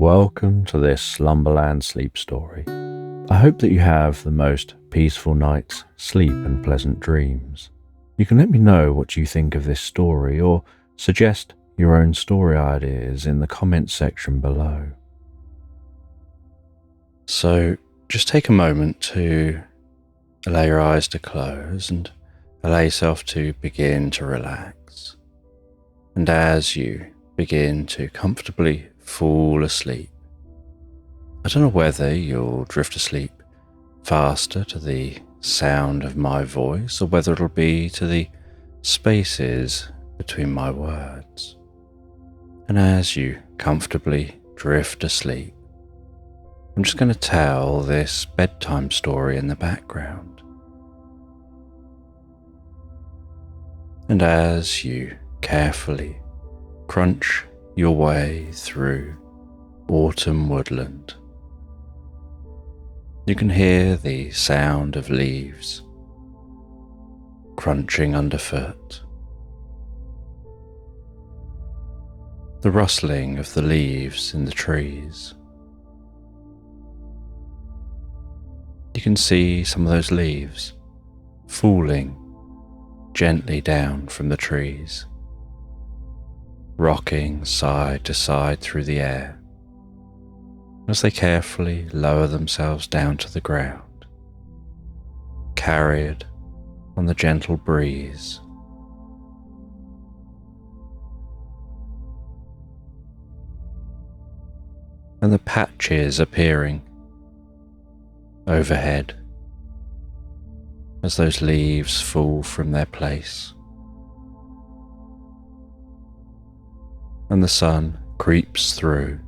Welcome to this Slumberland sleep story. I hope that you have the most peaceful night's sleep and pleasant dreams. You can let me know what you think of this story or suggest your own story ideas in the comments section below. So just take a moment to allow your eyes to close and allow yourself to begin to relax. And as you begin to comfortably fall asleep, I don't know whether you'll drift asleep faster to the sound of my voice or whether it'll be to the spaces between my words. And as you comfortably drift asleep, I'm just going to tell this bedtime story in the background. And as you carefully crunch your way through autumn woodland, you can hear the sound of leaves crunching underfoot, the rustling of the leaves in the trees. You can see some of those leaves falling gently down from the trees, rocking side to side through the air as they carefully lower themselves down to the ground, carried on the gentle breeze. And the patches appearing overhead as those leaves fall from their place, and the sun creeps through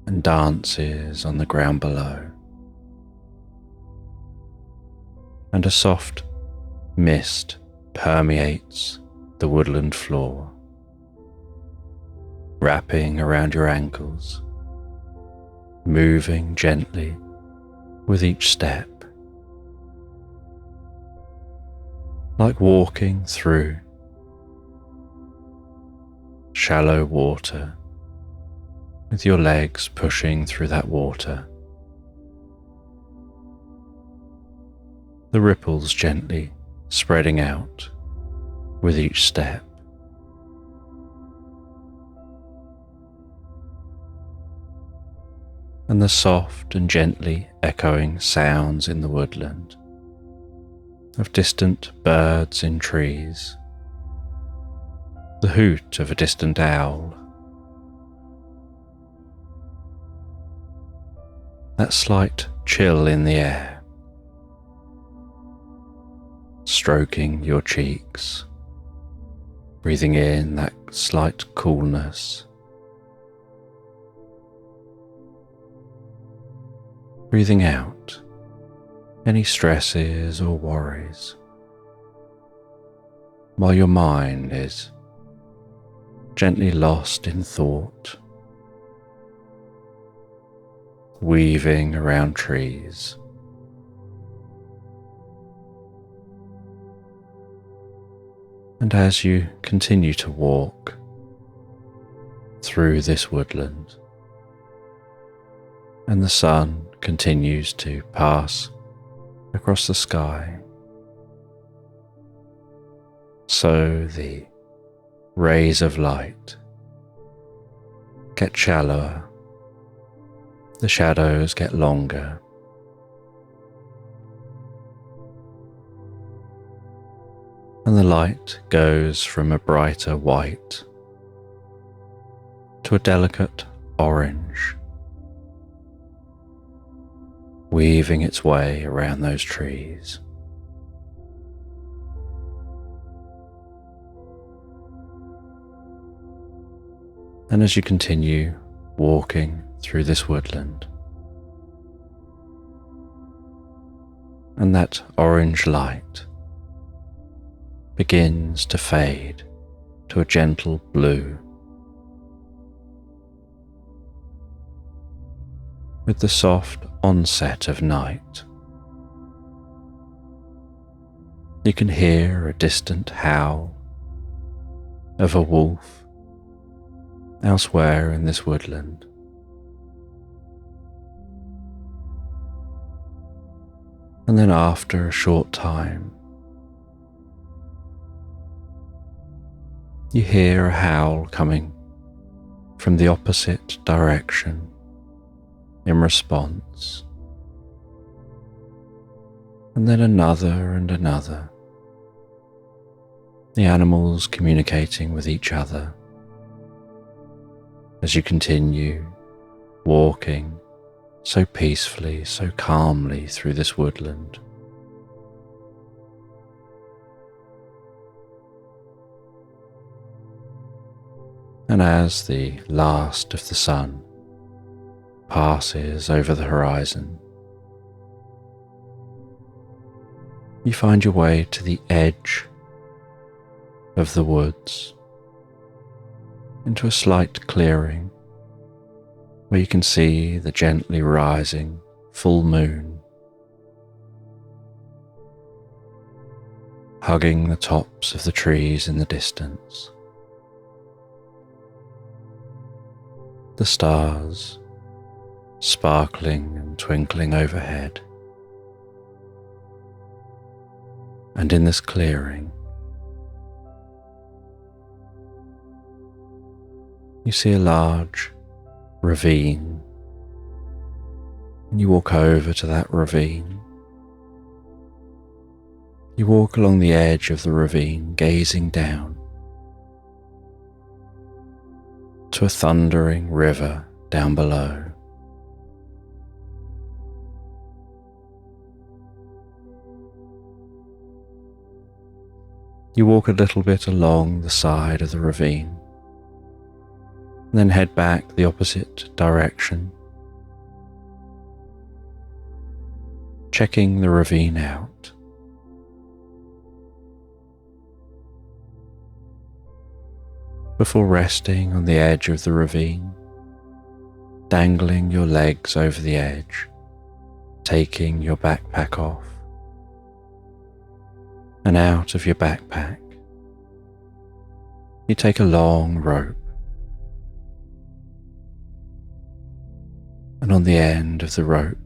and dances on the ground below, and a soft mist permeates the woodland floor, wrapping around your ankles, moving gently with each step, like walking through shallow water, with your legs pushing through that water. The ripples gently spreading out with each step. And the soft and gently echoing sounds in the woodland of distant birds in trees, the hoot of a distant owl, that slight chill in the air, stroking your cheeks, breathing in that slight coolness, breathing out any stresses or worries, while your mind is gently lost in thought, weaving around trees. And as you continue to walk through this woodland, and the sun continues to pass across the sky, so the rays of light get shallower, the shadows get longer, and the light goes from a brighter white to a delicate orange, weaving its way around those trees. And as you continue walking through this woodland, and that orange light begins to fade to a gentle blue, with the soft onset of night, you can hear a distant howl of a wolf elsewhere in this woodland. And then after a short time, you hear a howl coming from the opposite direction in response, and then another and another, the animals communicating with each other as you continue walking so peacefully, so calmly through this woodland. And as the last of the sun passes over the horizon, you find your way to the edge of the woods, into a slight clearing where you can see the gently rising full moon hugging the tops of the trees in the distance. The stars sparkling and twinkling overhead. And in this clearing, you see a large ravine, and you walk over to that ravine. You walk along the edge of the ravine, gazing down to a thundering river down below. You walk a little bit along the side of the ravine, and then head back the opposite direction, checking the ravine out. Before resting on the edge of the ravine, dangling your legs over the edge, taking your backpack off, and out of your backpack, you take a long rope, and on the end of the rope,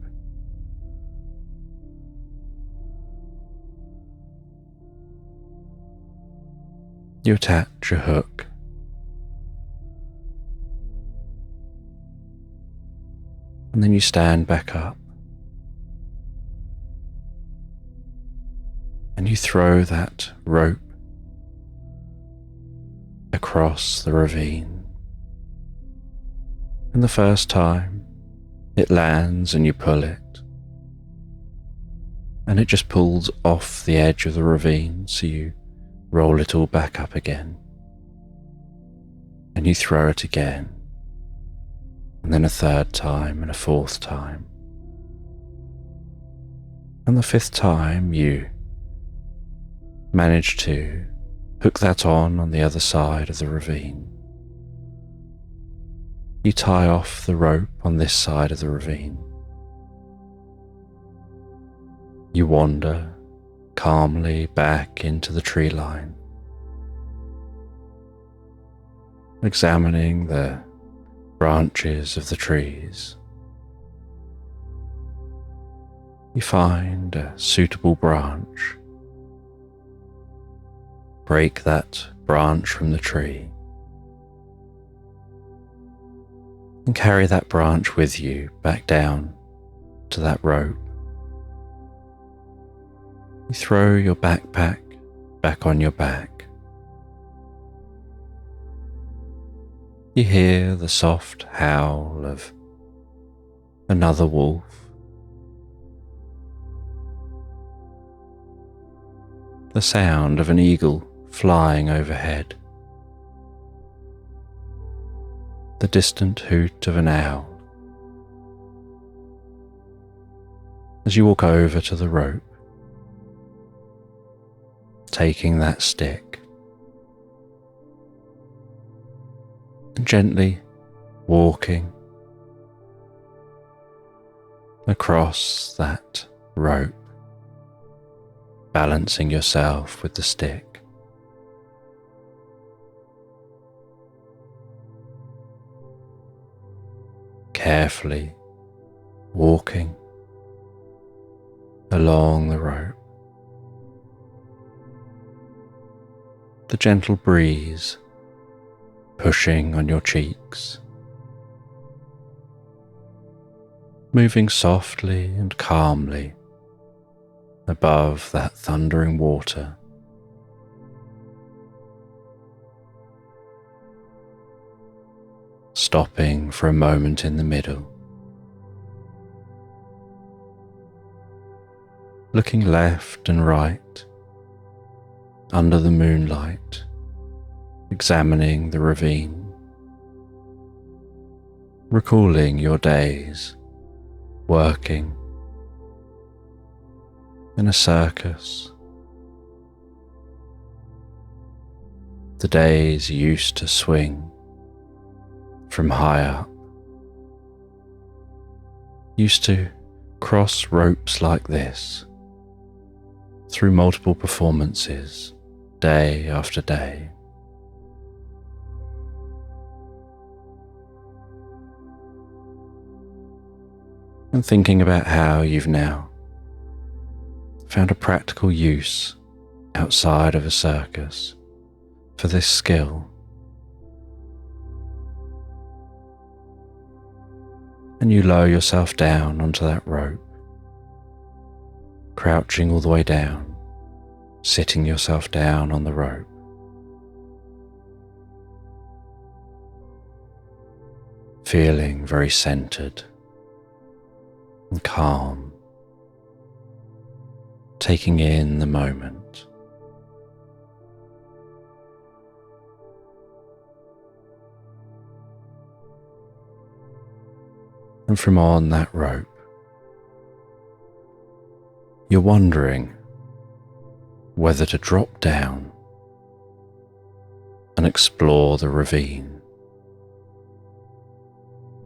you attach a hook. And then you stand back up and you throw that rope across the ravine. And the first time it lands and you pull it, and it just pulls off the edge of the ravine, so you roll it all back up again. And you throw it again, and then a third time and a fourth time. And the fifth time you manage to hook that on the other side of the ravine. You tie off the rope on this side of the ravine. You wander calmly back into the tree line, examining the branches of the trees. You find a suitable branch, break that branch from the tree, and carry that branch with you back down to that rope. You throw your backpack back on your back. You hear the soft howl of another wolf. The sound of an eagle flying overhead. The distant hoot of an owl. As you walk over to the rope, taking that stick, and gently walking across that rope, balancing yourself with the stick. carefully walking along the rope. The gentle breeze pushing on your cheeks, moving softly and calmly above that thundering water. Stopping for a moment in the middle, looking left and right under the moonlight, examining the ravine, recalling your days working in a circus, the days you used to swing from high up, used to cross ropes like this through multiple performances, day after day. And thinking about how you've now found a practical use outside of a circus for this skill. And you lower yourself down onto that rope, crouching all the way down, sitting yourself down on the rope. Feeling very centered and calm, taking in the moment. And from on that rope, you're wondering whether to drop down and explore the ravine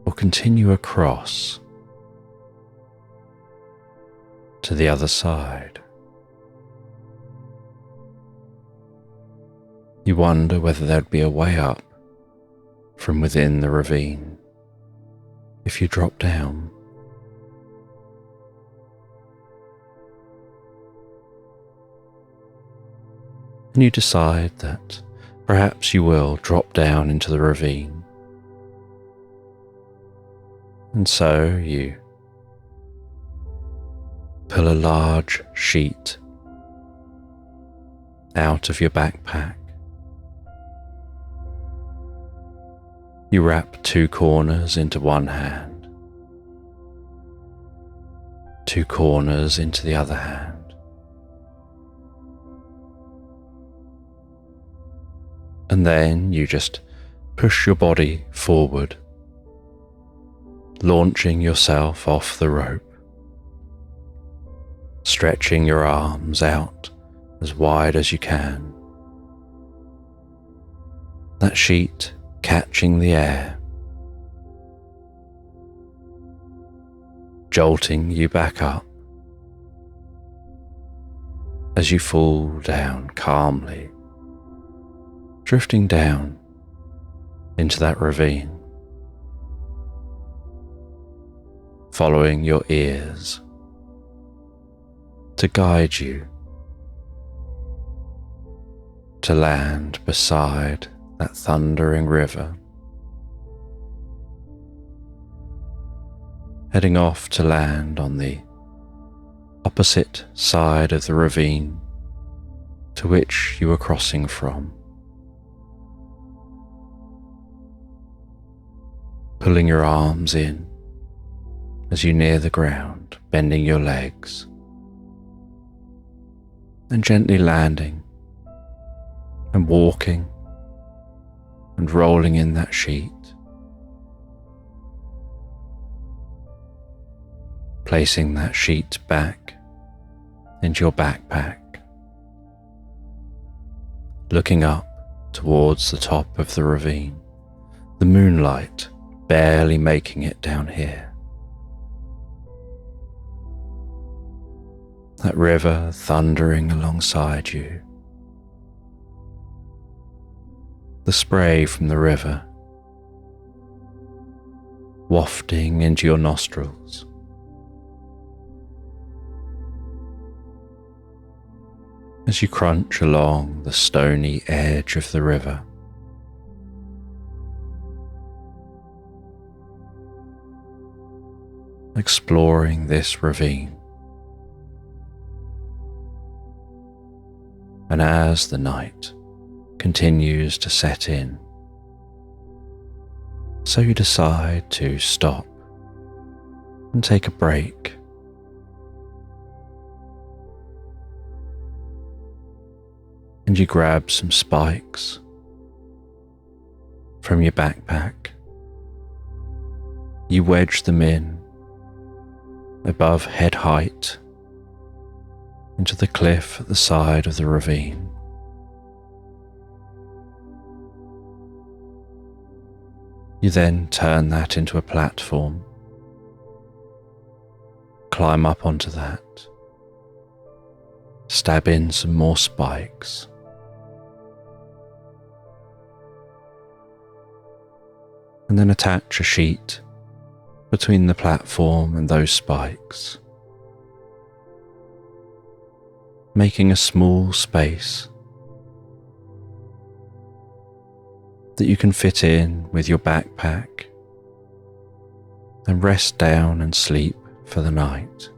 or continue across to the other side. You wonder whether there'd be a way up from within the ravine if you drop down. And you decide that perhaps you will drop down into the ravine. And so you pull a large sheet out of your backpack. You wrap 2 corners into one hand, 2 corners into the other hand, and then you just push your body forward, launching yourself off the rope, stretching your arms out as wide as you can. That sheet catching the air, jolting you back up as you fall down calmly, drifting down into that ravine, following your ears to guide you to land beside that thundering river, heading off to land on the opposite side of the ravine to which you were crossing from. Pulling your arms in as you near the ground, bending your legs, and gently landing and walking and rolling in that sheet, placing that sheet back into your backpack, looking up towards the top of the ravine, the moonlight barely making it down here. That river thundering alongside you. The spray from the river wafting into your nostrils. As you crunch along the stony edge of the river, exploring this ravine. And as the night continues to set in, so you decide to stop and take a break. And you grab some spikes from your backpack. You wedge them in above head height into the cliff at the side of the ravine. You then turn that into a platform, climb up onto that, stab in some more spikes, and then attach a sheet between the platform and those spikes, making a small space that you can fit in with your backpack and rest down and sleep for the night.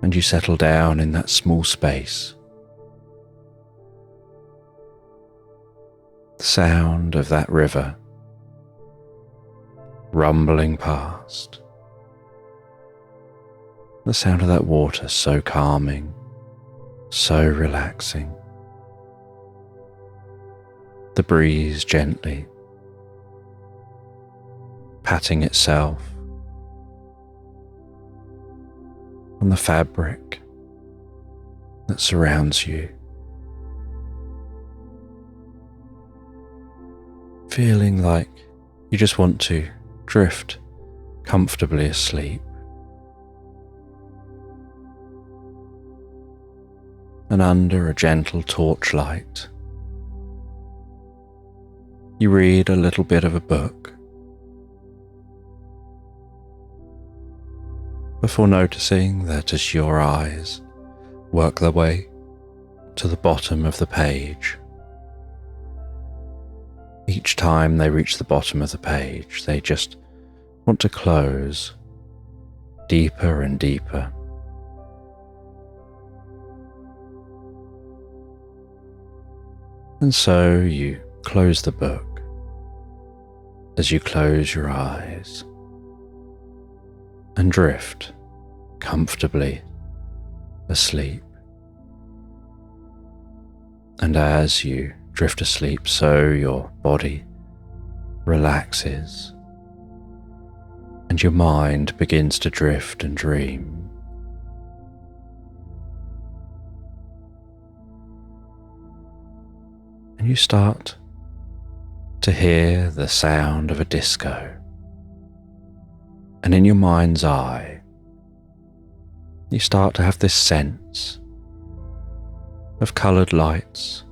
And you settle down in that small space. The sound of that river rumbling past. The sound of that water so calming, so relaxing. The breeze gently patting itself on the fabric that surrounds you. Feeling like you just want to drift comfortably asleep. And under a gentle torchlight, you read a little bit of a book before noticing that as your eyes work their way to the bottom of the page, each time they reach the bottom of the page, they just want to close deeper and deeper. And so you close the book as you close your eyes and drift comfortably asleep. And as you drift asleep, so your body relaxes and your mind begins to drift and dream. And you start to hear the sound of a disco. And in your mind's eye, you start to have this sense of coloured lights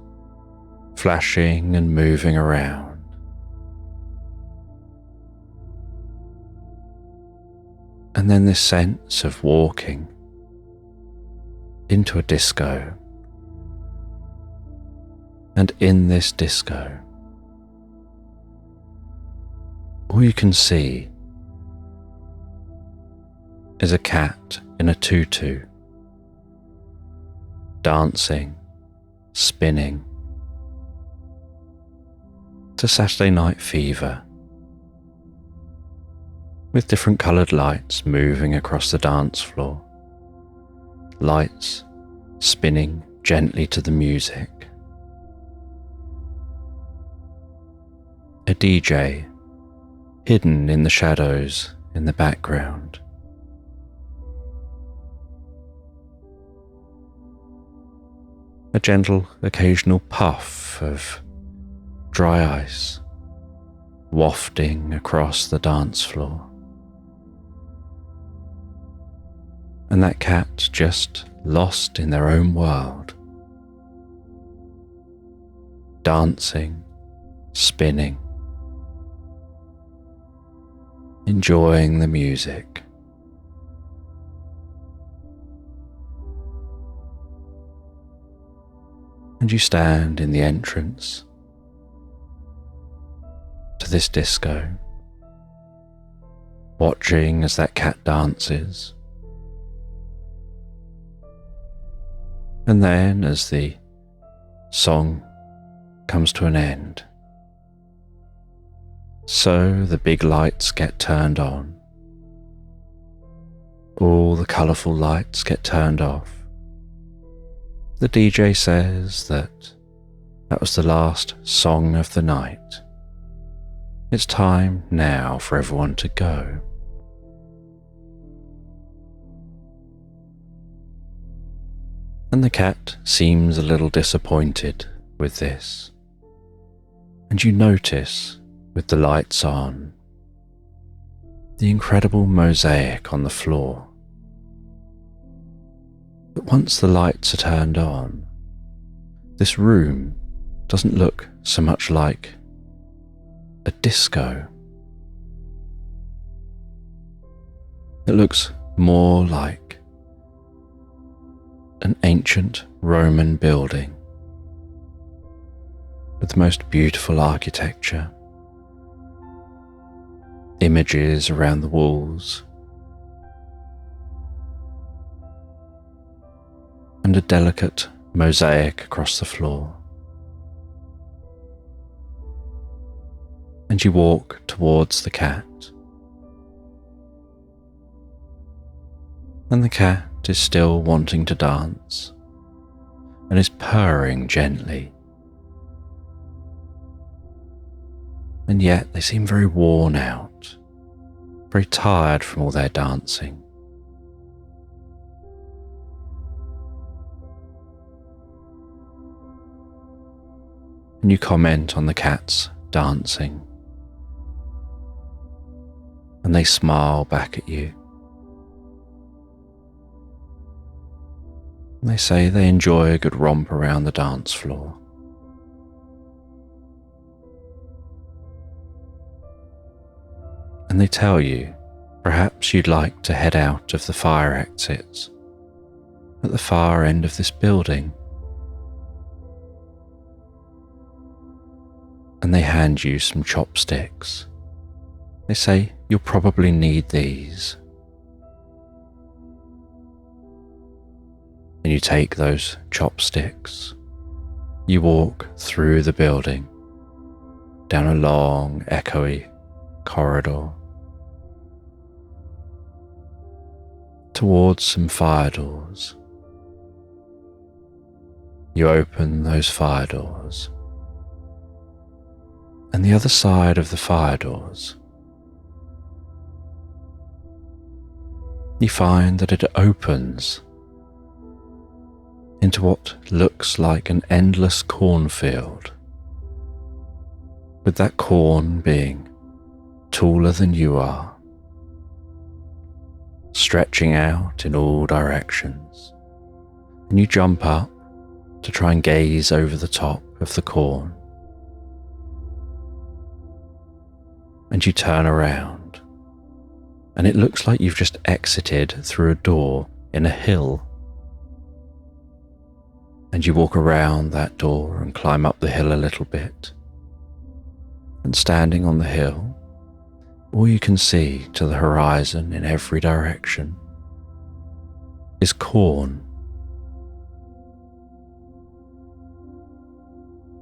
flashing and moving around. And then this sense of walking into a disco. And in this disco, all you can see is a cat in a tutu, dancing, spinning to Saturday Night Fever, with different coloured lights moving across the dance floor, lights spinning gently to the music. A DJ hidden in the shadows in the background. A gentle occasional puff of dry ice wafting across the dance floor. And that cat just lost in their own world, dancing spinning, enjoying the music. And you stand in the entrance to this disco, watching as that cat dances. And then as the song comes to an end, so the big lights get turned on. All the colourful lights get turned off. The DJ says that was the last song of the night. It's time now for everyone to go. And the cat seems a little disappointed with this. And you notice, with the lights on, the incredible mosaic on the floor. But once the lights are turned on, this room doesn't look so much like a disco. It looks more like an ancient Roman building with the most beautiful architecture, images around the walls, and a delicate mosaic across the floor. And you walk towards the cat. And the cat is still wanting to dance and is purring gently. And yet they seem very worn out, very tired from all their dancing. And you comment on the cat's dancing, and they smile back at you. And they say they enjoy a good romp around the dance floor. And they tell you perhaps you'd like to head out of the fire exits at the far end of this building. And they hand you some chopsticks. They say you'll probably need these. And you take those chopsticks. You walk through the building, down a long, echoey corridor, towards some fire doors. You open those fire doors. And the other side of the fire doors, you find that it opens into what looks like an endless cornfield, with that corn being taller than you are, stretching out in all directions. And you jump up to try and gaze over the top of the corn. And you turn around, and it looks like you've just exited through a door in a hill. And you walk around that door and climb up the hill a little bit. And standing on the hill, all you can see to the horizon in every direction is corn.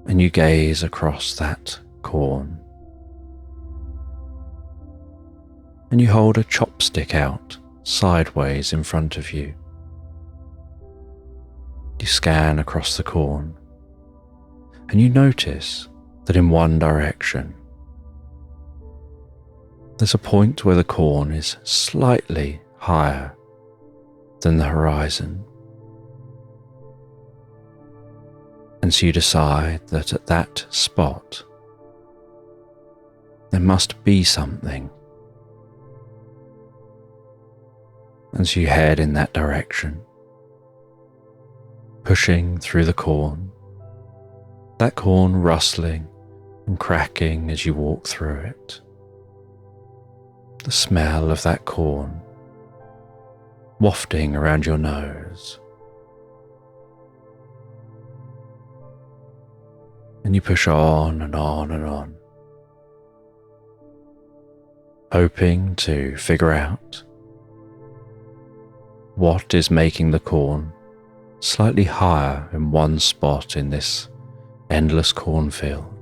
And you gaze across that corn. And you hold a chopstick out sideways in front of you. You scan across the corn, and you notice that in one direction, there's a point where the corn is slightly higher than the horizon. And so you decide that at that spot, there must be something. And so you head in that direction, pushing through the corn, that corn rustling and cracking as you walk through it. The smell of that corn wafting around your nose. And you push on and on and on, hoping to figure out what is making the corn slightly higher in one spot in this endless cornfield.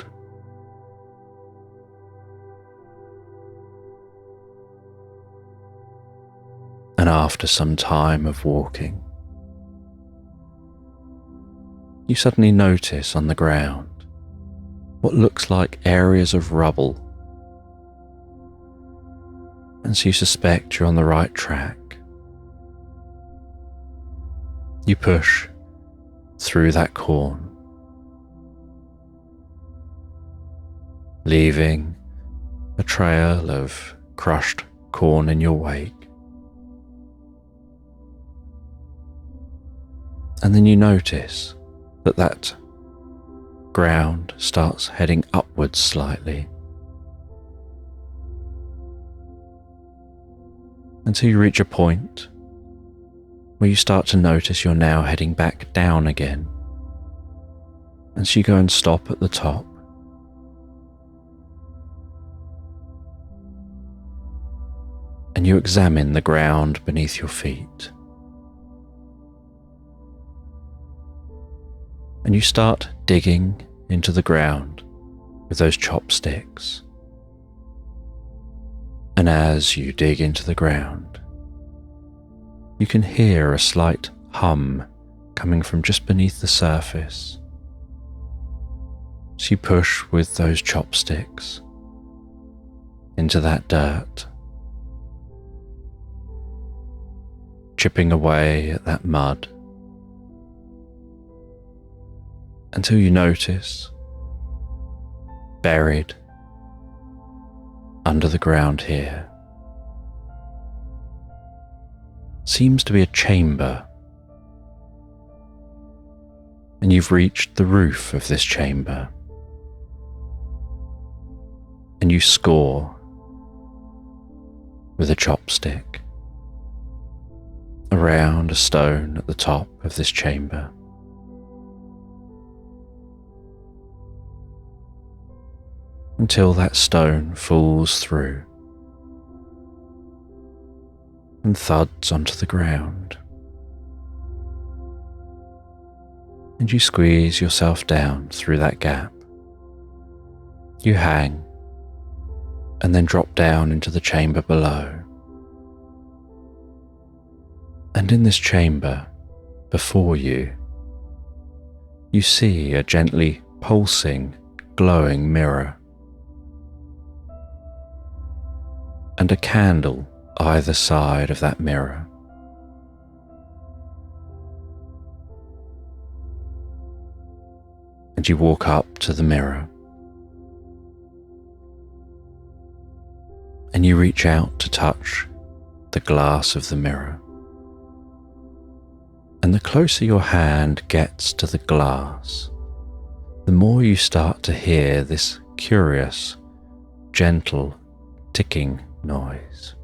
And after some time of walking, you suddenly notice on the ground what looks like areas of rubble, and so you suspect you're on the right track. You push through that corn, leaving a trail of crushed corn in your wake. And then you notice that ground starts heading upwards slightly until you reach a point where you start to notice you're now heading back down again. And so you go and stop at the top. And you examine the ground beneath your feet. And you start digging into the ground with those chopsticks. And as you dig into the ground, you can hear a slight hum coming from just beneath the surface. So you push with those chopsticks into that dirt, chipping away at that mud, until you notice, buried under the ground here, seems to be a chamber. And you've reached the roof of this chamber, and you score with a chopstick around a stone at the top of this chamber. Until that stone falls through and thuds onto the ground. And you squeeze yourself down through that gap. You hang and then drop down into the chamber below. And in this chamber before you, you see a gently pulsing, glowing mirror, and a candle either side of that mirror. And you walk up to the mirror, and you reach out to touch the glass of the mirror. And the closer your hand gets to the glass, the more you start to hear this curious, gentle ticking noise.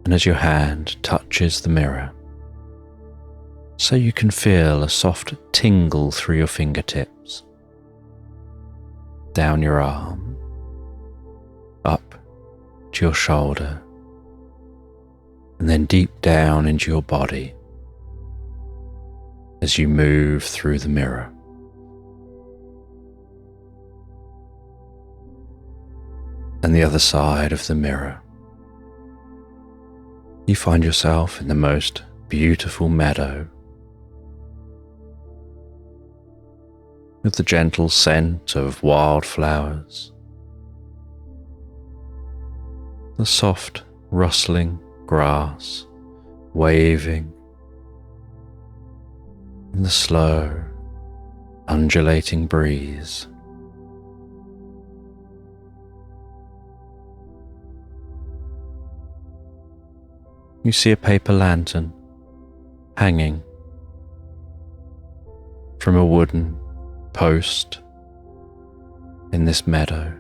And as your hand touches the mirror, so you can feel a soft tingle through your fingertips, down your arm, up to your shoulder, and then deep down into your body as you move through the mirror. And the other side of the mirror, you find yourself in the most beautiful meadow, with the gentle scent of wildflowers, the soft rustling grass waving in the slow, undulating breeze. You see a paper lantern hanging from a wooden post in this meadow.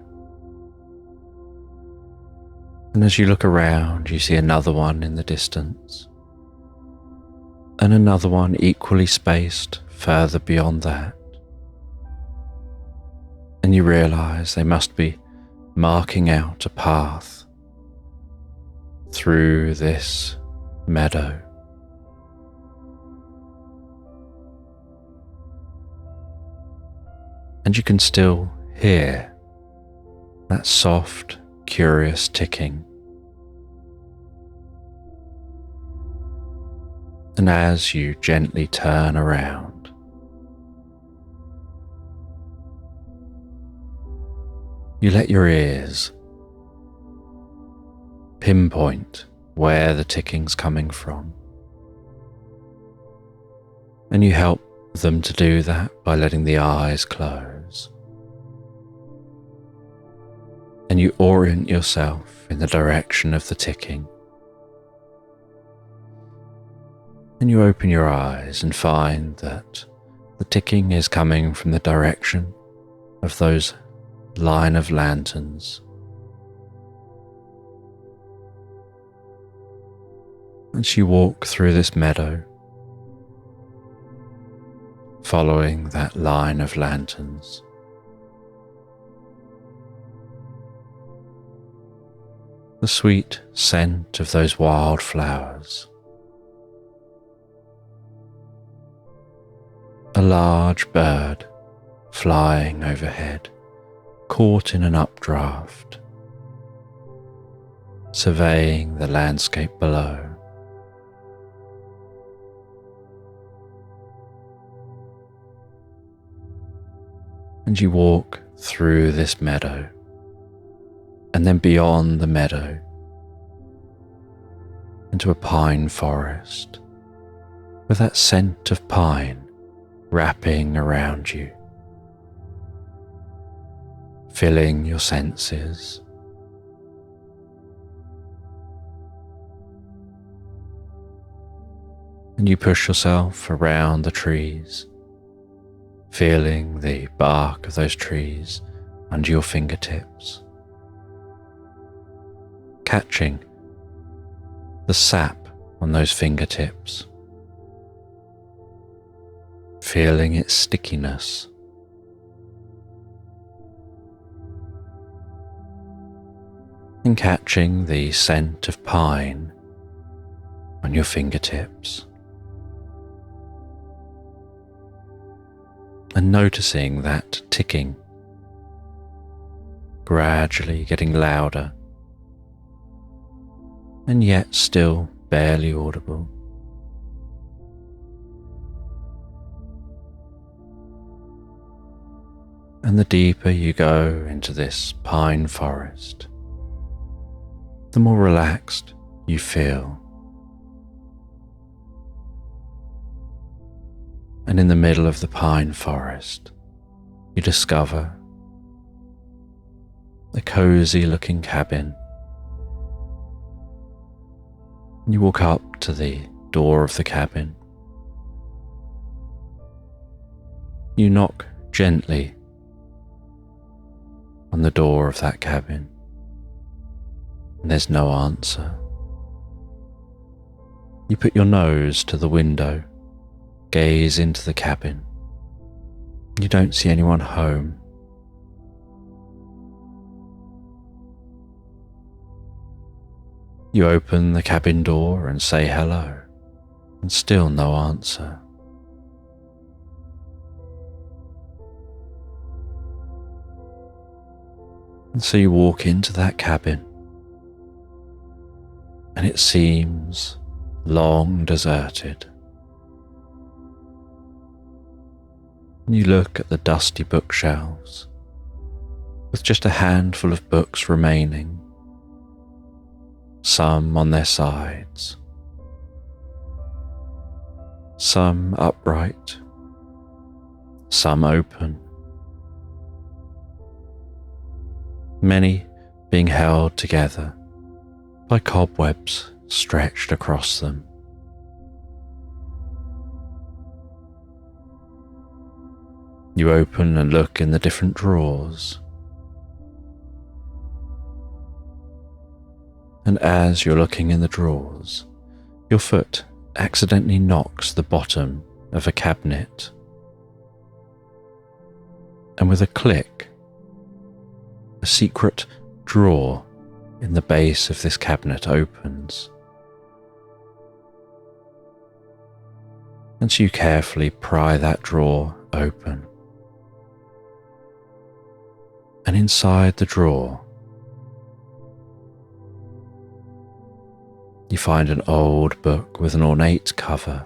And as you look around, you see another one in the distance, and another one equally spaced further beyond that. And you realize they must be marking out a path through this meadow. And you can still hear that soft, curious ticking. And as you gently turn around, you let your ears pinpoint where the ticking's coming from. And you help them to do that by letting the eyes close. And you orient yourself in the direction of the ticking. And you open your eyes and find that the ticking is coming from the direction of those line of lanterns. As you walk through this meadow, following that line of lanterns, the sweet scent of those wild flowers, a large bird flying overhead, caught in an updraft, surveying the landscape below. And you walk through this meadow, and then beyond the meadow into a pine forest with that scent of pine wrapping around you, filling your senses. And you push yourself around the trees, feeling the bark of those trees under your fingertips, catching the sap on those fingertips, feeling its stickiness, and catching the scent of pine on your fingertips, and noticing that ticking gradually getting louder and yet still barely audible. And the deeper you go into this pine forest, the more relaxed you feel. And in the middle of the pine forest, you discover a cozy looking cabin. You walk up to the door of the cabin. You knock gently on the door of that cabin, and there's no answer. You put your nose to the window, gaze into the cabin. You don't see anyone home. You open the cabin door and say hello, and still no answer. And so you walk into that cabin, and it seems long deserted. You look at the dusty bookshelves, with just a handful of books remaining, some on their sides, some upright, some open, many being held together by cobwebs stretched across them. You open and look in the different drawers. And as you're looking in the drawers, your foot accidentally knocks the bottom of a cabinet. And with a click, a secret drawer in the base of this cabinet opens. And so you carefully pry that drawer open. And inside the drawer, you find an old book with an ornate cover.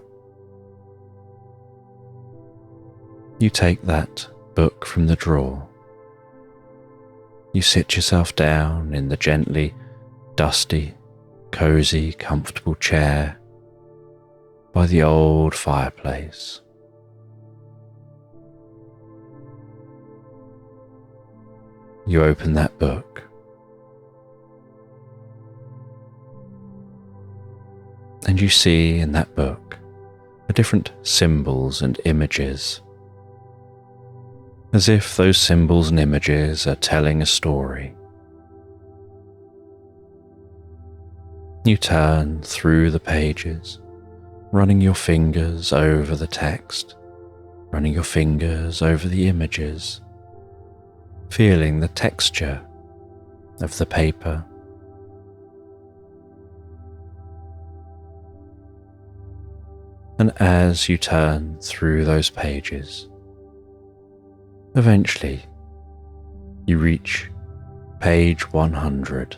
You take that book from the drawer. You sit yourself down in the gently dusty, cozy, comfortable chair by the old fireplace. You open that book. And you see in that book the different symbols and images, as if those symbols and images are telling a story. You turn through the pages, running your fingers over the text, running your fingers over the images, feeling the texture of the paper. And as you turn through those pages, eventually you reach page 100.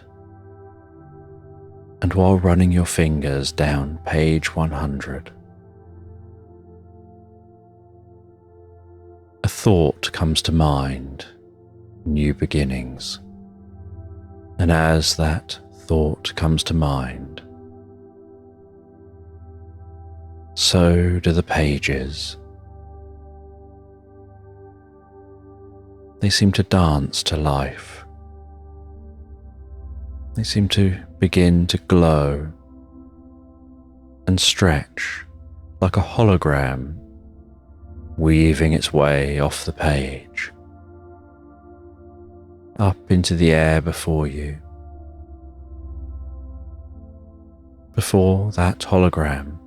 And while running your fingers down page 100, a thought comes to mind: new beginnings. And as that thought comes to mind, so do the pages. They seem to dance to life. They seem to begin to glow and stretch like a hologram, weaving its way off the page, up into the air before you. Before that hologram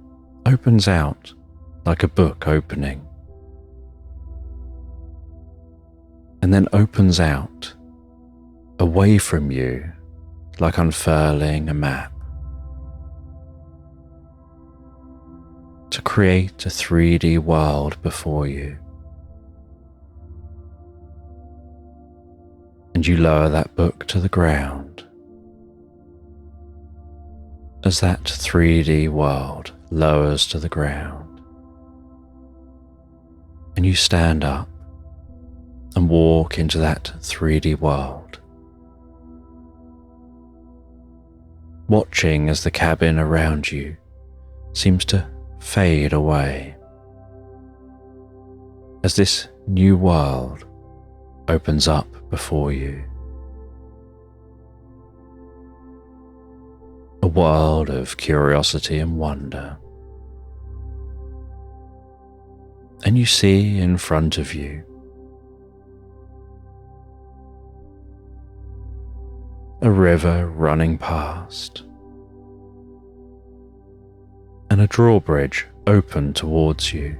opens out like a book opening, and then opens out away from you like unfurling a map, to create a 3D world before you. And you lower that book to the ground. As that 3D world lowers to the ground, and you stand up and walk into that 3D world, watching as the cabin around you seems to fade away, as this new world opens up before you. A world of curiosity and wonder. And you see in front of you a river running past, and a drawbridge open towards you.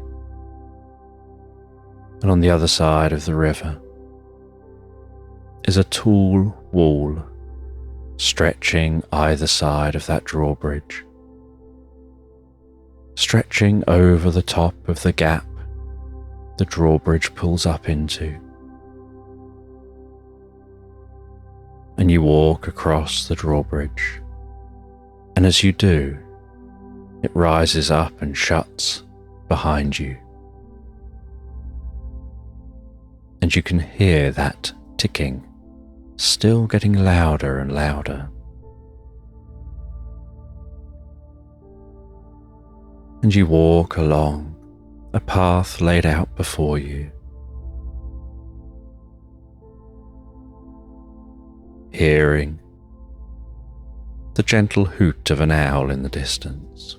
And on the other side of the river is a tall wall stretching either side of that drawbridge, stretching over the top of the gap the drawbridge pulls up into. And you walk across the drawbridge, and as you do, it rises up and shuts behind you. And you can hear that ticking still getting louder and louder. And you walk along a path laid out before you, hearing the gentle hoot of an owl in the distance.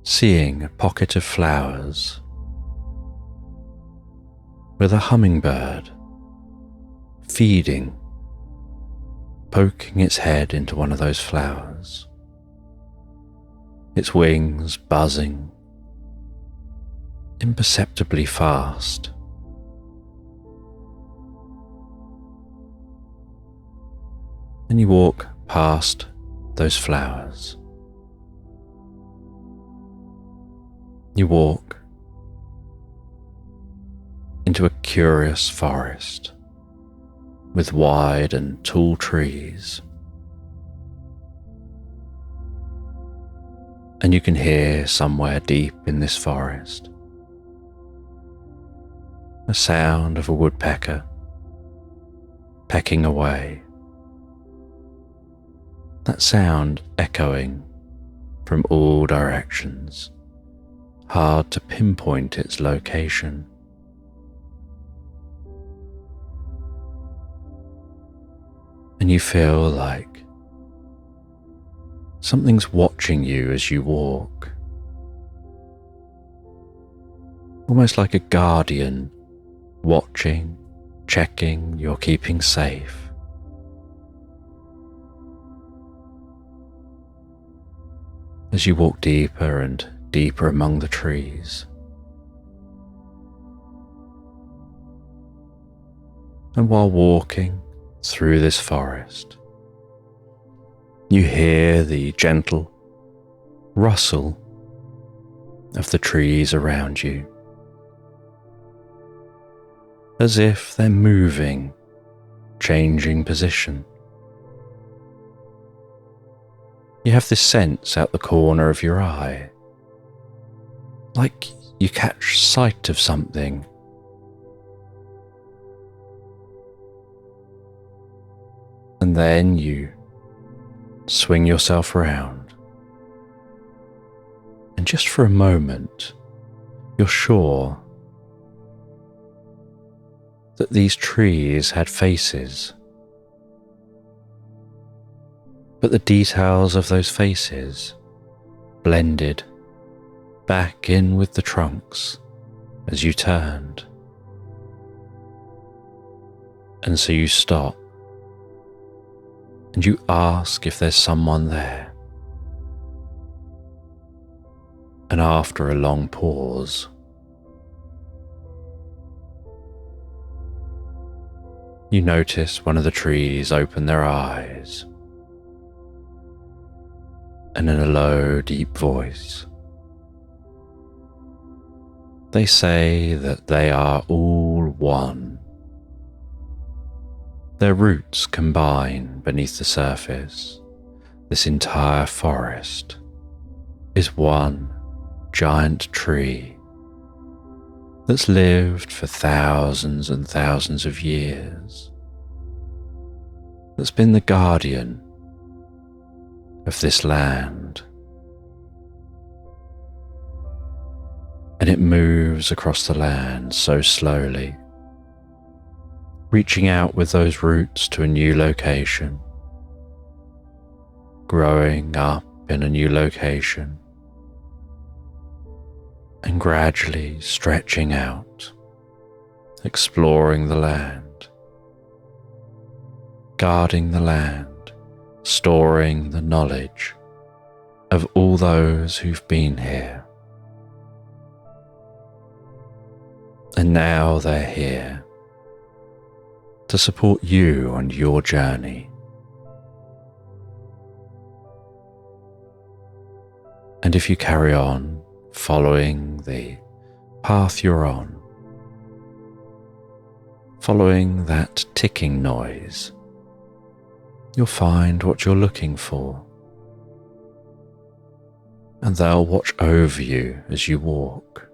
seeing a pocket of flowers with a hummingbird feeding, poking its head into one of those flowers, its wings buzzing imperceptibly fast. And you walk past those flowers. You walk into a curious forest with wide and tall trees. And you can hear somewhere deep in this forest a sound of a woodpecker pecking away. That sound echoing from all directions, hard to pinpoint its location. And you feel like something's watching you as you walk, almost like a guardian watching, checking you're keeping safe. As you walk deeper and deeper among the trees, and while walking through this forest, you hear the gentle rustle of the trees around you, as if they're moving, changing position. You have this sense out the corner of your eye, like you catch sight of something. And then you swing yourself around, and just for a moment, you're sure that these trees had faces. But the details of those faces blended back in with the trunks as you turned. And so you stop and you ask if there's someone there. And after a long pause, you notice one of the trees open their eyes, and in a low, deep voice, they say that they are all one. Their roots combine beneath the surface. This entire forest is one giant tree that's lived for thousands and thousands of years, that's been the guardian of this land. And it moves across the land so slowly, reaching out with those roots to a new location, growing up in a new location, and gradually stretching out, exploring the land, guarding the land, storing the knowledge of all those who've been here. And now they're here to support you on your journey. And if you carry on following the path you're on, following that ticking noise, you'll find what you're looking for, and they'll watch over you as you walk.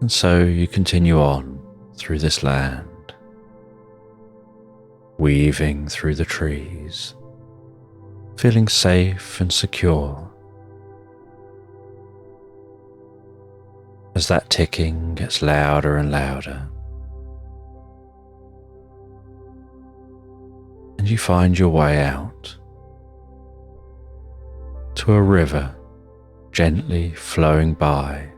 And so you continue on through this land, weaving through the trees, feeling safe and secure. As that ticking gets louder and louder, and you find your way out to a river gently flowing by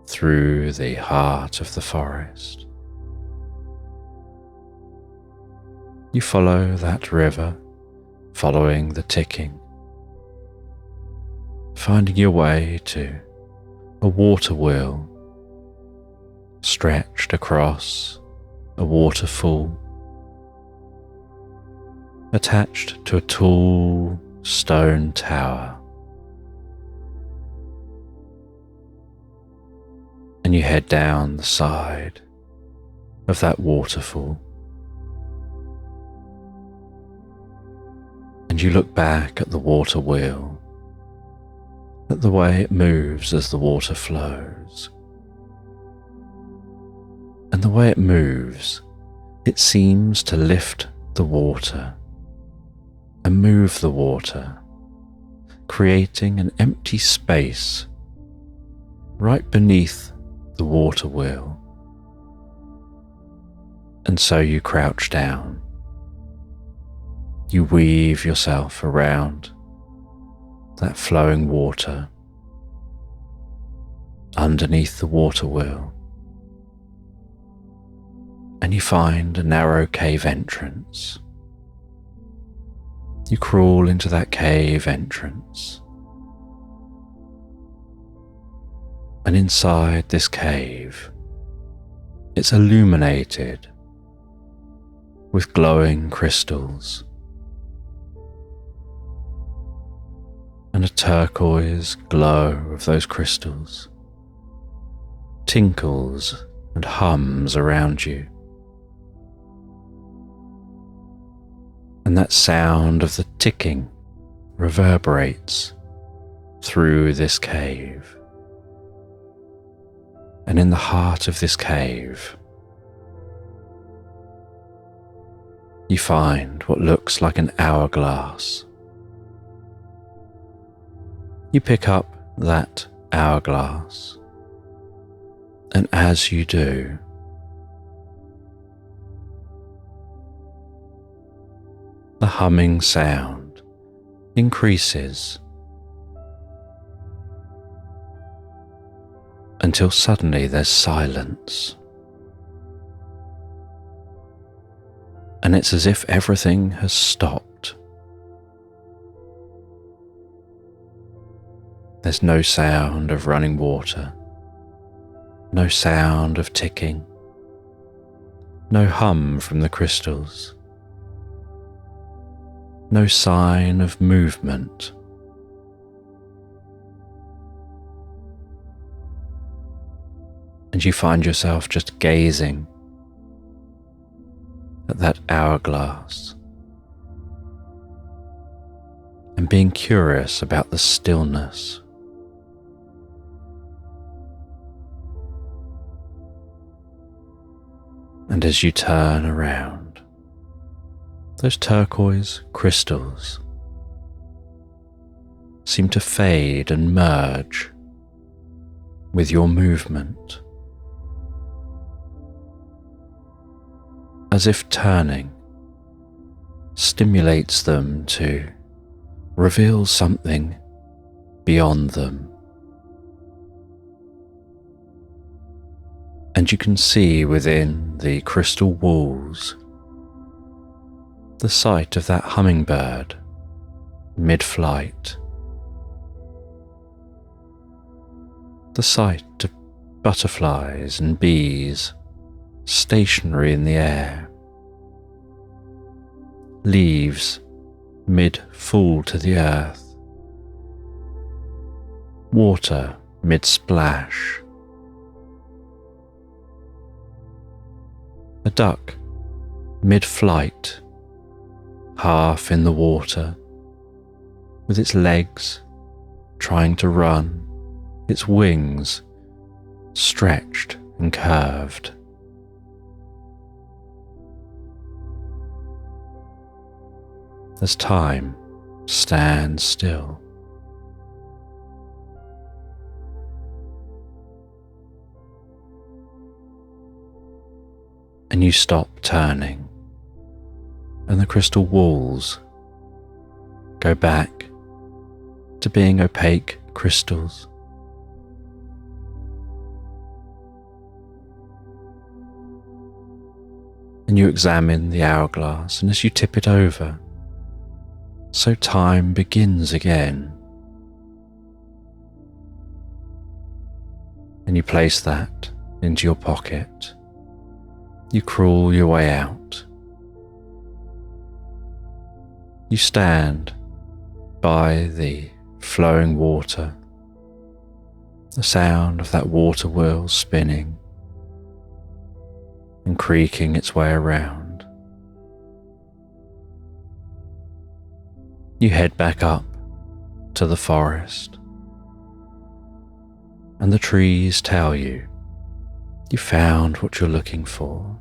through the heart of the forest. You follow that river, following the ticking, finding your way to a water wheel stretched across a waterfall, attached to a tall stone tower. And you head down the side of that waterfall. And you look back at the water wheel, at the way it moves as the water flows. And the way it moves, it seems to lift the water and move the water, creating an empty space right beneath the water wheel. And so you crouch down. You weave yourself around that flowing water underneath the water wheel, and you find a narrow cave entrance. You crawl into that cave entrance, and inside this cave, it's illuminated with glowing crystals and a turquoise glow of those crystals tinkles and hums around you. And that sound of the ticking reverberates through this cave. And in the heart of this cave, you find what looks like an hourglass. You pick up that hourglass, and as you do, the humming sound increases until suddenly there's silence. And it's as if everything has stopped. There's no sound of running water, no sound of ticking, no hum from the crystals, no sign of movement. And you find yourself just gazing at that hourglass and being curious about the stillness. And as you turn around, those turquoise crystals seem to fade and merge with your movement, as if turning stimulates them to reveal something beyond them. And you can see within the crystal walls the sight of that hummingbird mid-flight, the sight of butterflies and bees stationary in the air, leaves mid-fall to the earth, water mid-splash, a duck mid-flight, half in the water, with its legs trying to run, its wings stretched and curved. As time stands still. And you stop turning, and the crystal walls go back to being opaque crystals. And you examine the hourglass, and as you tip it over, so time begins again. And you place that into your pocket. You crawl your way out. You stand by the flowing water, the sound of that water wheel spinning and creaking its way around. You head back up to the forest, and the trees tell you you found what you're looking for.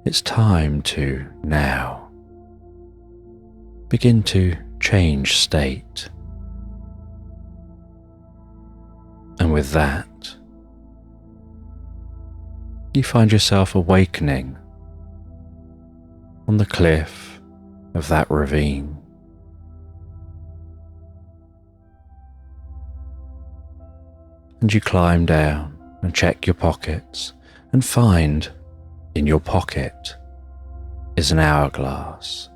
It's time to now begin to change state. And with that, you find yourself awakening on the cliff of that ravine. And you climb down and check your pockets and find in your pocket is an hourglass.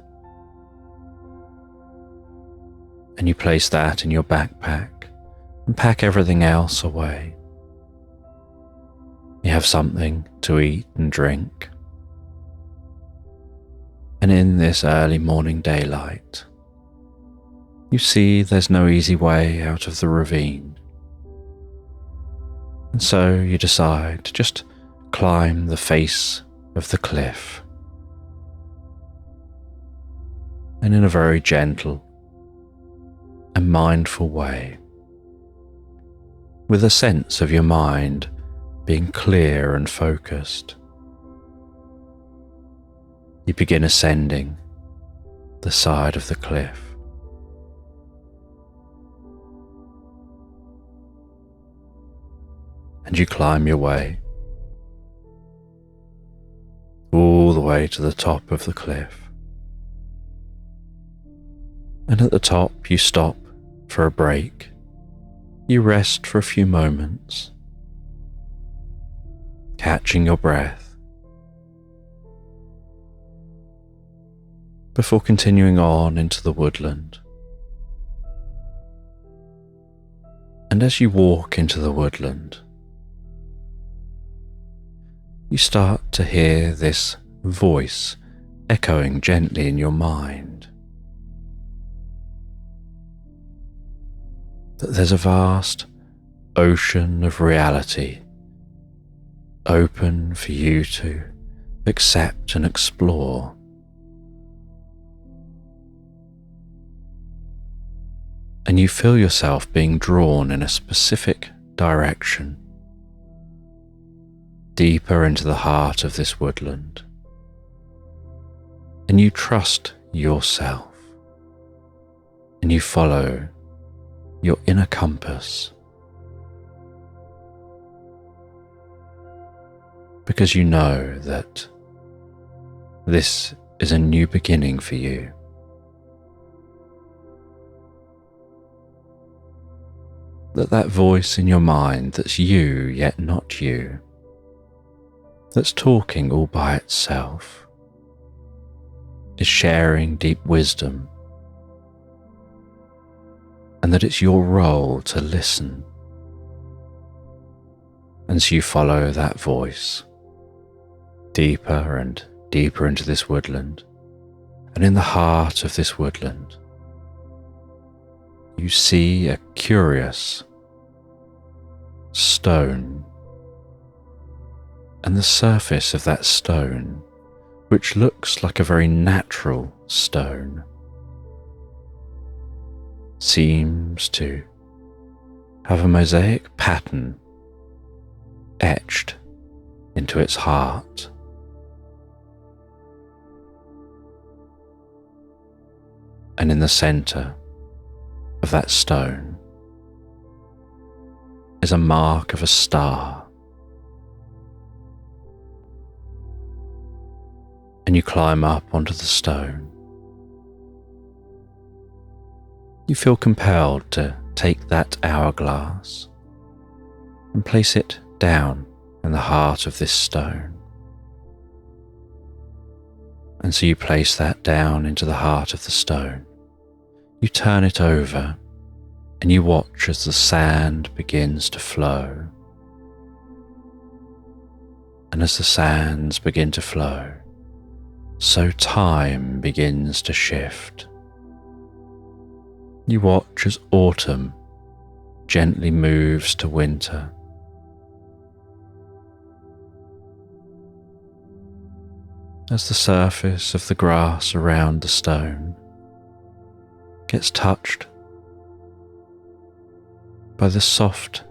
And you place that in your backpack and pack everything else away. You have something to eat and drink. And in this early morning daylight, you see there's no easy way out of the ravine. And so you decide to just climb the face of the cliff. And in a very gentle and mindful way, with a sense of your mind being clear and focused, you begin ascending the side of the cliff. And you climb your way all the way to the top of the cliff. And at the top you stop for a break. You rest for a few moments, catching your breath, before continuing on into the woodland. And as you walk into the woodland, you start to hear this voice echoing gently in your mind, that there's a vast ocean of reality open for you to accept and explore. And you feel yourself being drawn in a specific direction, deeper into the heart of this woodland. And you trust yourself, and you follow your inner compass, because you know that this is a new beginning for you. That voice in your mind that's you yet not you, that's talking all by itself, is sharing deep wisdom, and that it's your role to listen. And so you follow that voice deeper and deeper into this woodland, and in the heart of this woodland you see a curious stone, and the surface of that stone, which looks like a very natural stone, seems to have a mosaic pattern etched into its heart. And in the center of that stone is a mark of a star. And you climb up onto the stone, you feel compelled to take that hourglass and place it down in the heart of this stone. And so you place that down into the heart of the stone. You turn it over and you watch as the sand begins to flow. And as the sands begin to flow, so time begins to shift. You watch as autumn gently moves to winter. As the surface of the grass around the stone gets touched by the soft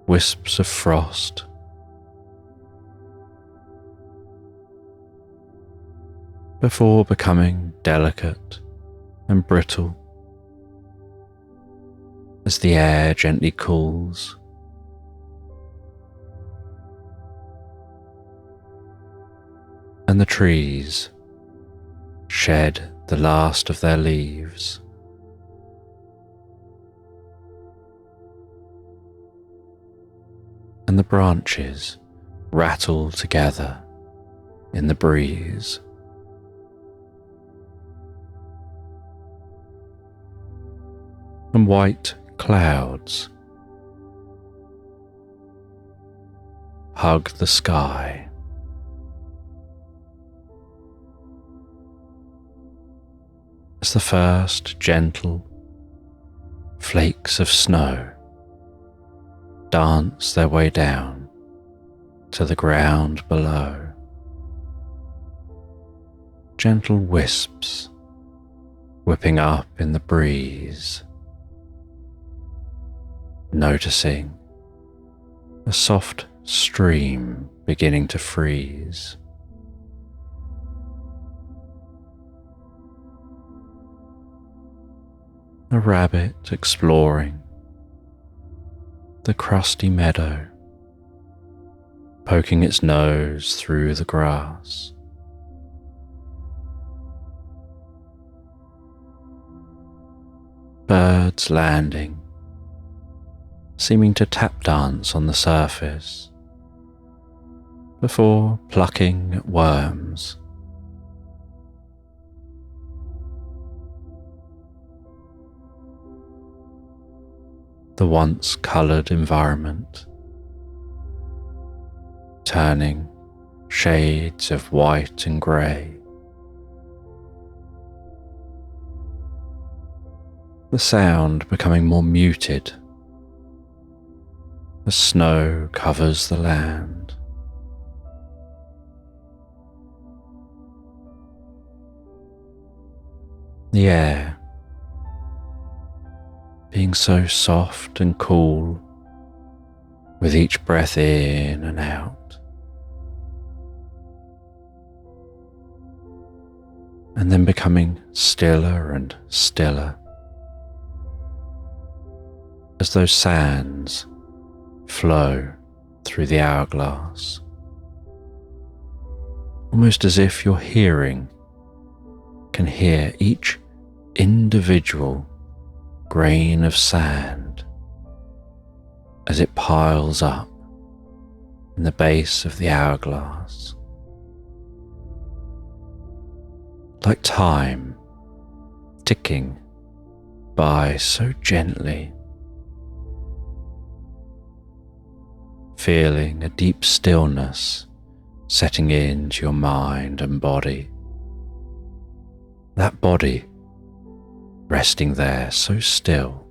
wisps of frost, before becoming delicate and brittle as the air gently cools. And the trees shed the last of their leaves. And the branches rattle together in the breeze. And white clouds hug the sky. As the first gentle flakes of snow dance their way down to the ground below. Gentle wisps whipping up in the breeze, noticing a soft stream beginning to freeze. A rabbit exploring the crusty meadow, poking its nose through the grass. Birds landing, seeming to tap dance on the surface before plucking at worms. The once coloured environment turning shades of white and grey. The sound becoming more muted as snow covers the land. The air being so soft and cool with each breath in and out. And then becoming stiller and stiller as those sands flow through the hourglass, almost as if your hearing can hear each individual grain of sand as it piles up in the base of the hourglass, like time ticking by so gently, feeling a deep stillness setting into your mind and body. That body resting there so still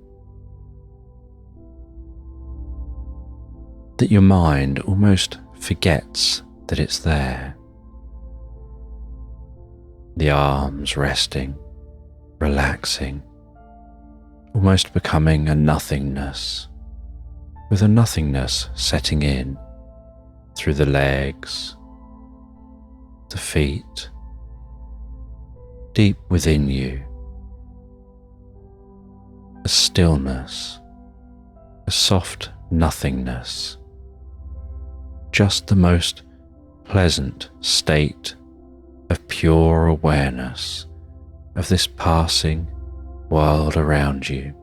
that your mind almost forgets that it's there. The arms resting, relaxing, almost becoming a nothingness, with a nothingness setting in through the legs, the feet, deep within you. A stillness, a soft nothingness, just the most pleasant state of pure awareness of this passing world around you.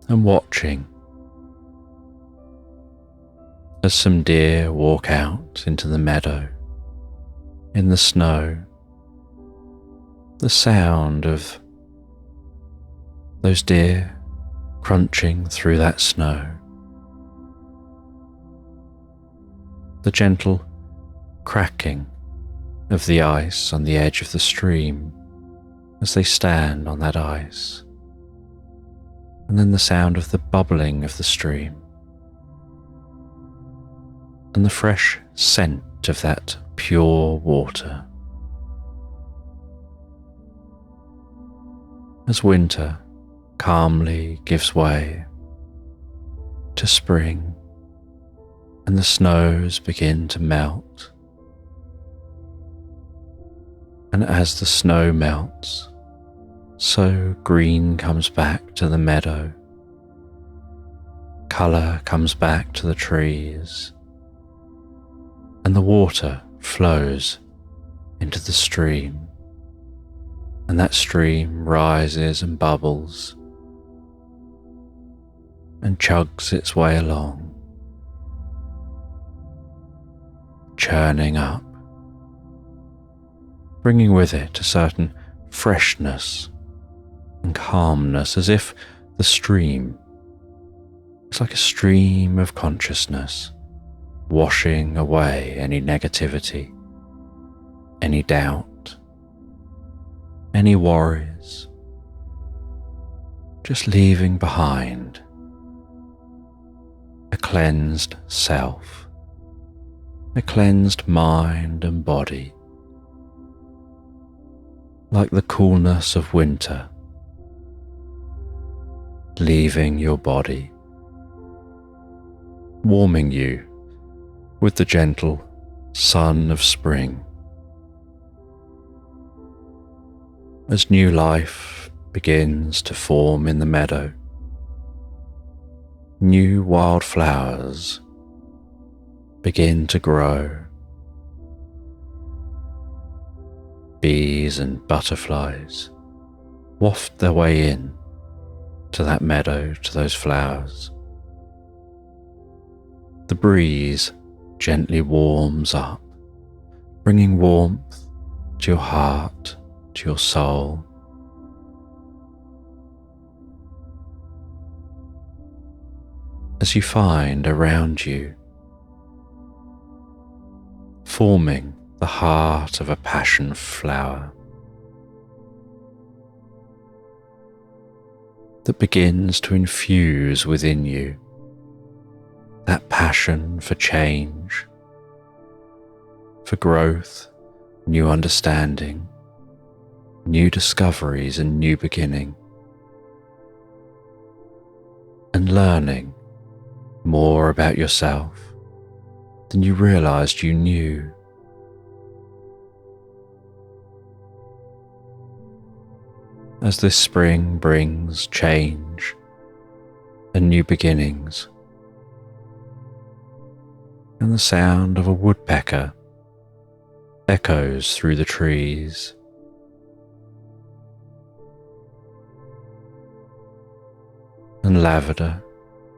And watching as some deer walk out into the meadow in the snow, the sound of those deer crunching through that snow, the gentle cracking of the ice on the edge of the stream as they stand on that ice, and then the sound of the bubbling of the stream, and the fresh scent of that pure water. As winter calmly gives way to spring and the snows begin to melt, and as the snow melts, so green comes back to the meadow, colour comes back to the trees, and the water flows into the stream, and that stream rises and bubbles and chugs its way along, churning up, bringing with it a certain freshness and calmness, as if the stream is like a stream of consciousness, washing away any negativity, any doubt, any worries, just leaving behind a cleansed self, a cleansed mind and body, like the coolness of winter, leaving your body, warming you with the gentle sun of spring. As new life begins to form in the meadow, new wildflowers begin to grow. Bees and butterflies waft their way in to that meadow, to those flowers. The breeze gently warms up, bringing warmth to your heart, to your soul. As you find around you, forming the heart of a passion flower that begins to infuse within you that passion for change, for growth, new understanding, new discoveries and new beginning, and learning more about yourself than you realized you knew. As this spring brings change and new beginnings, and the sound of a woodpecker echoes through the trees, and lavender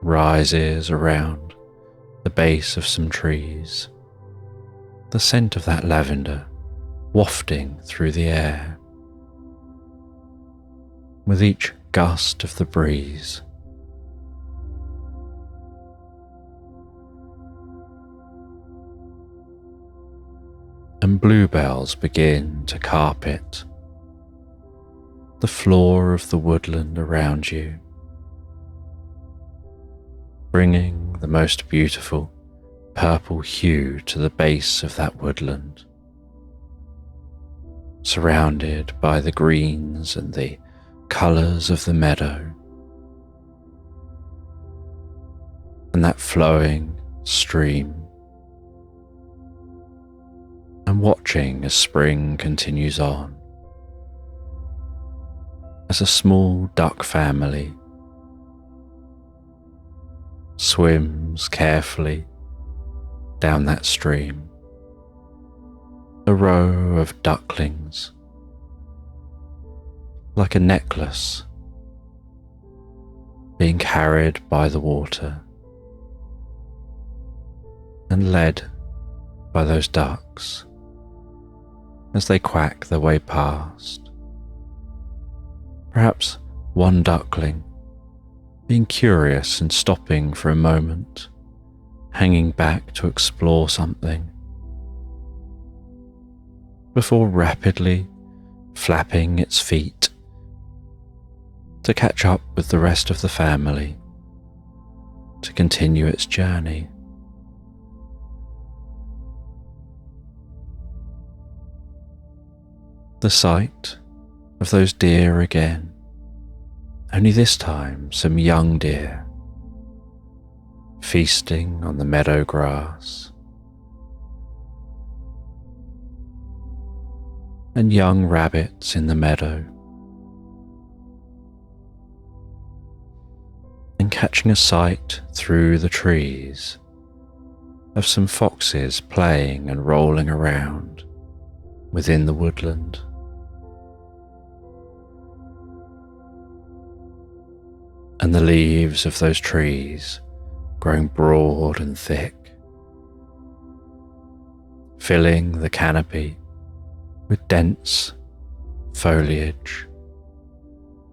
rises around the base of some trees, the scent of that lavender wafting through the air with each gust of the breeze. And bluebells begin to carpet the floor of the woodland around you, bringing the most beautiful purple hue to the base of that woodland, surrounded by the greens and the colours of the meadow, and that flowing stream, and watching as spring continues on, as a small duck family swims carefully down that stream, a row of ducklings, like a necklace, being carried by the water and led by those ducks as they quack their way past. Perhaps one duckling being curious and stopping for a moment, hanging back to explore something, before rapidly flapping its feet to catch up with the rest of the family to continue its journey. The sight of those deer again, only this time some young deer, feasting on the meadow grass, and young rabbits in the meadow, and catching a sight through the trees of some foxes playing and rolling around within the woodland. And the leaves of those trees growing broad and thick, filling the canopy with dense foliage,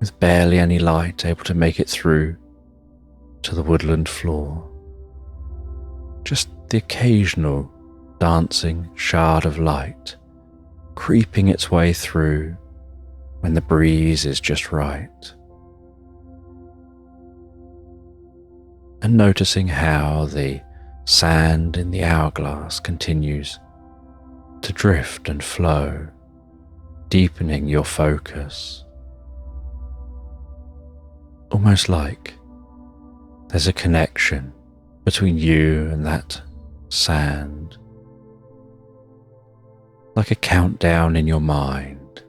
with barely any light able to make it through to the woodland floor. Just the occasional dancing shard of light creeping its way through when the breeze is just right. And noticing how the sand in the hourglass continues to drift and flow, deepening your focus. Almost like there's a connection between you and that sand, like a countdown in your mind.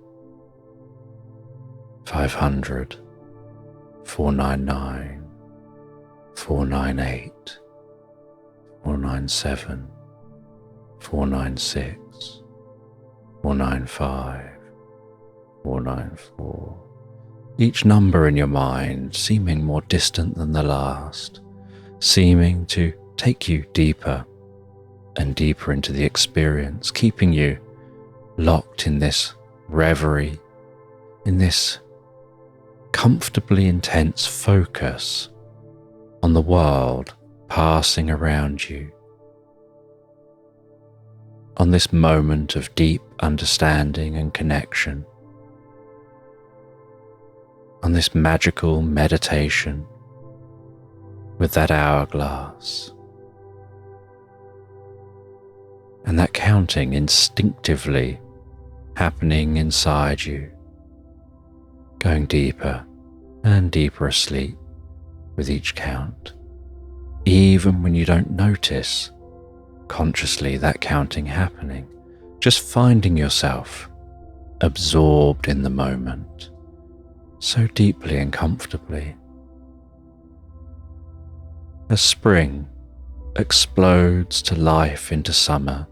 500, 499, 498, 497, 496, 495, 494. Each number in your mind seeming more distant than the last, seeming to take you deeper and deeper into the experience, keeping you locked in this reverie, in this comfortably intense focus on the world passing around you, on this moment of deep understanding and connection, on this magical meditation with that hourglass, and that counting instinctively happening inside you, going deeper and deeper asleep with each count, even when you don't notice consciously that counting happening, just finding yourself absorbed in the moment, so deeply and comfortably. As spring explodes to life into summer,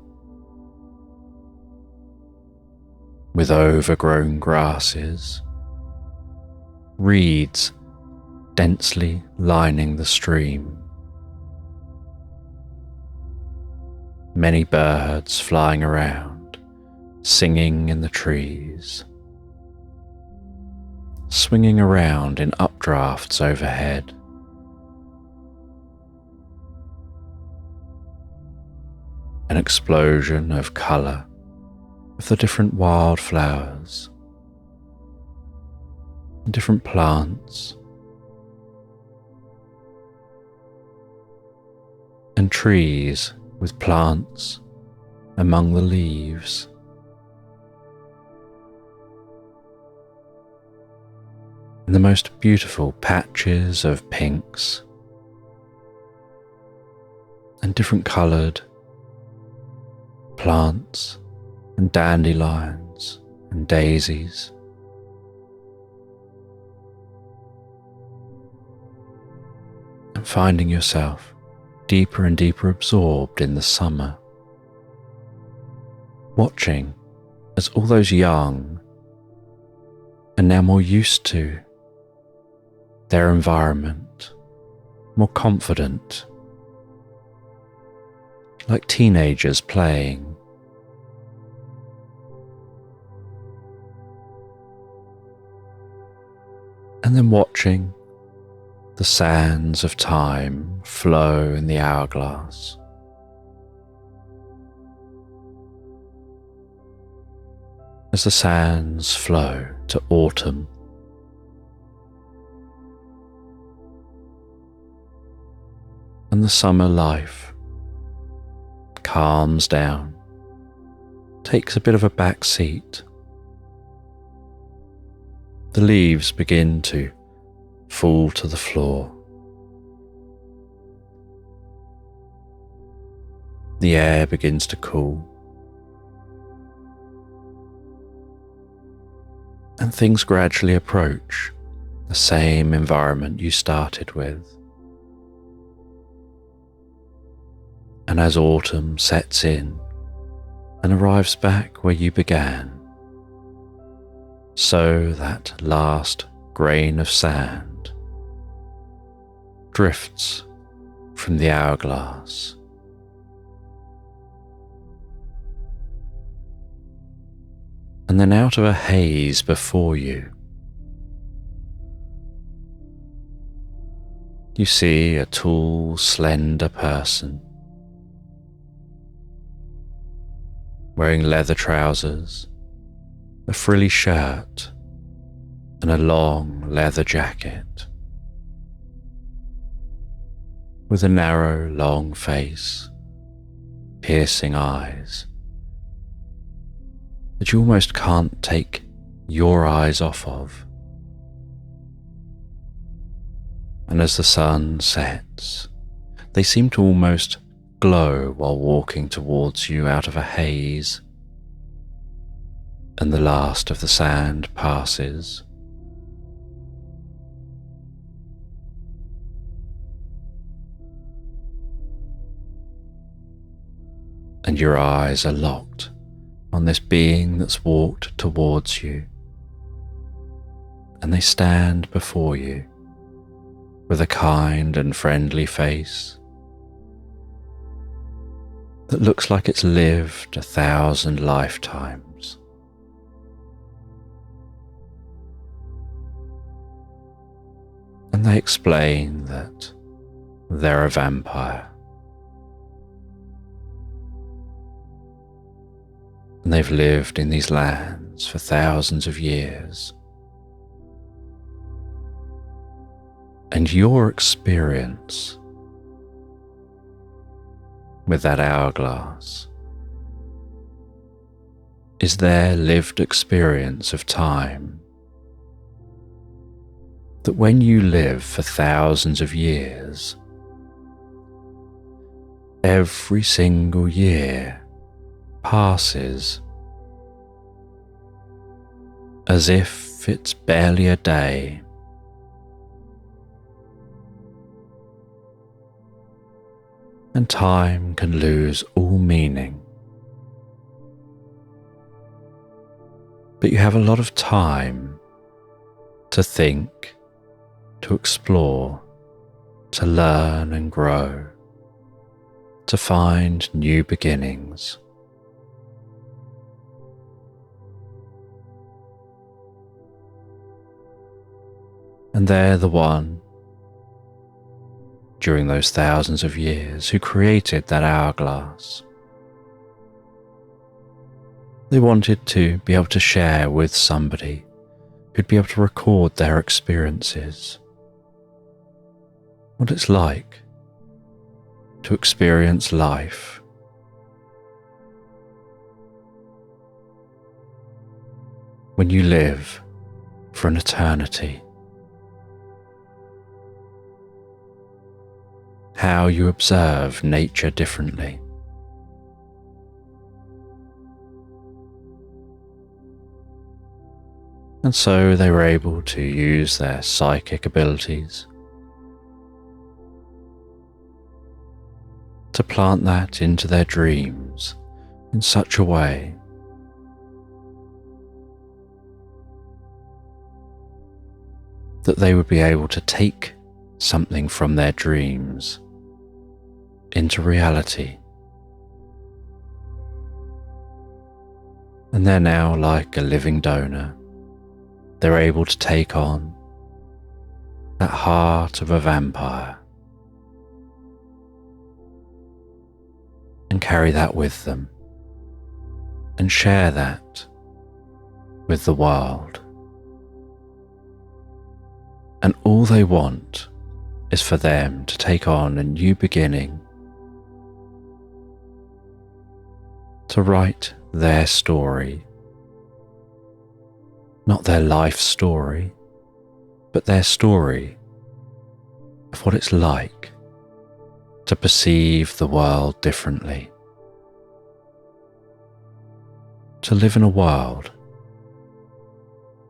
with overgrown grasses, reeds densely lining the stream, many birds flying around, singing in the trees, swinging around in updrafts overhead, an explosion of colour of the different wildflowers and different plants and trees with plants among the leaves. And the most beautiful patches of pinks and different coloured plants and dandelions and daisies. And finding yourself deeper and deeper absorbed in the summer, watching as all those young are now more used to their environment, more confident, like teenagers playing. And then watching the sands of time flow in the hourglass. As the sands flow to autumn, and the summer life calms down, takes a bit of a back seat. The leaves begin to fall to the floor. The air begins to cool. And things gradually approach the same environment you started with. And as autumn sets in and arrives back where you began, so that last grain of sand drifts from the hourglass. And then out of a haze before you, you see a tall, slender person wearing leather trousers, a frilly shirt, and a long leather jacket, with a narrow, long face, piercing eyes that you almost can't take your eyes off of. And as the sun sets, they seem to almost glow while walking towards you out of a haze, and the last of the sand passes. And your eyes are locked on this being that's walked towards you, and they stand before you with a kind and friendly face that looks like it's lived 1,000 lifetimes. And they explain that they're a vampire. And they've lived in these lands for thousands of years. And your experience with that hourglass is their lived experience of time. That when you live for thousands of years, every single year passes as if it's barely a day. And time can lose all meaning. But you have a lot of time to think, to explore, to learn and grow, to find new beginnings. And they're the one, during those thousands of years, who created that hourglass. They wanted to be able to share with somebody who'd be able to record their experiences, what it's like to experience life when you live for an eternity. How you observe nature differently. And so they were able to use their psychic abilities to plant that into their dreams in such a way that they would be able to take something from their dreams into reality. And they're now like a living donor. They're able to take on that heart of a vampire and carry that with them and share that with the world. And all they want is for them to take on a new beginning, to write their story, not their life story, but their story of what it's like to perceive the world differently, to live in a world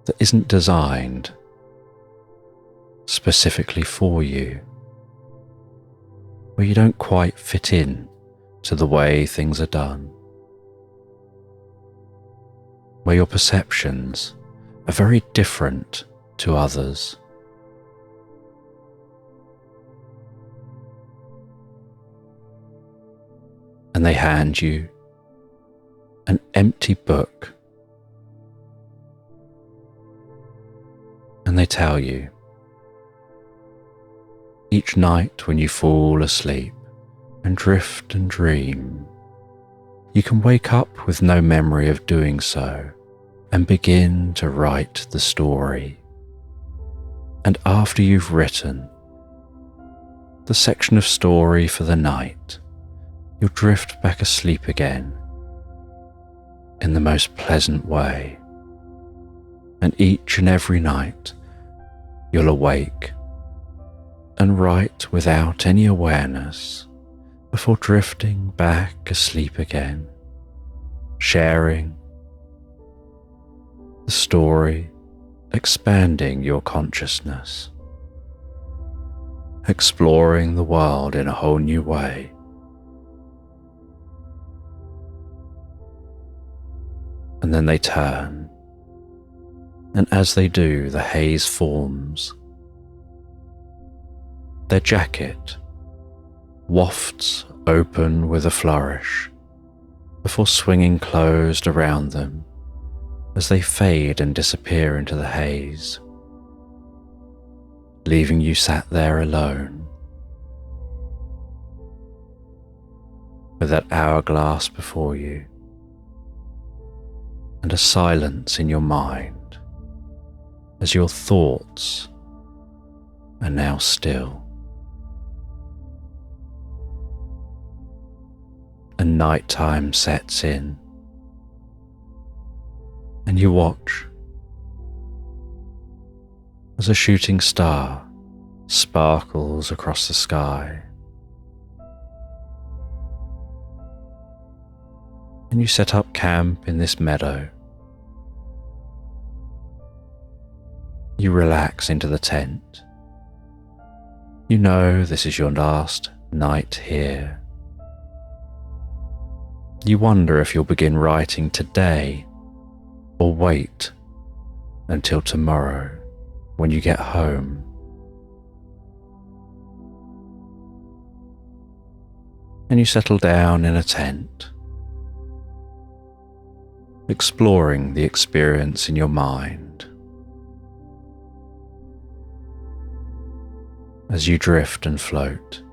that isn't designed specifically for you, where you don't quite fit in to the way things are done, where your perceptions are very different to others. And they hand you an empty book and they tell you, each night when you fall asleep and drift and dream, you can wake up with no memory of doing so and begin to write the story. And after you've written the section of story for the night, you'll drift back asleep again in the most pleasant way. And each and every night you'll awake and write without any awareness before drifting back asleep again, sharing the story, expanding your consciousness, exploring the world in a whole new way. And then they turn, and as they do, the haze forms. Their jacket wafts open with a flourish before swinging closed around them as they fade and disappear into the haze, leaving you sat there alone with that hourglass before you and a silence in your mind as your thoughts are now still. And nighttime sets in, and you watch as a shooting star sparkles across the sky. And you set up camp in this meadow. You relax into the tent. You know this is your last night here. You wonder if you'll begin writing today or wait until tomorrow when you get home. And you settle down in a tent, exploring the experience in your mind as you drift and float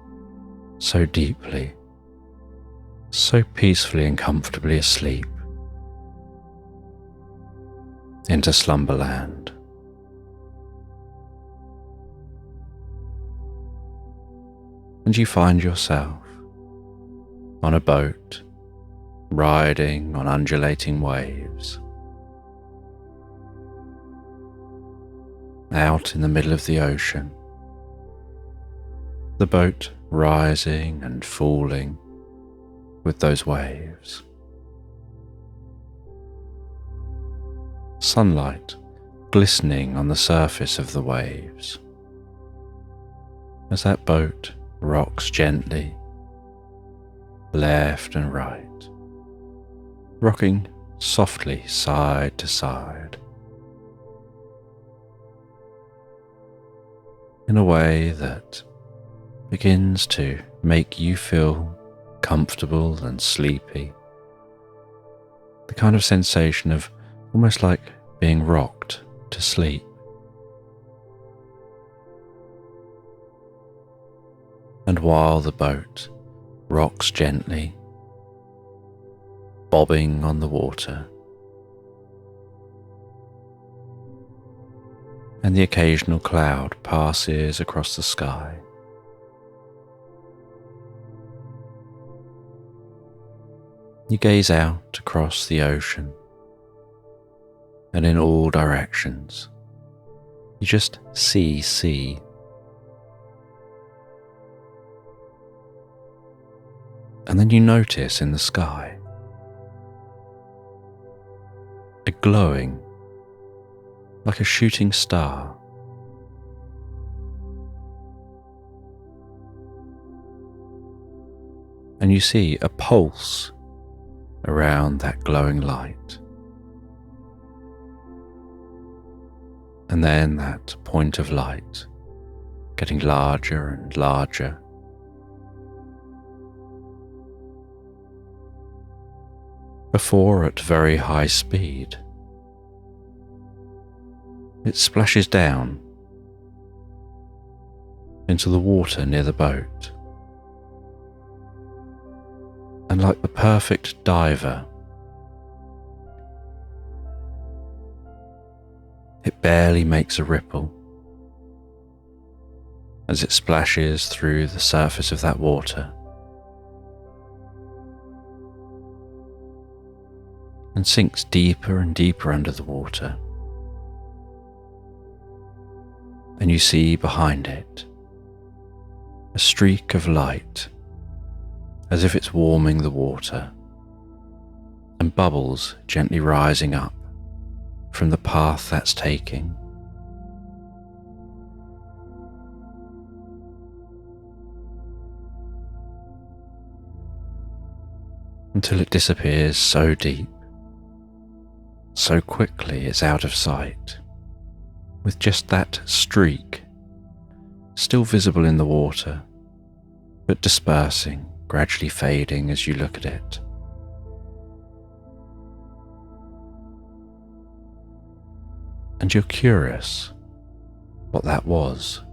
so deeply, so peacefully and comfortably asleep into slumberland. And you find yourself on a boat, riding on undulating waves, out in the middle of the ocean, the boat rising and falling with those waves. Sunlight glistening on the surface of the waves as that boat rocks gently left and right, rocking softly side to side. in a way that begins to make you feel comfortable and sleepy. The kind of sensation of almost like being rocked to sleep. And while the boat rocks gently, bobbing on the water, and the occasional cloud passes across the sky, you gaze out across the ocean, and in all directions, you just see sea. And then you notice in the sky a glowing, like a shooting star. And you see a pulse around that glowing light. And then that point of light getting larger and larger. Before at very high speed, it splashes down into the water near the boat. And like the perfect diver, it barely makes a ripple as it splashes through the surface of that water and sinks deeper and deeper under the water. And you see behind it a streak of light, as if it's warming the water, and bubbles gently rising up from the path that's taking. Until it disappears so deep, so quickly it's out of sight, with just that streak still visible in the water, but dispersing, gradually fading as you look at it. And you're curious what that was.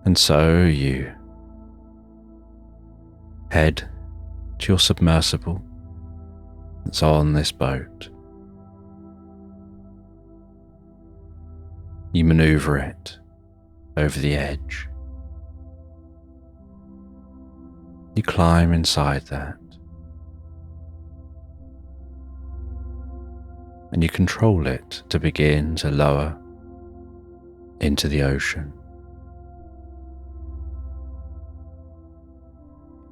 And so you head to your submersible that's on this boat. You maneuver it over the edge. You climb inside that, and you control it to begin to lower into the ocean.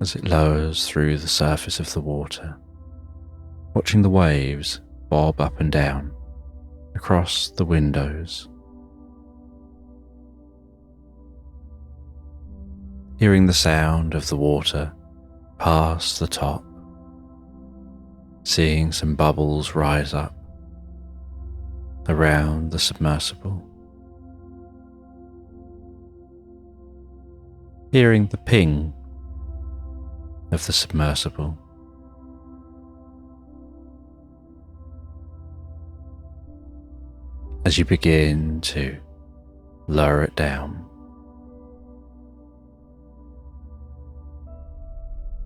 As it lowers through the surface of the water, watching the waves bob up and down across the windows. Hearing the sound of the water pass the top, seeing some bubbles rise up around the submersible. Hearing the ping of the submersible. As you begin to lower it down.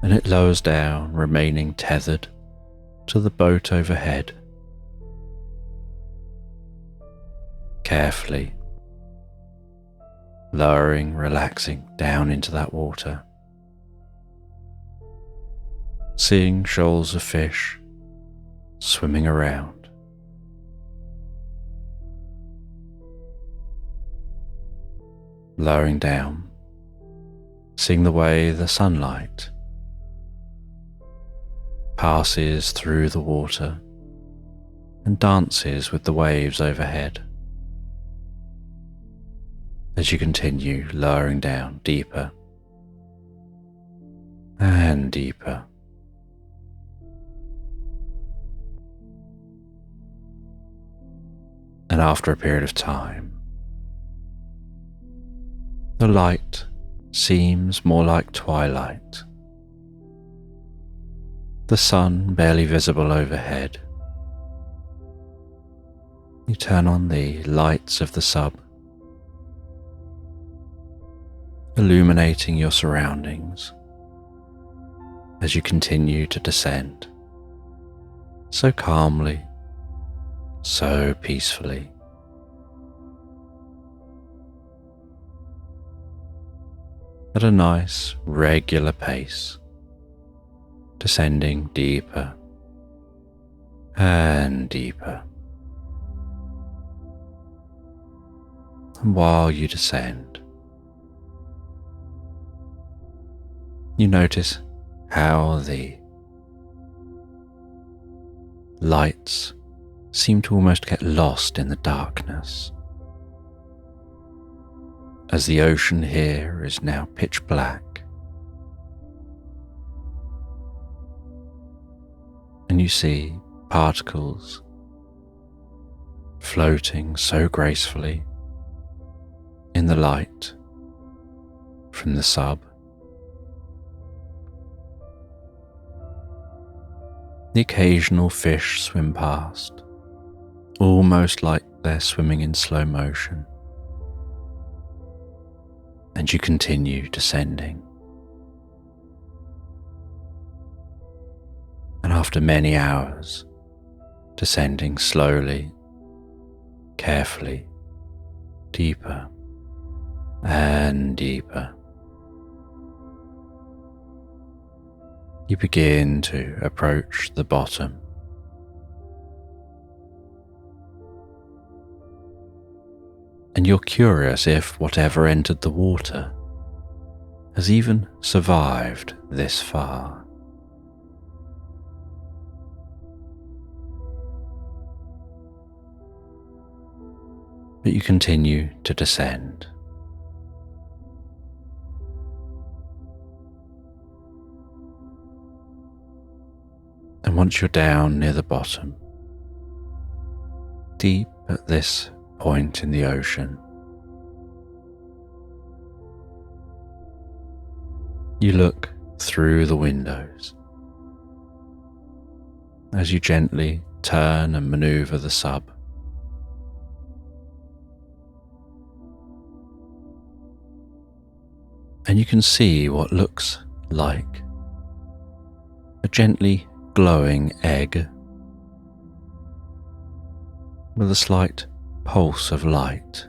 And it lowers down, remaining tethered to the boat overhead. Carefully lowering, relaxing down into that water. Seeing shoals of fish swimming around. Lowering down, seeing the way the sunlight passes through the water and dances with the waves overhead. As you continue lowering down deeper and deeper, And after a period of time, the light seems more like twilight. The sun barely visible overhead. You turn on the lights of the sub, illuminating your surroundings as you continue to descend, so calmly, so peacefully. At a nice, regular pace, descending deeper and deeper. And while you descend, you notice how the lights seem to almost get lost in the darkness, as the ocean here is now pitch black, and you see particles floating so gracefully in the light from the sub. The occasional fish swim past, almost like they're swimming in slow motion, and you continue descending. And after many hours, descending slowly, carefully, deeper and deeper, you begin to approach the bottom. And you're curious if whatever entered the water has even survived this far. But you continue to descend. And once you're down near the bottom, deep at this point in the ocean, you look through the windows as you gently turn and maneuver the sub. And you can see what looks like a gently glowing egg with a slight pulse of light.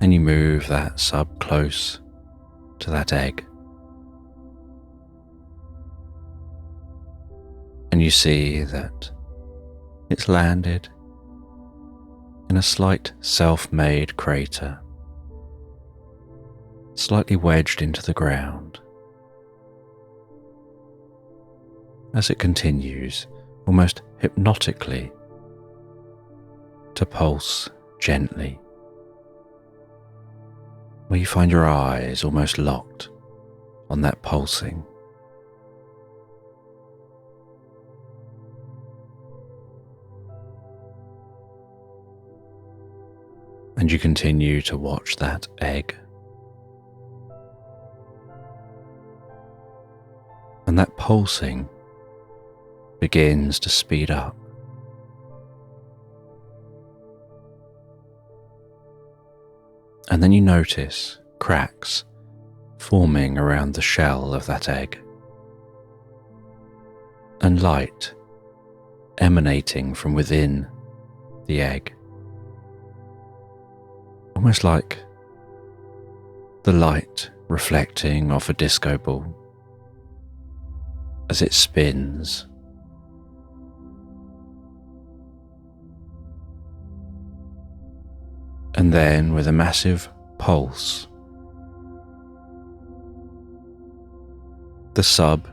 And you move that sub close to that egg, and you see that it's landed in a slight self-made crater, slightly wedged into the ground. As it continues, almost hypnotically, to pulse gently, where you find your eyes almost locked on that pulsing. And you continue to watch that egg. And that pulsing begins to speed up. And then you notice cracks forming around the shell of that egg, and light emanating from within the egg, almost like the light reflecting off a disco ball as it spins. And then, with a massive pulse, the sub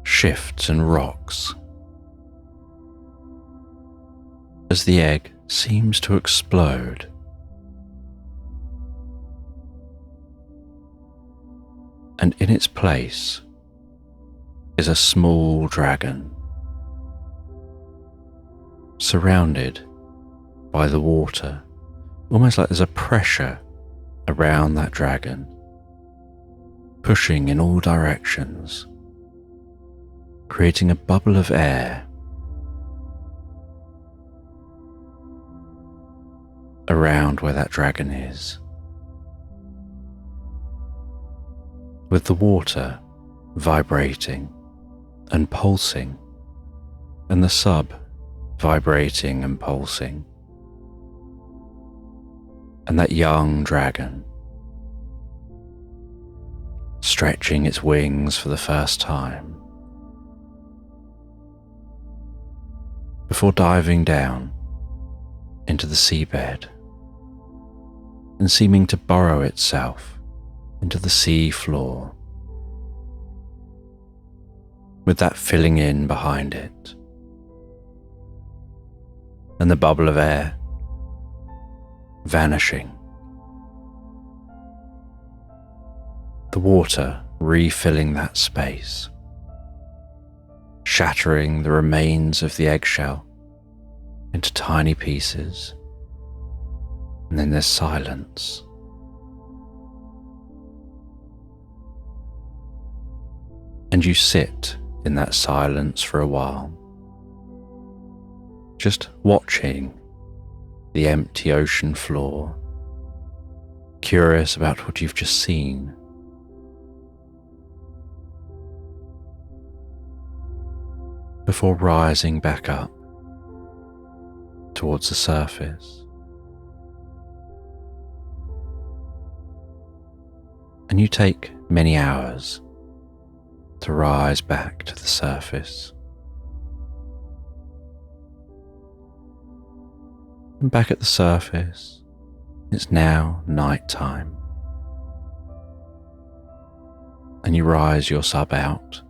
shifts and rocks as the egg seems to explode. And in its place, is a small dragon, surrounded by the water, almost like there's a pressure around that dragon, pushing in all directions, creating a bubble of air around where that dragon is, with the water vibrating and pulsing, and the sub vibrating and pulsing, and that young dragon stretching its wings for the first time before diving down into the seabed and seeming to burrow itself into the sea floor, with that filling in behind it and the bubble of air vanishing, the water refilling that space, shattering the remains of the eggshell into tiny pieces, and then there's silence. And you sit in that silence for a while, just watching the empty ocean floor, curious about what you've just seen. Before rising back up towards the surface. And you take many hours to rise back to the surface. And back at the surface, it's now night time. And you rise your sub out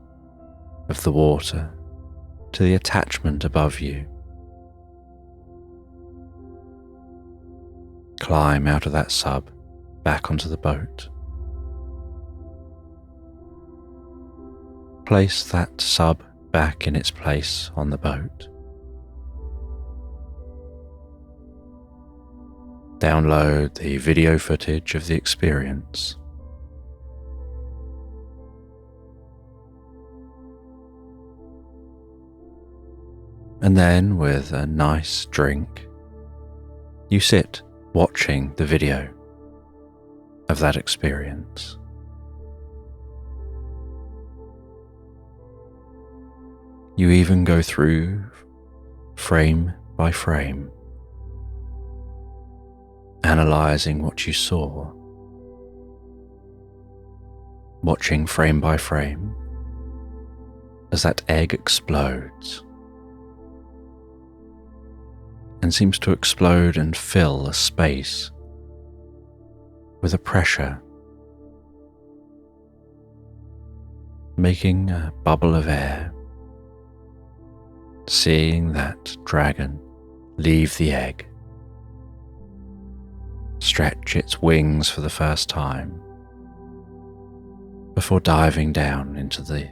of the water to the attachment above you. Climb out of that sub back onto the boat. Place that sub back in its place on the boat. Download the video footage of the experience. And then, with a nice drink, you sit watching the video of that experience. You even go through frame by frame, analysing what you saw, watching frame by frame as that egg explodes and seems to explode and fill a space with a pressure, making a bubble of air, seeing that dragon leave the egg, stretch its wings for the first time before diving down into the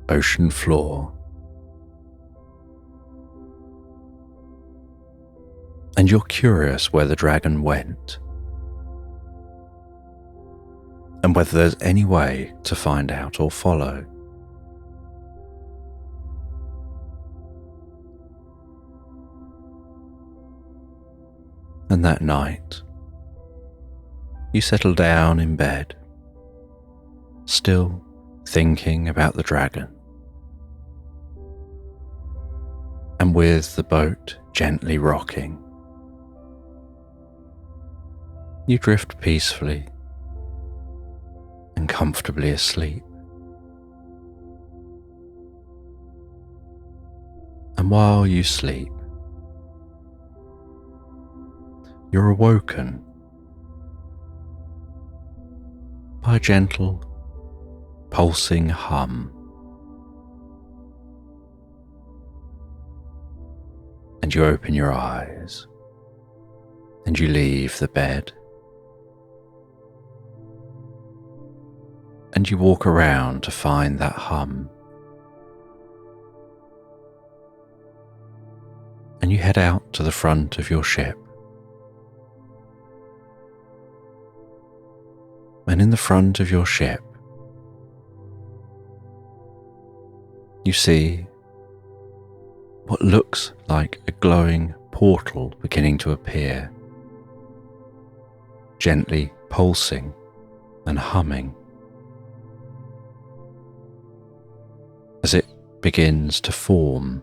ocean floor. And you're curious where the dragon went, and whether there's any way to find out or follow. And that night, you settle down in bed, still thinking about the dragon, and with the boat gently rocking, you drift peacefully and comfortably asleep. And while you sleep, you're awoken by a gentle, pulsing hum. And you open your eyes and you leave the bed. And and you walk around to find that hum. And you head out to the front of your ship. And in the front of your ship, you see what looks like a glowing portal beginning to appear, gently pulsing and humming as it begins to form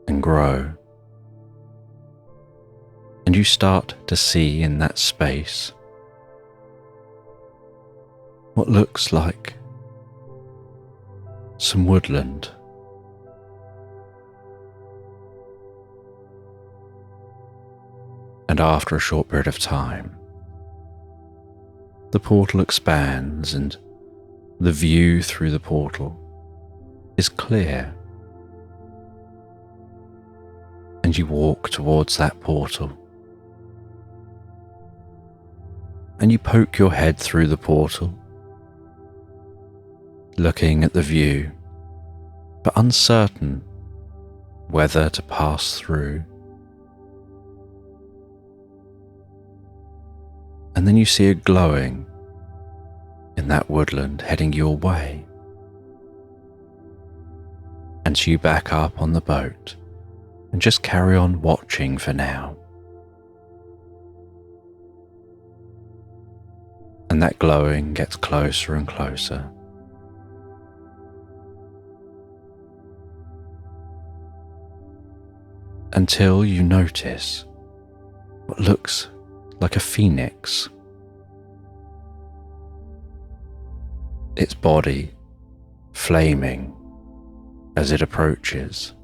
and grow. And you start to see in that space what looks like some woodland. And after a short period of time, the portal expands and the view through the portal is clear. And you walk towards that portal. And you poke your head through the portal, looking at the view, but uncertain whether to pass through. And then you see a glowing in that woodland heading your way. And so you back up on the boat and just carry on watching for now. And that glowing gets closer and closer. Until you notice what looks like a phoenix. Its body flaming as it approaches.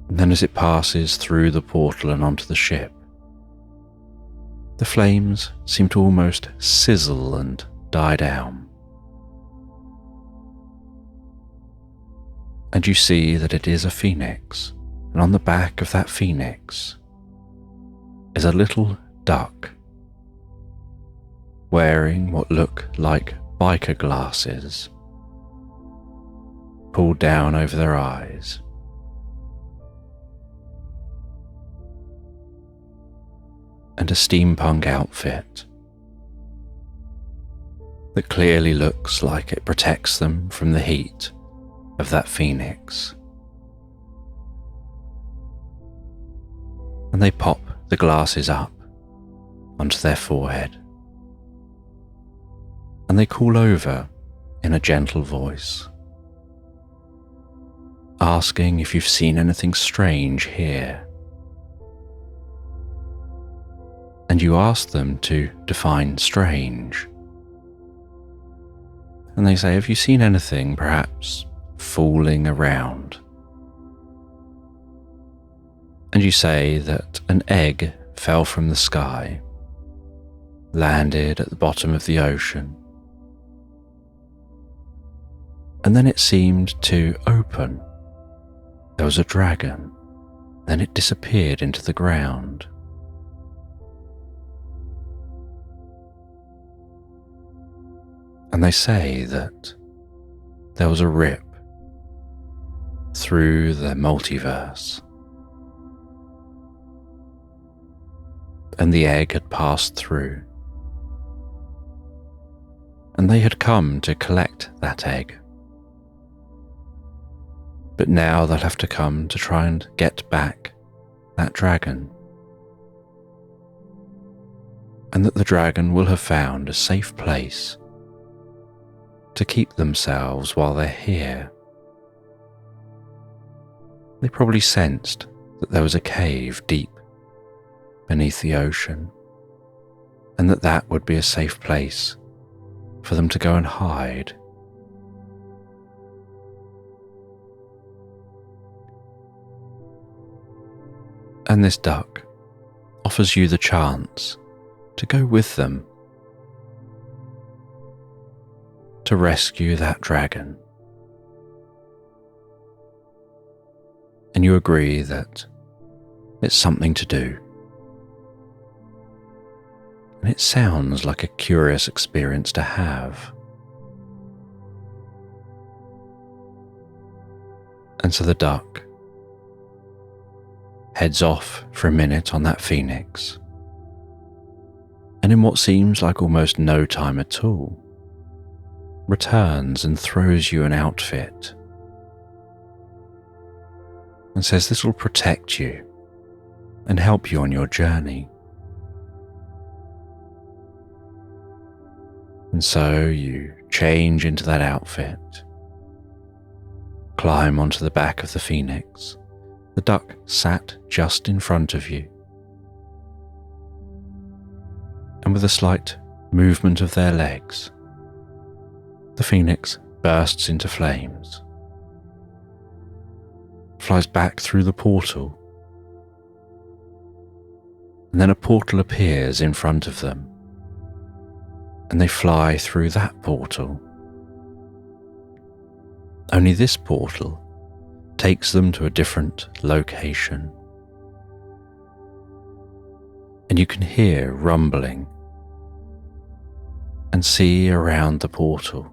And then as it passes through the portal and onto the ship, the flames seem to almost sizzle and die down. And you see that it is a phoenix, and on the back of that phoenix is a little duck wearing what look like biker glasses pulled down over their eyes. And a steampunk outfit that clearly looks like it protects them from the heat of that phoenix. And they pop the glasses up onto their forehead. And they call over in a gentle voice, asking if you've seen anything strange here. And you ask them to define strange. And they say, have you seen anything perhaps fooling around? And you say that an egg fell from the sky, landed at the bottom of the ocean, and then it seemed to open. There was a dragon, then it disappeared into the ground. And they say that there was a rip through the multiverse, and the egg had passed through, and they had come to collect that egg. But now they'll have to come to try and get back that dragon, and that the dragon will have found a safe place to keep themselves while they're here. They probably sensed that there was a cave deep beneath the ocean, and that would be a safe place for them to go and hide. And this duck offers you the chance to go with them to rescue that dragon. And you agree that it's something to do. and it sounds like a curious experience to have. And so the duck heads off for a minute on that phoenix, and in what seems like almost no time at all, returns and throws you an outfit and says this will protect you and help you on your journey. And so you change into that outfit, climb onto the back of the phoenix. The duck sat just in front of you, and with a slight movement of their legs, the phoenix bursts into flames, flies back through the portal, and then a portal appears in front of them, and they fly through that portal. Only this portal takes them to a different location, and you can hear rumbling and see around the portal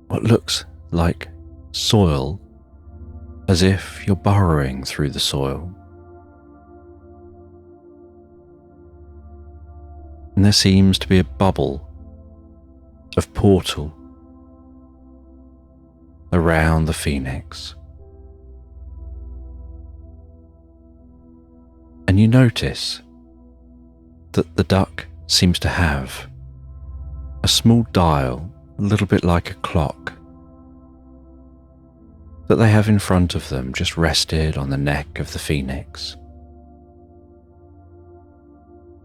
what looks like soil, as if you're burrowing through the soil. And there seems to be a bubble of portal around the phoenix. And you notice that the duck seems to have a small dial, a little bit like a clock, that they have in front of them, just rested on the neck of the phoenix.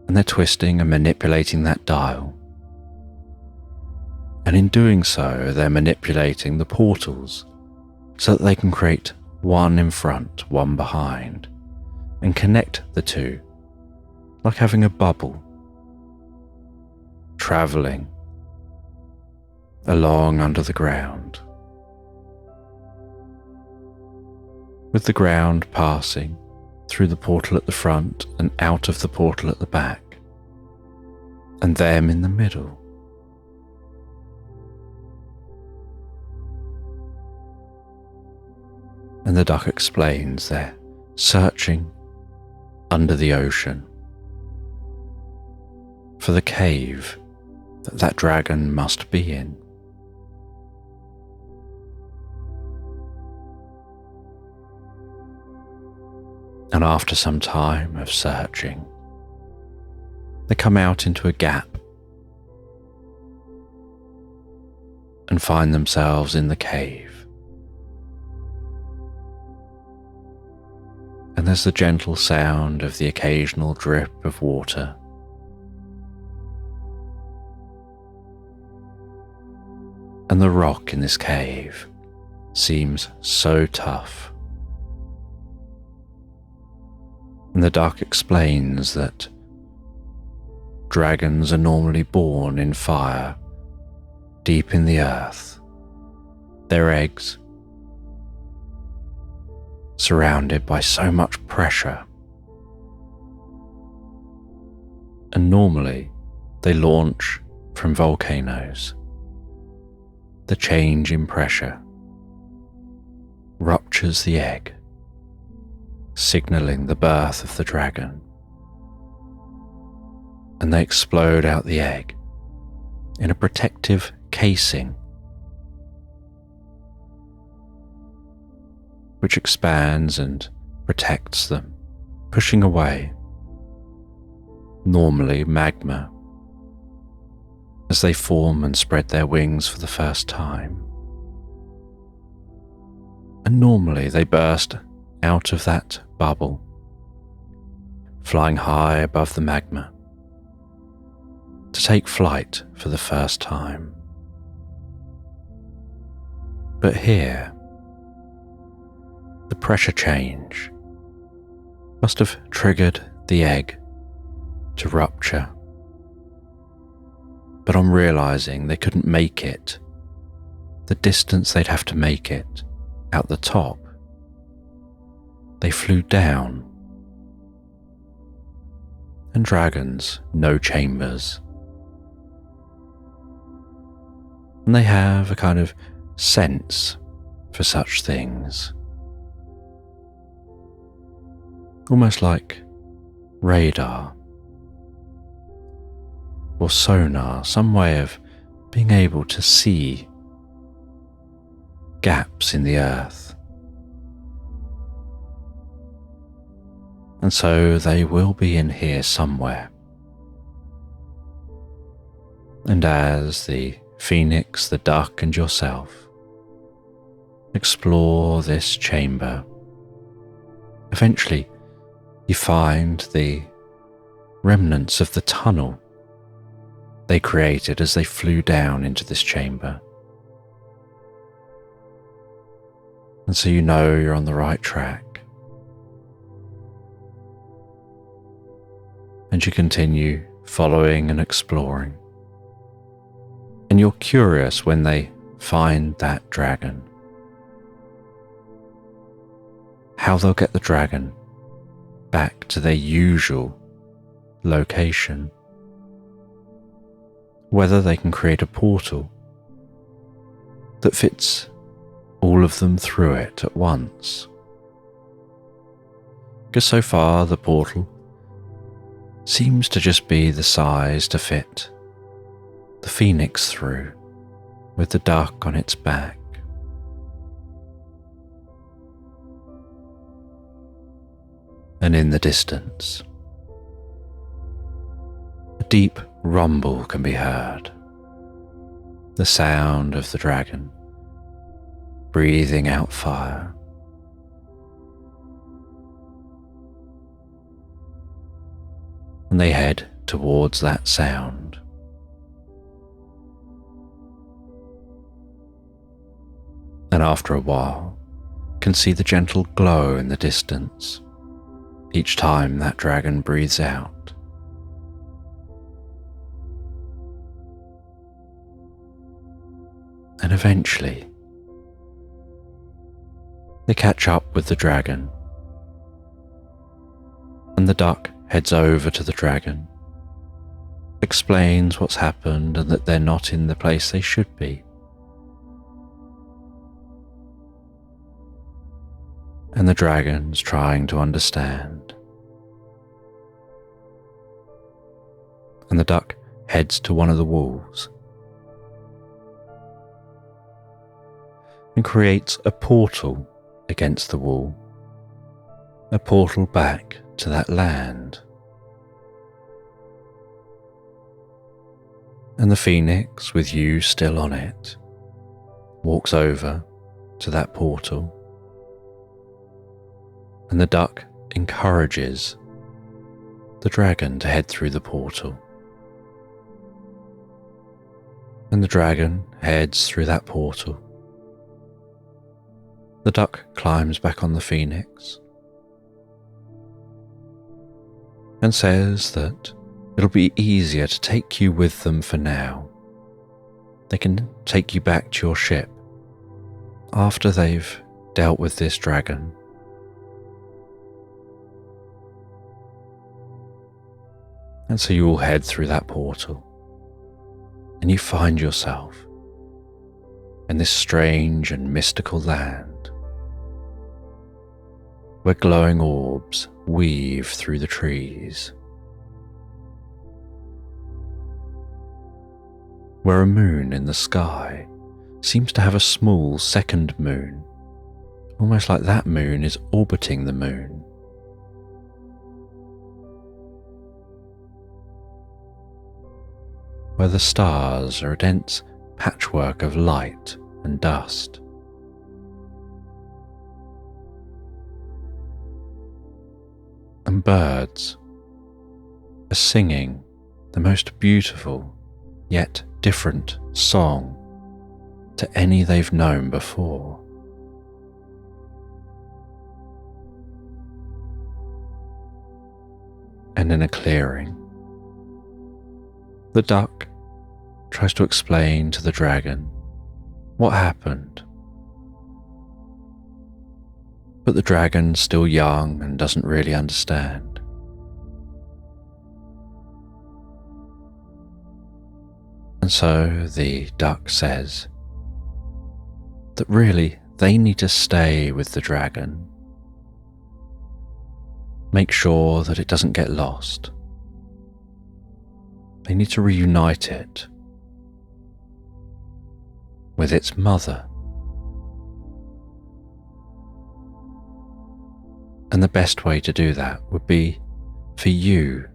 And they're twisting and manipulating that dial. And in doing so, they're manipulating the portals so that they can create one in front, one behind, and connect the two, like having a bubble, travelling along under the ground, with the ground passing through the portal at the front and out of the portal at the back, and them in the middle. And the duck explains they're searching under the ocean for the cave that dragon must be in. And after some time of searching, they come out into a gap and find themselves in the cave. And there's the gentle sound of the occasional drip of water. And the rock in this cave seems so tough. And the duck explains that dragons are normally born in fire, deep in the earth, their eggs surrounded by so much pressure. And normally they launch from volcanoes. The change in pressure ruptures the egg, signalling the birth of the dragon. And they explode out the egg in a protective casing, which expands and protects them, pushing away, normally magma, as they form and spread their wings for the first time. And normally they burst out of that bubble, flying high above the magma, to take flight for the first time. But here, the pressure change must have triggered the egg to rupture. But on realizing they couldn't make it, the distance they'd have to make it out the top, they flew down and dragons know chambers. And they have a kind of sense for such things. Almost like radar or sonar, some way of being able to see gaps in the earth. And so they will be in here somewhere. And as the phoenix, the duck, and yourself explore this chamber, eventually you find the remnants of the tunnel they created as they flew down into this chamber. And so you know you're on the right track. And you continue following and exploring. And you're curious when they find that dragon, how they'll get the dragon back to their usual location, whether they can create a portal that fits all of them through it at once. Because so far the portal seems to just be the size to fit the phoenix through, with the duck on its back. And in the distance, a deep rumble can be heard, the sound of the dragon breathing out fire. And they head towards that sound. And after a while, can see the gentle glow in the distance each time that dragon breathes out. And eventually, they catch up with the dragon, and the duck heads over to the dragon, explains what's happened and that they're not in the place they should be. And the dragon's trying to understand. And the duck heads to one of the walls and creates a portal against the wall, a portal back to that land. And the phoenix, with you still on it, walks over to that portal. And the duck encourages the dragon to head through the portal. And the dragon heads through that portal. The duck climbs back on the phoenix and says that it'll be easier to take you with them for now. They can take you back to your ship after they've dealt with this dragon. And so you all head through that portal, and you find yourself in this strange and mystical land, where glowing orbs weave through the trees, where a moon in the sky seems to have a small second moon, almost like that moon is orbiting the moon. Where the stars are a dense patchwork of light and dust. And birds are singing the most beautiful yet different song to any they've known before. And in a clearing, the duck tries to explain to the dragon what happened. But the dragon's still young and doesn't really understand. And so the duck says that really they need to stay with the dragon. Make sure that it doesn't get lost. They need to reunite it with its mother. And the best way to do that would be for you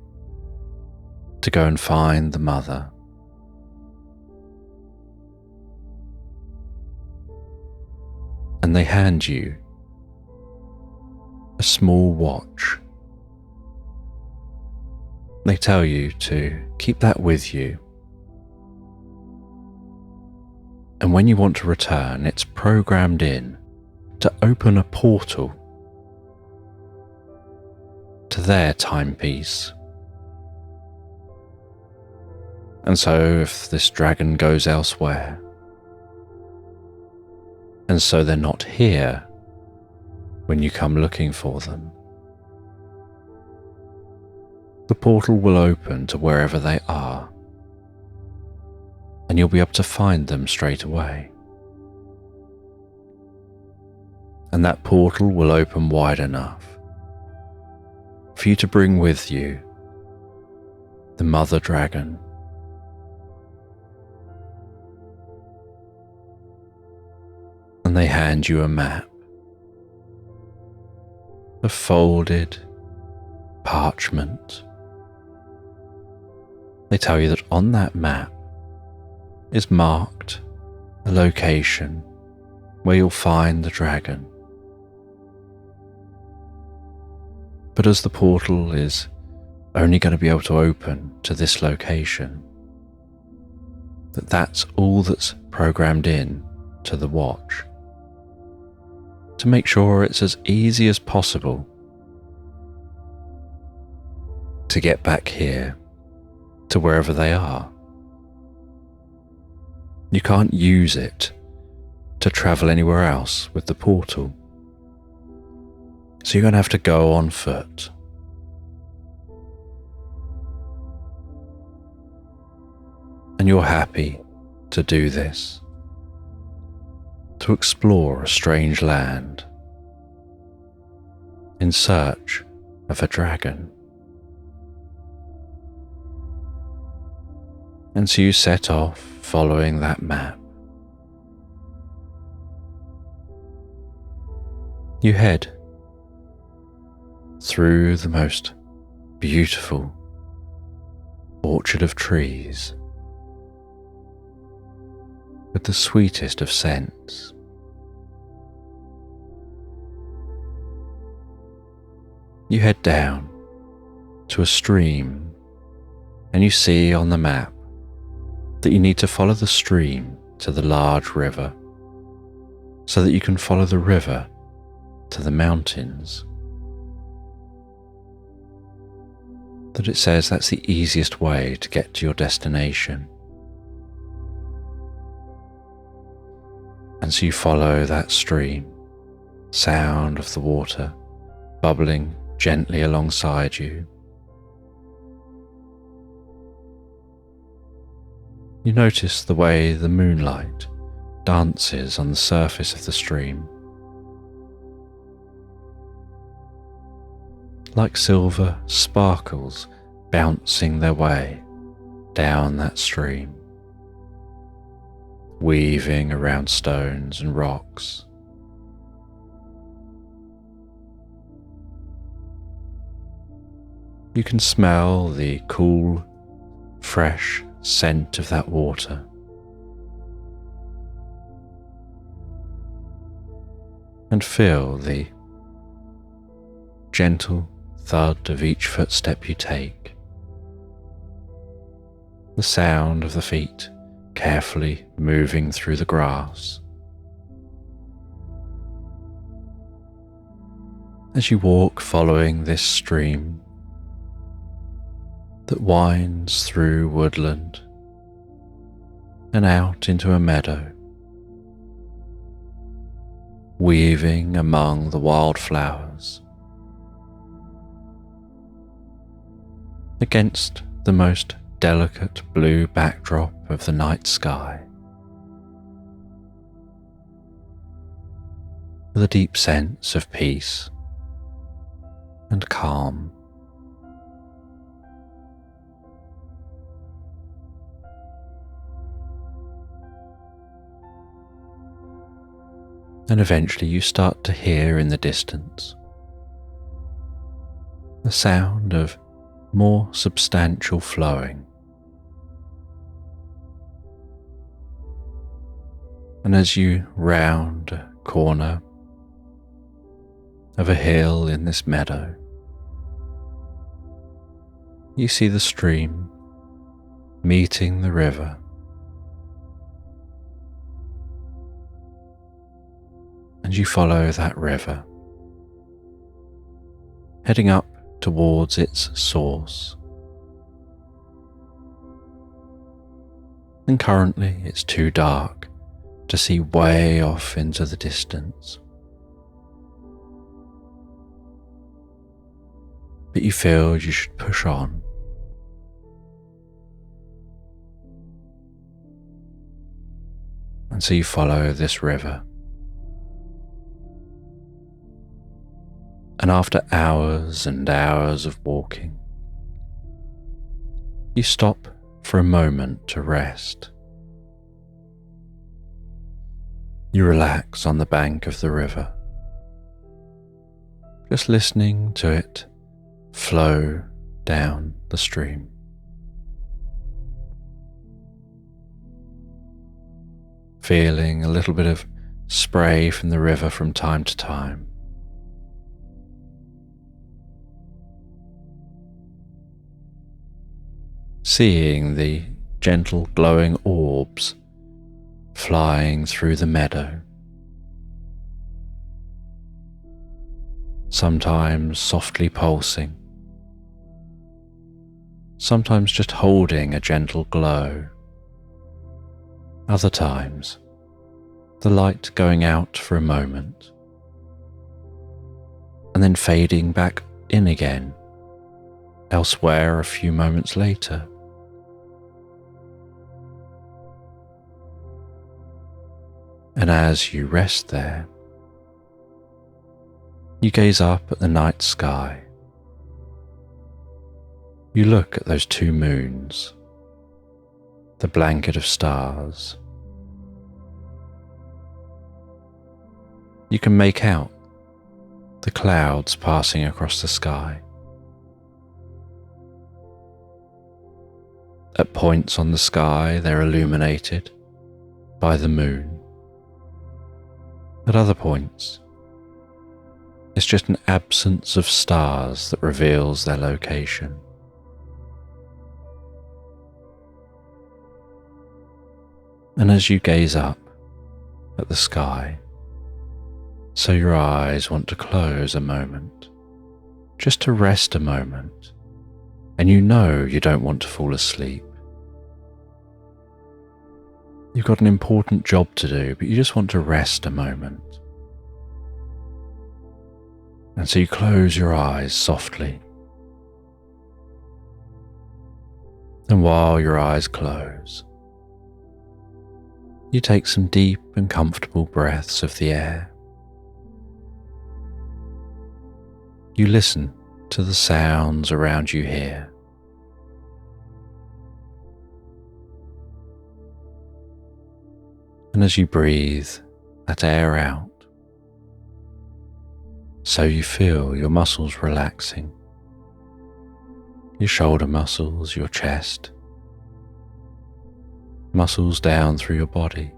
to go and find the mother. And they hand you a small watch. They tell you to keep that with you. And when you want to return, it's programmed in to open a portal to their timepiece. And so if this dragon goes elsewhere, and so they're not here when you come looking for them, the portal will open to wherever they are, and you'll be able to find them straight away. And that portal will open wide enough for you to bring with you the mother dragon. And they hand you a map, a folded parchment. They tell you that on that map is marked a location where you'll find the dragon. But as the portal is only going to be able to open to this location, that's all that's programmed in to the watch, to make sure it's as easy as possible to get back here to wherever they are. You can't use it to travel anywhere else with the portal. So you're going to have to go on foot. And you're happy to do this, to explore a strange land in search of a dragon. And so you set off following that map. You head through the most beautiful orchard of trees with the sweetest of scents. You head down to a stream, and you see on the map that you need to follow the stream to the large river so that you can follow the river to the mountains. That it says that's the easiest way to get to your destination. And so you follow that stream, sound of the water bubbling gently alongside you. You notice the way the moonlight dances on the surface of the stream, like silver sparkles bouncing their way down that stream, weaving around stones and rocks. You can smell the cool, fresh scent of that water. And feel the gentle thud of each footstep you take, the sound of the feet carefully moving through the grass. As you walk following this stream that winds through woodland and out into a meadow, weaving among the wildflowers, against the most delicate blue backdrop of the night sky, with a deep sense of peace and calm. And eventually you start to hear in the distance the sound of more substantial flowing. And as you round a corner of a hill in this meadow, you see the stream meeting the river. And you follow that river, heading up towards its source. And currently it's too dark to see way off into the distance. But you feel you should push on. And so you follow this river. And after hours and hours of walking, you stop for a moment to rest. You relax on the bank of the river, just listening to it flow down the stream. Feeling a little bit of spray from the river from time to time. Seeing the gentle glowing orbs flying through the meadow, sometimes softly pulsing, sometimes just holding a gentle glow, other times the light going out for a moment and then fading back in again elsewhere a few moments later. And as you rest there, you gaze up at the night sky. You look at those two moons, the blanket of stars. You can make out the clouds passing across the sky. At points on the sky, they're illuminated by the moon. At other points, it's just an absence of stars that reveals their location. And as you gaze up at the sky, so your eyes want to close a moment, just to rest a moment, and you know you don't want to fall asleep. You've got an important job to do, but you just want to rest a moment. And so you close your eyes softly. And while your eyes close, you take some deep and comfortable breaths of the air. You listen to the sounds around you here. And as you breathe that air out, so you feel your muscles relaxing, your shoulder muscles, your chest, muscles down through your body.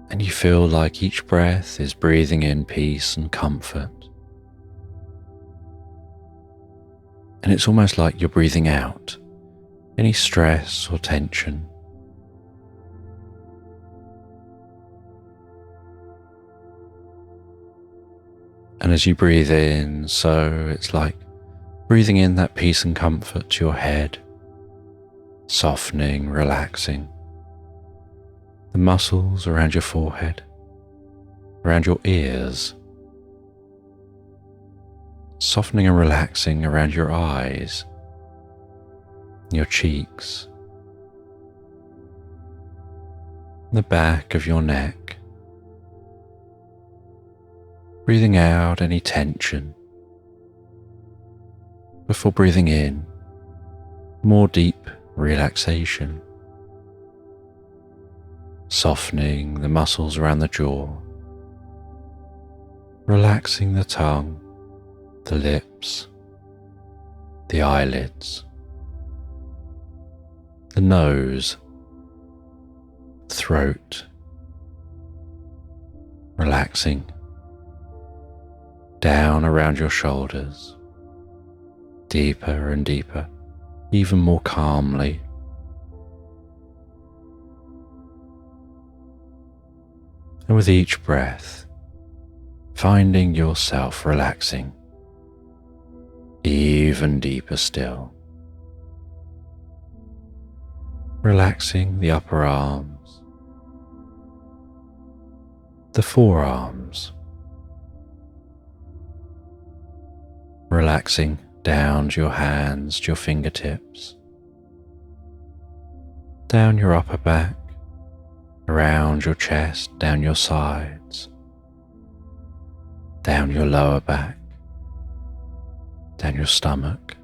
And you feel like each breath is breathing in peace and comfort. And it's almost like you're breathing out any stress or tension. And as you breathe in, so it's like breathing in that peace and comfort to your head, softening, relaxing the muscles around your forehead, around your ears, softening and relaxing around your eyes, your cheeks, the back of your neck, breathing out any tension before breathing in more deep relaxation, softening the muscles around the jaw, relaxing the tongue, the lips, the eyelids, the nose, throat, relaxing down around your shoulders, deeper and deeper, even more calmly. And with each breath, finding yourself relaxing even deeper still. Relaxing the upper arms, the forearms, relaxing down to your hands, to your fingertips, down your upper back, around your chest, down your sides, down your lower back, down your stomach,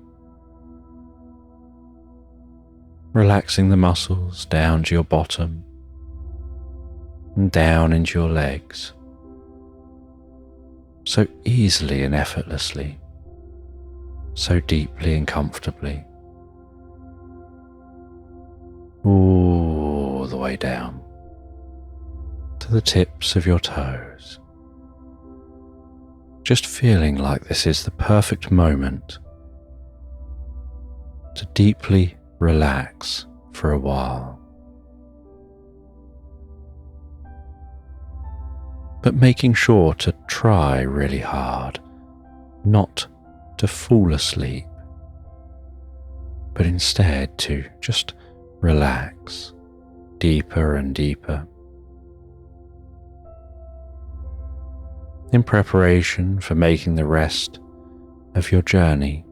relaxing the muscles down to your bottom and down into your legs, so easily and effortlessly, so deeply and comfortably, all the way down to the tips of your toes. Just feeling like this is the perfect moment to deeply relax for a while, but making sure to try really hard not to fall asleep, but instead to just relax deeper and deeper. In preparation for making the rest of your journey,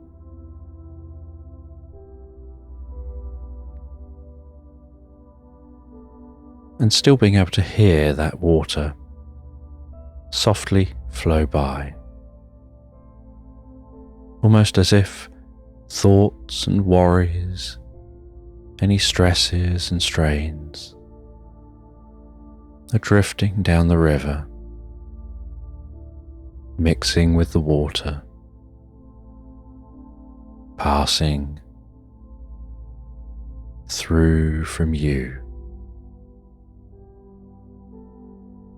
and still being able to hear that water softly flow by, almost as if thoughts and worries, any stresses and strains, are drifting down the river, mixing with the water, passing through from you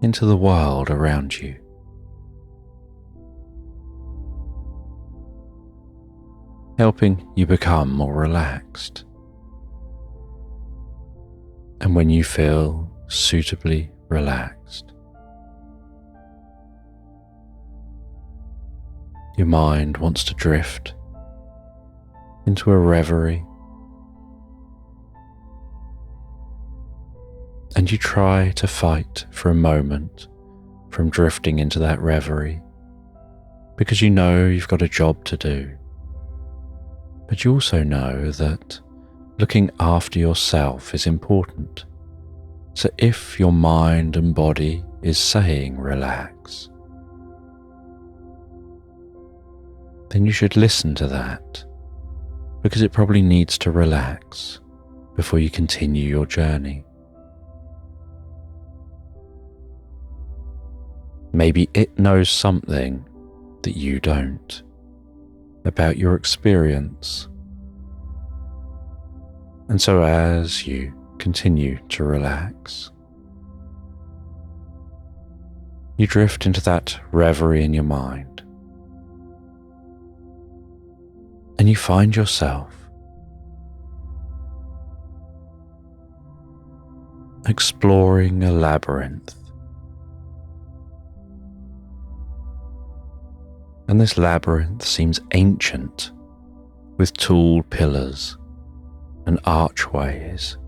into the world around you. Helping you become more relaxed. And when you feel suitably relaxed, your mind wants to drift into a reverie, and you try to fight for a moment from drifting into that reverie because you know you've got a job to do. But you also know that looking after yourself is important. So if your mind and body is saying relax, then you should listen to that, because it probably needs to relax before you continue your journey. Maybe it knows something that you don't about your experience. And so as you continue to relax, you drift into that reverie in your mind, and you find yourself exploring a labyrinth. And this labyrinth seems ancient, with tall pillars and archways.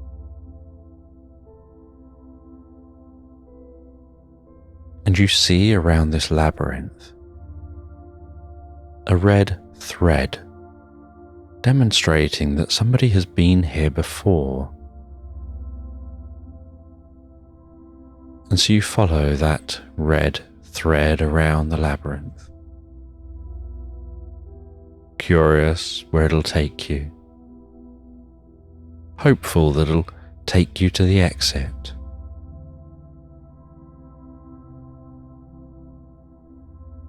And you see around this labyrinth a red thread demonstrating that somebody has been here before. And so you follow that red thread around the labyrinth, curious where it'll take you, hopeful that it'll take you to the exit.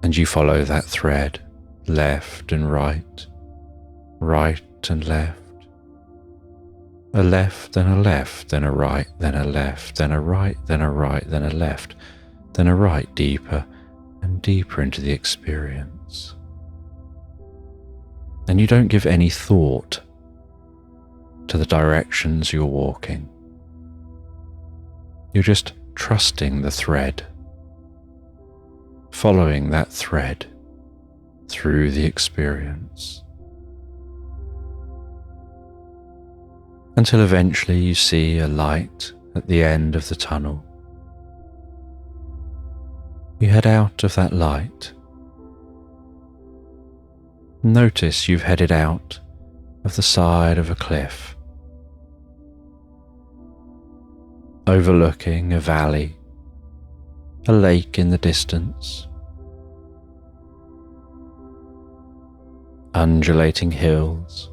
And you follow that thread, left and right, right and left, a left, then a left, then a right, then a left, then a right, then a right, then a left, then a right, deeper and deeper into the experience. And you don't give any thought to the directions you're walking. You're just trusting the thread, following that thread through the experience, until eventually you see a light at the end of the tunnel. You head out of that light. Notice you've headed out of the side of a cliff, overlooking a valley, a lake in the distance, undulating hills,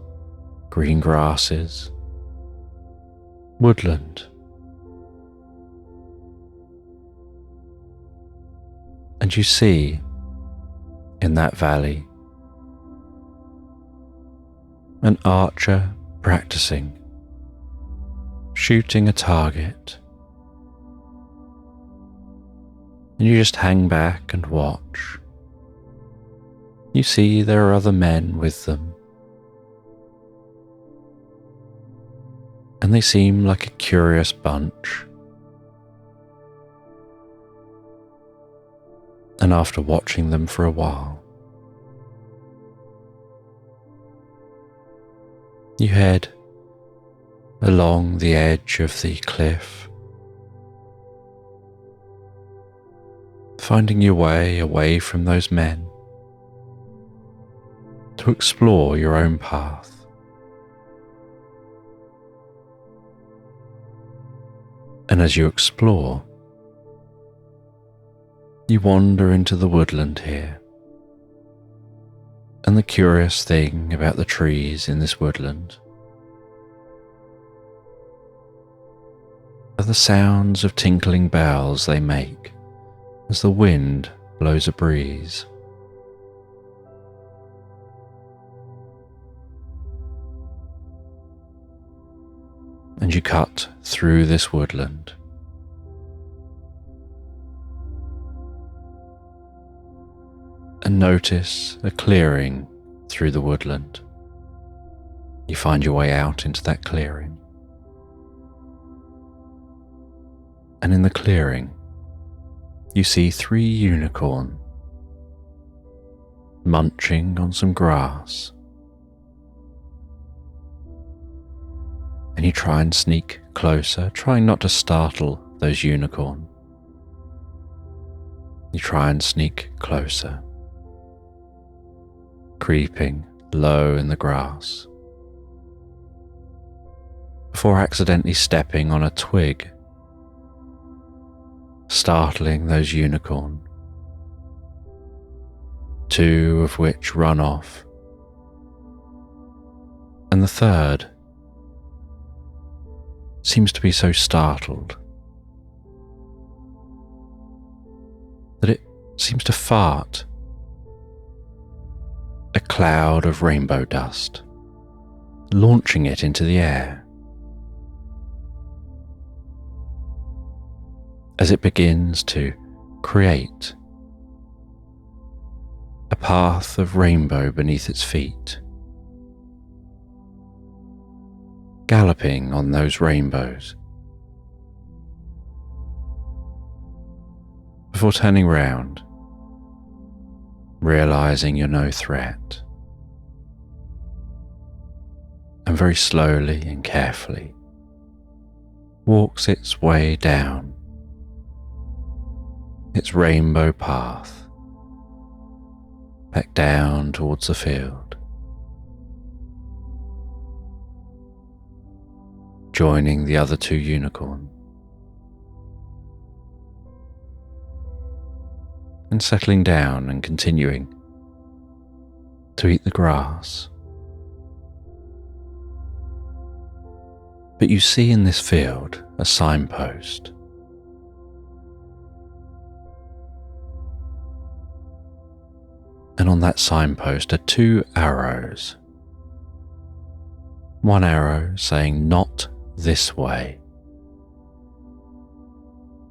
green grasses, woodland. And you see in that valley an archer practicing, shooting a target. And you just hang back and watch. You see there are other men with them, and they seem like a curious bunch. And after watching them for a while, you head along the edge of the cliff, finding your way away from those men to explore your own path. And as you explore, you wander into the woodland here. And the curious thing about the trees in this woodland are the sounds of tinkling bells they make as the wind blows a breeze. And you cut through this woodland, and notice a clearing through the woodland. You find your way out into that clearing. And in the clearing, you see 3 unicorns munching on some grass. And you try and sneak closer, trying not to startle those unicorns. You try and sneak closer, creeping low in the grass, before accidentally stepping on a twig, startling those unicorns, 2 of which run off, and the third seems to be so startled that it seems to fart a cloud of rainbow dust, launching it into the air. As it begins to create a path of rainbow beneath its feet, galloping on those rainbows, before turning round, realizing you're no threat, and very slowly and carefully walks its way down its rainbow path back down towards the field, joining the other two unicorns, and settling down and continuing to eat the grass. But you see in this field a signpost. And on that signpost are two arrows. One arrow saying not this way.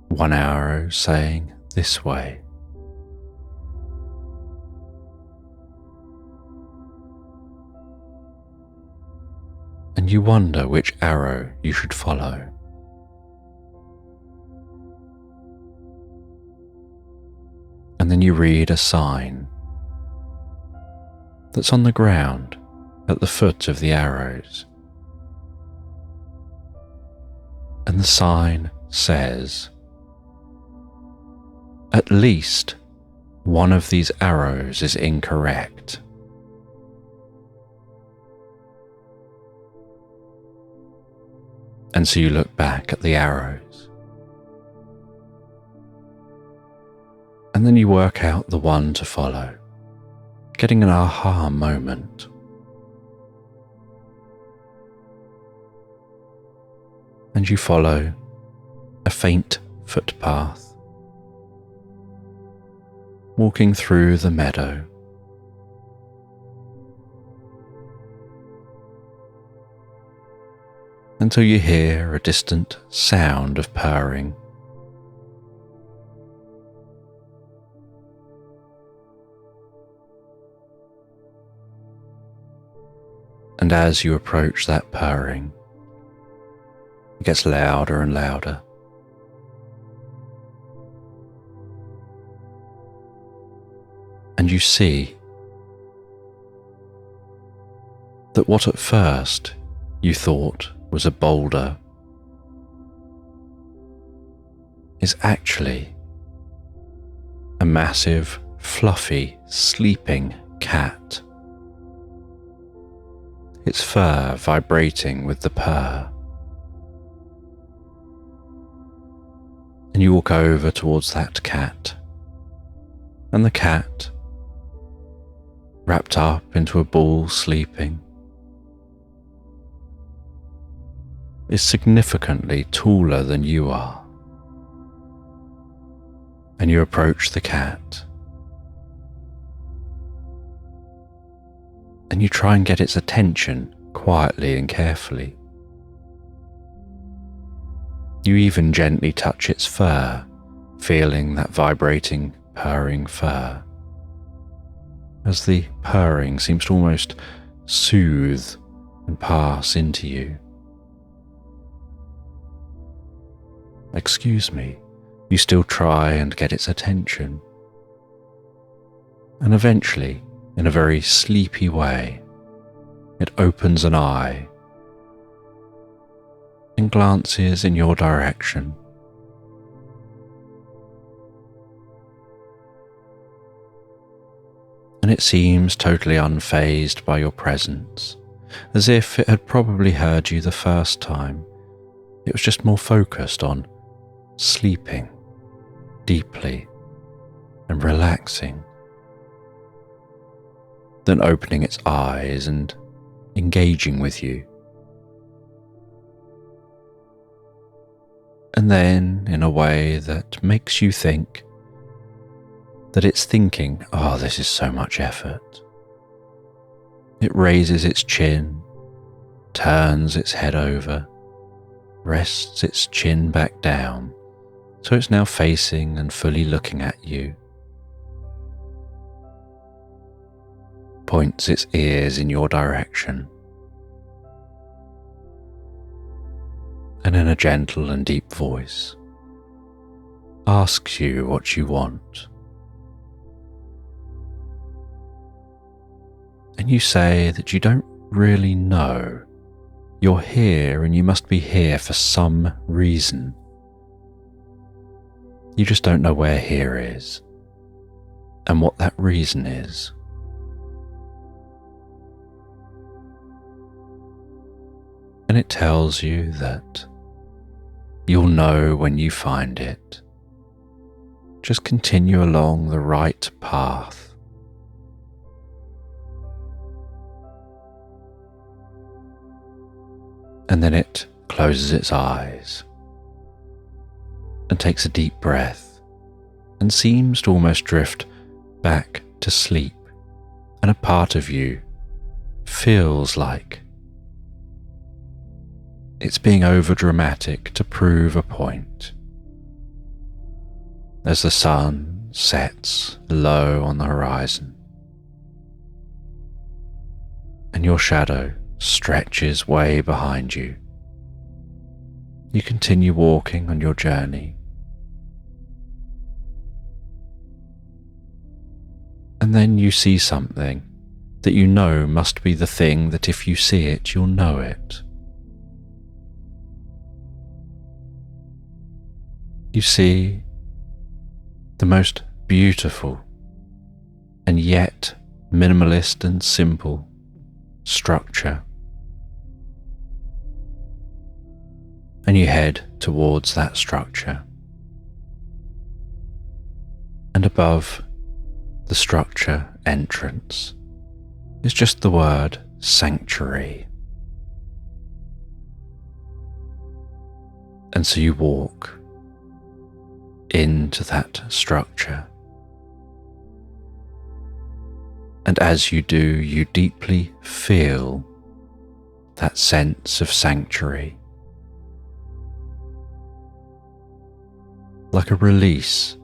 One arrow saying this way. And you wonder which arrow you should follow. And then you read a sign that's on the ground at the foot of the arrows. And the sign says, "At least one of these arrows is incorrect." And so you look back at the arrows. And then you work out the one to follow, getting an aha moment. And you follow a faint footpath, walking through the meadow. Until you hear a distant sound of purring. And as you approach that purring, it gets louder and louder. And you see that what at first you thought was a boulder is actually a massive, fluffy, sleeping cat. Its fur vibrating with the purr. And you walk over towards that cat, and the cat, wrapped up into a ball sleeping, is significantly taller than you are. And you approach the cat, and you try and get its attention quietly and carefully. You even gently touch its fur, feeling that vibrating, purring fur, as the purring seems to almost soothe and pass into you. "Excuse me," you still try and get its attention. And eventually, in a very sleepy way, it opens an eye and glances in your direction. And it seems totally unfazed by your presence, as if it had probably heard you the first time. It was just more focused on sleeping deeply and relaxing than opening its eyes and engaging with you. And then, in a way that makes you think that it's thinking, "Oh, this is so much effort," it raises its chin, turns its head over, rests its chin back down, so it's now facing and fully looking at you, points its ears in your direction, and in a gentle and deep voice, asks you what you want. And you say that you don't really know. You're here and you must be here for some reason. You just don't know where here is and what that reason is. And it tells you that you'll know when you find it. Just continue along the right path. And then it closes its eyes and takes a deep breath and seems to almost drift back to sleep. And a part of you feels like it's being overdramatic to prove a point. As the sun sets low on the horizon and your shadow stretches way behind you, you continue walking on your journey. And then you see something that you know must be the thing that if you see it, you'll know it. You see the most beautiful and yet minimalist and simple structure. And you head towards that structure. And above the structure entrance is just the word sanctuary. And so you walk into that structure. And as you do, you deeply feel that sense of sanctuary, like a release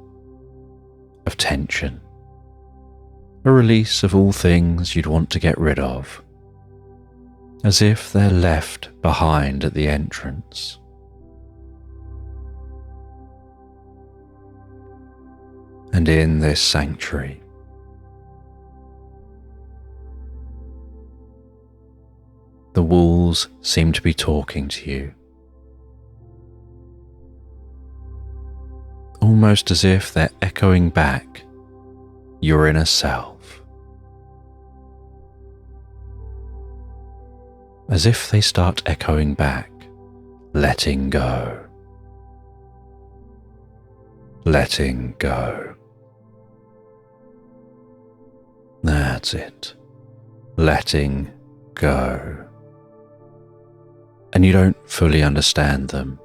of tension, a release of all things you'd want to get rid of, as if they're left behind at the entrance. And in this sanctuary, the walls seem to be talking to you, almost as if they're echoing back your inner self, as if they start echoing back, letting go, letting go. That's it, letting go. And you don't fully understand them,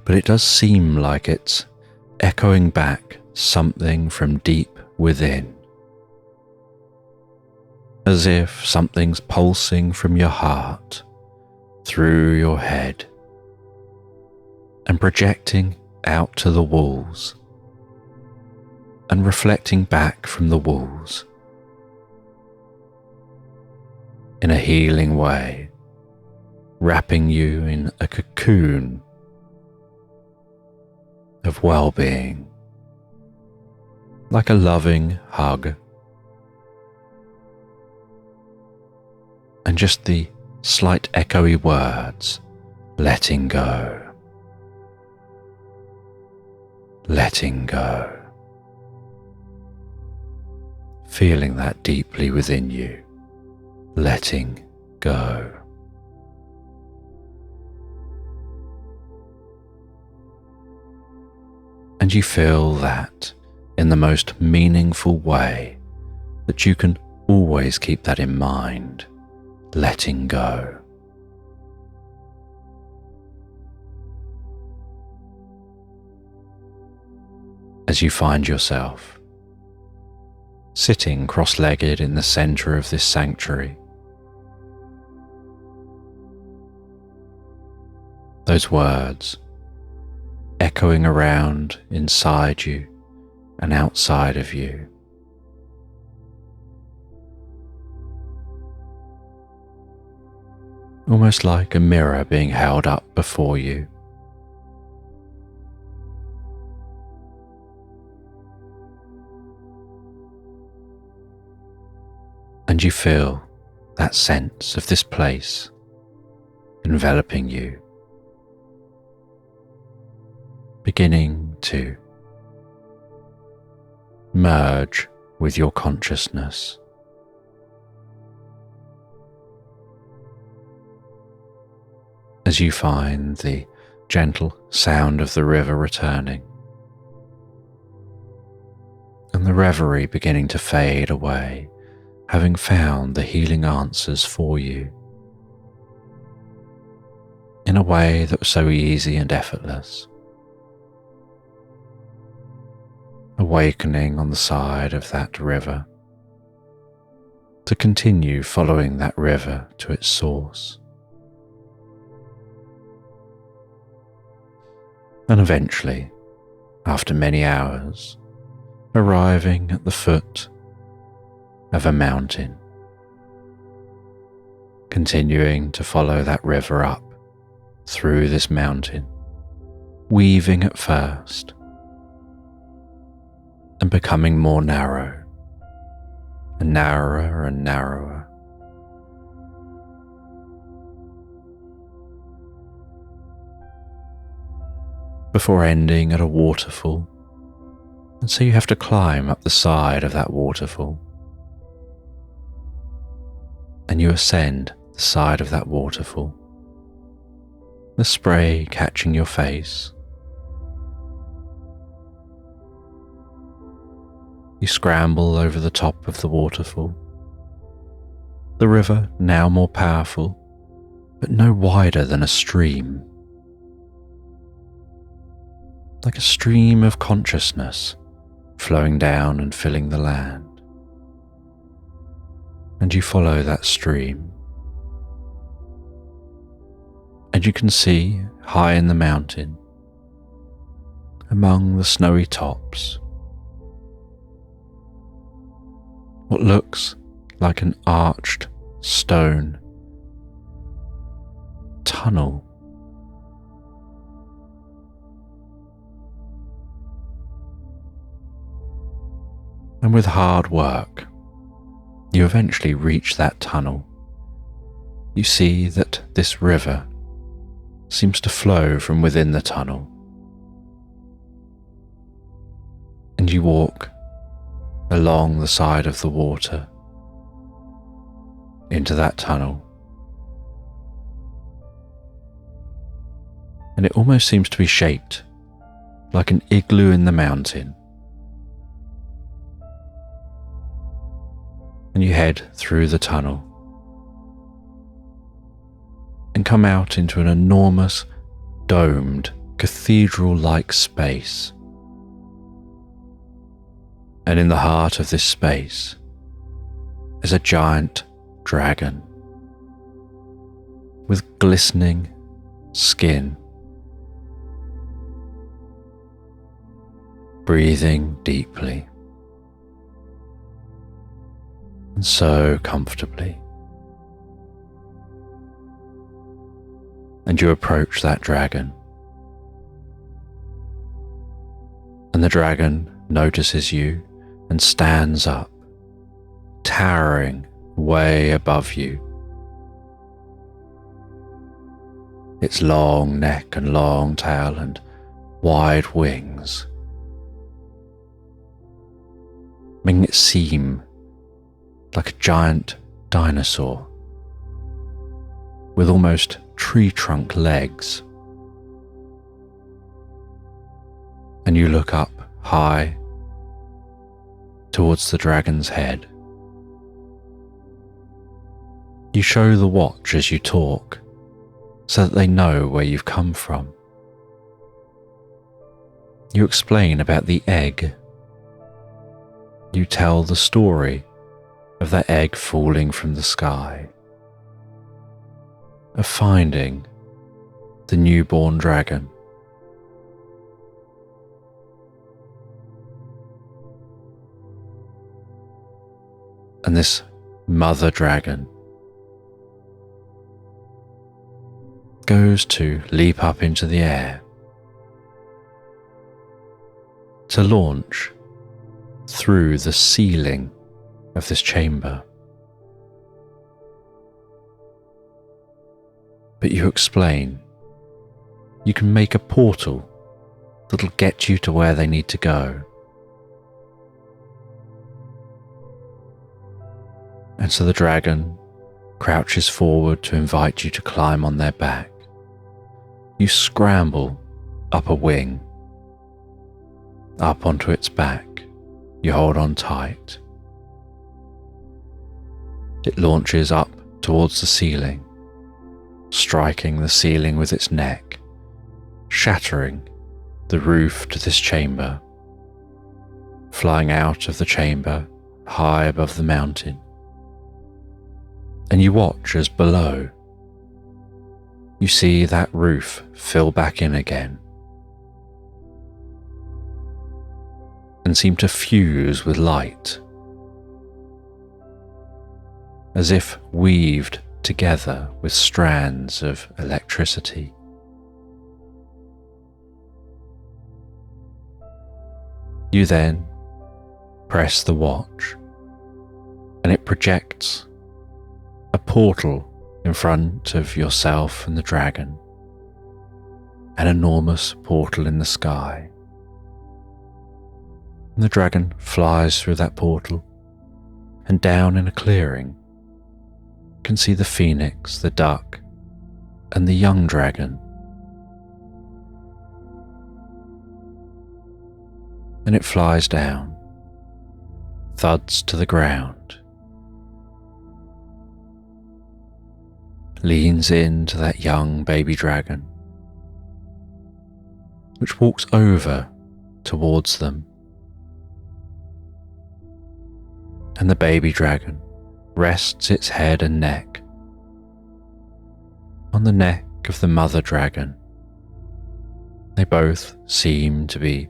but it does seem like it's echoing back something from deep within, as if something's pulsing from your heart through your head and projecting out to the walls and reflecting back from the walls in a healing way, wrapping you in a cocoon of well-being, like a loving hug, and just the slight echoey words, letting go, letting go, feeling that deeply within you, letting go. And you feel that in the most meaningful way that you can always keep that in mind, letting go. As you find yourself sitting cross-legged in the center of this sanctuary, those words echoing around inside you and outside of you. Almost like a mirror being held up before you. And you feel that sense of this place enveloping you, beginning to merge with your consciousness. as you find the gentle sound of the river returning, and the reverie beginning to fade away, having found the healing answers for you in a way that was so easy and effortless. Awakening on the side of that river to continue following that river to its source. And eventually, after many hours, arriving at the foot of a mountain, continuing to follow that river up through this mountain, weaving at first and becoming more narrow and narrower and narrower. Before ending at a waterfall, and so you have to climb up the side of that waterfall, and you ascend the side of that waterfall, the spray catching your face. You scramble over the top of the waterfall, the river now more powerful, but no wider than a stream, like a stream of consciousness flowing down and filling the land. And you follow that stream, and you can see high in the mountain, among the snowy tops, what looks like an arched stone tunnel. And with hard work, you eventually reach that tunnel. You see that this river seems to flow from within the tunnel. And you walk along the side of the water into that tunnel. And it almost seems to be shaped like an igloo in the mountain. And you head through the tunnel and come out into an enormous, domed, cathedral-like space. And in the heart of this space is a giant dragon with glistening skin, breathing deeply and so comfortably. And you approach that dragon, and the dragon notices you and stands up, towering way above you. Its long neck and long tail and wide wings, making it seem like a giant dinosaur with almost tree trunk legs. And you look up high towards the dragon's head. You show the watch as you talk so that they know where you've come from. You explain about the egg. You tell the story of that egg falling from the sky, of finding the newborn dragon. And this mother dragon goes to leap up into the air, to launch through the ceiling of this chamber. But you explain, you can make a portal that'll get you to where they need to go. And so the dragon crouches forward to invite you to climb on their back. you scramble up a wing, up onto its back. You hold on tight. It launches up towards the ceiling, striking the ceiling with its neck, shattering the roof to this chamber, flying out of the chamber high above the mountain. And you watch as below you see that roof fill back in again and seem to fuse with light, as if weaved together with strands of electricity. You then press the watch, and it projects a portal in front of yourself and the dragon, an enormous portal in the sky. And the dragon flies through that portal, and down in a clearing you can see the phoenix, the duck, and the young dragon. And it flies down, thuds to the ground, leans into that young baby dragon, which walks over towards them. And the baby dragon rests its head and neck on the neck of the mother dragon. They both seem to be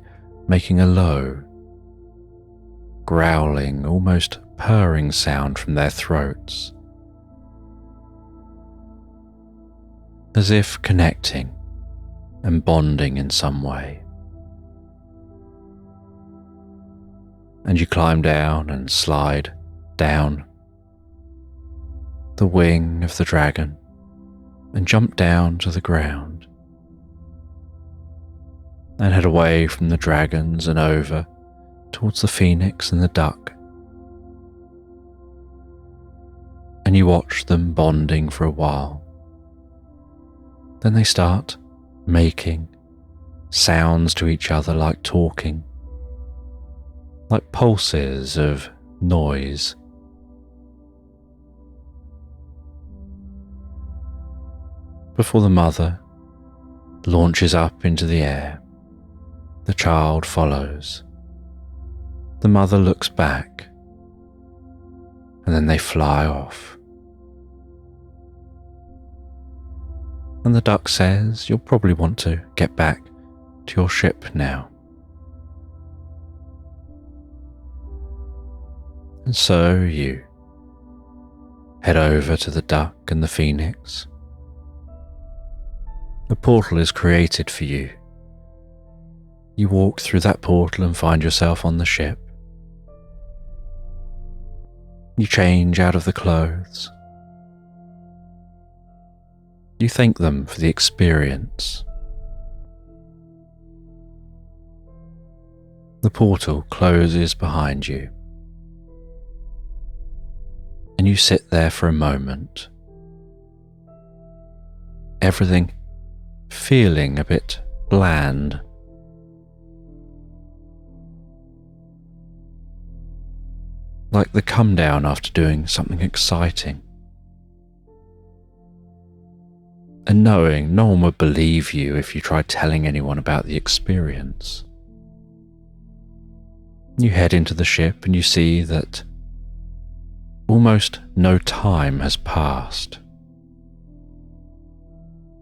making a low, growling, almost purring sound from their throats, as if connecting and bonding in some way. And you climb down and slide down the wing of the dragon and jump down to the ground and head away from the dragons and over towards the phoenix and the duck. And you watch them bonding for a while. Then they start making sounds to each other like talking, like pulses of noise. Before the mother launches up into the air, the child follows. The mother looks back, and then they fly off. And the duck says, "You'll probably want to get back to your ship now." And so you head over to the duck and the phoenix. The portal is created for you. You walk through that portal and find yourself on the ship. You change out of the clothes. You thank them for the experience. The portal closes behind you, and you sit there for a moment, everything feeling a bit bland. Like the come down after doing something exciting. And knowing no one would believe you if you tried telling anyone about the experience. You head into the ship and you see that almost no time has passed,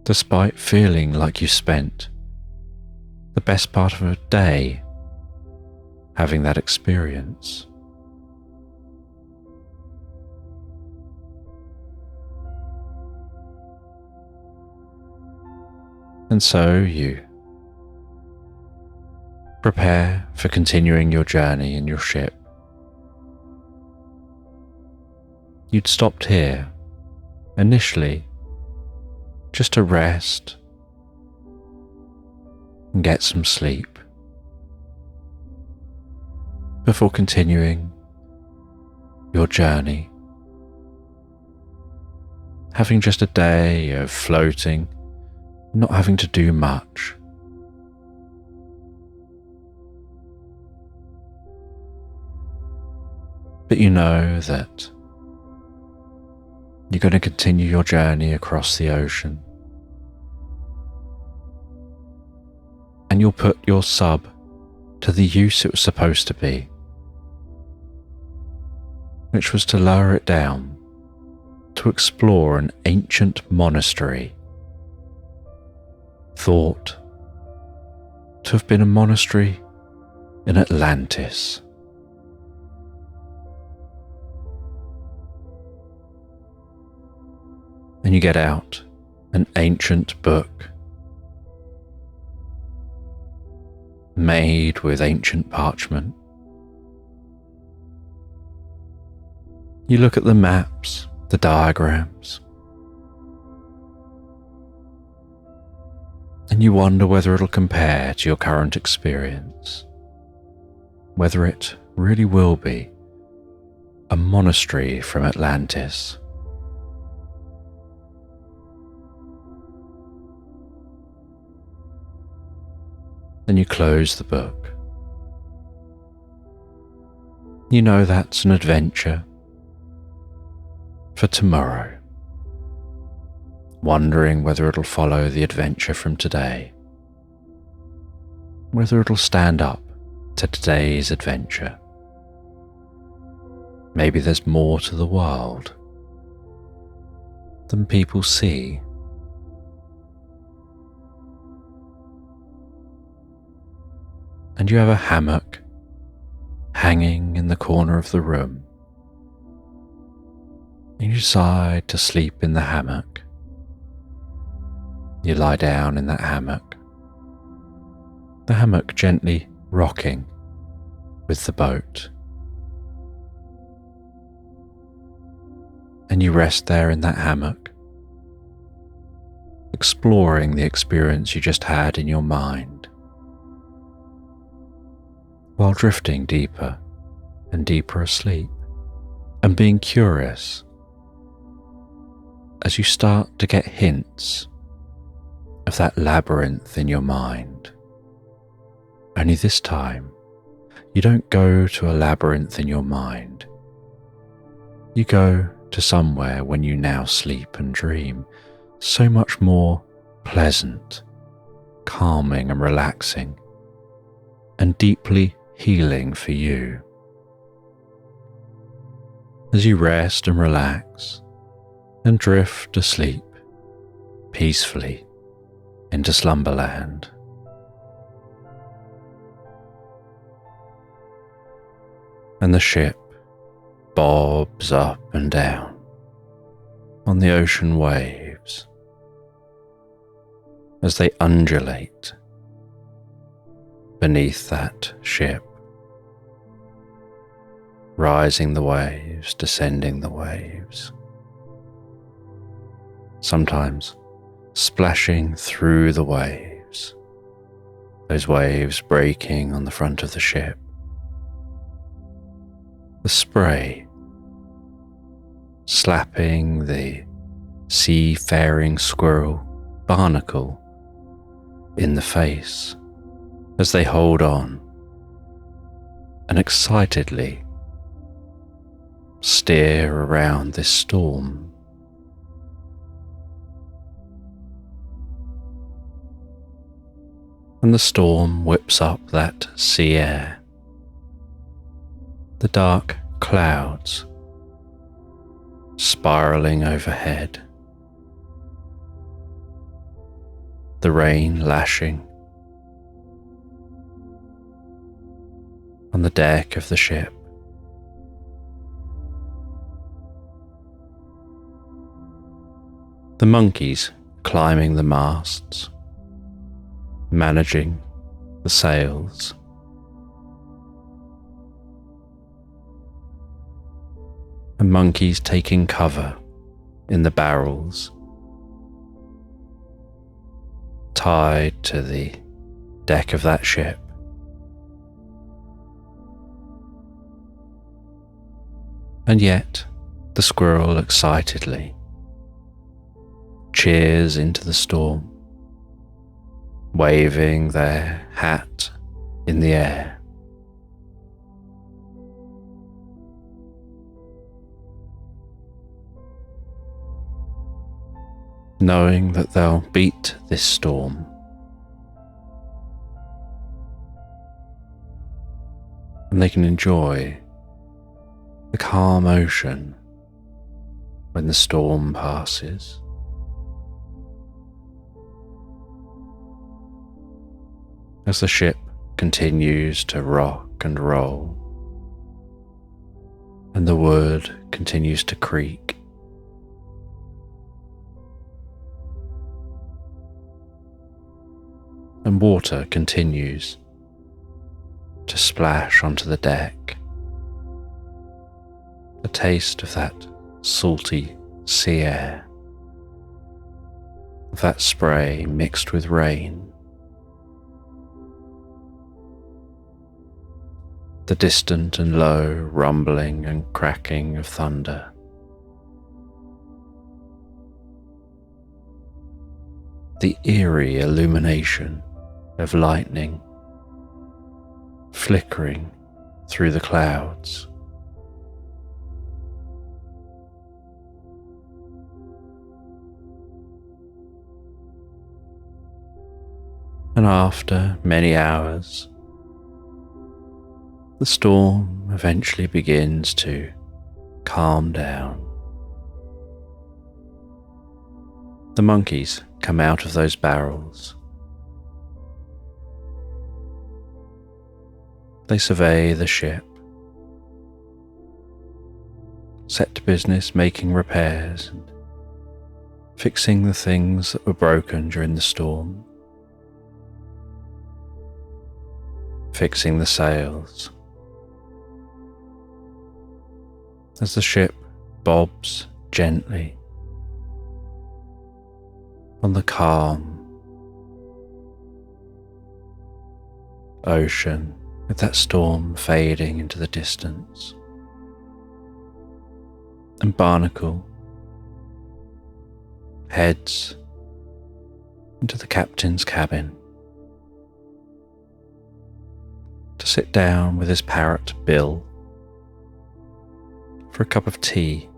despite feeling like you spent the best part of a day having that experience. And so you prepare for continuing your journey in your ship. You'd stopped here initially just to rest and get some sleep before continuing your journey, having just a day of floating not having to do much. But you know that you're going to continue your journey across the ocean, and you'll put your sub to the use it was supposed to be, which was to lower it down to explore an ancient monastery, thought to have been a monastery in Atlantis. And you get out an ancient book made with ancient parchment. You look at the maps, the diagrams, and you wonder whether it'll compare to your current experience, whether it really will be a monastery from Atlantis. Then you close the book. You know that's an adventure for tomorrow, wondering whether it'll follow the adventure from today, whether it'll stand up to today's adventure. Maybe there's more to the world than people see. And you have a hammock hanging in the corner of the room. And you decide to sleep in the hammock. You lie down in that hammock, the hammock gently rocking with the boat. And you rest there in that hammock, exploring the experience you just had in your mind, while drifting deeper and deeper asleep, and being curious as you start to get hints of that labyrinth in your mind. Only this time, you don't go to a labyrinth in your mind. You go to somewhere when you now sleep and dream, so much more pleasant, calming and relaxing, and deeply healing for you. As you rest and relax and drift asleep peacefully into slumberland. And the ship bobs up and down on the ocean waves as they undulate beneath that ship, rising the waves, descending the waves, sometimes splashing through the waves, those waves breaking on the front of the ship, the spray slapping the seafaring squirrel, barnacle, in the face as they hold on and excitedly steer around this storm. And the storm whips up that sea air, the dark clouds spiraling overhead, the rain lashing on the deck of the ship. The monkeys climbing the masts, managing the sails, and monkeys taking cover in the barrels, tied to the deck of that ship. And yet the squirrel excitedly cheers into the storm waving their hat in the air. Knowing that they'll beat this storm. And they can enjoy the calm ocean when the storm passes. As the ship continues to rock and roll, and the wood continues to creak, and water continues to splash onto the deck. The taste of that salty sea air, of that spray mixed with rain. The distant and low rumbling and cracking of thunder. The eerie illumination of lightning flickering through the clouds. And after many hours, the storm eventually begins to calm down. The monkeys come out of those barrels. They survey the ship, set to business making repairs and fixing the things that were broken during the storm, fixing the sails. As the ship bobs gently on the calm ocean, with that storm fading into the distance, and Barnacle heads into the captain's cabin to sit down with his parrot Bill for a cup of tea.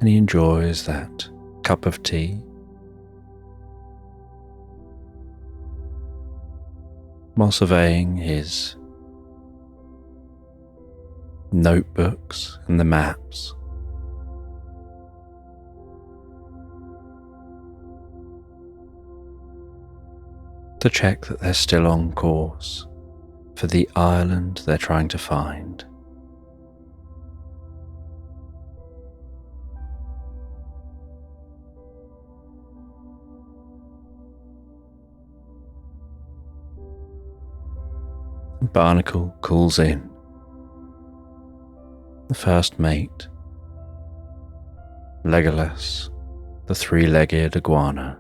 And he enjoys that cup of tea while surveying his notebooks and the maps. To check that they're still on course for the island they're trying to find. Barnacle calls in the first mate, Legolas, the three-legged iguana,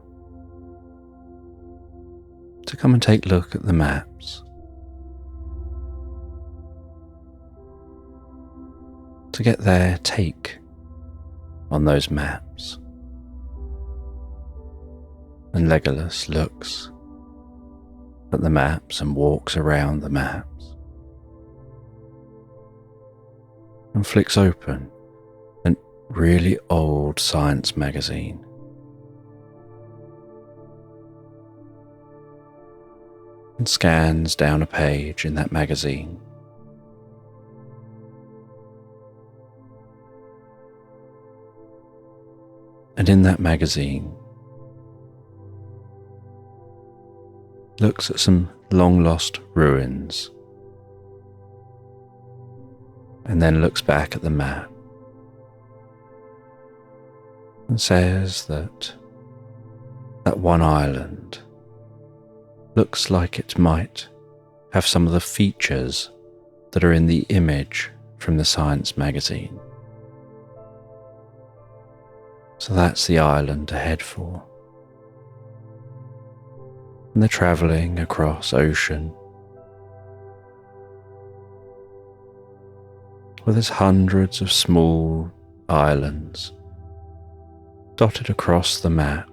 to come and take a look at the maps, to get their take on those maps. And Legolas looks at the maps and walks around the maps and flicks open a really old science magazine. And scans down a page in that magazine. And in that magazine looks at some long-lost ruins, and then looks back at the map and says that that one island looks like it might have some of the features that are in the image from the science magazine. So that's the island to head for. And they're travelling across ocean where there's hundreds of small islands dotted across the map.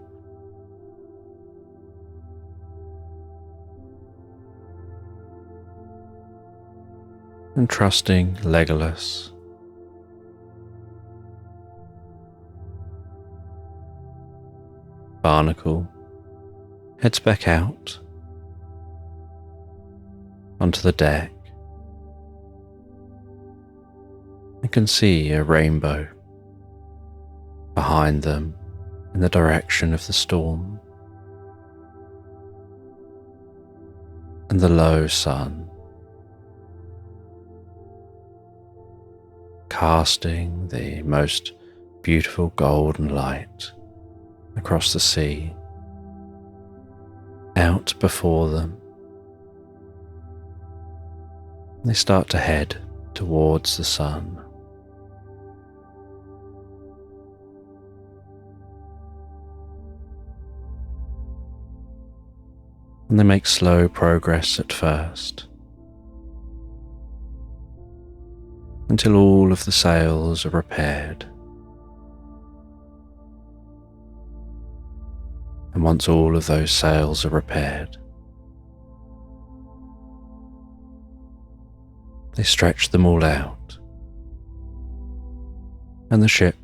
And trusting Legolas, Barnacle heads back out onto the deck. You can see a rainbow behind them in the direction of the storm, and the low sun casting the most beautiful golden light across the sea out before them. They start to head towards the sun. And they make slow progress at first, until all of the sails are repaired. And once all of those sails are repaired, they stretch them all out, and the ship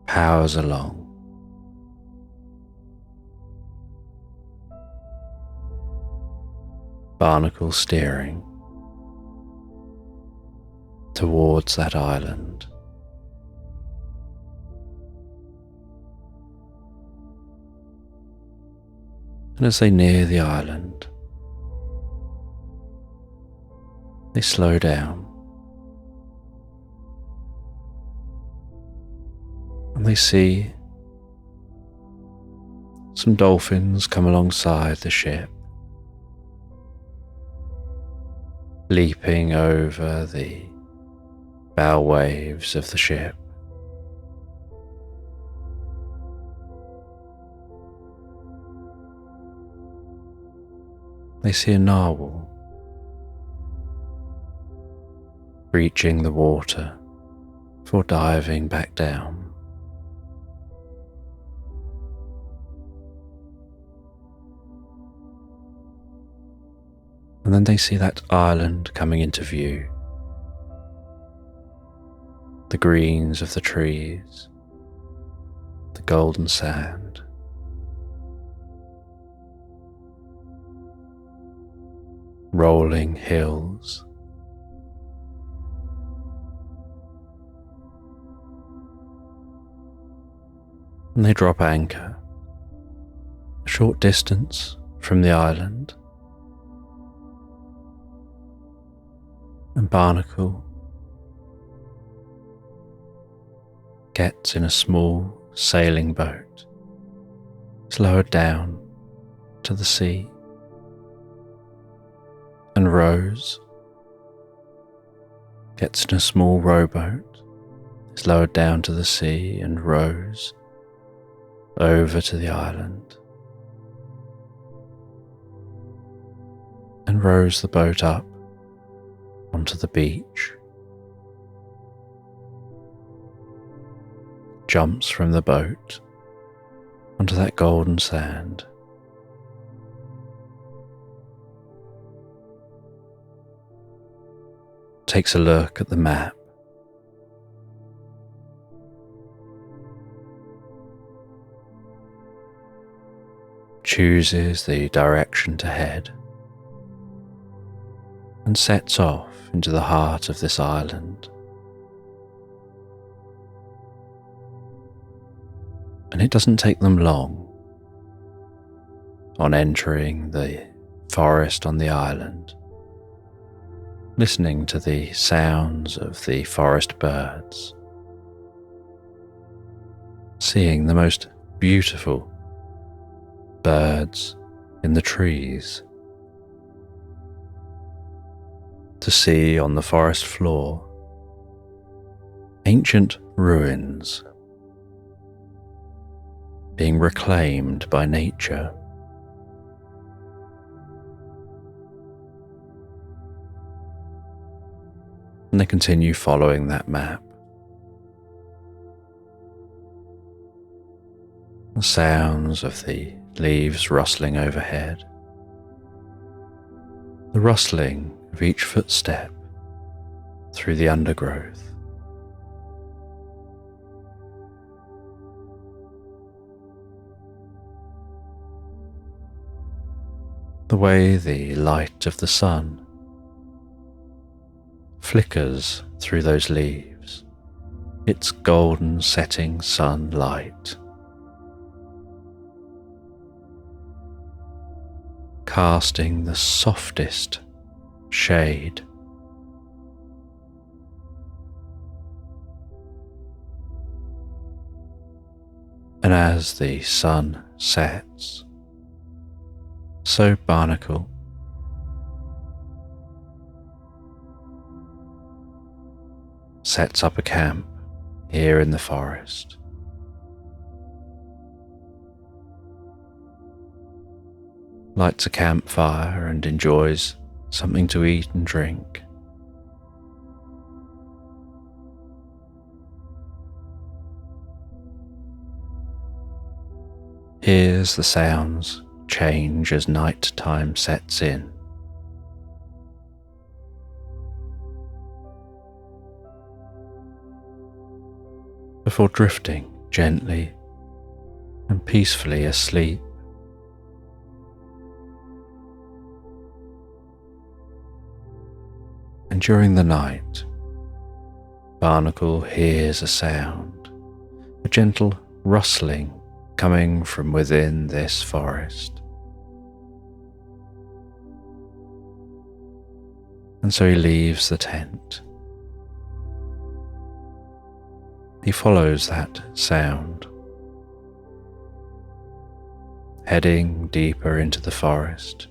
powers along. Barnacle steering towards that island. And as they near the island, they slow down, and they see some dolphins come alongside the ship, leaping over the bow waves of the ship. They see a narwhal reaching the water before diving back down. And then they see that island coming into view. The greens of the trees, the golden sand. Rolling hills. And they drop anchor a short distance from the island. And Barnacle gets in a small sailing boat. It's lowered down to the sea. And Rose gets in a small rowboat. It's lowered down to the sea and rows over to the island. And rows the boat up onto the beach, jumps from the boat onto that golden sand, takes a look at the map, chooses the direction to head, and sets off into the heart of this island. And it doesn't take them long on entering the forest on the island, listening to the sounds of the forest birds, seeing the most beautiful birds in the trees, to see on the forest floor ancient ruins being reclaimed by nature. And they continue following that map. the sounds of the leaves rustling overhead, the rustling of each footstep through the undergrowth. The way the light of the sun flickers through those leaves, its golden setting sunlight, casting the softest shade. And as the sun sets, so Barnacle sets up a camp here in the forest. Lights a campfire and enjoys something to eat and drink. Hears the sounds change as night time sets in. Before drifting gently and peacefully asleep. And during the night, Barnacle hears a sound, a gentle rustling coming from within this forest. And so he leaves the tent. He follows that sound, heading deeper into the forest.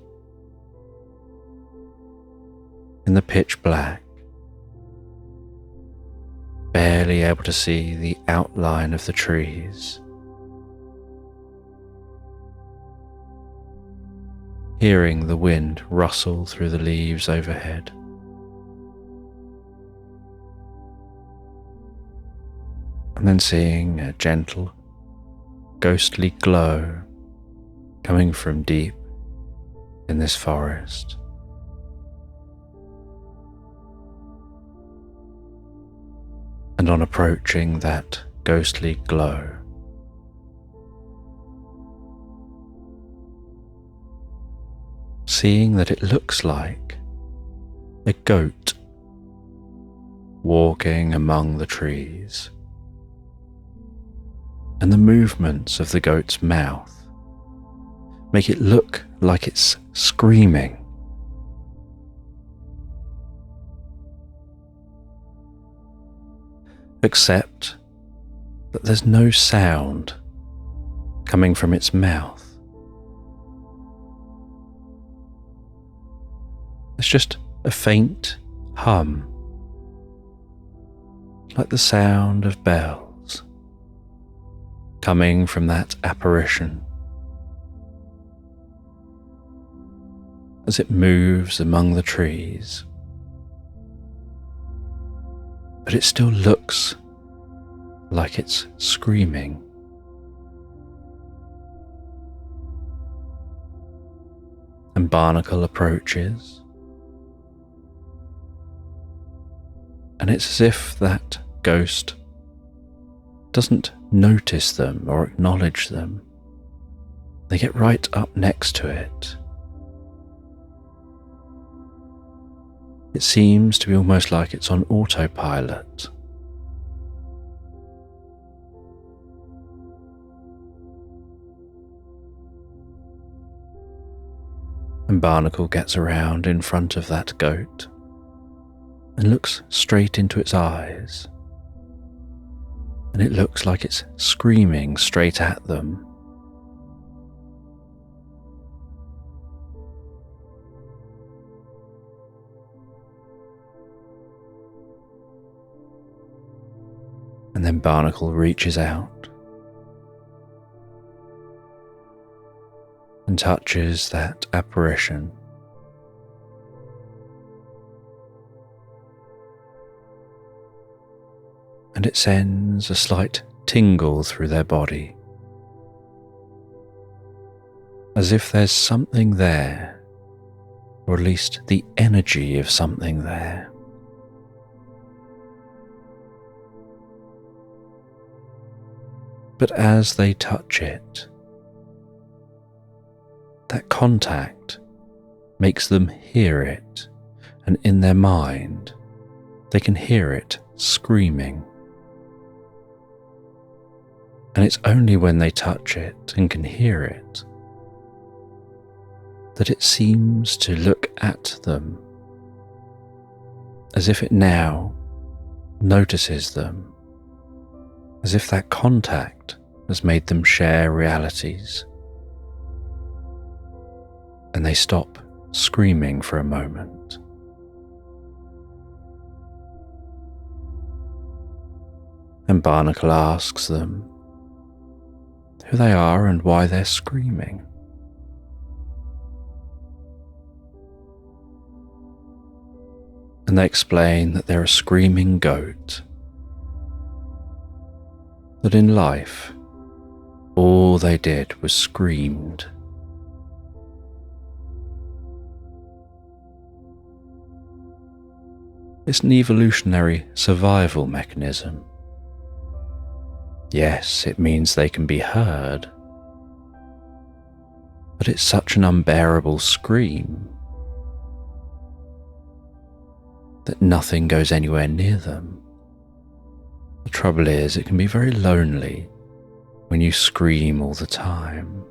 In the pitch black, barely able to see the outline of the trees. Hearing the wind rustle through the leaves overhead. And then seeing a gentle, ghostly glow coming from deep in this forest. And on approaching that ghostly glow, seeing that it looks like a goat walking among the trees, and the movements of the goat's mouth make it look like it's screaming. Except that there's no sound coming from its mouth. It's just a faint hum, like the sound of bells coming from that apparition as it moves among the trees. But it still looks like it's screaming. And Barnacle approaches, and it's as if that ghost doesn't notice them or acknowledge them. They get right up next to it. It seems to be almost like it's on autopilot. And Barnacle gets around in front of that goat and looks straight into its eyes. And it looks like it's screaming straight at them. And then Barnacle reaches out and touches that apparition. And it sends a slight tingle through their body as if there's something there, or at least the energy of something there. But as they touch it, that contact makes them hear it, and in their mind, they can hear it screaming. And it's only when they touch it and can hear it that it seems to look at them as if it now notices them, as if that contact has made them share realities. And they stop screaming for a moment. And Barnacle asks them who they are and why they're screaming. And they explain that they're a screaming goat, that in life all they did was screamed. It's an evolutionary survival mechanism. Yes, it means they can be heard, but it's such an unbearable scream that nothing goes anywhere near them. The trouble is, it can be very lonely when you scream all the time.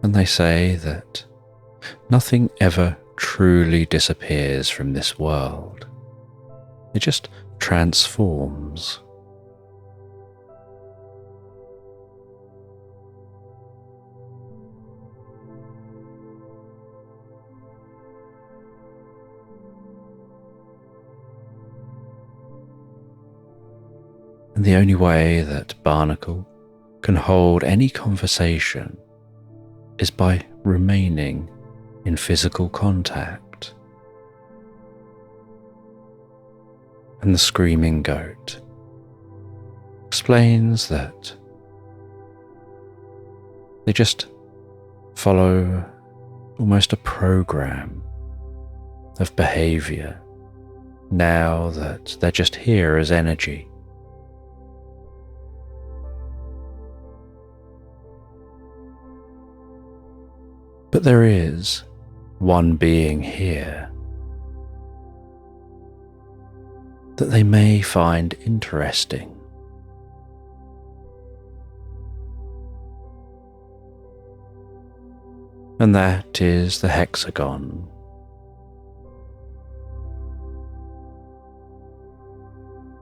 And they say that nothing ever truly disappears from this world. It just transforms. And the only way that Barnacle can hold any conversation is by remaining in physical contact. And the screaming goat explains that they just follow almost a program of behavior now that they're just here as energy. But there is one being here that they may find interesting. And that is the hexagon.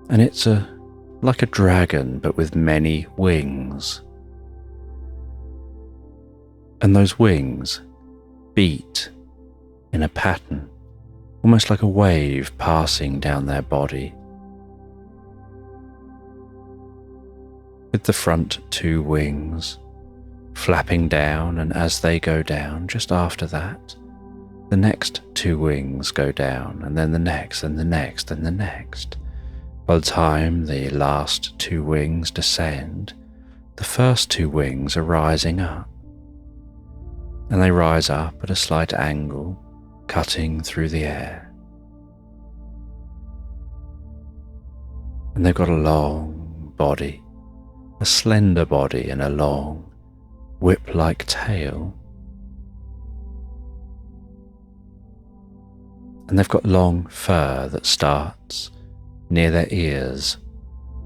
And it's like a dragon, but with many wings. And those wings beat in a pattern, almost like a wave passing down their body. With the front two wings flapping down, and as they go down, just after that, the next two wings go down, and then the next, and the next, and the next. By the time the last two wings descend, the first two wings are rising up. And they rise up at a slight angle, cutting through the air. And they've got a long body, a slender body, and a long, whip-like tail. And they've got long fur that starts near their ears,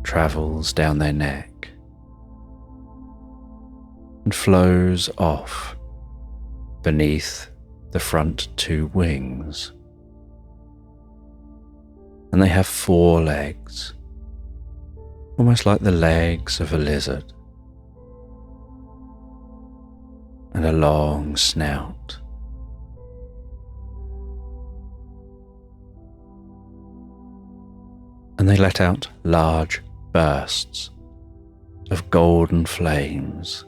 travels down their neck, and flows off beneath the front two wings. And they have 4 legs, almost like the legs of a lizard, and a long snout. And they let out large bursts of golden flames.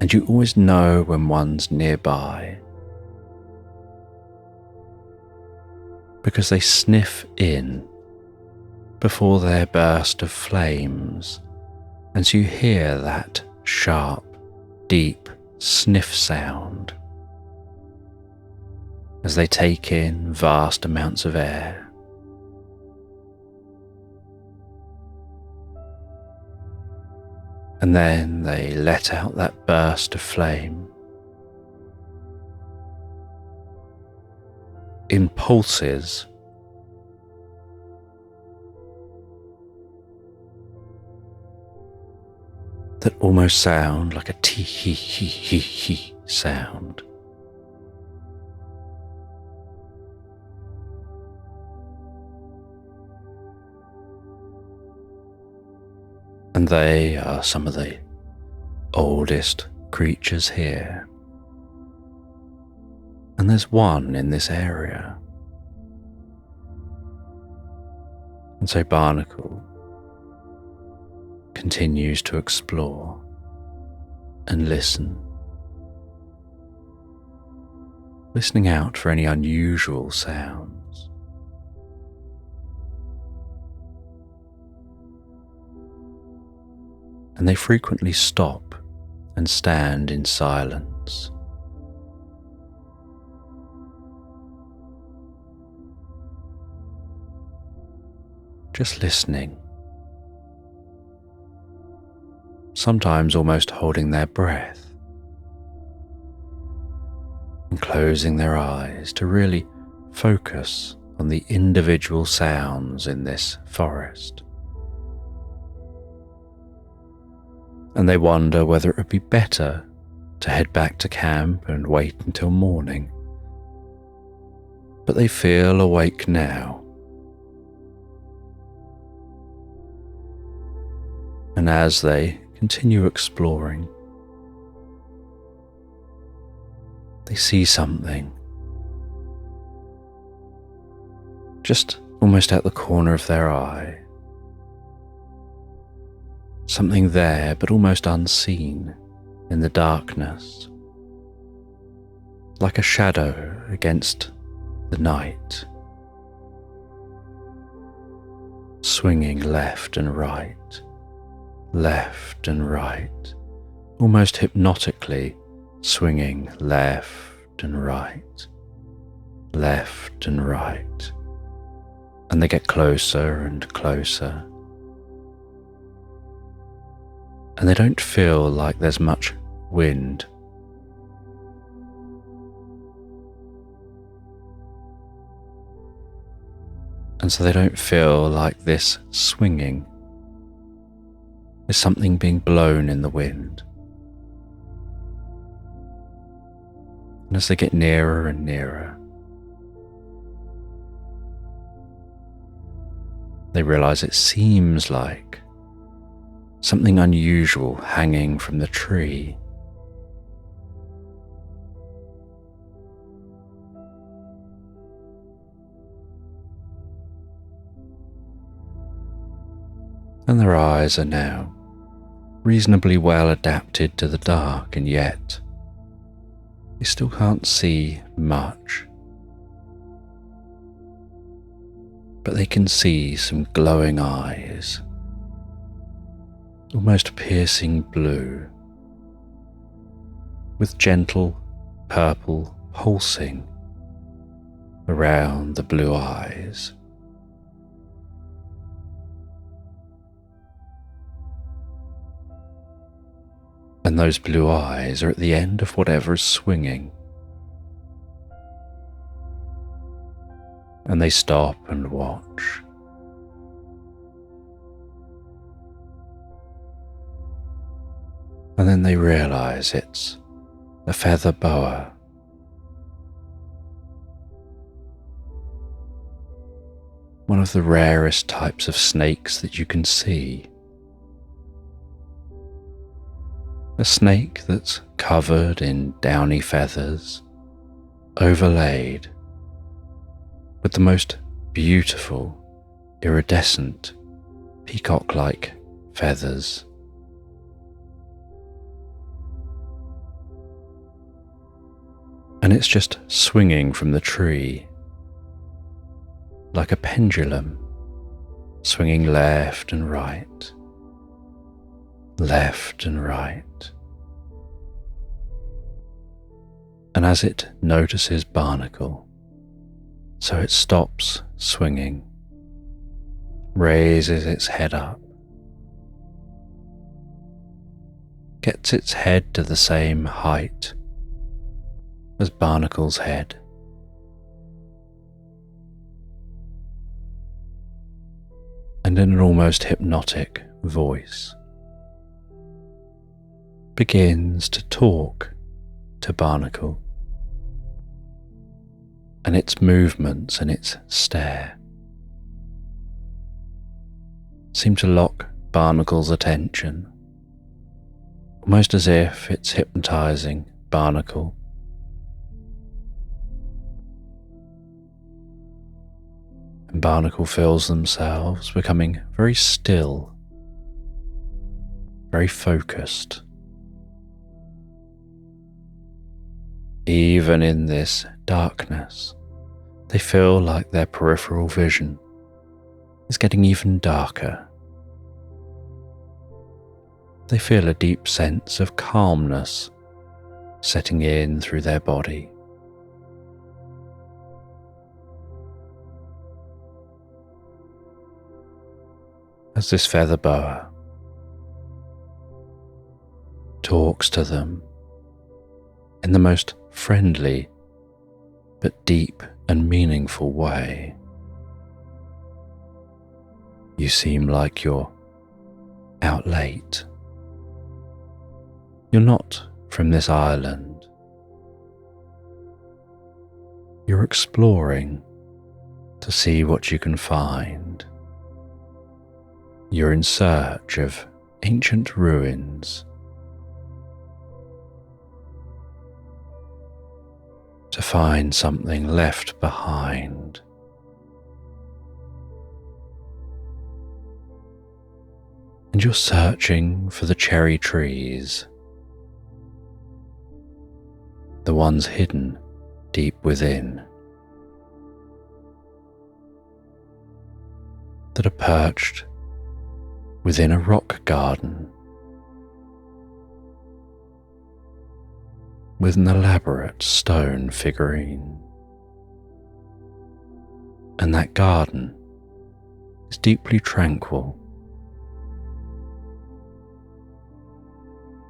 and you always know when one's nearby because they sniff in before their burst of flames, and so you hear that sharp, deep sniff sound as they take in vast amounts of air. And then they let out that burst of flame in pulses that almost sound like a tee-hee-hee-hee-hee sound. And they are some of the oldest creatures here. And there's one in this area. And so Barnacle continues to explore and listen, listening out for any unusual sounds. And they frequently stop and stand in silence. Just listening, sometimes almost holding their breath and closing their eyes to really focus on the individual sounds in this forest. And they wonder whether it would be better to head back to camp and wait until morning. But they feel awake now. And as they continue exploring, they see something just almost at the corner of their eye. Something there, but almost unseen in the darkness, like a shadow against the night, swinging left and right, almost hypnotically swinging left and right, and they get closer and closer. And they don't feel like there's much wind. And so they don't feel like this swinging is something being blown in the wind. And as they get nearer and nearer, they realize it seems like something unusual hanging from the tree. And their eyes are now reasonably well adapted to the dark, and yet they still can't see much. But they can see some glowing eyes, almost piercing blue, with gentle purple pulsing around the blue eyes. And those blue eyes are at the end of whatever is swinging. And they stop and watch. And then they realize it's a feather boa. One of the rarest types of snakes that you can see. A snake that's covered in downy feathers, overlaid with the most beautiful, iridescent, peacock-like feathers. and it's just swinging from the tree like a pendulum, swinging left and right, left and right. And as it notices Barnacle, so it stops swinging, raises its head up, gets its head to the same height as Barnacle's head, and in an almost hypnotic voice begins to talk to Barnacle, and its movements and its stare seem to lock Barnacle's attention, almost as if it's hypnotizing Barnacle. And Barnacle feels themselves becoming very still, very focused. Even in this darkness, they feel like their peripheral vision is getting even darker. They feel a deep sense of calmness setting in through their body. As this feather boa talks to them in the most friendly but deep and meaningful way. You seem like you're out late. You're not from this island. You're exploring to see what you can find. You're in search of ancient ruins, to find something left behind. And you're searching for the cherry trees, the ones hidden deep within, that are perched within a rock garden with an elaborate stone figurine. And that garden is deeply tranquil,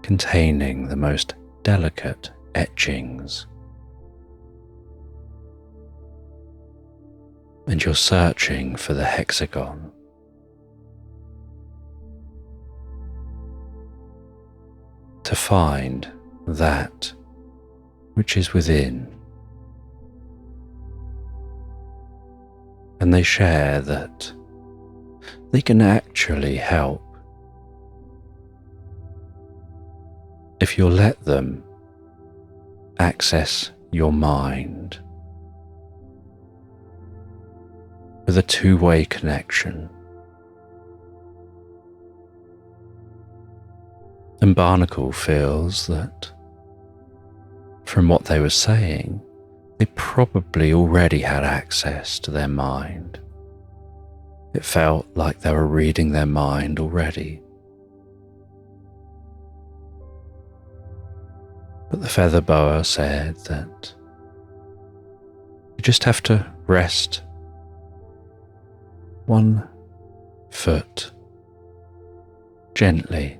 containing the most delicate etchings. And you're searching for the hexagon. To find that which is within. And they share that they can actually help if you'll let them access your mind with a two-way connection. And Barnacle feels that, from what they were saying, they probably already had access to their mind. It felt like they were reading their mind already. But the feather boa said that you just have to rest one foot gently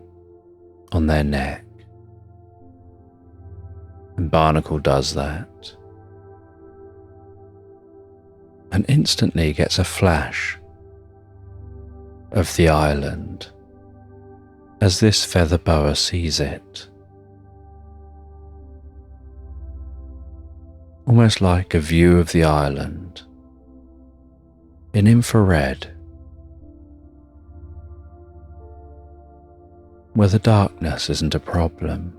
on their neck. And Barnacle does that, and instantly gets a flash of the island as this feather boa sees it, almost like a view of the island in infrared, where the darkness isn't a problem.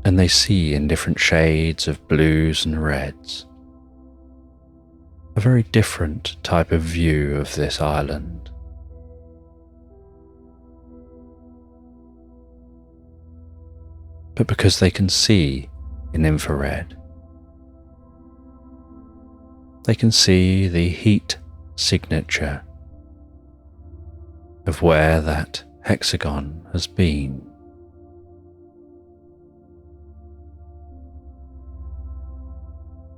And they see in different shades of blues and reds a very different type of view of this island. but because they can see in infrared. They can see the heat signature of where that hexagon has been.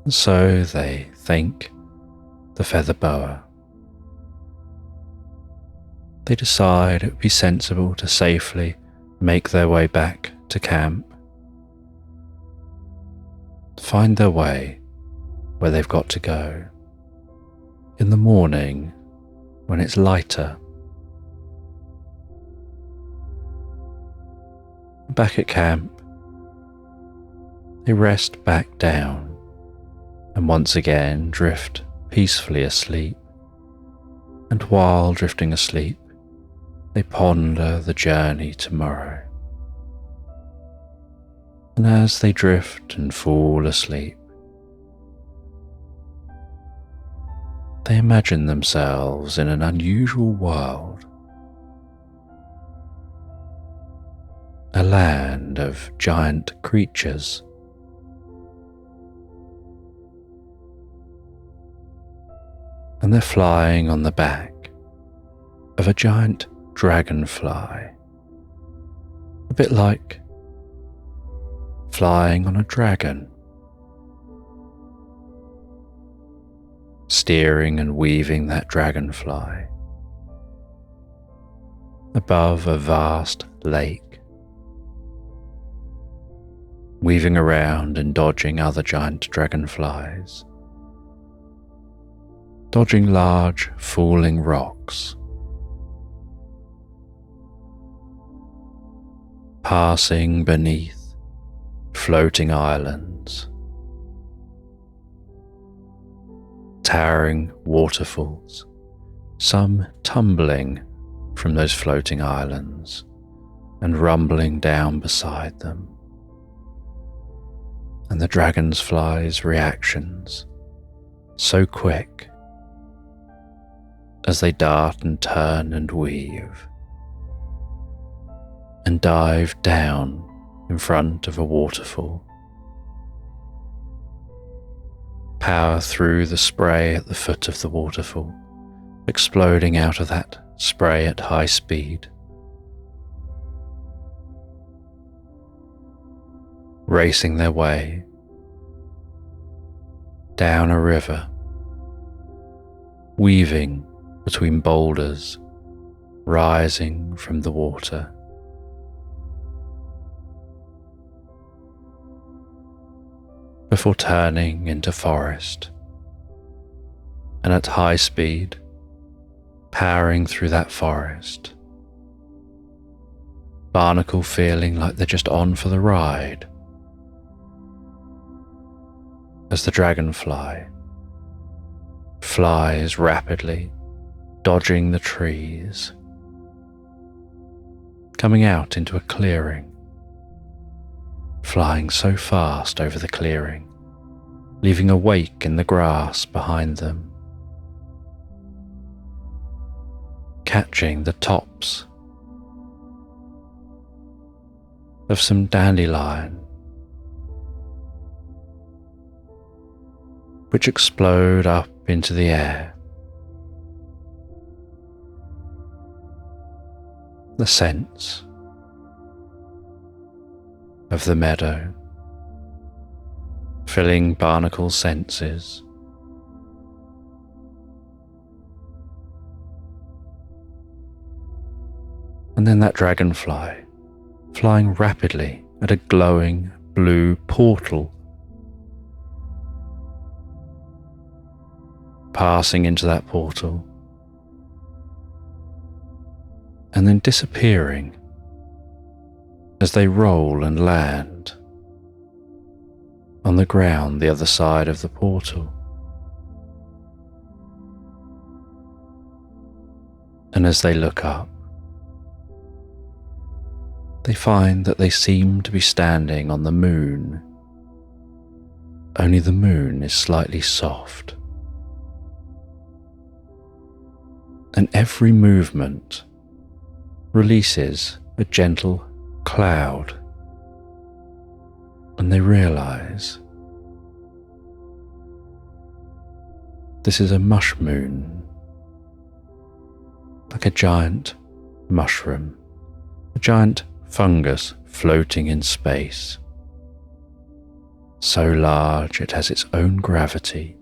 And so they thank the feather boa. They decide it would be sensible to safely make their way back to camp, find their way where they've got to go in the morning when it's lighter. Back at camp, they rest back down and once again drift peacefully asleep. And while drifting asleep, they ponder the journey tomorrow. And as they drift and fall asleep, they imagine themselves in an unusual world, a land of giant creatures. And they're flying on the back of a giant dragonfly, a bit like flying on a dragon, steering and weaving that dragonfly above a vast lake, weaving around and dodging other giant dragonflies, dodging large falling rocks, passing beneath floating islands, towering waterfalls, some tumbling from those floating islands and rumbling down beside them, and the dragonfly's reactions so quick as they dart and turn and weave and dive down in front of a waterfall, power through the spray at the foot of the waterfall, exploding out of that spray at high speed, racing their way down a river, weaving between boulders rising from the water. Before turning into forest, and at high speed, powering through that forest, barnacle feeling like they're just on for the ride, as the dragonfly flies rapidly, dodging the trees, coming out into a clearing, flying so fast over the clearing, leaving a wake in the grass behind them, catching the tops of some dandelion, which explode up into the air. The scents of the meadow filling Barnacle's senses. And then that dragonfly flying rapidly at a glowing blue portal, passing into that portal and then disappearing as they roll and land on the ground the other side of the portal. And as they look up, they find that they seem to be standing on the moon, only the moon is slightly soft. And every movement releases a gentle cloud, and they realize this is a mush moon, like a giant mushroom, a giant fungus floating in space, so large it has its own gravity,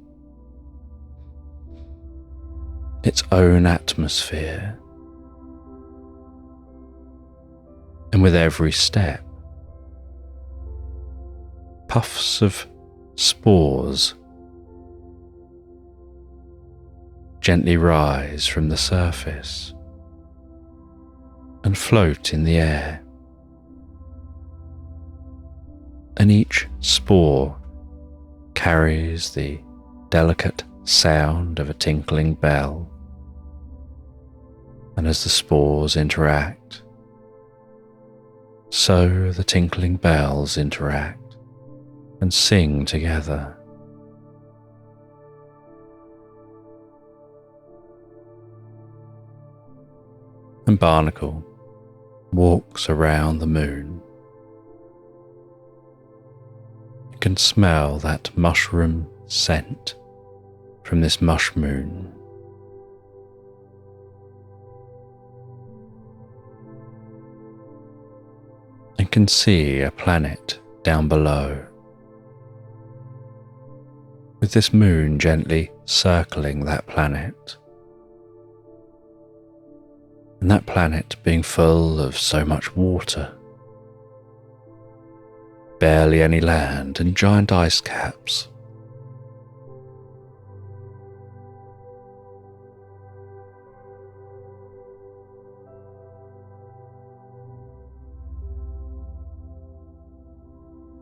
its own atmosphere, and with every step, puffs of spores gently rise from the surface and float in the air. And each spore carries the delicate sound of a tinkling bell. And as the spores interact, so the tinkling bells interact and sing together. And Barnacle walks around the moon. You can smell that mushroom scent from this mush moon. And can see a planet down below, with this moon gently circling that planet. And that planet being full of so much water, barely any land and giant ice caps.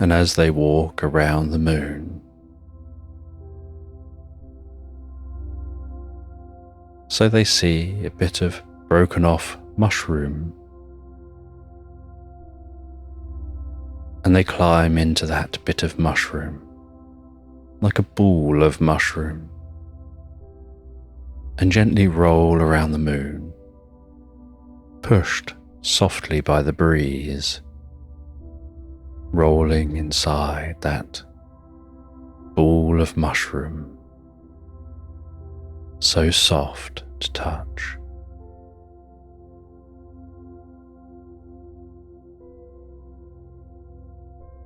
And as they walk around the moon, so they see a bit of broken off mushroom, and they climb into that bit of mushroom like a ball of mushroom and gently roll around the moon, pushed softly by the breeze, rolling inside that ball of mushroom, so soft to touch.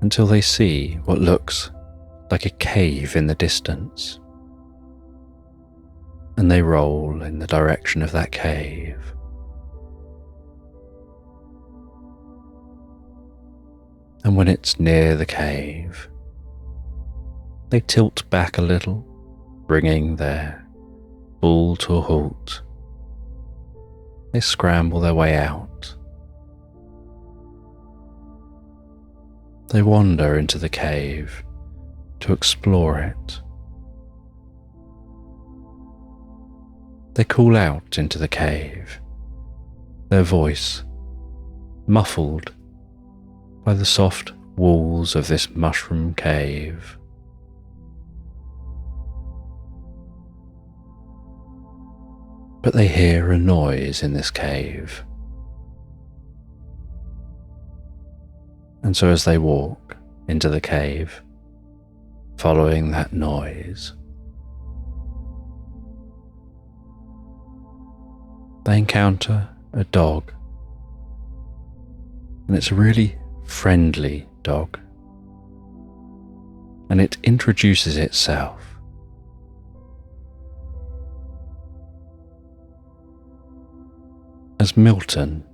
Until they see what looks like a cave in the distance, and they roll in the direction of that cave. And when it's near the cave, they tilt back a little, bringing their bull to a halt. They scramble their way out. They wander into the cave to explore it. They call out into the cave, their voice muffled by the soft walls of this mushroom cave. But they hear a noise in this cave. And so as they walk into the cave, following that noise, they encounter a dog. And it's a really friendly dog. And it introduces itself. As Milton.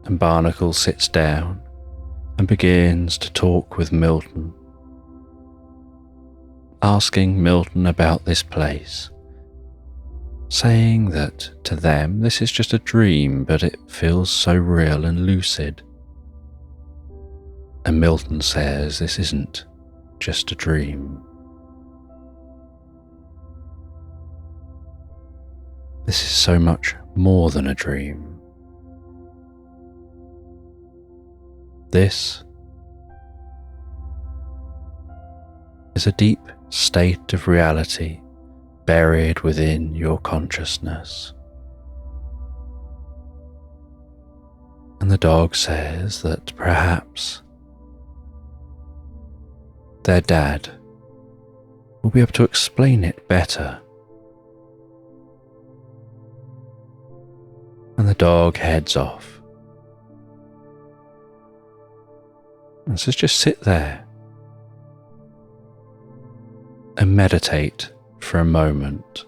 And Barnacle sits down and begins to talk with Milton, asking Milton about this place, saying that to them this is just a dream, but it feels so real and lucid. And Milton says this isn't just a dream. This is so much more than a dream. This is a deep state of reality buried within your consciousness. And the dog says that perhaps their dad will be able to explain it better. And the dog heads off and says, just sit there and meditate for a moment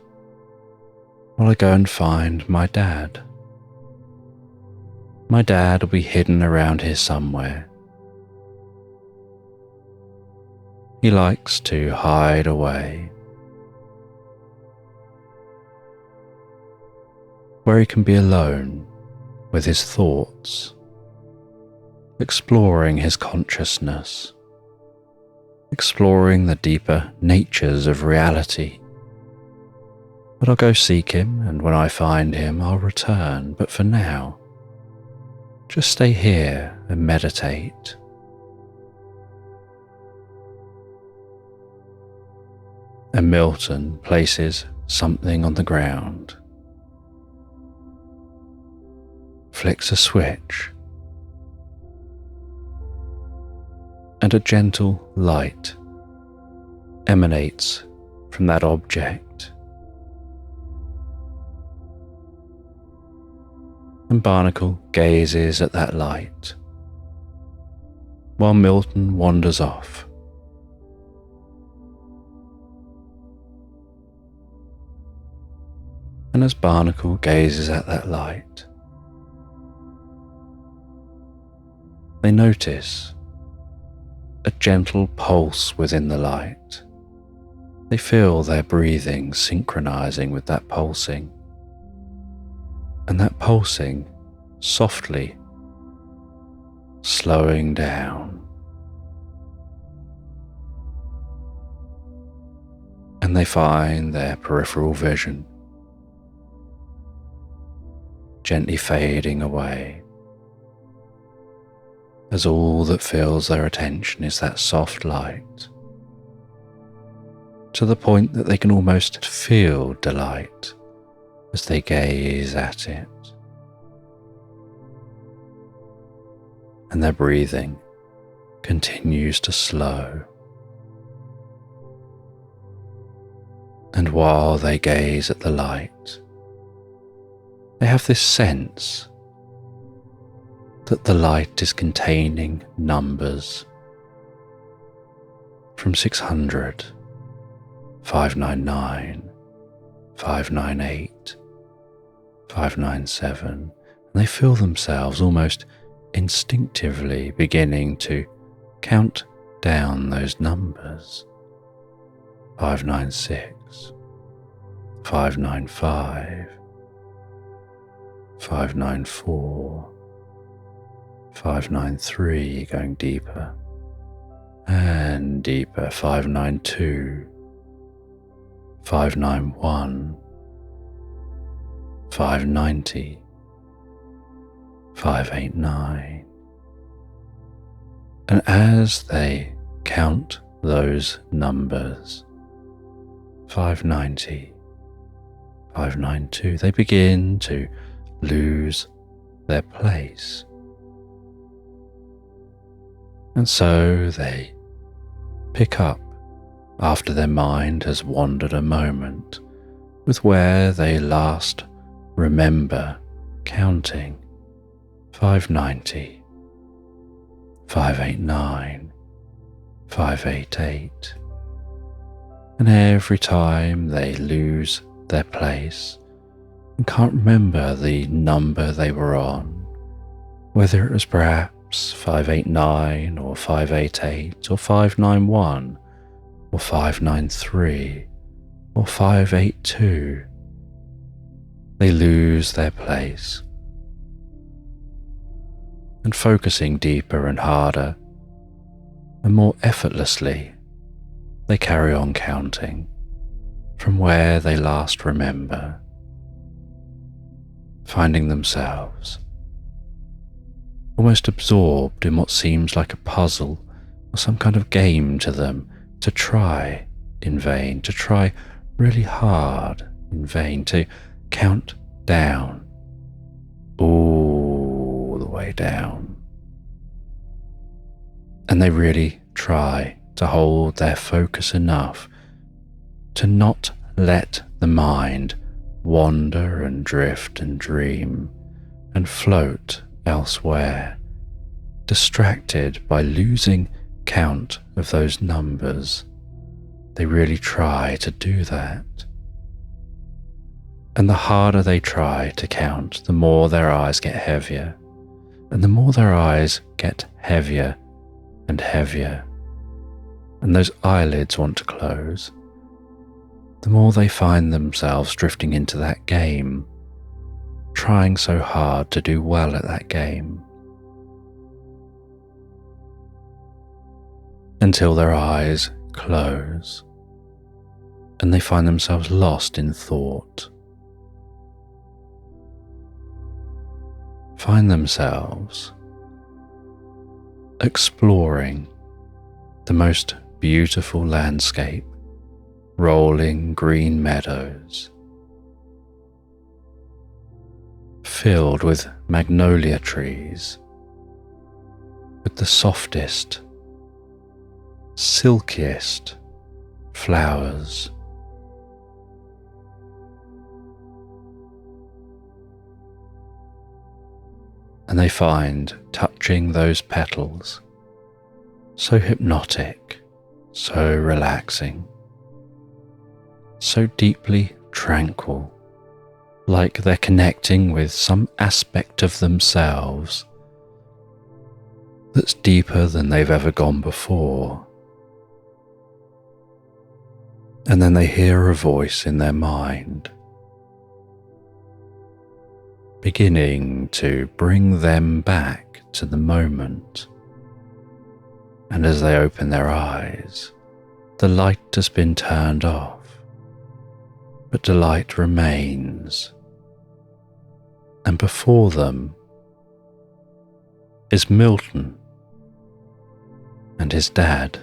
while I go and find my dad. My dad will be hidden around here somewhere. He likes to hide away, where he can be alone with his thoughts, exploring his consciousness, exploring the deeper natures of reality. But I'll go seek him, and when I find him, I'll return. But for now, just stay here and meditate. And Milton places something on the ground, flicks a switch, and a gentle light emanates from that object. And Barnacle gazes at that light while Milton wanders off. And as Barnacle gazes at that light, they notice a gentle pulse within the light. They feel their breathing synchronizing with that pulsing, and that pulsing softly slowing down. And they find their peripheral vision gently fading away, as all that fills their attention is that soft light, to the point that they can almost feel delight as they gaze at it. And their breathing continues to slow. And while they gaze at the light, they have this sense that the light is containing numbers from 600, 599, 598, 597, and they feel themselves almost instinctively beginning to count down those numbers. 596, 595, 594, 593, going deeper and deeper, 592, 591, 590, 589. And as they count those numbers, 590, 592, they begin to lose their place. And so they pick up after their mind has wandered a moment with where they last remember counting 590, 589, 588. And every time they lose their place and can't remember the number they were on, whether it was perhaps 589 or 588 or 591 or 593 or 582, they lose their place. And focusing deeper and harder and more effortlessly, they carry on counting from where they last remember, finding themselves almost absorbed in what seems like a puzzle or some kind of game to them, to try in vain, to try really hard in vain to count down, all the way down. And they really try to hold their focus enough to not let the mind wander and drift and dream and float elsewhere, distracted by losing count of those numbers. They really try to do that. And the harder they try to count, the more their eyes get heavier. And the more their eyes get heavier and heavier, and those eyelids want to close, the more they find themselves drifting into that game, trying so hard to do well at that game, until their eyes close and they find themselves lost in thought, find themselves exploring the most beautiful landscape, rolling green meadows, filled with magnolia trees, with the softest, silkiest flowers. And they find touching those petals so hypnotic, so relaxing, so deeply tranquil, like they're connecting with some aspect of themselves that's deeper than they've ever gone before. And then they hear a voice in their mind, beginning to bring them back to the moment. And as they open their eyes, the light has been turned off, but the light remains. And before them is Milton and his dad.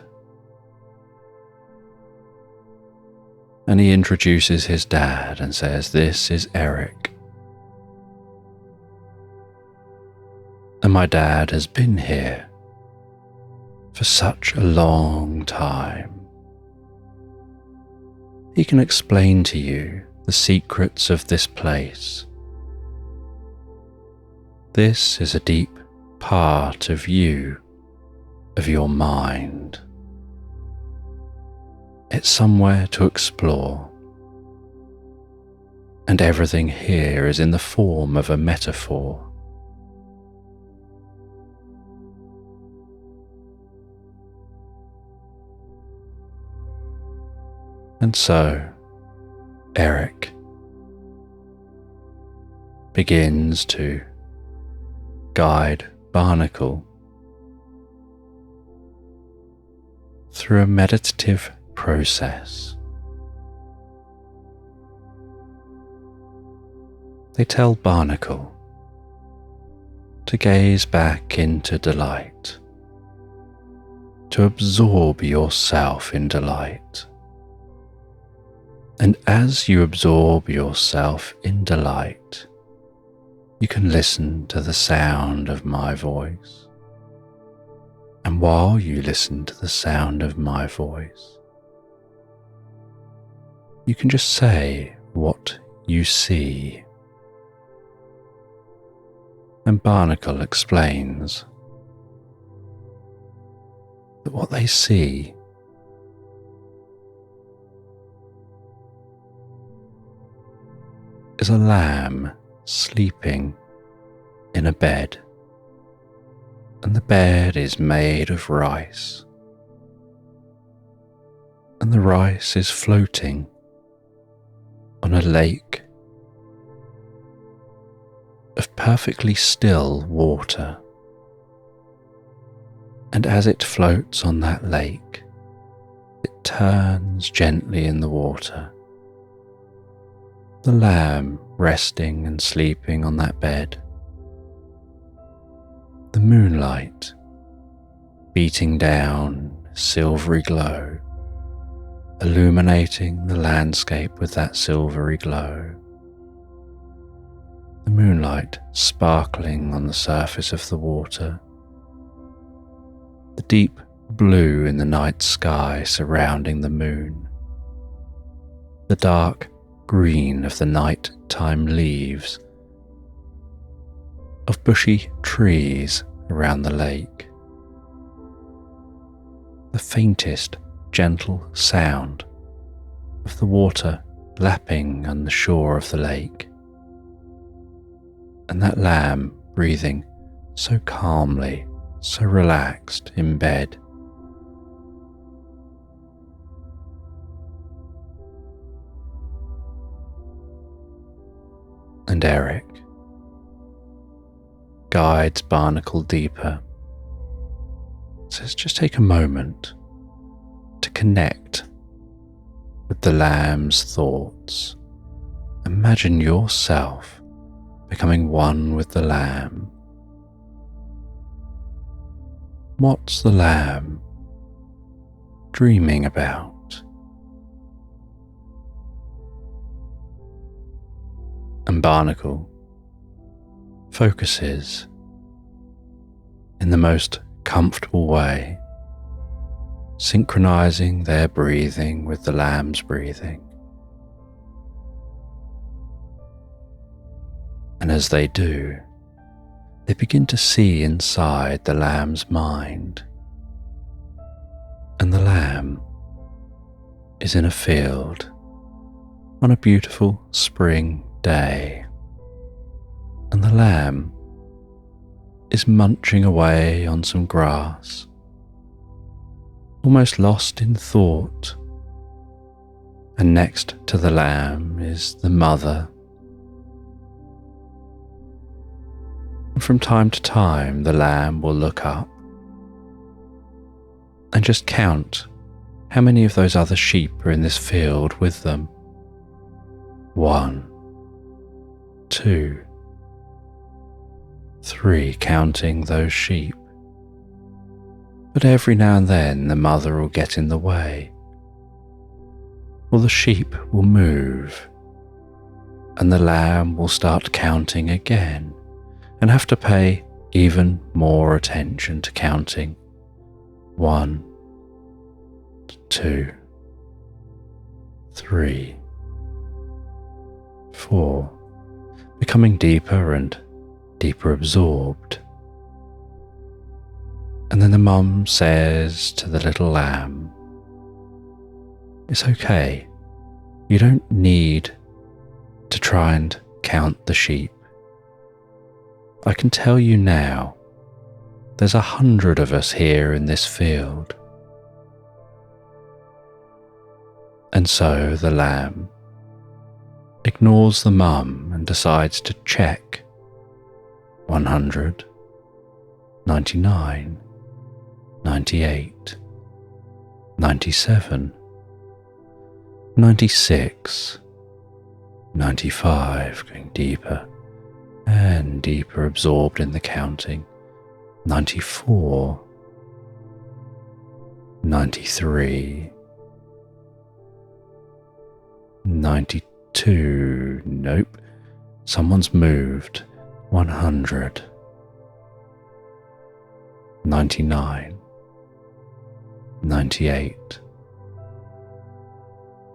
And he introduces his dad and says, "This is Eric. And my dad has been here for such a long time. He can explain to you the secrets of this place. This is a deep part of you, of your mind. It's somewhere to explore, and everything here is in the form of a metaphor. And so, Eric begins to guide Barnacle through a meditative process. They tell Barnacle to gaze back into delight, to absorb yourself in delight. And as you absorb yourself in delight, you can listen to the sound of my voice. And while you listen to the sound of my voice, you can just say what you see. And Barnacle explains that what they see is a lamb sleeping in a bed, and the bed is made of rice, and the rice is floating on a lake of perfectly still water. And as it floats on that lake, it turns gently in the water. The lamb resting and sleeping on that bed. The moonlight beating down a silvery glow illuminating the landscape with that silvery glow. The moonlight sparkling on the surface of the water. The deep blue in the night sky surrounding the moon. The dark green of the night-time leaves of bushy trees around the lake. The faintest gentle sound of the water lapping on the shore of the lake. And that lamb breathing so calmly, so relaxed in bed. And Eric guides Barnacle deeper. Says just take a moment to connect with the lamb's thoughts. Imagine yourself becoming one with the lamb. What's the lamb dreaming about? And Barnacle focuses in the most comfortable way, synchronizing their breathing with the lamb's breathing. And as they do, they begin to see inside the lamb's mind. And the lamb is in a field on a beautiful spring day. And the lamb is munching away on some grass, almost lost in thought. And next to the lamb is the mother. And from time to time, the lamb will look up and just count how many of those other sheep are in this field with them. 1, 2, 3, counting those sheep. But every now and then the mother will get in the way, or the sheep will move, and the lamb will start counting again and have to pay even more attention to counting. 1, 2, 3, 4, becoming deeper and deeper absorbed. And then the mum says to the little lamb, "It's okay, you don't need to try and count the sheep. I can tell you now, there's 100 of us here in this field." And so the lamb ignores the mum and decides to check 100, 99, 98, 97, 96, 95, going deeper and deeper absorbed in the counting. 94, 93, 92, nope, someone's moved. 100, 99, 98,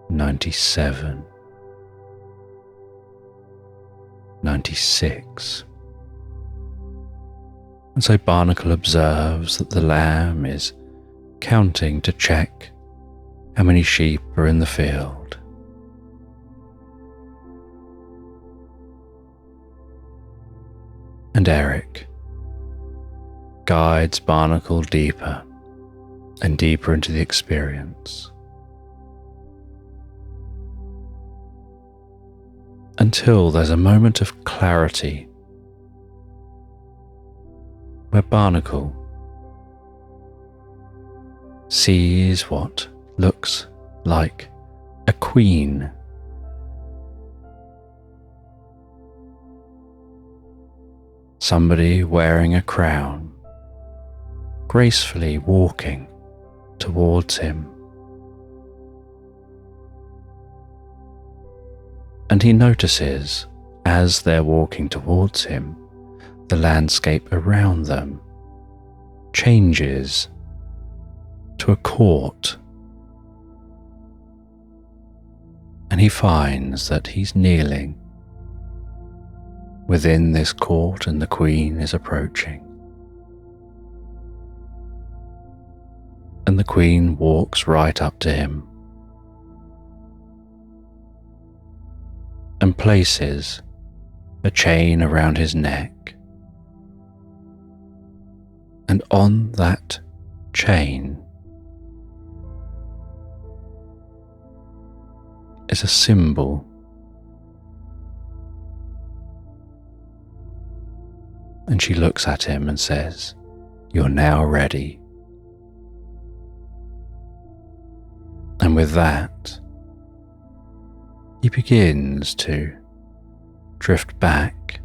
97, 96. And so Barnacle observes that the lamb is counting to check how many sheep are in the field. And Eric guides Barnacle deeper and deeper into the experience, until there's a moment of clarity where Barnacle sees what looks like a queen. Somebody wearing a crown, gracefully walking towards him. and he notices, as they're walking towards him, the landscape around them changes to a court, and he finds that he's kneeling within this court and the Queen is approaching. And the Queen walks right up to him and places a chain around his neck, and on that chain is a symbol. And she looks at him and says, "You're now ready." And with that, he begins to drift back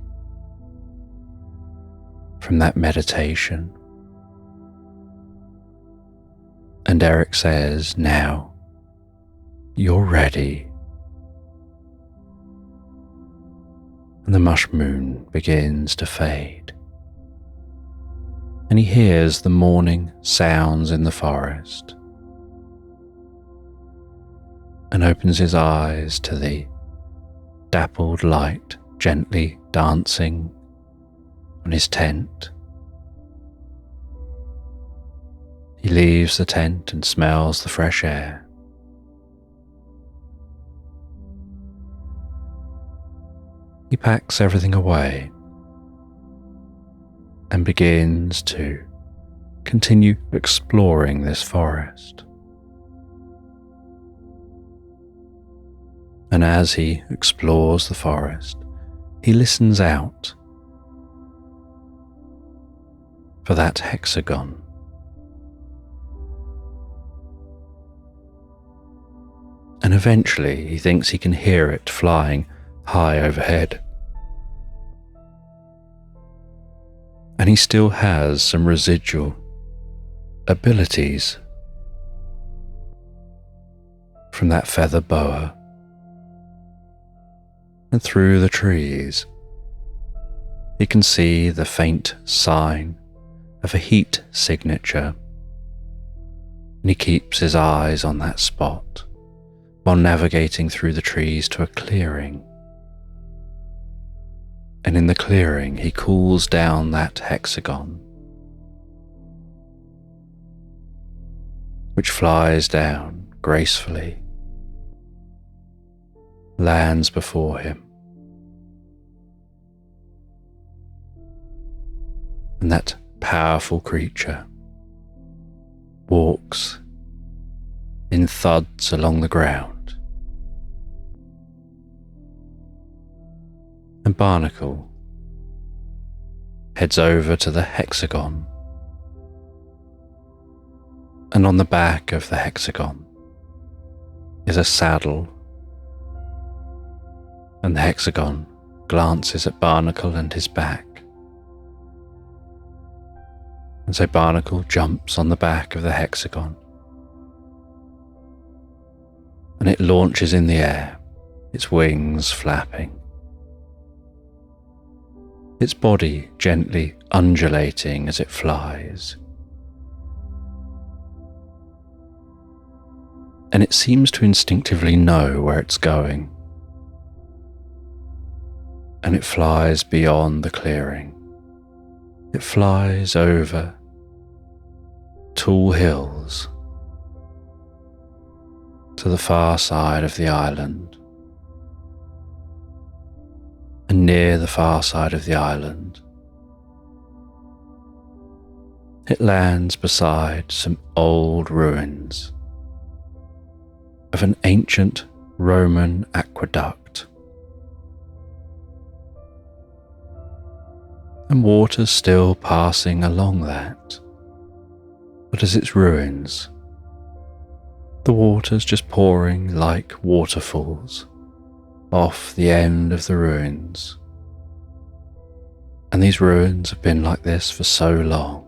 from that meditation. And Eric says, "Now, you're ready." And the mush moon begins to fade, and he hears the morning sounds in the forest, and opens his eyes to the dappled light gently dancing on his tent. He leaves the tent and smells the fresh air. He packs everything away and begins to continue exploring this forest. And as he explores the forest, he listens out for that hexagon. And eventually he thinks he can hear it flying high overhead. And he still has some residual abilities from that feather boa. And through the trees, he can see the faint sign of a heat signature, and he keeps his eyes on that spot while navigating through the trees to a clearing. And in the clearing, he calls down that hexagon, which flies down gracefully, lands before him, and that powerful creature walks in thuds along the ground. And Barnacle heads over to the hexagon, and on the back of the hexagon is a saddle, and the hexagon glances at Barnacle and his back. And so Barnacle jumps on the back of the hexagon, and it launches in the air, its wings flapping, its body gently undulating as it flies. And it seems to instinctively know where it's going, and it flies beyond the clearing. It flies over tall hills to the far side of the island. And near the far side of the island, it lands beside some old ruins of an ancient Roman aqueduct. And water's still passing along that, but as its ruins, the water's just pouring like waterfalls off the end of the ruins. And these ruins have been like this for so long.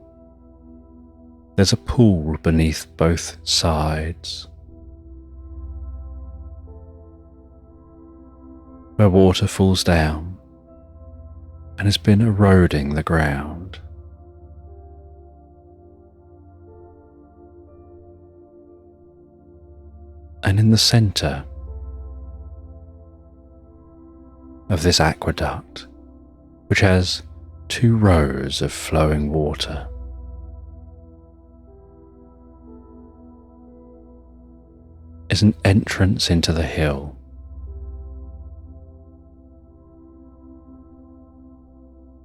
There's a pool beneath both sides. where water falls down and has been eroding the ground. And in the centre of this aqueduct, which has 2 rows of flowing water, is an entrance into the hill.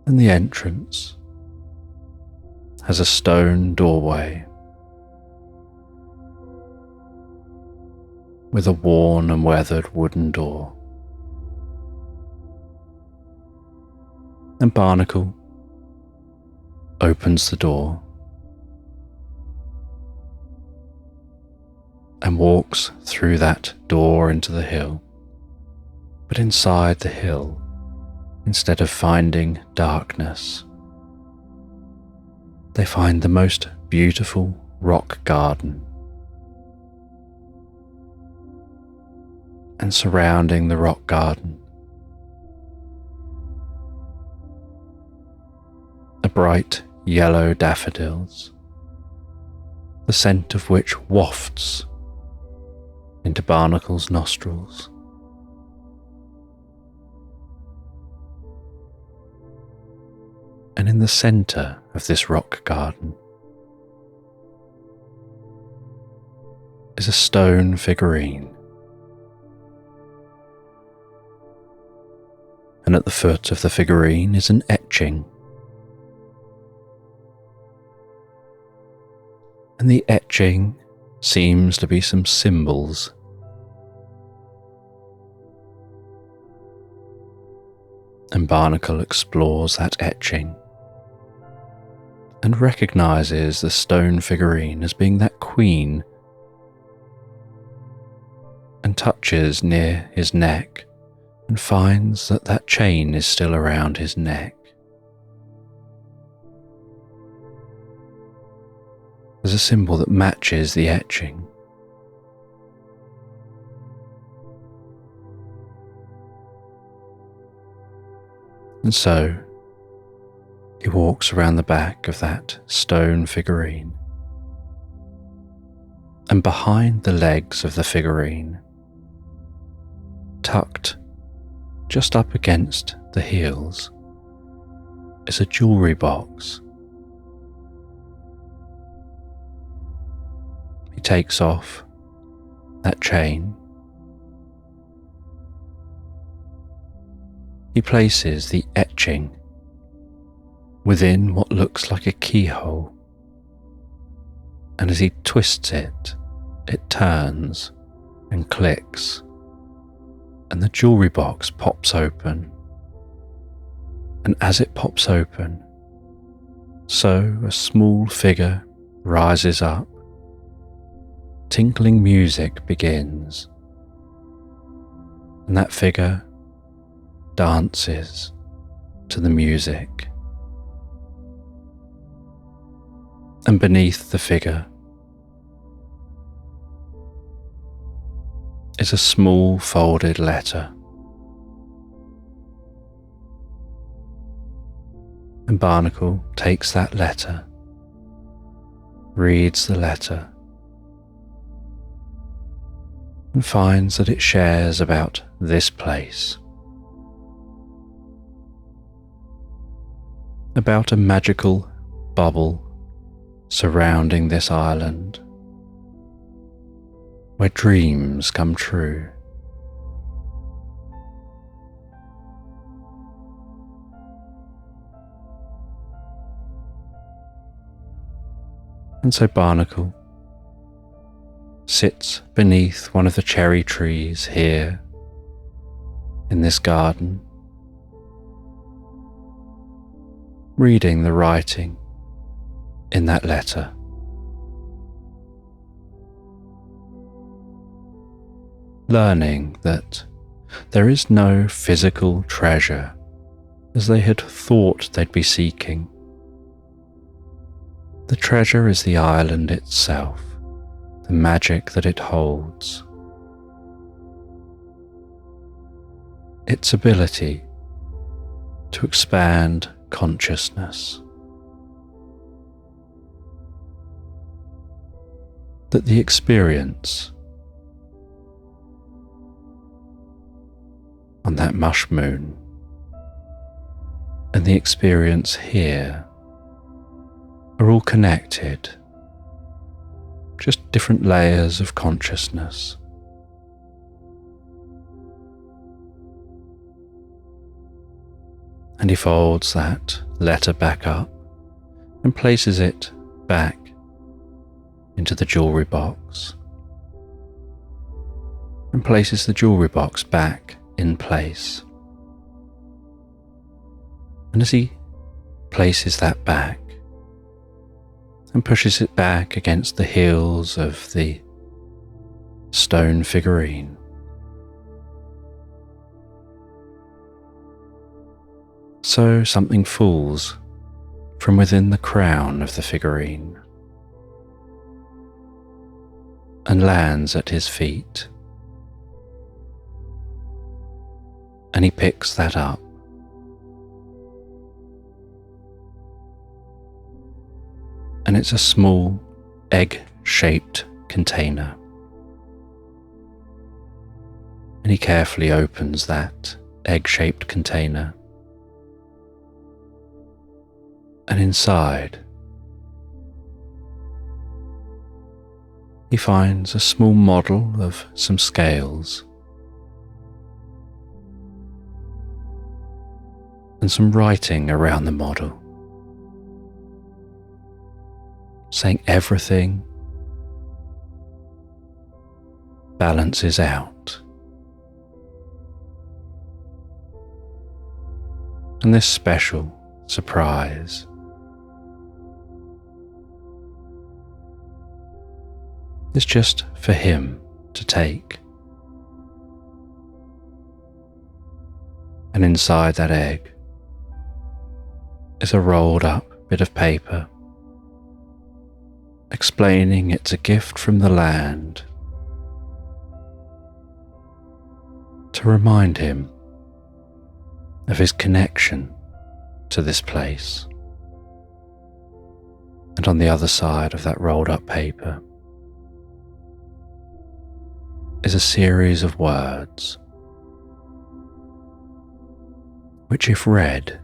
And the entrance has a stone doorway with a worn and weathered wooden door. And Barnacle opens the door and walks through that door into the hill. But inside the hill, instead of finding darkness, they find the most beautiful rock garden. And surrounding the rock garden, are bright yellow daffodils, the scent of which wafts into Barnacle's nostrils. And in the centre of this rock garden is a stone figurine. And at the foot of the figurine is an etching. And the etching seems to be some symbols. And Barnacle explores that etching and recognises the stone figurine as being that queen, and touches near his neck and finds that that chain is still around his neck. There's a symbol that matches the etching. And so he walks around the back of that stone figurine, and behind the legs of the figurine, tucked just up against the heels, is a jewellery box. He takes off that chain. He places the etching within what looks like a keyhole, and as he twists it, it turns and clicks, and the jewellery box pops open. And as it pops open, so a small figure rises up. Tinkling music begins, and that figure dances to the music. And beneath the figure is a small folded letter. And Barnacle takes that letter, reads the letter, and finds that it shares about this place, about a magical bubble surrounding this island, where dreams come true. And so Barnacle sits beneath one of the cherry trees here in this garden, reading the writing in that letter. Learning that there is no physical treasure as they had thought they'd be seeking. The treasure is the island itself, the magic that it holds. its ability to expand consciousness. That the experience on that mush moon and the experience here are all connected, just different layers of consciousness. And he folds that letter back up and places it back into the jewellery box, and places the jewellery box back in place. And as he places that back and pushes it back against the heels of the stone figurine, so something falls from within the crown of the figurine and lands at his feet. And he picks that up. And it's a small egg-shaped container. And he carefully opens that egg-shaped container. And inside, he finds a small model of some scales and some writing around the model, saying everything balances out. And this special surprise is just for him to take. And inside that egg is a rolled up bit of paper explaining it's a gift from the land to remind him of his connection to this place. And on the other side of that rolled up paper is a series of words which, if read,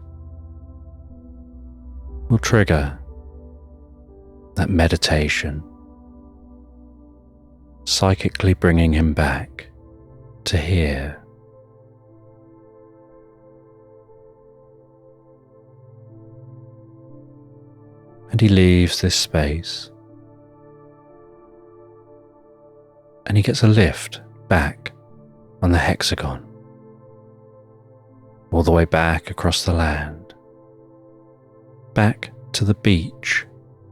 will trigger that meditation, psychically bringing him back to here. And he leaves this space, and he gets a lift back on the hexagon, all the way back across the land, back to the beach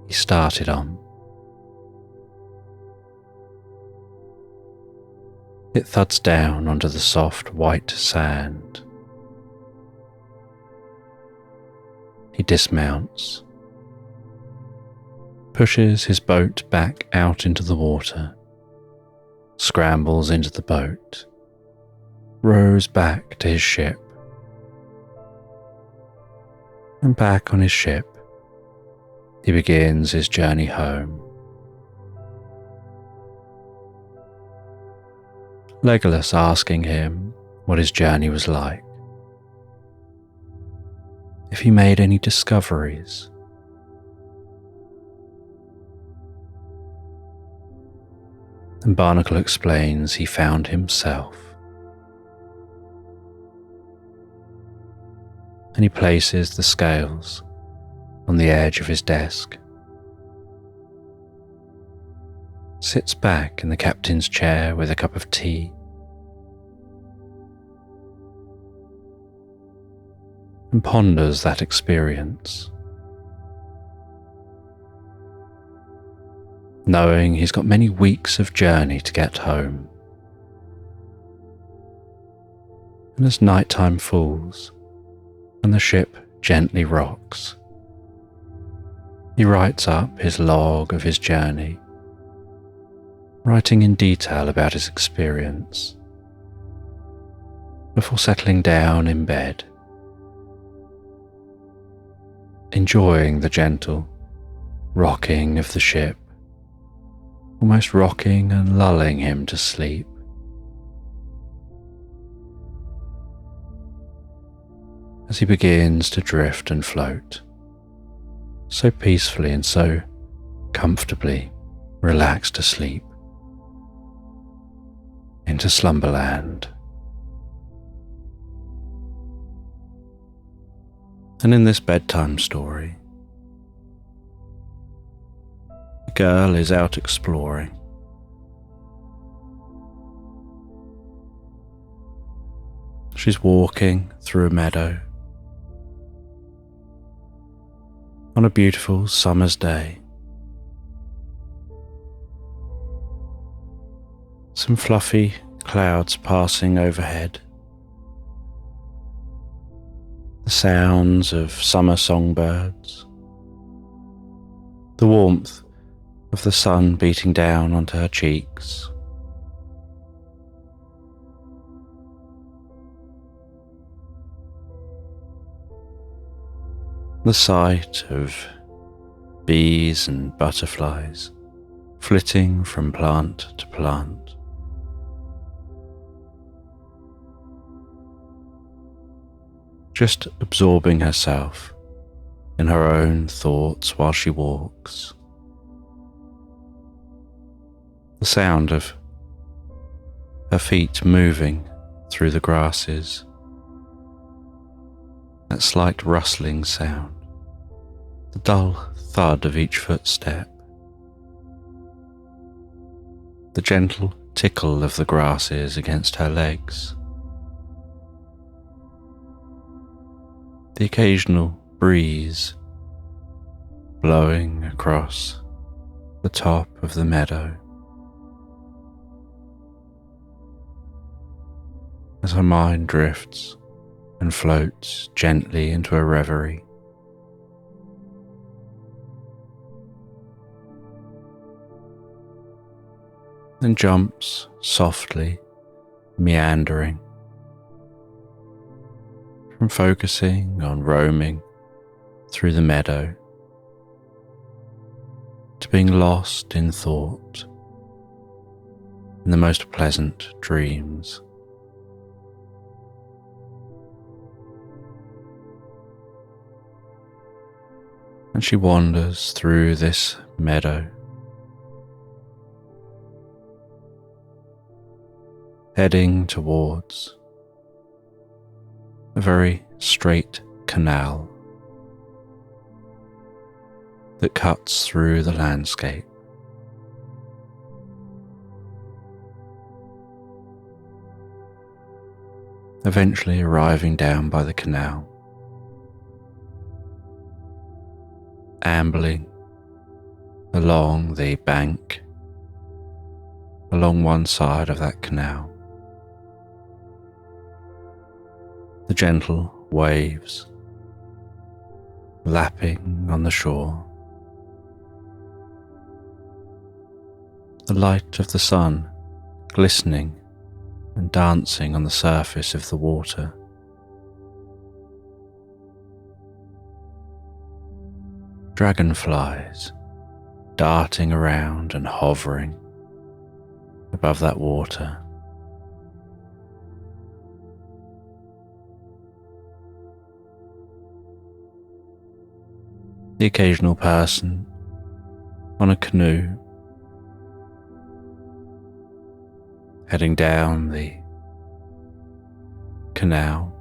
he started on. It thuds down onto the soft white sand. He dismounts, pushes his boat back out into the water, scrambles into the boat, rows back to his ship, and back on his ship he begins his journey home. Legolas asking him what his journey was like, if he made any discoveries. And Barnacle explains he found himself. And he places the scales on the edge of his desk, sits back in the captain's chair with a cup of tea, and ponders that experience, knowing he's got many weeks of journey to get home. And as nighttime falls and the ship gently rocks, he writes up his log of his journey, writing in detail about his experience, before settling down in bed, enjoying the gentle rocking of the ship, almost rocking and lulling him to sleep. As he begins to drift and float, so peacefully and so comfortably relaxed asleep, into slumberland. And in this bedtime story, the girl is out exploring. She's walking through a meadow on a beautiful summer's day. Some fluffy clouds passing overhead. The sounds of summer songbirds. The warmth of the sun beating down onto her cheeks. The sight of bees and butterflies flitting from plant to plant. Just absorbing herself in her own thoughts while she walks. The sound of her feet moving through the grasses. That slight rustling sound. The dull thud of each footstep. The gentle tickle of the grasses against her legs. The occasional breeze blowing across the top of the meadow. As her mind drifts and floats gently into a reverie. Then jumps softly, meandering, from focusing on roaming through the meadow to being lost in thought, in the most pleasant dreams. And she wanders through this meadow, heading towards a very straight canal that cuts through the landscape. Eventually arriving down by the canal, ambling along the bank, along one side of that canal. The gentle waves lapping on the shore. The light of the sun glistening and dancing on the surface of the water. Dragonflies darting around and hovering above that water. The occasional person on a canoe heading down the canal.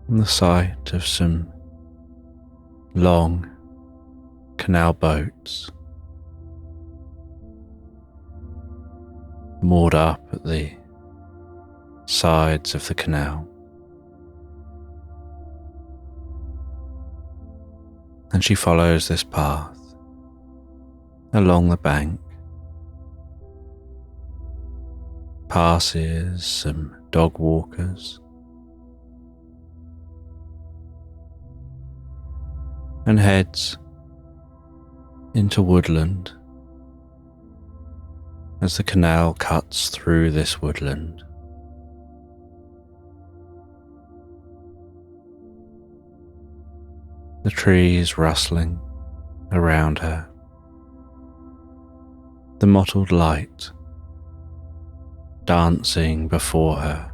And the sight of some long canal boats moored up at the sides of the canal. And she follows this path along the bank, passes some dog walkers, and heads into woodland as the canal cuts through this woodland. The trees rustling around her, the mottled light dancing before her.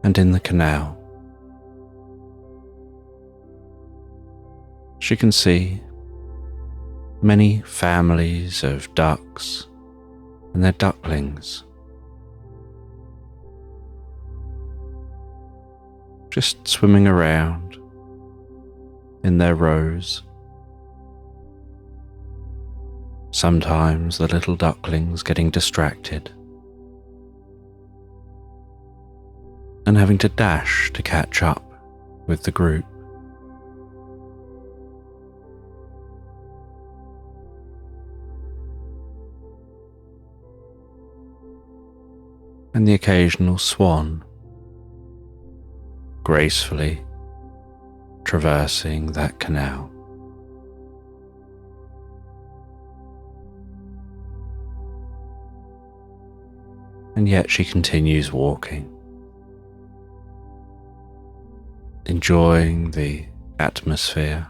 And in the canal, she can see many families of ducks and their ducklings just swimming around in their rows. Sometimes the little ducklings getting distracted and having to dash to catch up with the group. And the occasional swan gracefully traversing that canal. And yet she continues walking, enjoying the atmosphere,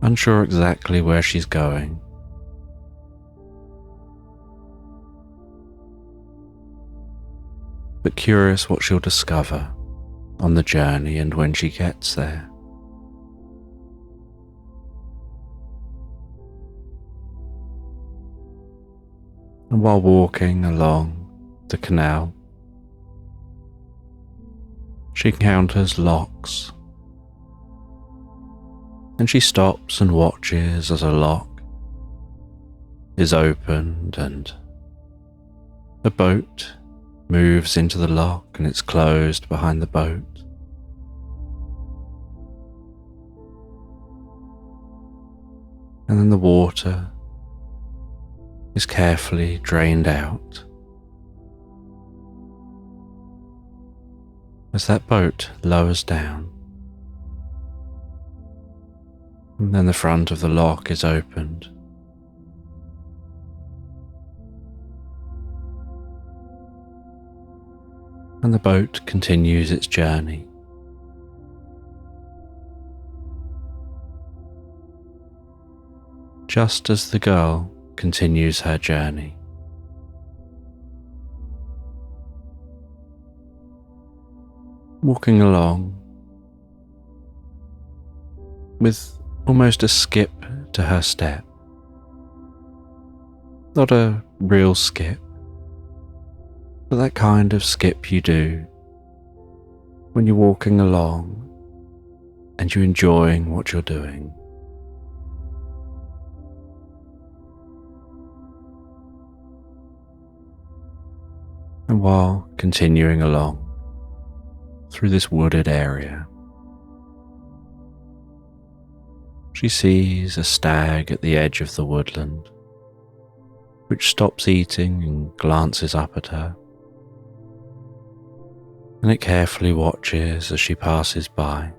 unsure exactly where she's going, but curious what she'll discover on the journey and when she gets there. And while walking along the canal, she encounters locks, and she stops and watches as a lock is opened and a boat moves into the lock and it's closed behind the boat. And then the water is carefully drained out as that boat lowers down. And then the front of the lock is opened. And the boat continues its journey. Just as the girl continues her journey. Walking along with almost a skip to her step. Not a real skip, but that kind of skip you do when you're walking along and you're enjoying what you're doing. And while continuing along through this wooded area, she sees a stag at the edge of the woodland, which stops eating and glances up at her. And it carefully watches as she passes by.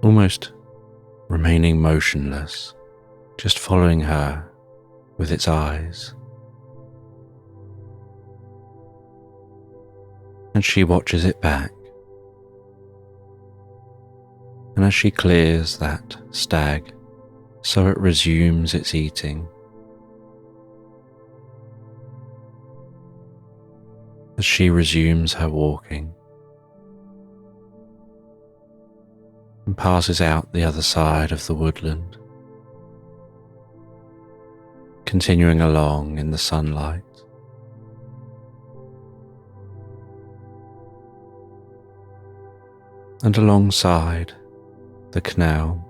Almost remaining motionless, just following her with its eyes. And she watches it back. And as she clears that stag, so it resumes its eating. As she resumes her walking and passes out the other side of the woodland, continuing along in the sunlight. And alongside the canal,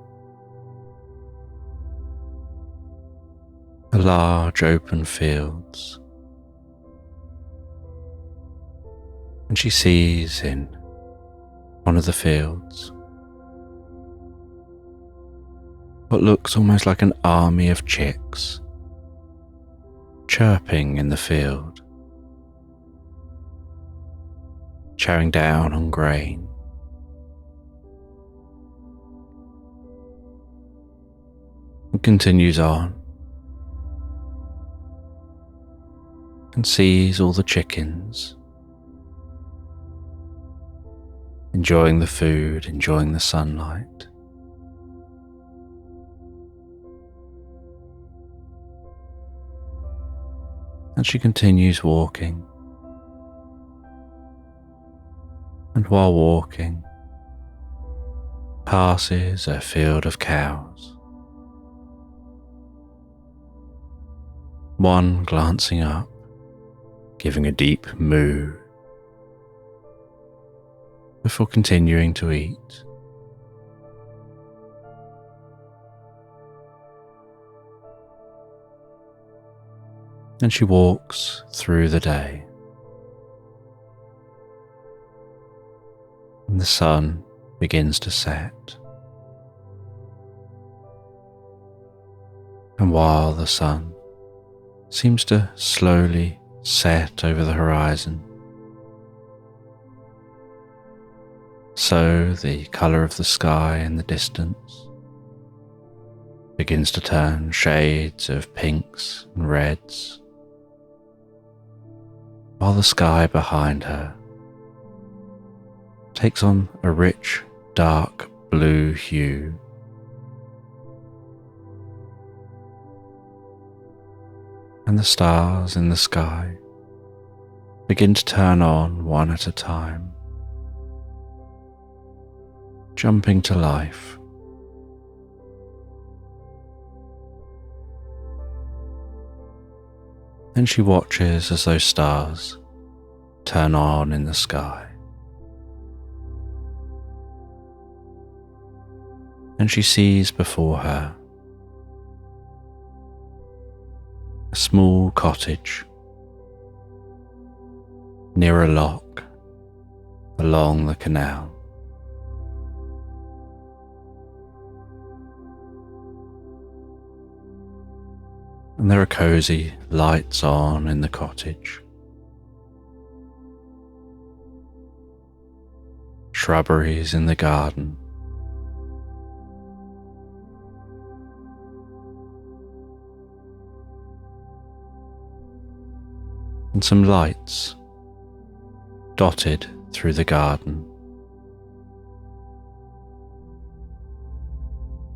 are large open fields. And she sees in one of the fields what looks almost like an army of chicks chirping in the field, chowing down on grain. And continues on and sees all the chickens enjoying the food, enjoying the sunlight. And she continues walking. And while walking, passes a field of cows. One glancing up, giving a deep moo, before continuing to eat. And she walks through the day. And the sun begins to set. And while the sun seems to slowly set over the horizon, so the colour of the sky in the distance begins to turn shades of pinks and reds, while the sky behind her takes on a rich, dark blue hue. And the stars in the sky begin to turn on one at a time, jumping to life. Then she watches as those stars turn on in the sky. And she sees before her a small cottage near a lock along the canal. And there are cosy lights on in the cottage. Shrubberies in the garden. And some lights dotted through the garden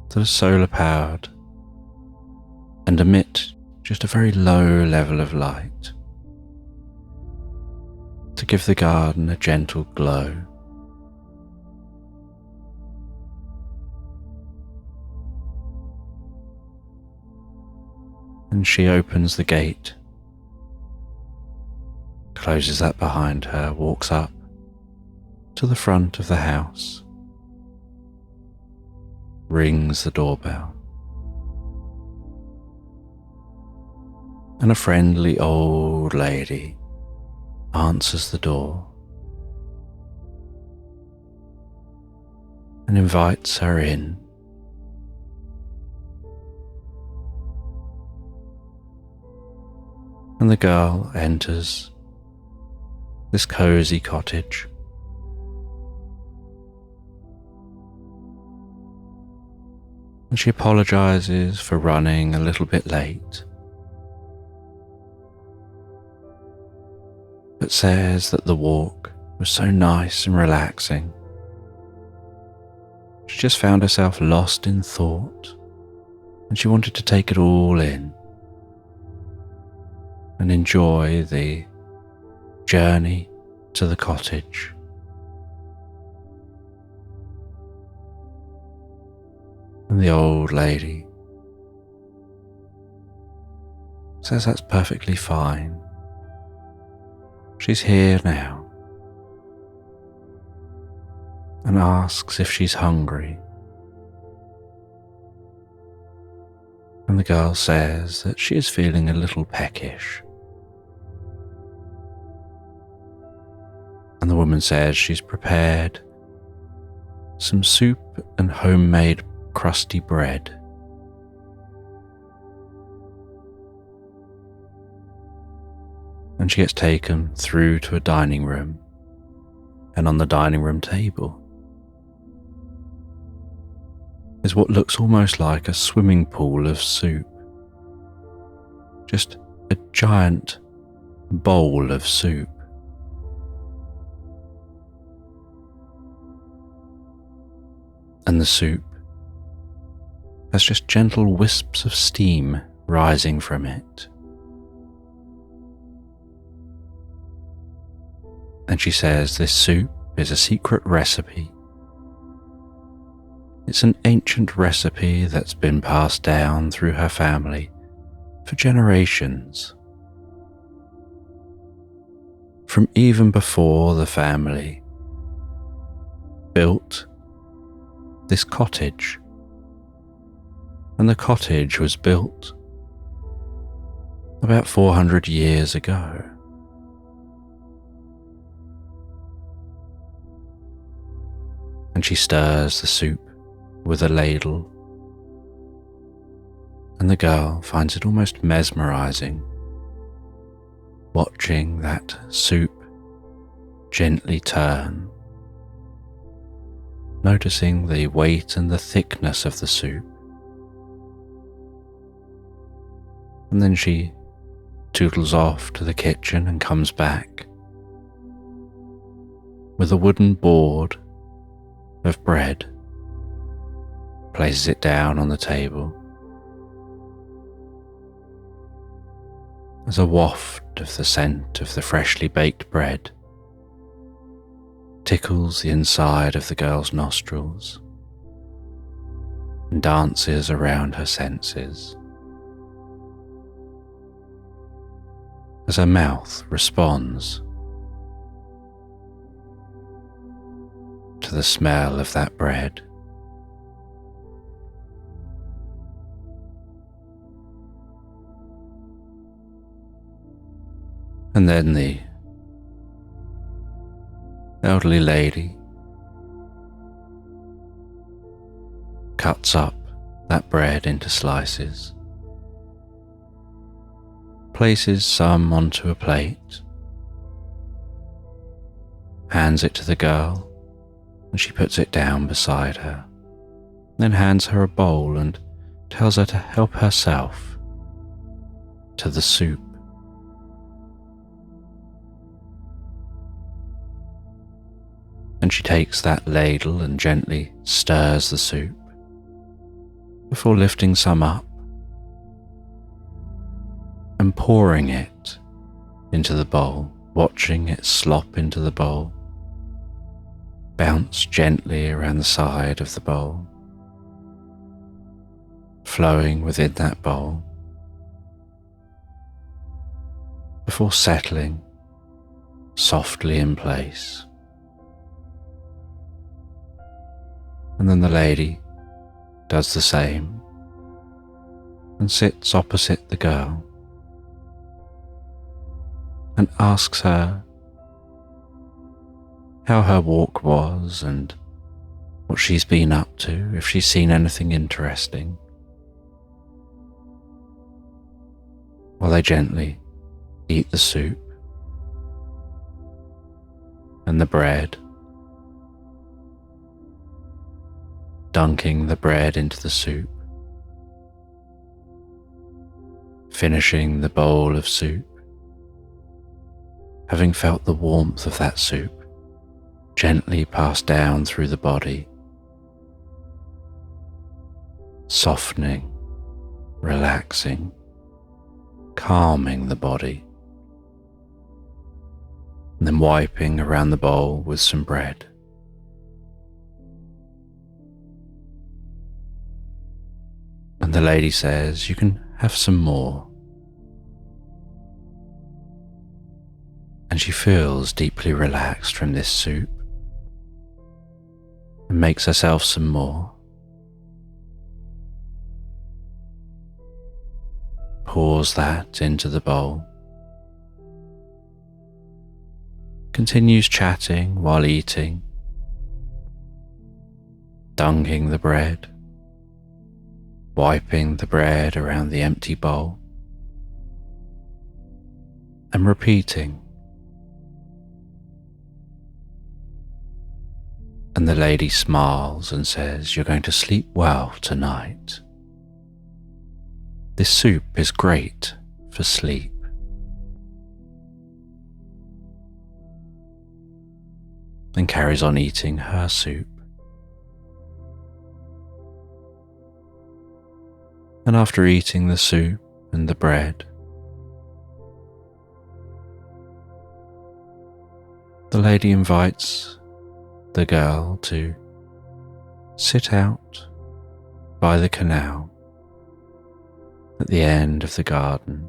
that are solar powered and emit just a very low level of light to give the garden a gentle glow. And she opens the gate, closes that behind her, walks up to the front of the house, rings the doorbell. And a friendly old lady answers the door and invites her in. And the girl enters this cozy cottage. And she apologizes for running a little bit late, but says that the walk was so nice and relaxing. She just found herself lost in thought, and she wanted to take it all in and enjoy the journey to the cottage. And the old lady says that's perfectly fine. She's here now, and asks if she's hungry. And the girl says that she is feeling a little peckish. And the woman says she's prepared some soup and homemade crusty bread. and she gets taken through to a dining room, and on the dining room table is what looks almost like a swimming pool of soup. Just a giant bowl of soup. And the soup has just gentle wisps of steam rising from it. And she says this soup is a secret recipe. It's an ancient recipe that's been passed down through her family for generations. From even before the family built this cottage. And the cottage was built about 400 years ago. And she stirs the soup with a ladle, and the girl finds it almost mesmerizing, watching that soup gently turn, noticing the weight and the thickness of the soup. And then she toodles off to the kitchen and comes back with a wooden board of bread, places it down on the table. There's a waft of the scent of the freshly baked bread tickles the inside of the girl's nostrils and dances around her senses as her mouth responds to the smell of that bread. And then the elderly lady cuts up that bread into slices, places some onto a plate, hands it to the girl, and she puts it down beside her, then hands her a bowl and tells her to help herself to the soup. And she takes that ladle and gently stirs the soup before lifting some up and pouring it into the bowl, watching it slop into the bowl, bounce gently around the side of the bowl, flowing within that bowl, before settling softly in place. And then the lady does the same and sits opposite the girl and asks her how her walk was and what she's been up to, if she's seen anything interesting, while they gently eat the soup and the bread, dunking the bread into the soup, finishing the bowl of soup, having felt the warmth of that soup gently pass down through the body, softening, relaxing, calming the body, and then wiping around the bowl with some bread. And the lady says, "You can have some more." And she feels deeply relaxed from this soup and makes herself some more. Pours that into the bowl. Continues chatting while eating, dunking the bread, wiping the bread around the empty bowl, and repeating. And the lady smiles and says, "You're going to sleep well tonight. This soup is great for sleep." And carries on eating her soup. And after eating the soup and the bread, the lady invites the girl to sit out by the canal at the end of the garden,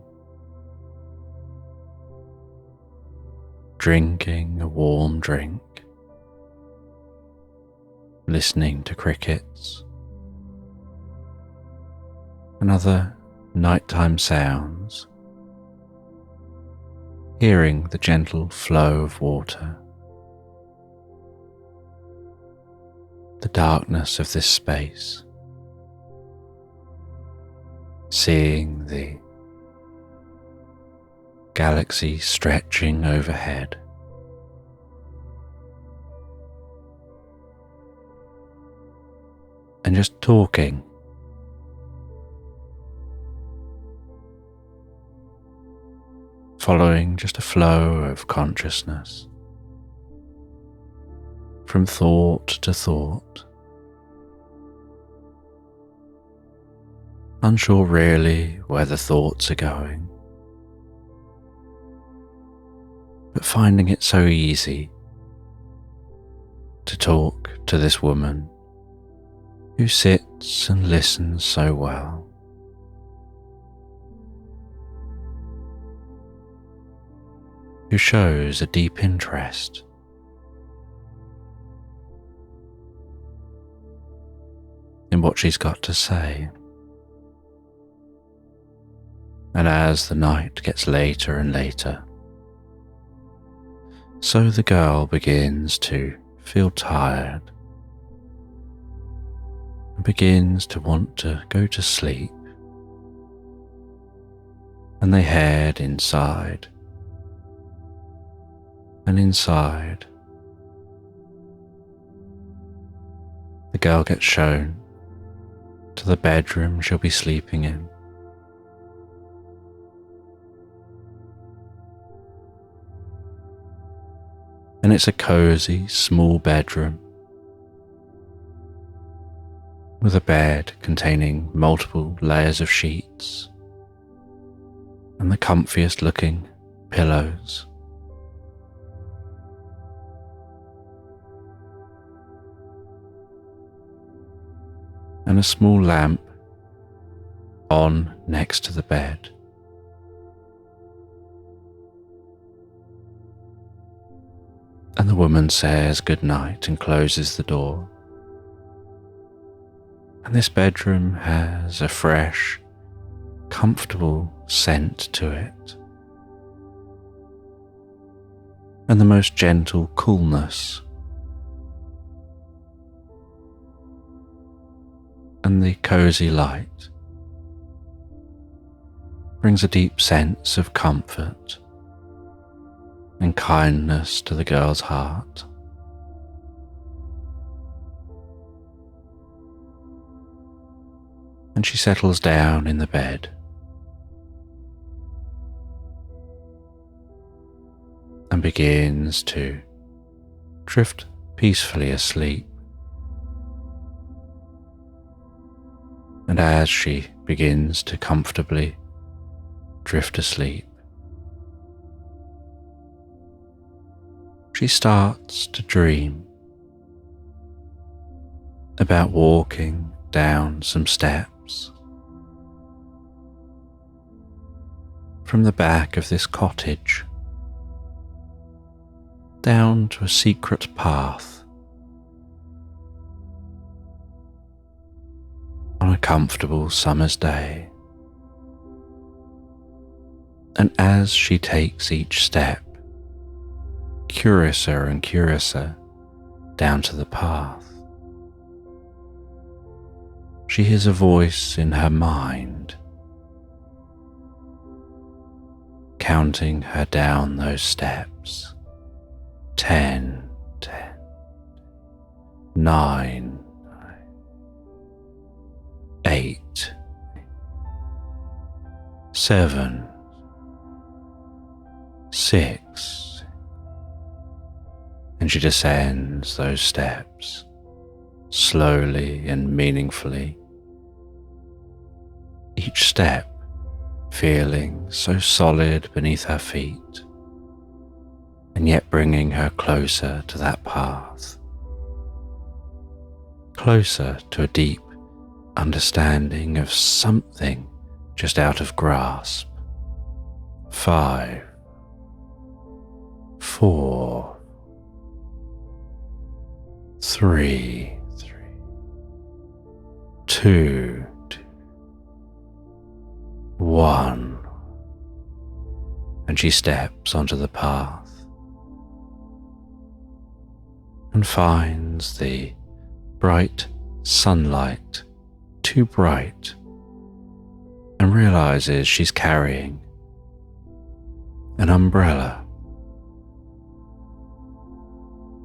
drinking a warm drink, listening to crickets and other nighttime sounds, hearing the gentle flow of water. The darkness of this space, seeing the galaxy stretching overhead, and just talking, following just a flow of consciousness from thought to thought, unsure really where the thoughts are going, but finding it so easy to talk to this woman who sits and listens so well. Who shows a deep interest in what she's got to say. And as the night gets later and later, so the girl begins to feel tired and begins to want to go to sleep, and they head inside. And inside, the girl gets shown to the bedroom she'll be sleeping in. And it's a cozy, small bedroom with a bed containing multiple layers of sheets and the comfiest looking pillows. And a small lamp on next to the bed. And the woman says goodnight and closes the door. And this bedroom has a fresh, comfortable scent to it, and the most gentle coolness. And the cozy light brings a deep sense of comfort and kindness to the girl's heart. And she settles down in the bed and begins to drift peacefully asleep. And as she begins to comfortably drift asleep, she starts to dream about walking down some steps from the back of this cottage down to a secret path on a comfortable summer's day. And as she takes each step, curiouser and curiouser, down to the path, she hears a voice in her mind. counting her down those steps. 10, 10, 9, 8, 7, 6, and she descends those steps slowly and meaningfully, each step feeling so solid beneath her feet, and yet bringing her closer to that path, closer to a deep understanding of something just out of grasp. 5, 4, 3, 2, 1, and she steps onto the path and finds the bright sunlight too bright, and realizes she's carrying an umbrella,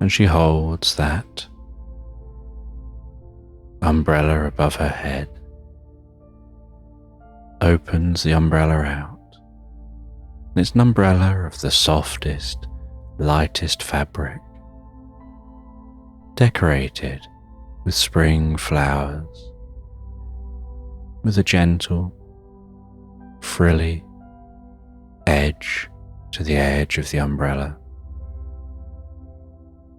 and she holds that umbrella above her head, opens the umbrella out, and it's an umbrella of the softest, lightest fabric, decorated with spring flowers, with a gentle, frilly edge to the edge of the umbrella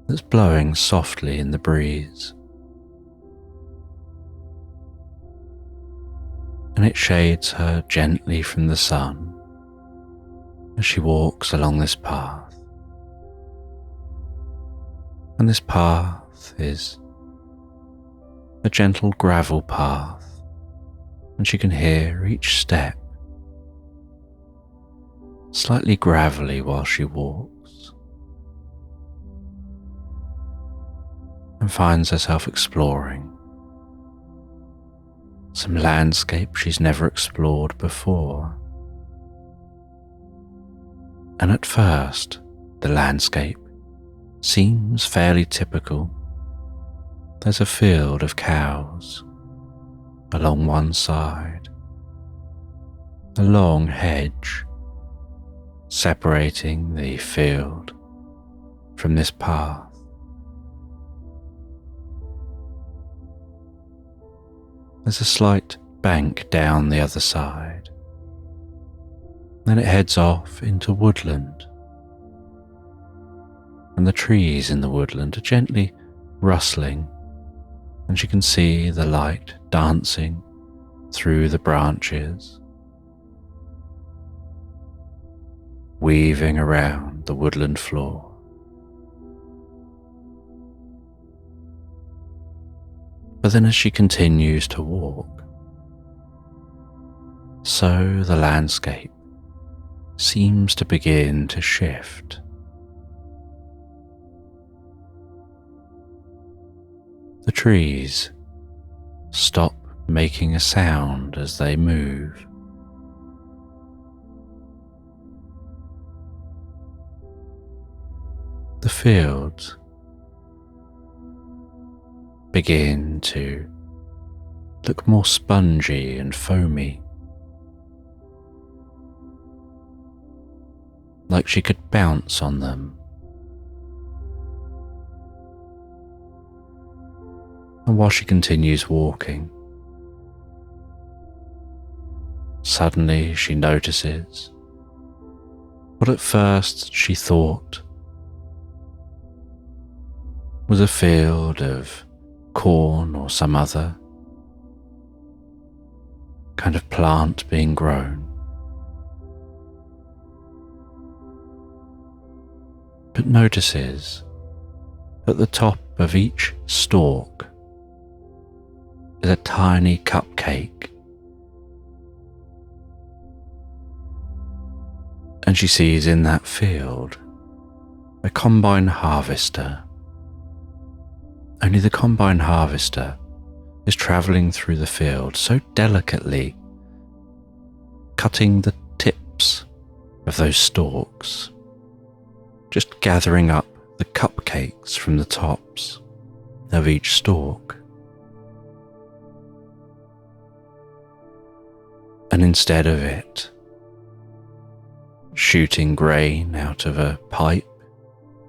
that's blowing softly in the breeze. And it shades her gently from the sun as she walks along this path. And this path is a gentle gravel path, and she can hear each step slightly gravelly while she walks, and finds herself exploring some landscape she's never explored before. And at first, the landscape seems fairly typical. There's a field of cows along one side, a long hedge separating the field from this path. There's a slight bank down the other side. Then it heads off into woodland, and the trees in the woodland are gently rustling, and she can see the light dancing through the branches, weaving around the woodland floor. But then as she continues to walk, so the landscape seems to begin to shift. The trees stop making a sound as they move. The fields begin to look more spongy and foamy, like she could bounce on them. And while she continues walking, suddenly she notices what at first she thought was a field of corn or some other kind of plant being grown. But notices at the top of each stalk is a tiny cupcake, and she sees in that field a combine harvester. Only the combine harvester is travelling through the field so delicately, cutting the tips of those stalks, just gathering up the cupcakes from the tops of each stalk. And instead of it shooting grain out of a pipe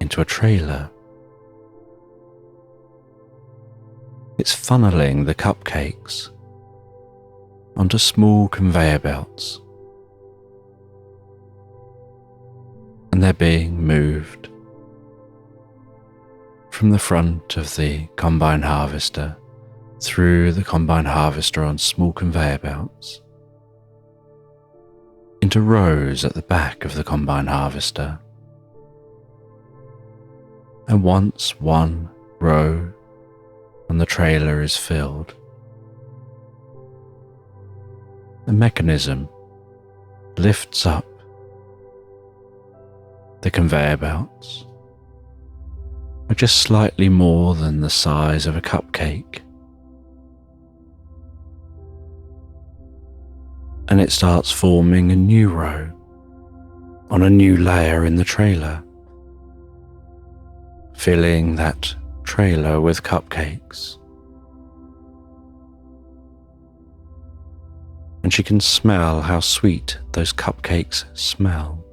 into a trailer, it's funneling the cupcakes onto small conveyor belts, and they're being moved from the front of the combine harvester through the combine harvester on small conveyor belts into rows at the back of the combine harvester. And once one row on the trailer is filled, the mechanism lifts up the conveyor belts are just slightly more than the size of a cupcake, and it starts forming a new row on a new layer in the trailer, filling that trailer with cupcakes. And she can smell how sweet those cupcakes smell.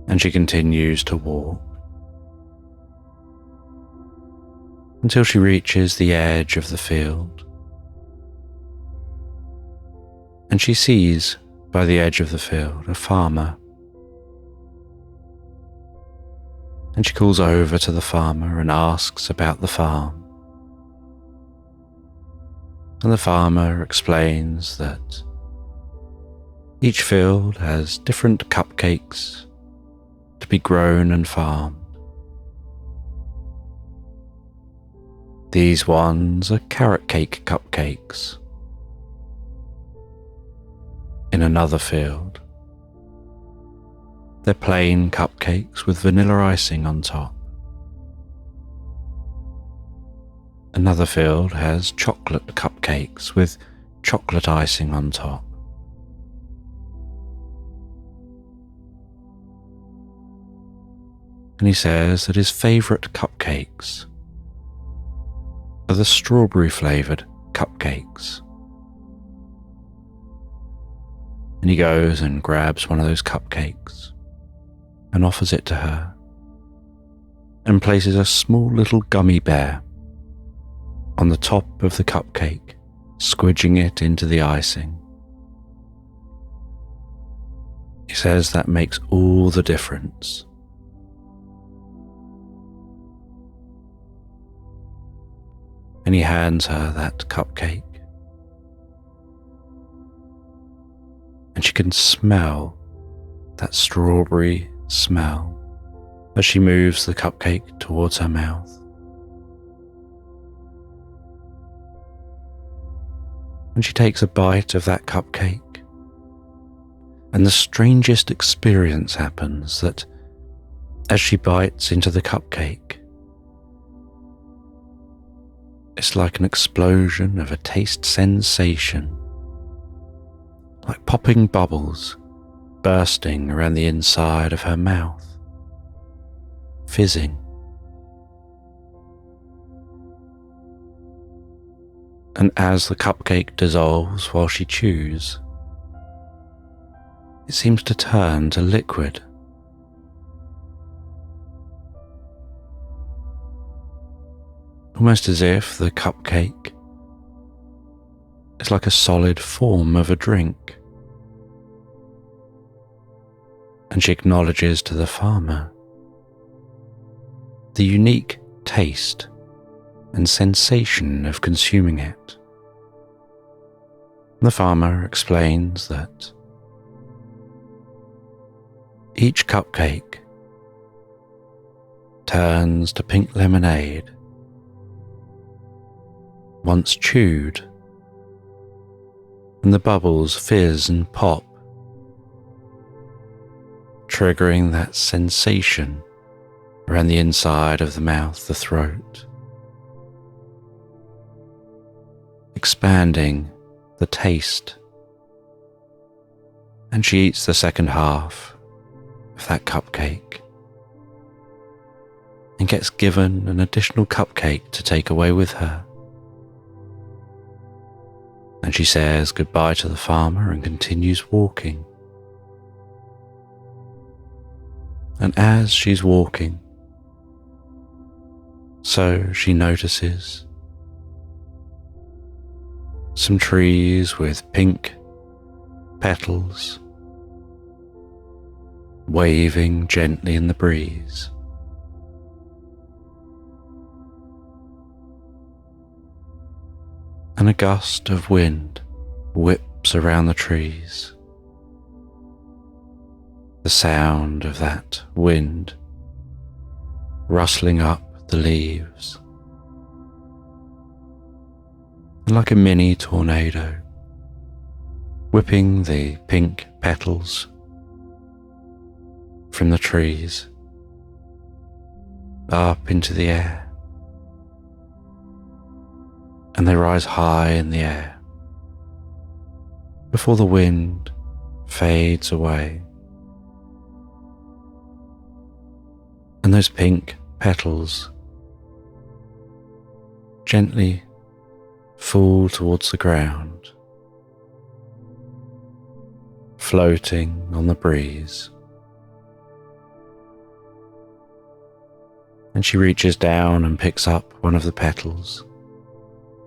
And she continues to walk until she reaches the edge of the field. And she sees by the edge of the field a farmer. And she calls over to the farmer and asks about the farm. And the farmer explains that each field has different cupcakes to be grown and farmed. These ones are carrot cake cupcakes. In another field, they're plain cupcakes with vanilla icing on top. Another field has chocolate cupcakes with chocolate icing on top. And he says that his favourite cupcakes are the strawberry flavoured cupcakes. And he goes and grabs one of those cupcakes and offers it to her, and places a small little gummy bear on the top of the cupcake, squidging it into the icing. He says that makes all the difference. And he hands her that cupcake. And she can smell that strawberry smell as she moves the cupcake towards her mouth. And she takes a bite of that cupcake. And the strangest experience happens, that as she bites into the cupcake, it's like an explosion of a taste sensation, like popping bubbles bursting around the inside of her mouth, fizzing. And as the cupcake dissolves while she chews, it seems to turn to liquid. Almost as if the cupcake is like a solid form of a drink. And she acknowledges to the farmer the unique taste and sensation of consuming it. The farmer explains that each cupcake turns to pink lemonade once chewed, and the bubbles fizz and pop, triggering that sensation around the inside of the mouth, the throat, expanding the taste and she eats the second half of that cupcake and gets given an additional cupcake to take away with her. And she says goodbye to the farmer and continues walking. And as she's walking, so she notices some trees with pink petals waving gently in the breeze. And a gust of wind whips around the trees. The sound of that wind rustling up the leaves. And like a mini tornado, whipping the pink petals from the trees up into the air. And they rise high in the air before the wind fades away. And those pink petals gently fall towards the ground, floating on the breeze. And she reaches down and picks up one of the petals,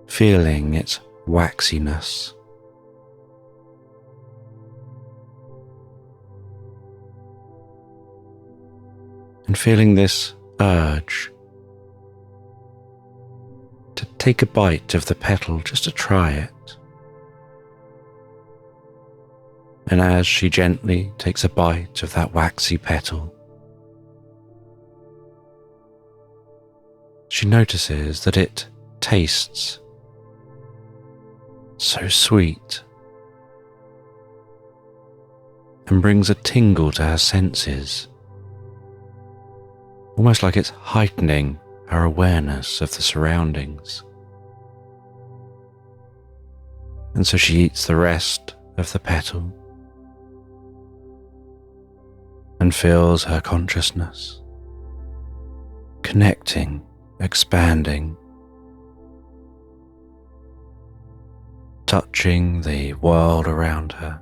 feeling its waxiness. And feeling this urge to take a bite of the petal just to try it. And as she gently takes a bite of that waxy petal, she notices that it tastes so sweet and brings a tingle to her senses, almost like it's heightening her awareness of the surroundings. And so she eats the rest of the petal and feels her consciousness connecting, expanding, touching the world around her.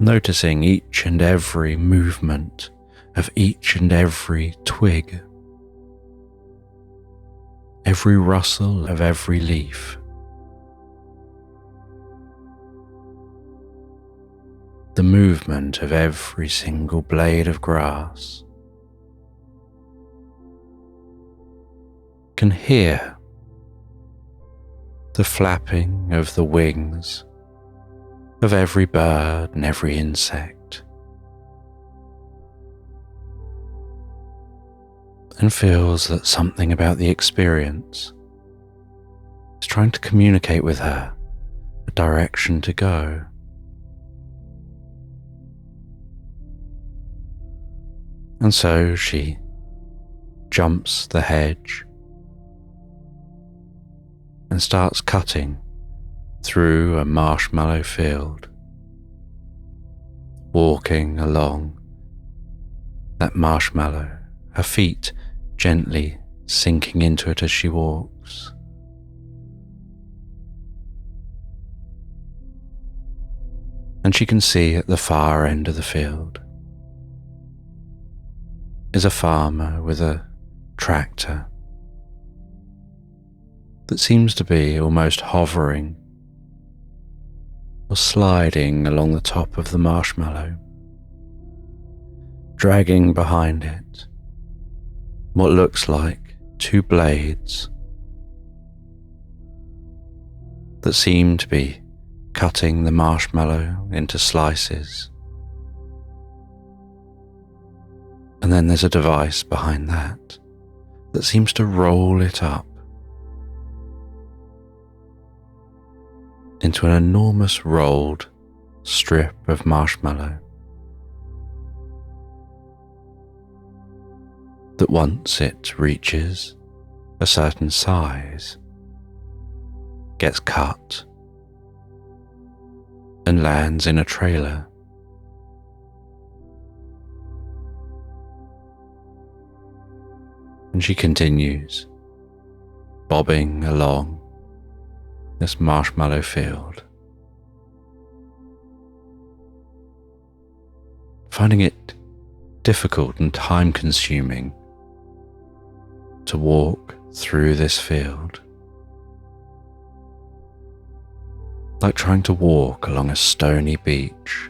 Noticing each and every movement of each and every twig, every rustle of every leaf, the movement of every single blade of grass. Can hear the flapping of the wings of every bird and every insect, and feels that something about the experience is trying to communicate with her a direction to go. And so she jumps the hedge and starts cutting through a marshmallow field, walking along that marshmallow, her feet gently sinking into it as she walks. And she can see at the far end of the field is a farmer with a tractor that seems to be almost hovering or sliding along the top of the marshmallow, dragging behind it what looks like two blades that seem to be cutting the marshmallow into slices. And then there's a device behind that seems to roll it up into an enormous rolled strip of marshmallow that once it reaches a certain size gets cut and lands in a trailer. And she continues bobbing along this marshmallow field, finding it difficult and time-consuming to walk through this field, like trying to walk along a stony beach.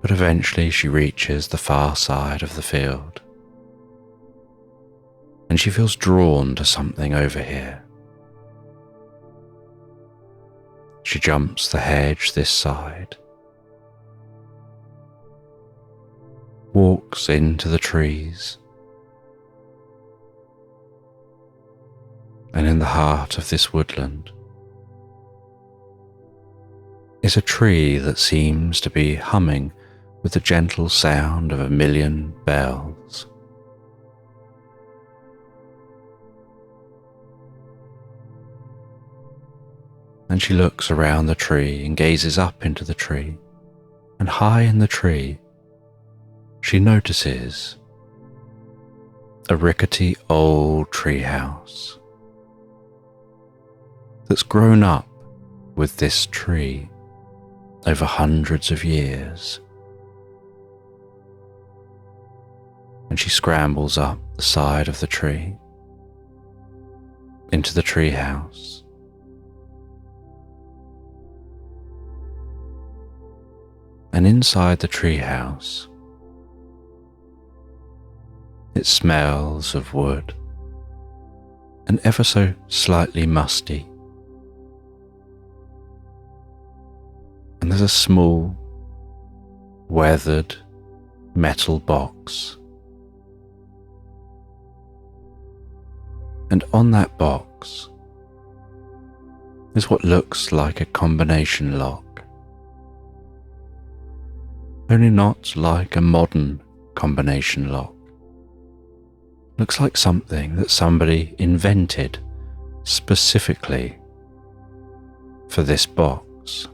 But eventually she reaches the far side of the field, and she feels drawn to something over here. She jumps the hedge this side, walks into the trees, and in the heart of this woodland is a tree that seems to be humming with the gentle sound of a million bells. And she looks around the tree and gazes up into the tree, and high in the tree she notices a rickety old treehouse that's grown up with this tree over hundreds of years. And she scrambles up the side of the tree into the treehouse. And inside the treehouse, it smells of wood and ever so slightly musty. And there's a small, weathered metal box. And on that box is what looks like a combination lock, only not like a modern combination lock. Looks like something that somebody invented specifically for this box.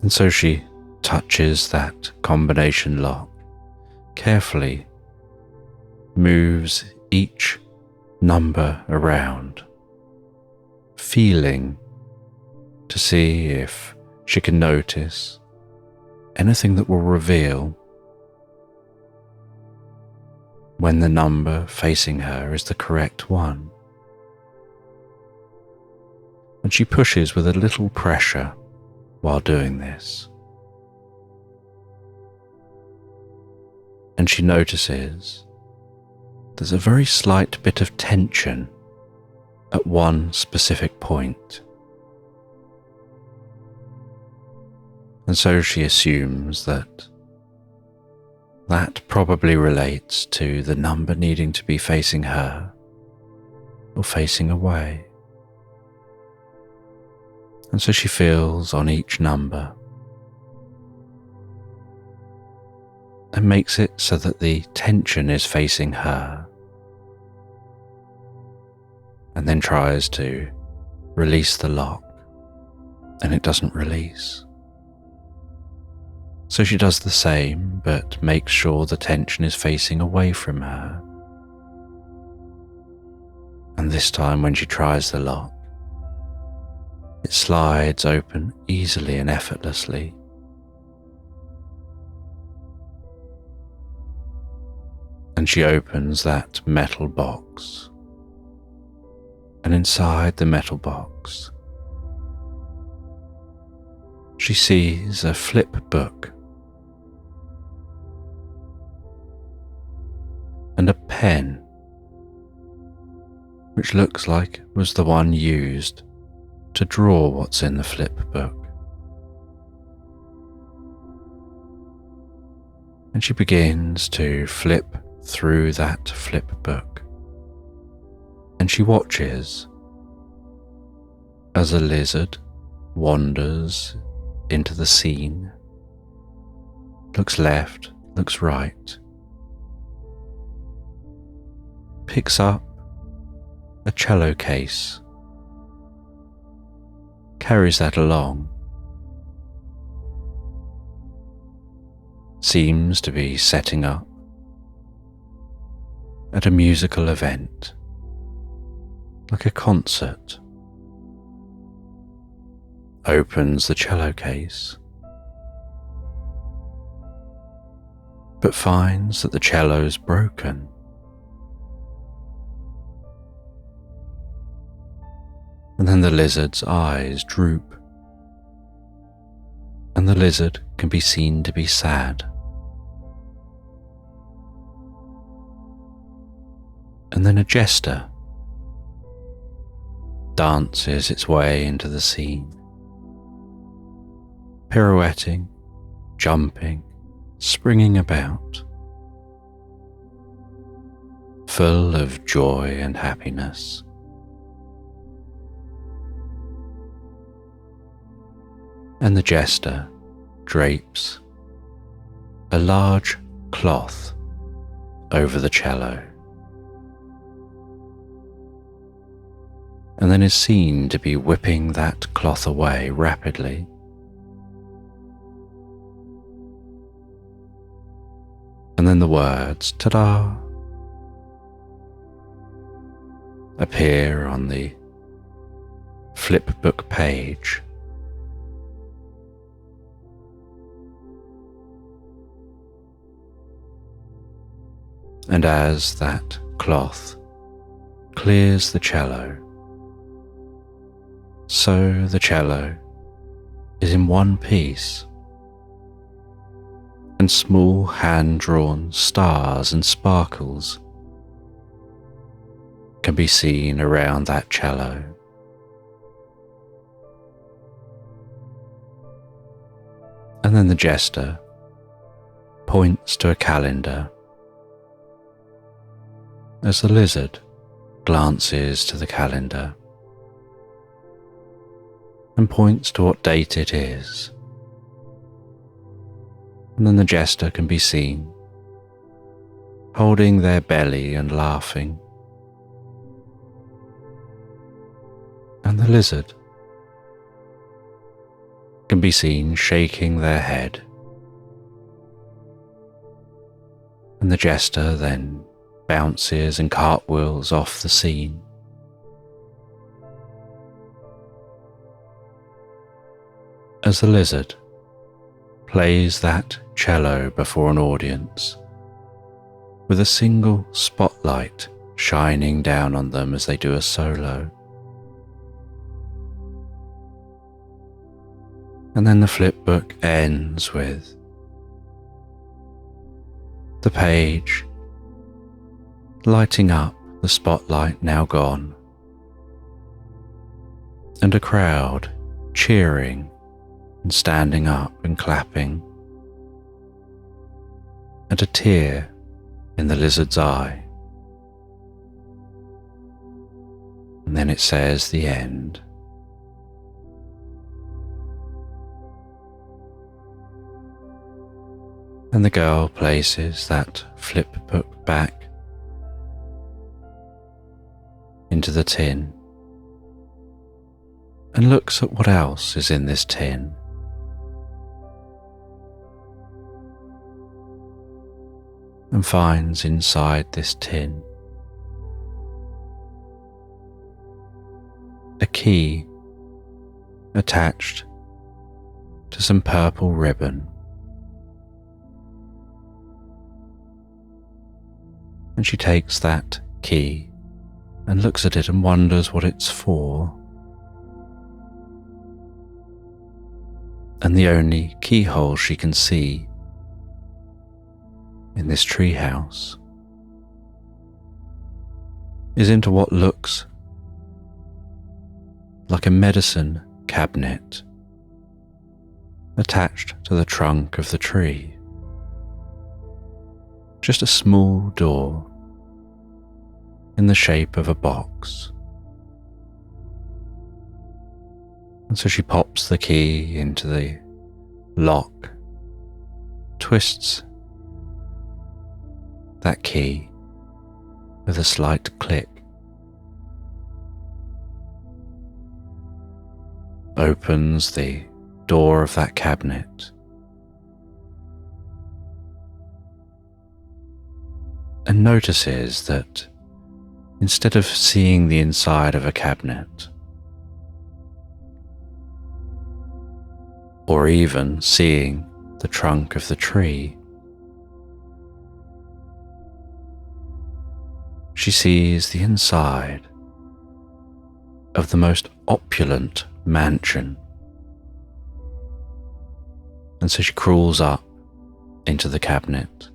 And so she touches that combination lock, carefully moves each number around, feeling to see if she can notice anything that will reveal when the number facing her is the correct one. And she pushes with a little pressure while doing this. And she notices there's a very slight bit of tension at one specific point. And so she assumes that probably relates to the number needing to be facing her or facing away. And so she feels on each number and makes it so that the tension is facing her, and then tries to release the lock, and it doesn't release. So she does the same, but makes sure the tension is facing away from her. And this time when she tries the lock, it slides open easily and effortlessly. And she opens that metal box. And inside the metal box, she sees a flip book and a pen, which looks like was the one used to draw what's in the flip book. And she begins to flip through that flip book, and she watches as a lizard wanders into the scene, looks left, looks right, picks up a cello case, carries that along, seems to be setting up at a musical event, like a concert, opens the cello case, but finds that the cello's broken. And then the lizard's eyes droop, and the lizard can be seen to be sad. And then a jester dances its way into the scene, pirouetting, jumping, springing about, full of joy and happiness. And the jester drapes a large cloth over the cello, and then is seen to be whipping that cloth away rapidly. And then the words, "Ta-da," appear on the flipbook page. And as that cloth clears the cello, so the cello is in one piece, and small hand-drawn stars and sparkles can be seen around that cello. And then the jester points to a calendar as the lizard glances to the calendar and points to what date it is. And then the jester can be seen holding their belly and laughing, and the lizard can be seen shaking their head. And the jester then bounces and cartwheels off the scene. As the lizard plays that cello before an audience, with a single spotlight shining down on them as they do a solo. And then the flipbook ends with the page lighting up, the spotlight now gone, and a crowd cheering and standing up and clapping, and a tear in the lizard's eye. And then it says the end. And the girl places that flipbook back into the tin and looks at what else is in this tin. And finds inside this tin a key attached to some purple ribbon. And she takes that key and looks at it and wonders what it's for. And the only keyhole she can see in this treehouse is into what looks like a medicine cabinet attached to the trunk of the tree. Just a small door in the shape of a box. And so she pops the key into the lock, twists that key with a slight click, opens the door of that cabinet, and notices that instead of seeing the inside of a cabinet, or even seeing the trunk of the tree, she sees the inside of the most opulent mansion. And so she crawls up into the cabinet,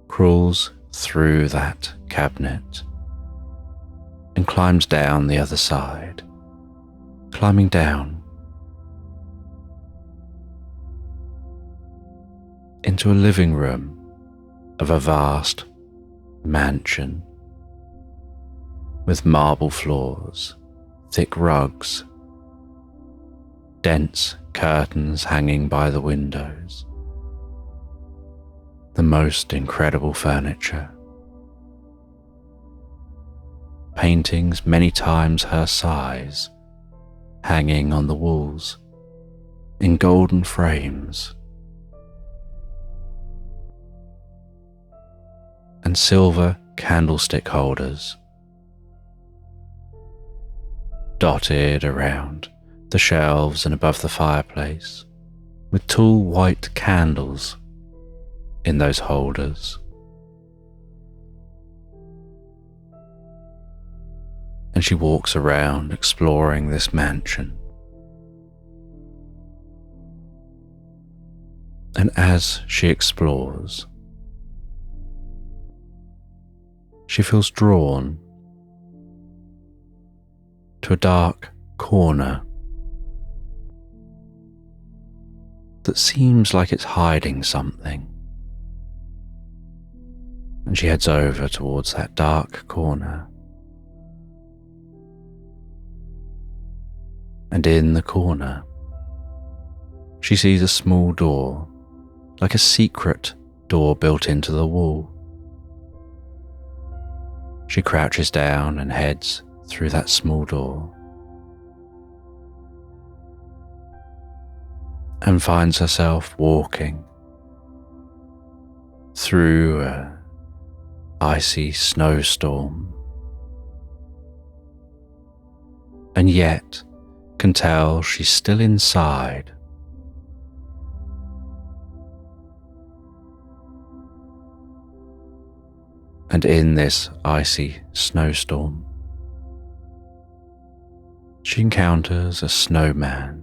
crawls through that cabinet, and climbs down the other side, climbing down into a living room of a vast mansion with marble floors, thick rugs, dense curtains hanging by the windows, the most incredible furniture, paintings many times her size hanging on the walls in golden frames, and silver candlestick holders dotted around the shelves and above the fireplace, with tall white candles in those holders. And she walks around exploring this mansion. And as she explores, she feels drawn to a dark corner that seems like it's hiding something. And she heads over towards that dark corner. And in the corner, she sees a small door, like a secret door built into the wall. She crouches down and heads through that small door, and finds herself walking through an icy snowstorm, and yet can tell she's still inside. And in this icy snowstorm, she encounters a snowman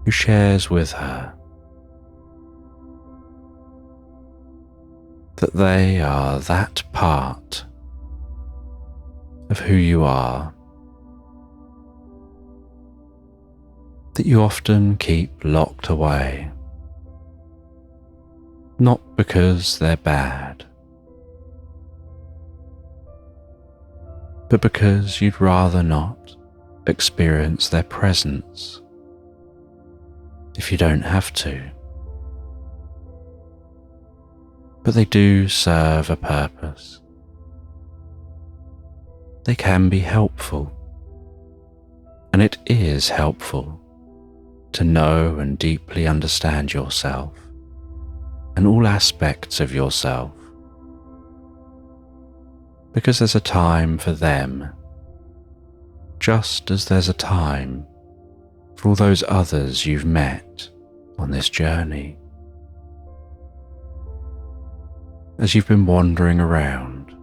who shares with her that they are that part of who you are that you often keep locked away, not because they're bad, but because you'd rather not experience their presence if you don't have to. But they do serve a purpose. They can be helpful, and it is helpful to know and deeply understand yourself and all aspects of yourself, because there's a time for them, just as there's a time for all those others you've met on this journey. As you've been wandering around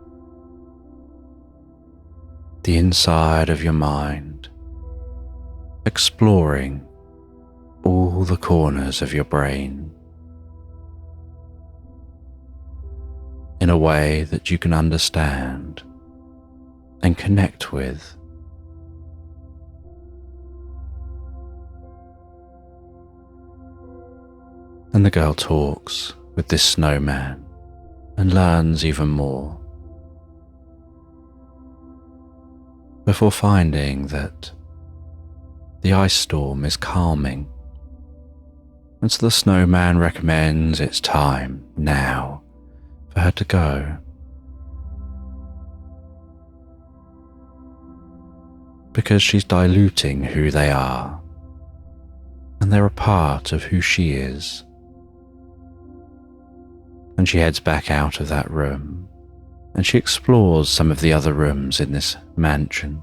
the inside of your mind, exploring all the corners of your brain in a way that you can understand and connect with. And the girl talks with this snowman and learns even more, before finding that the ice storm is calming And so the snowman recommends it's time now for her to go. Because she's diluting who they are, and they're a part of who she is. And she heads back out of that room, and she explores some of the other rooms in this mansion,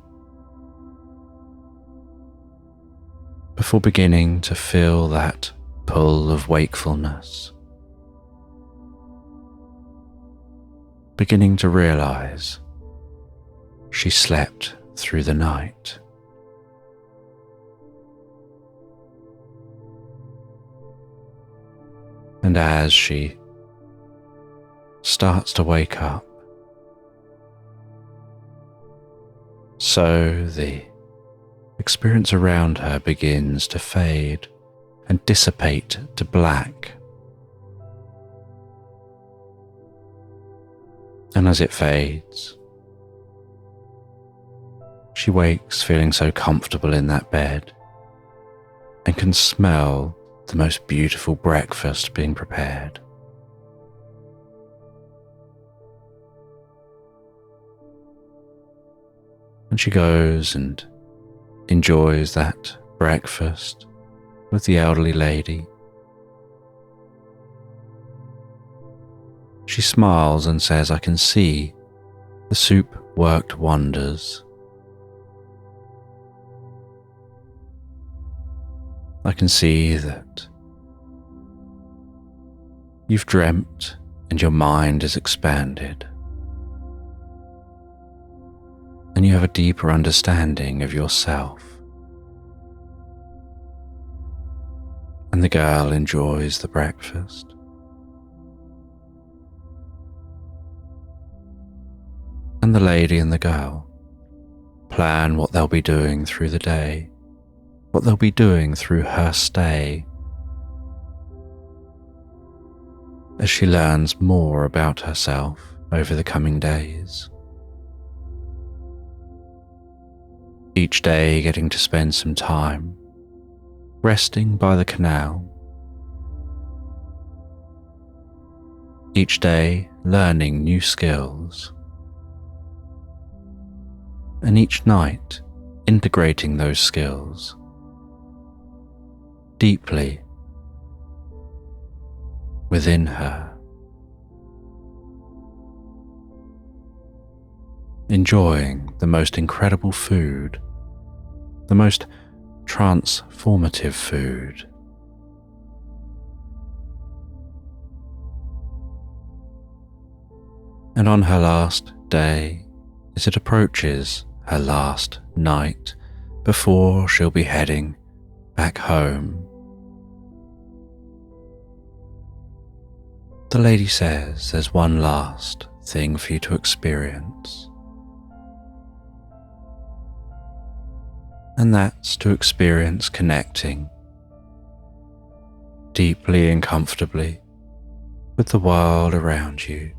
before beginning to feel that pull of wakefulness, beginning to realize she slept through the night. And as she starts to wake up, so the experience around her begins to fade and dissipate to black. And as it fades, she wakes feeling so comfortable in that bed and can smell the most beautiful breakfast being prepared. And she goes and enjoys that breakfast with the elderly lady. She smiles and says, "I can see the soup worked wonders. I can see that you've dreamt and your mind is expanded, and you have a deeper understanding of yourself." And the girl enjoys the breakfast. And the lady and the girl plan what they'll be doing through the day, what they'll be doing through her stay, as she learns more about herself over the coming days. Each day getting to spend some time resting by the canal. Each day learning new skills. And each night integrating those skills deeply within her. Enjoying the most incredible food, the most transformative food. And on her last day, as it approaches her last night before she'll be heading back home, the lady says there's one last thing for you to experience. And that's to experience connecting deeply and comfortably with the world around you.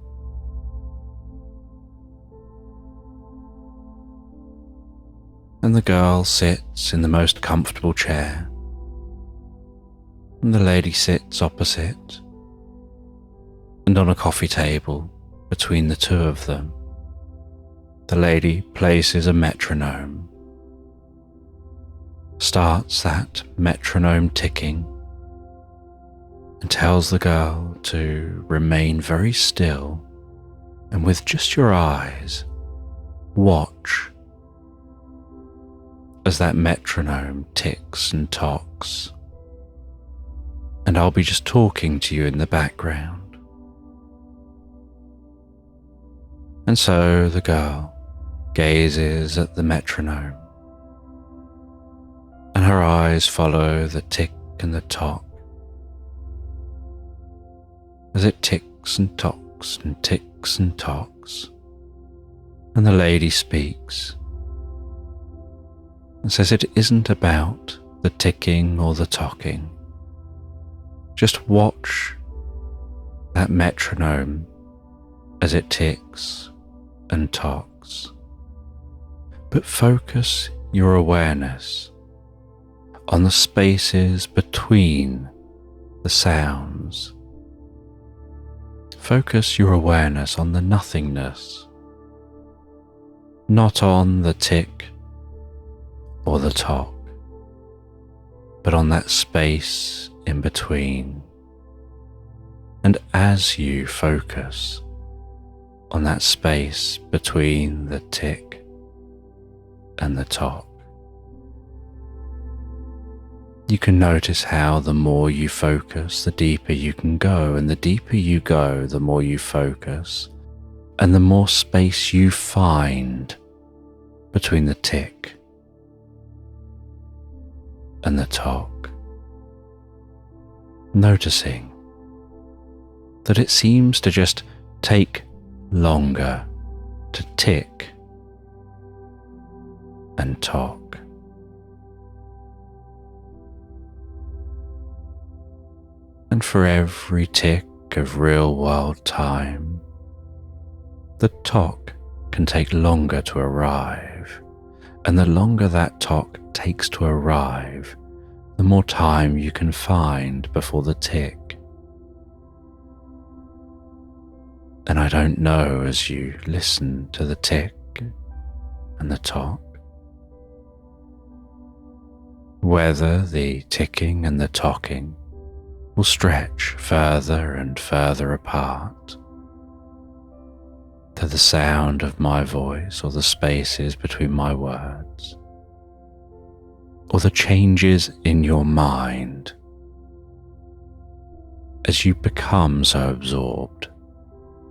And the girl sits in the most comfortable chair, and the lady sits opposite, and on a coffee table between the two of them, the lady places a metronome, starts that metronome ticking, and tells the girl to remain very still and with just your eyes watch as that metronome ticks and tocks, and I'll be just talking to you in the background. And so the girl gazes at the metronome, and her eyes follow the tick and the tock as it ticks and tocks and ticks and tocks. And the lady speaks and says it isn't about the ticking or the tocking. Just watch that metronome as it ticks and tocks, but focus your awareness on the spaces between the sounds. Focus your awareness on the nothingness, not on the tick or the tock, but on that space in between. And as you focus on that space between the tick and the tock, you can notice how the more you focus, the deeper you can go, and the deeper you go, the more you focus, and the more space you find between the tick and the tock. Noticing that it seems to just take longer to tick and tock. And for every tick of real-world time, the tock can take longer to arrive, and the longer that tock takes to arrive, the more time you can find before the tick. And I don't know, as you listen to the tick and the tock, whether the ticking and the tocking will stretch further and further apart, to the sound of my voice or the spaces between my words, or the changes in your mind as you become so absorbed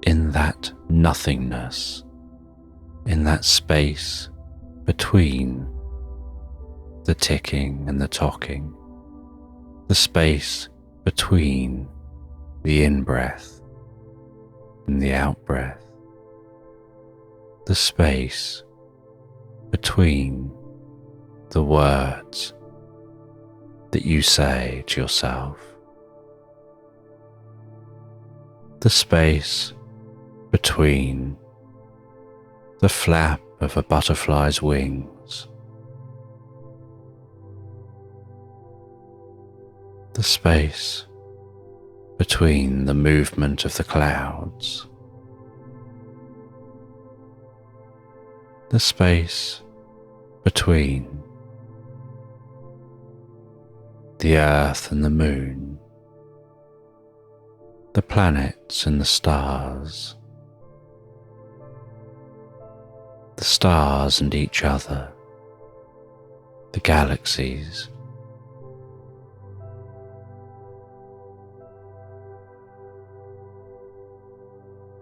in that nothingness, in that space between the ticking and the tocking, the space between the in-breath and the out-breath, the space between the words that you say to yourself, the space between the flap of a butterfly's wings, the space between the movement of the clouds, the space between the earth and the moon, the planets and the stars and each other, the galaxies,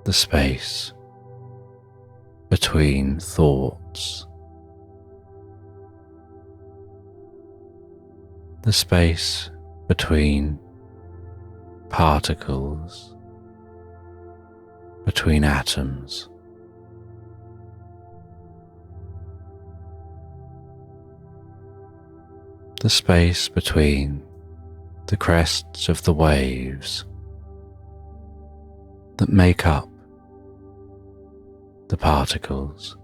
the space between thoughts, the space between particles, between atoms, the space between the crests of the waves that make up the particles,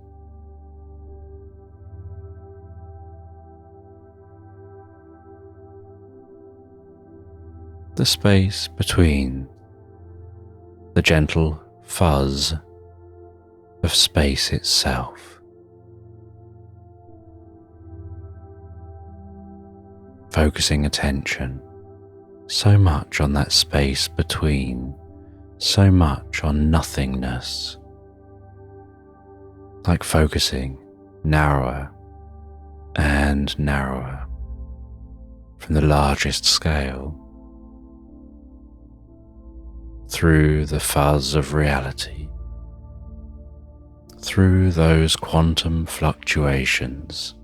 the space between the gentle fuzz of space itself, focusing attention so much on that space between, so much on nothingness, like focusing narrower and narrower from the largest scale through the fuzz of reality, through those quantum fluctuations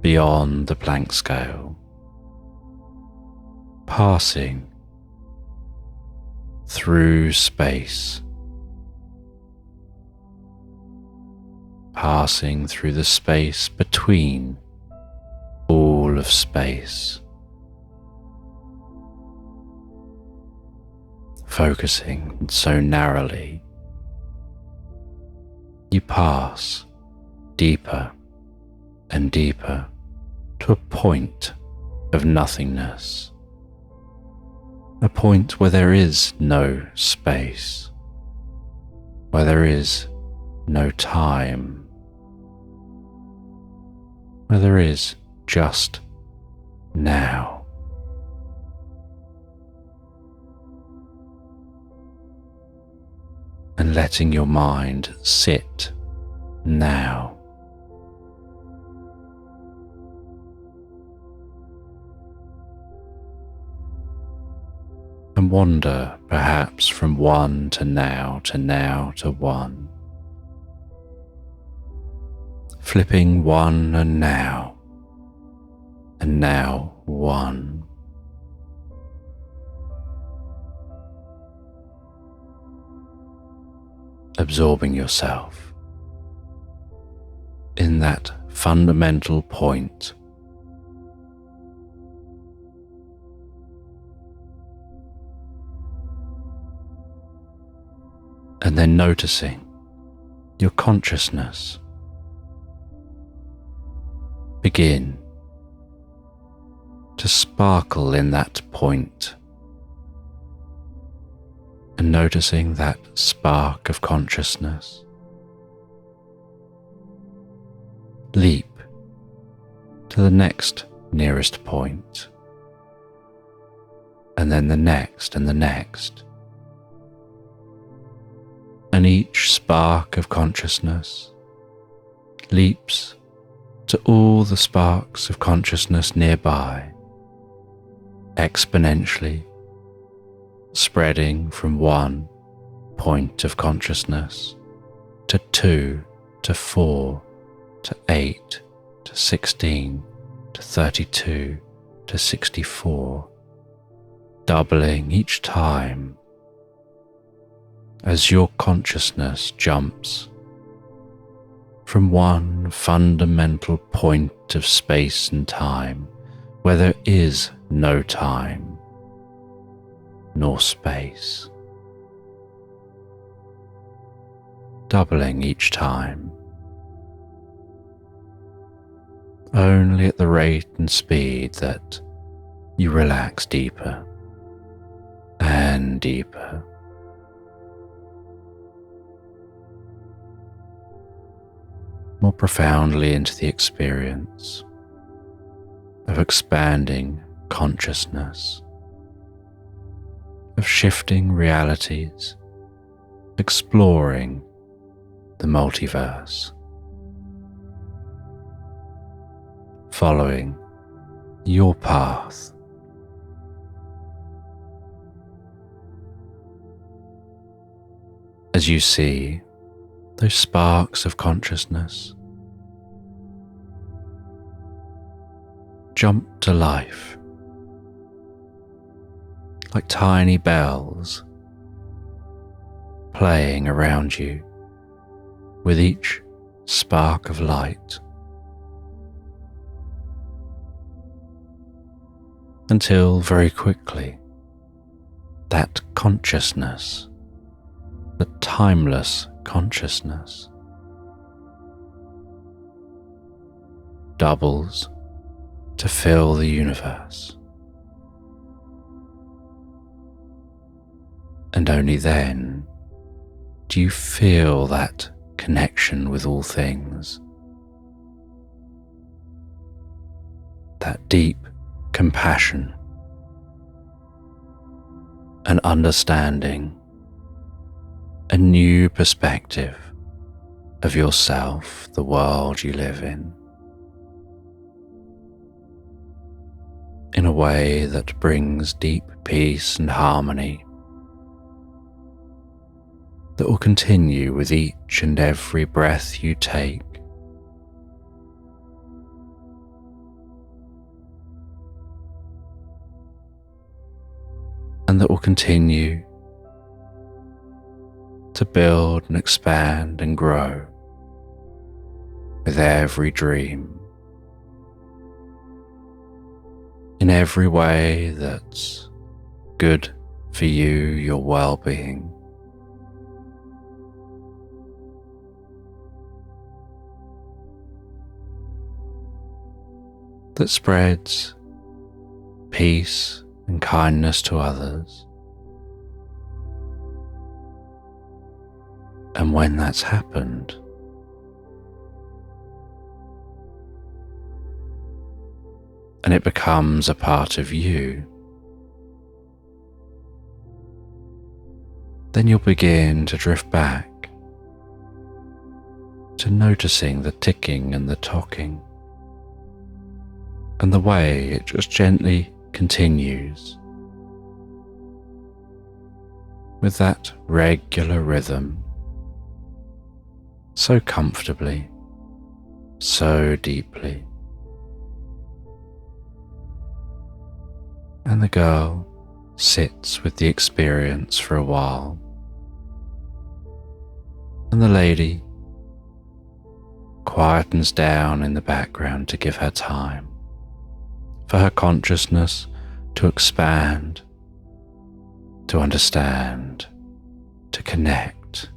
beyond the Planck scale, passing through space, passing through the space between all of space, focusing so narrowly, you pass deeper and deeper to a point of nothingness, a point where there is no space, where there is no time, where there is just now. And letting your mind sit now. And wander perhaps from one to now to one. Flipping one and now one. Absorbing yourself in that fundamental point. And then noticing your consciousness begin to sparkle in that point, and noticing that spark of consciousness leap to the next nearest point, and then the next and the next. And each spark of consciousness leaps to all the sparks of consciousness nearby, exponentially spreading from one point of consciousness to 2, to 4, to 8, to 16, to 32, to 64, doubling each time as your consciousness jumps from one fundamental point of space and time where there is no time nor space, doubling each time, only at the rate and speed that you relax deeper and deeper. More profoundly into the experience of expanding consciousness, of shifting realities, exploring the multiverse, following your path. As you see those sparks of consciousness jump to life like tiny bells playing around you with each spark of light, until very quickly that consciousness, the timeless consciousness, doubles to fill the universe. And only then do you feel that connection with all things, that deep compassion and understanding, a new perspective of yourself, the world you live in a way that brings deep peace and harmony that will continue with each and every breath you take. And that will continue to build and expand and grow with every dream, in every way that's good for you, your well-being. That spreads peace and kindness to others. And when that's happened, and it becomes a part of you, then you'll begin to drift back to noticing the ticking and the tocking, and the way it just gently continues with that regular rhythm, so comfortably, so deeply. And the girl sits with the experience for a while, and the lady quietens down in the background to give her time for her consciousness to expand, to understand, to connect.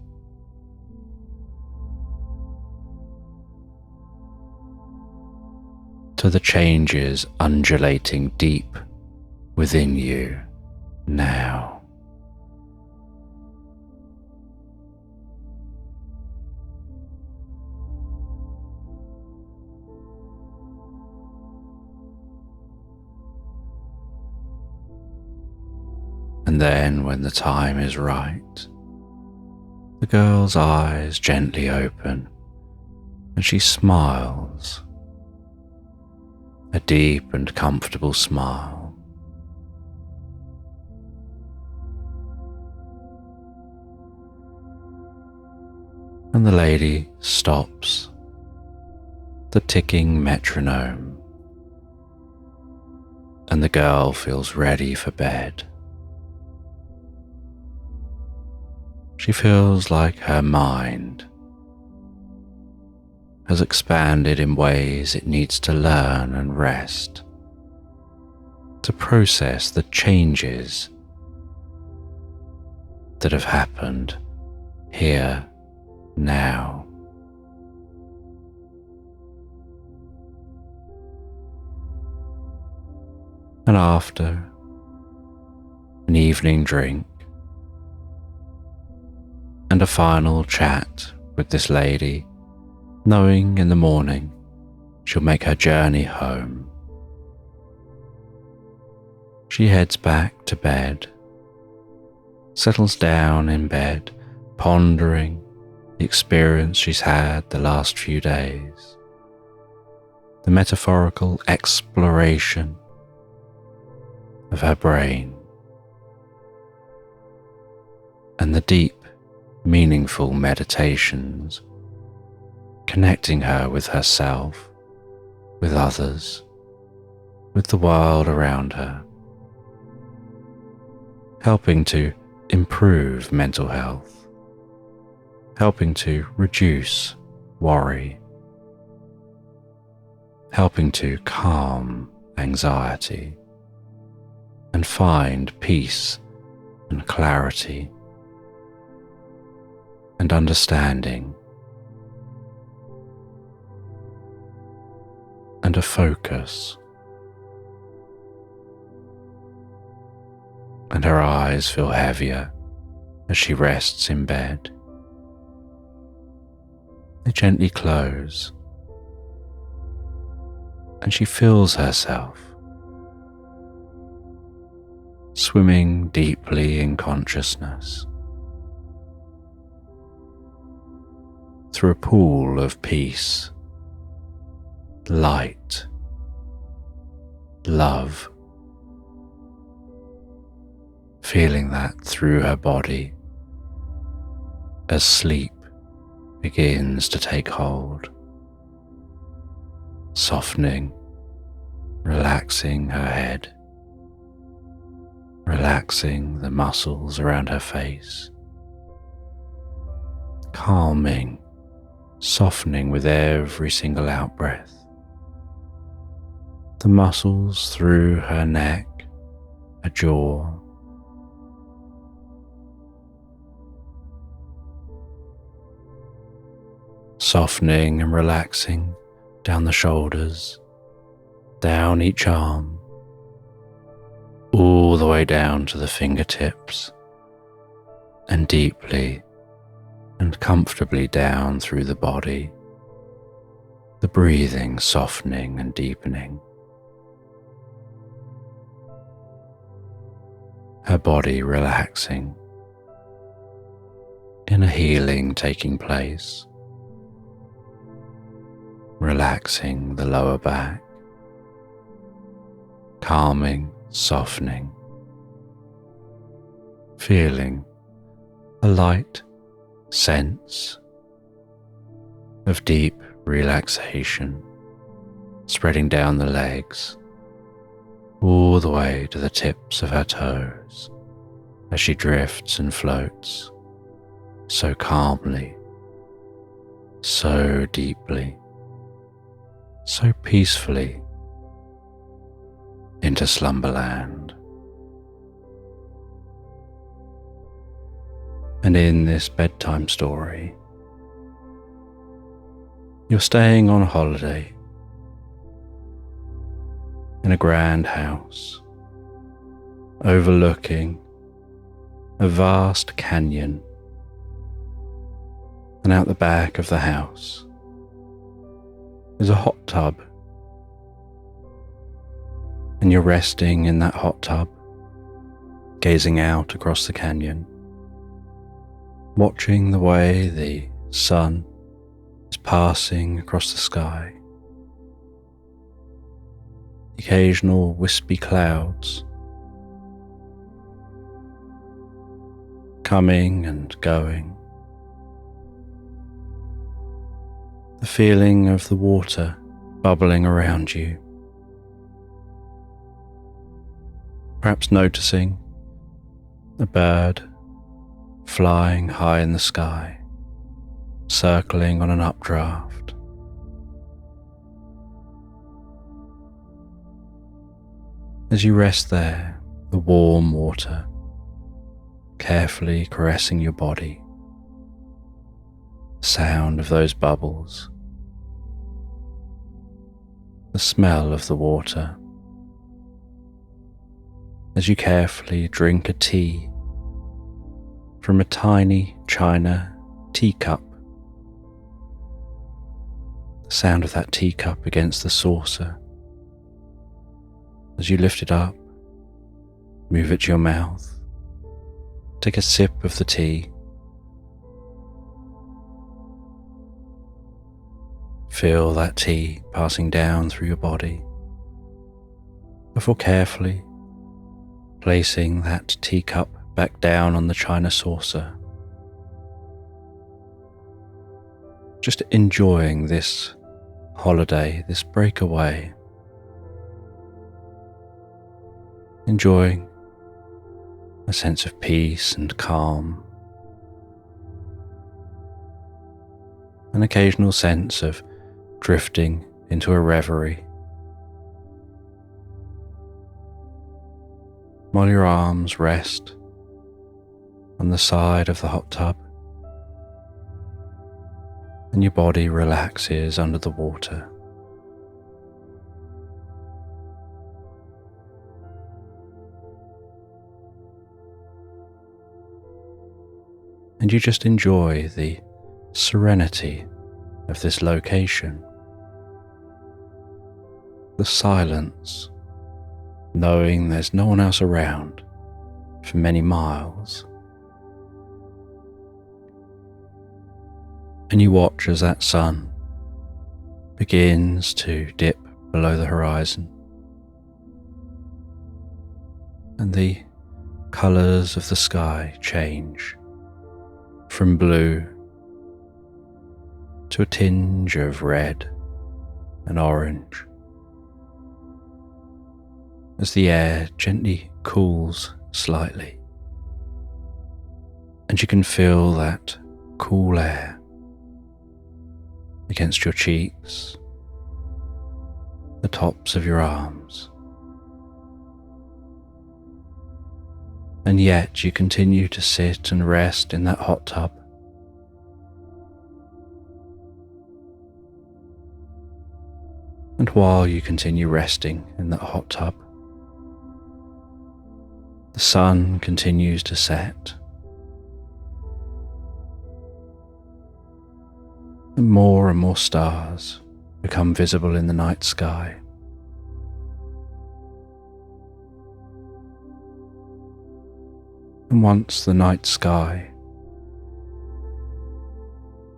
To the changes undulating deep within you now. And then, when the time is right, the girl's eyes gently open and she smiles, a deep and comfortable smile. And the lady stops the ticking metronome, and the girl feels ready for bed. She feels like her mind has expanded in ways it needs to learn and rest, to process the changes that have happened here, now. And after an evening drink and a final chat with this lady, knowing in the morning she'll make her journey home, she heads back to bed, settles down in bed, pondering the experience she's had the last few days, the metaphorical exploration of her brain, and the deep, meaningful meditations connecting her with herself, with others, with the world around her, helping to improve mental health, helping to reduce worry, helping to calm anxiety and find peace and clarity and understanding and a focus. And her eyes feel heavier as she rests in bed. They gently close, and she feels herself swimming deeply in consciousness through a pool of peace, light, love, feeling that through her body as sleep begins to take hold, softening, relaxing her head, relaxing the muscles around her face, calming, softening with every single out-breath, the muscles through her neck, her jaw, softening and relaxing down the shoulders, down each arm, all the way down to the fingertips and deeply and comfortably down through the body, the breathing softening and deepening. Her body relaxing, inner healing taking place, relaxing the lower back, calming, softening, feeling a light sense of deep relaxation spreading down the legs all the way to the tips of her toes as she drifts and floats so calmly, so deeply, so peacefully into slumberland. And in this bedtime story, you're staying on holiday in a grand house overlooking a vast canyon, and out the back of the house is a hot tub, and you're resting in that hot tub, gazing out across the canyon, watching the way the sun is passing across the sky. The occasional wispy clouds coming and going. The feeling of the water bubbling around you. Perhaps noticing a bird flying high in the sky, circling on an updraft. As you rest there, the warm water carefully caressing your body, the sound of those bubbles, the smell of the water, as you carefully drink a tea from a tiny china teacup, the sound of that teacup against the saucer, as you lift it up, move it to your mouth, take a sip of the tea, feel that tea passing down through your body, before carefully placing that teacup back down on the china saucer. Just enjoying this holiday, this breakaway. Enjoying a sense of peace and calm. An occasional sense of drifting into a reverie. While your arms rest on the side of the hot tub and your body relaxes under the water. And you just enjoy the serenity of this location, the silence, knowing there's no one else around for many miles. And you watch as that sun begins to dip below the horizon, and the colours of the sky change from blue to a tinge of red and orange as the air gently cools slightly, and you can feel that cool air against your cheeks, the tops of your arms. And yet you continue to sit and rest in that hot tub. And while you continue resting in that hot tub, The sun continues to set, and more stars become visible in the night sky. And once the night sky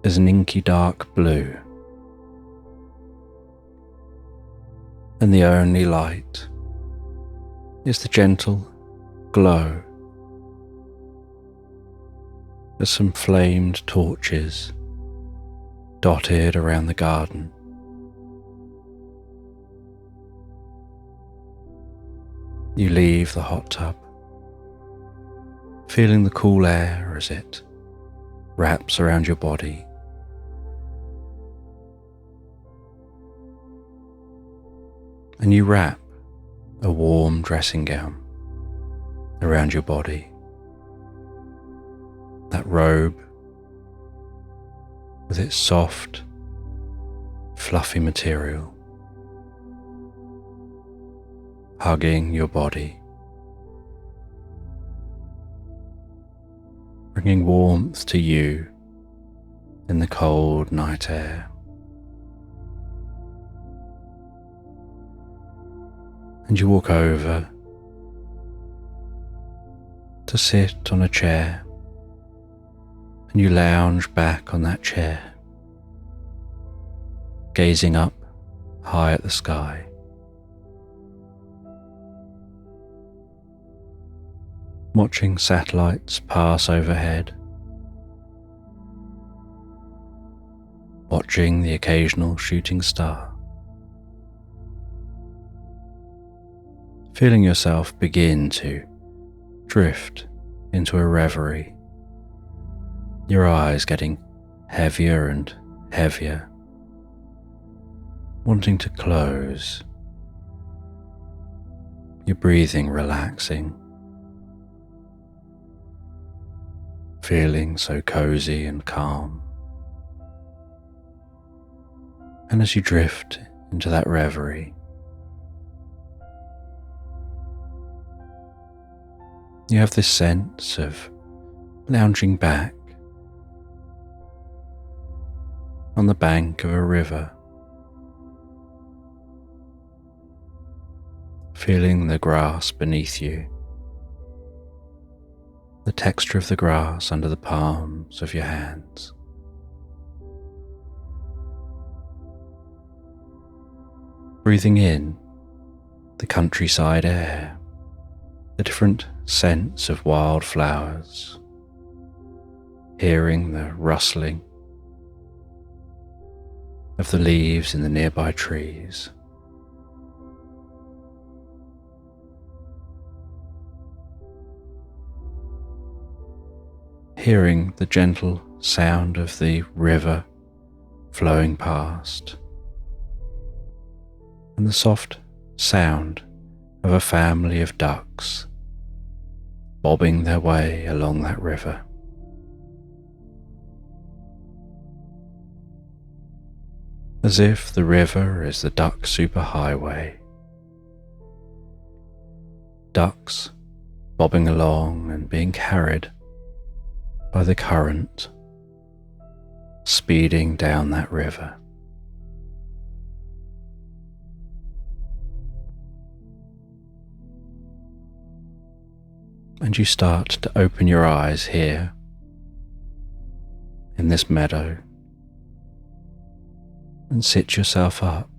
is an inky dark blue, and the only light is the gentle glow of some flamed torches dotted around the garden. You leave the hot tub, feeling the cool air as it wraps around your body. And you wrap a warm dressing gown around your body. That robe with its soft, fluffy material hugging your body, bringing warmth to you in the cold night air. And you walk over to sit on a chair, and you lounge back on that chair, gazing up high at the sky. Watching satellites pass overhead, watching the occasional shooting star, feeling yourself begin to drift into a reverie, your eyes getting heavier and heavier, wanting to close, your breathing relaxing, feeling so cozy and calm. And as you drift into that reverie, you have this sense of lounging back on the bank of a river, feeling the grass beneath you, the texture of the grass under the palms of your hands. Breathing in the countryside air, the different scents of wildflowers, hearing the rustling of the leaves in the nearby trees. Hearing the gentle sound of the river flowing past, and the soft sound of a family of ducks bobbing their way along that river. As if the river is the duck superhighway. Ducks bobbing along and being carried by the current, speeding down that river. And you start to open your eyes here in this meadow and sit yourself up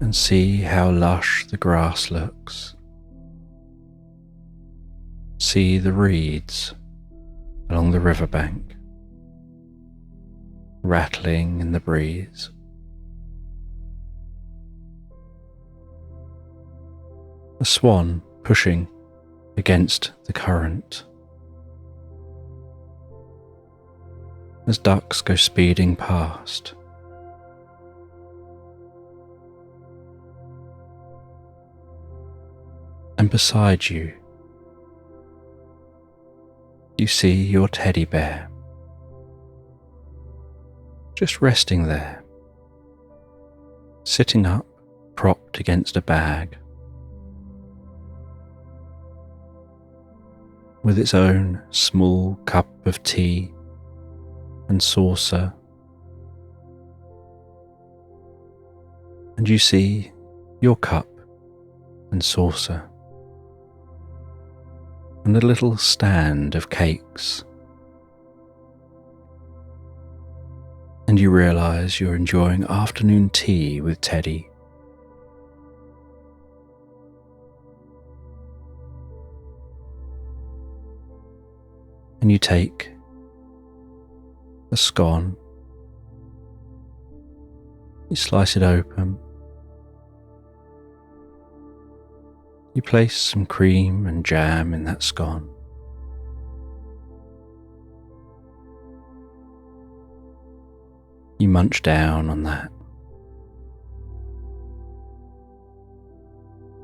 and see how lush the grass looks. See the reeds along the riverbank rattling in the breeze. A swan pushing against the current as ducks go speeding past. And beside you, you see your teddy bear just resting there, sitting up, propped against a bag, with its own small cup of tea and saucer, and you see your cup and saucer and a little stand of cakes, and you realise you're enjoying afternoon tea with Teddy. And you take a scone, you slice it open, you place some cream and jam in that scone. You munch down on that,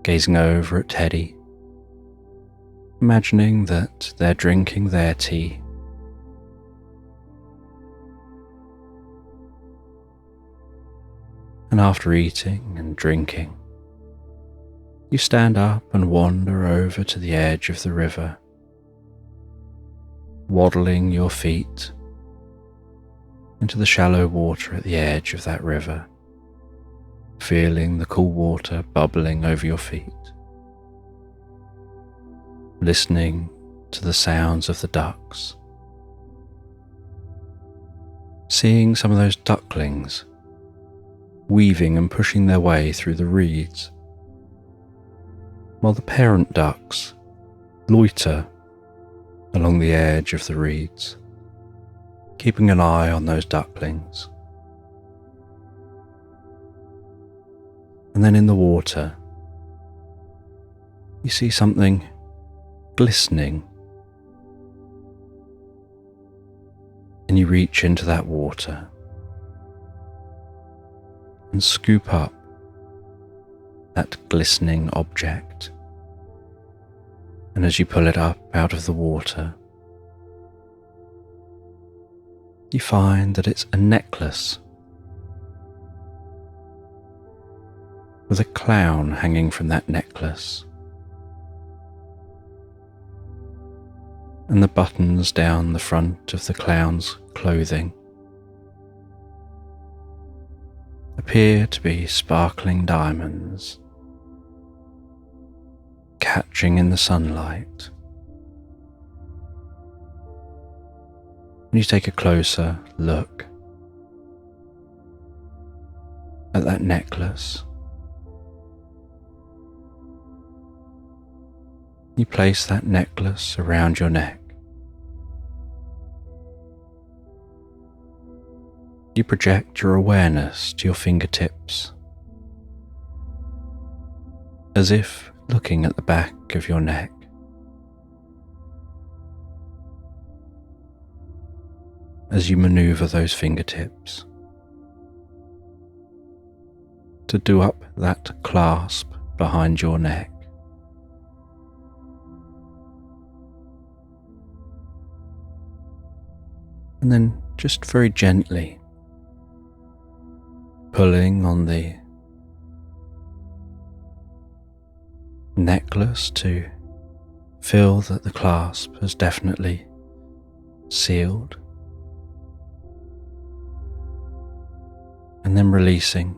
gazing over at Teddy, imagining that they're drinking their tea. And after eating and drinking, you stand up and wander over to the edge of the river, waddling your feet into the shallow water at the edge of that river, feeling the cool water bubbling over your feet, listening to the sounds of the ducks, seeing some of those ducklings weaving and pushing their way through the reeds, while the parent ducks loiter along the edge of the reeds, keeping an eye on those ducklings. And then in the water, you see something glistening, and you reach into that water and scoop up that glistening object. And as you pull it up out of the water, you find that it's a necklace with a clown hanging from that necklace, and the buttons down the front of the clown's clothing appear to be sparkling diamonds catching in the sunlight. And you take a closer look at that necklace. You place that necklace around your neck. You project your awareness to your fingertips, as if looking at the back of your neck. As you maneuver those fingertips to do up that clasp behind your neck. And then just very gently pulling on the necklace to feel that the clasp has definitely sealed, and then releasing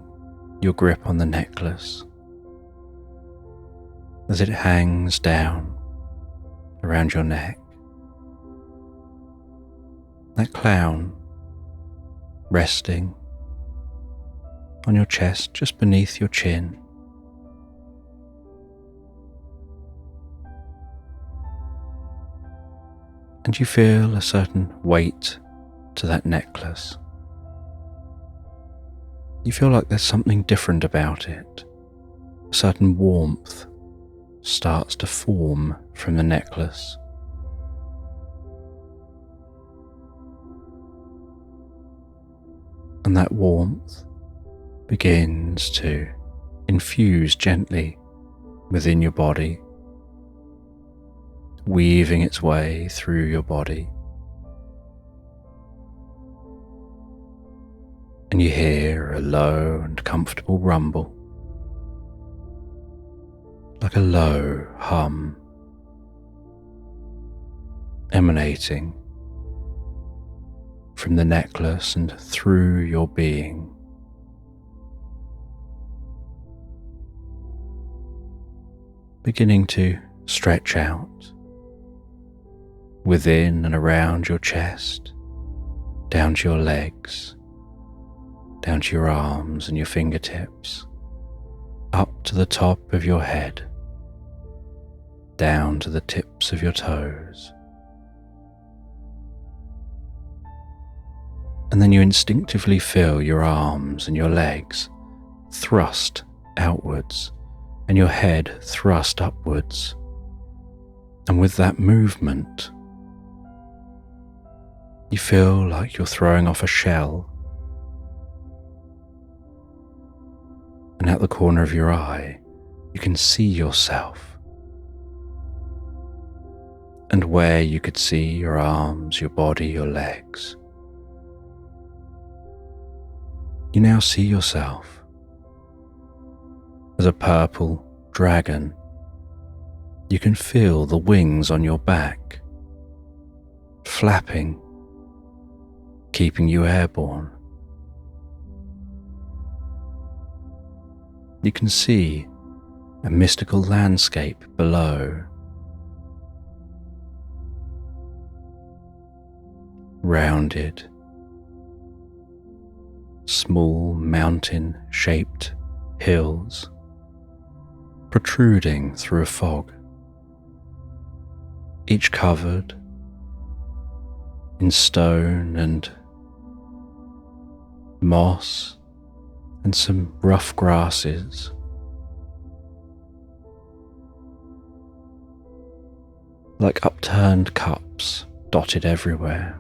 your grip on the necklace as it hangs down around your neck. That clown resting on your chest just beneath your chin. And you feel a certain weight to that necklace. You feel like there's something different about it. A certain warmth starts to form from the necklace. And that warmth begins to infuse gently within your body, weaving its way through your body. And you hear a low and comfortable rumble, like a low hum, emanating from the necklace and through your being. Beginning to stretch out within and around your chest, down to your legs, down to your arms and your fingertips, up to the top of your head, down to the tips of your toes. And then you instinctively feel your arms and your legs thrust outwards and your head thrust upwards. And with that movement, you feel like you're throwing off a shell. And at the corner of your eye, you can see yourself. And where you could see your arms, your body, your legs, you now see yourself as a purple dragon. You can feel the wings on your back, flapping, keeping you airborne. You can see a mystical landscape below. Rounded, small mountain-shaped hills protruding through a fog, each covered in stone and moss and some rough grasses. Like upturned cups dotted everywhere.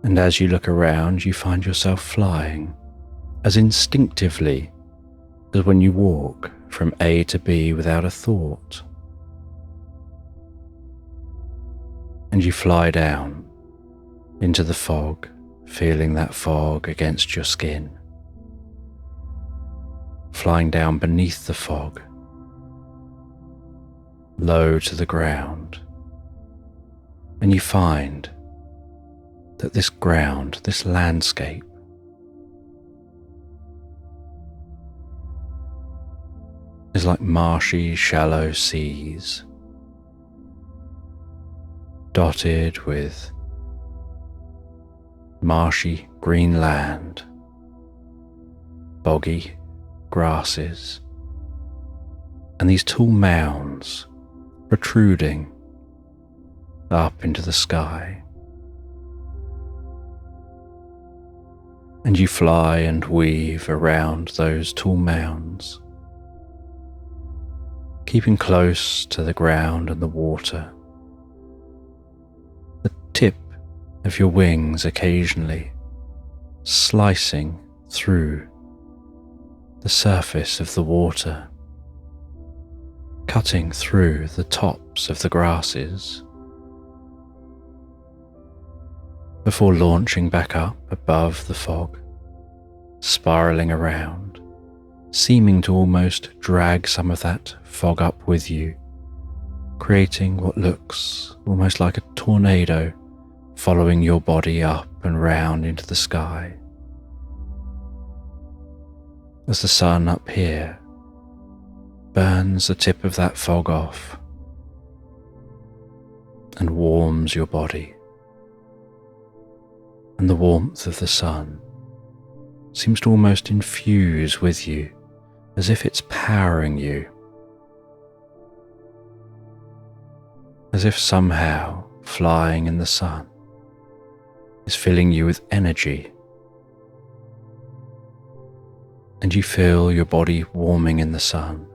And as you look around, you find yourself flying as instinctively as when you walk from A to B without a thought. And you fly down into the fog, feeling that fog against your skin. Flying down beneath the fog, low to the ground. And you find that this ground, this landscape, is like marshy, shallow seas, dotted with marshy green land, boggy grasses, and these tall mounds protruding up into the sky. And you fly and weave around those tall mounds, keeping close to the ground and the water. The tip of your wings occasionally slicing through the surface of the water, cutting through the tops of the grasses, before launching back up above the fog, spiraling around, seeming to almost drag some of that fog up with you, creating what looks almost like a tornado following your body up and round into the sky. As the sun up here burns the tip of that fog off and warms your body. And the warmth of the sun seems to almost infuse with you, as if it's powering you, as if somehow flying in the sun is filling you with energy, and you feel your body warming in the sun,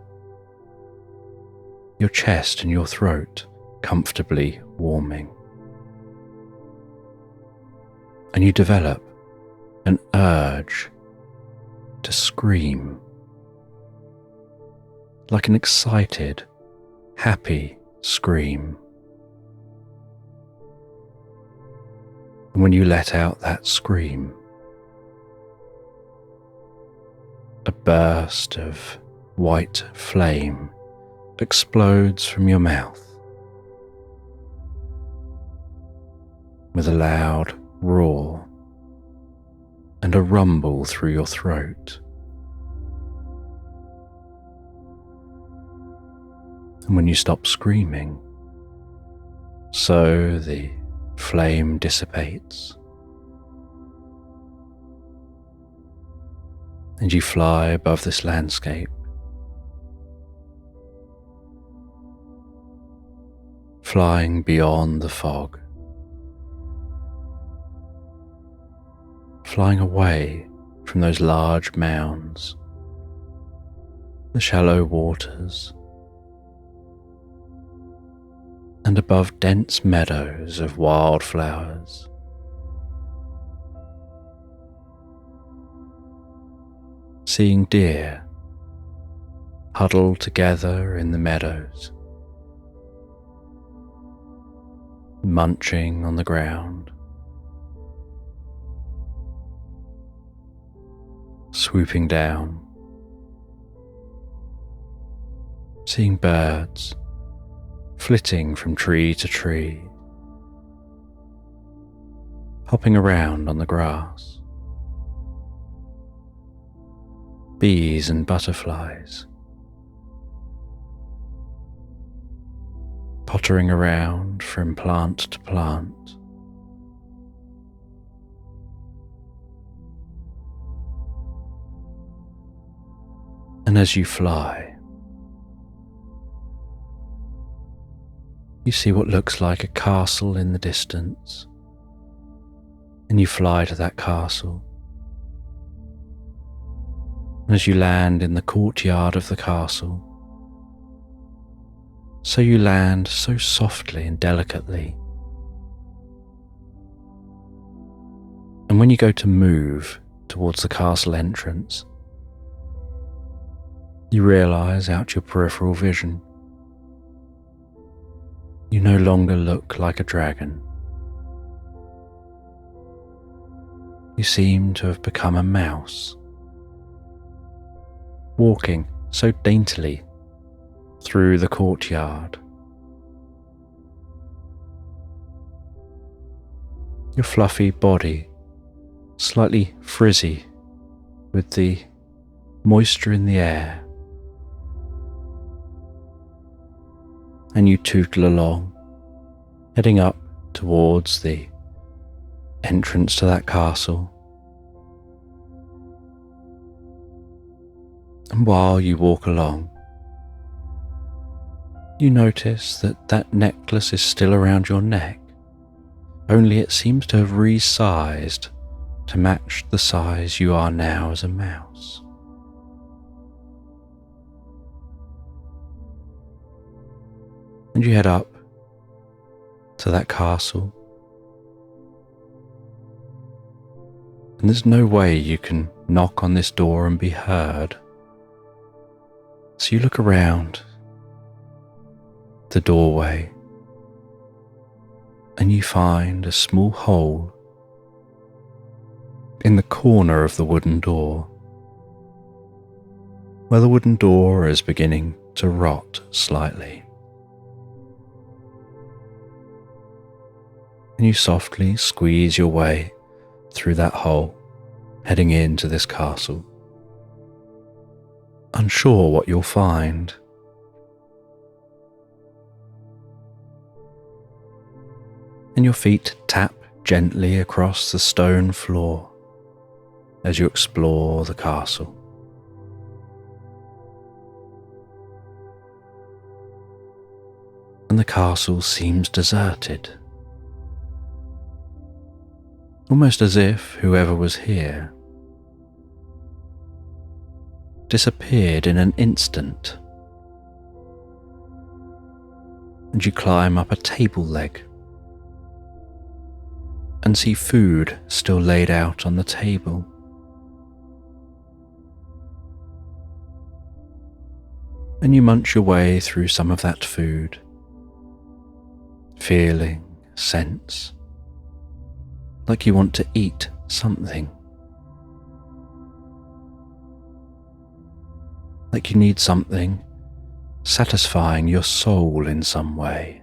your chest and your throat comfortably warming. And you develop an urge to scream, like an excited, happy scream. And when you let out that scream, a burst of white flame explodes from your mouth with a loud roar and a rumble through your throat. And when you stop screaming, so the flame dissipates and you fly above this landscape, flying beyond the fog, flying away from those large mounds, the shallow waters, and above dense meadows of wildflowers. Seeing deer huddled together in the meadows, munching on the ground, swooping down, seeing birds flitting from tree to tree, hopping around on the grass, bees and butterflies pottering around from plant to plant. And as you fly, you see what looks like a castle in the distance, and you fly to that castle. And as you land in the courtyard of the castle, so you land so softly and delicately. And when you go to move towards the castle entrance, you realize out your peripheral vision, you no longer look like a dragon. You seem to have become a mouse, walking so daintily through the courtyard. Your fluffy body slightly frizzy with the moisture in the air, and you tootle along, heading up towards the entrance to that castle. And while you walk along, you notice that that necklace is still around your neck, only it seems to have resized to match the size you are now as a mouse. And you head up to that castle, and there's no way you can knock on this door and be heard. So you look around the doorway and you find a small hole in the corner of the wooden door, where the wooden door is beginning to rot slightly. And you softly squeeze your way through that hole, heading into this castle, unsure what you'll find. And your feet tap gently across the stone floor as you explore the castle. And the castle seems deserted, almost as if whoever was here disappeared in an instant. And you climb up a table leg and see food still laid out on the table. And you munch your way through some of that food, feeling a sense like you want to eat something, like you need something satisfying your soul in some way.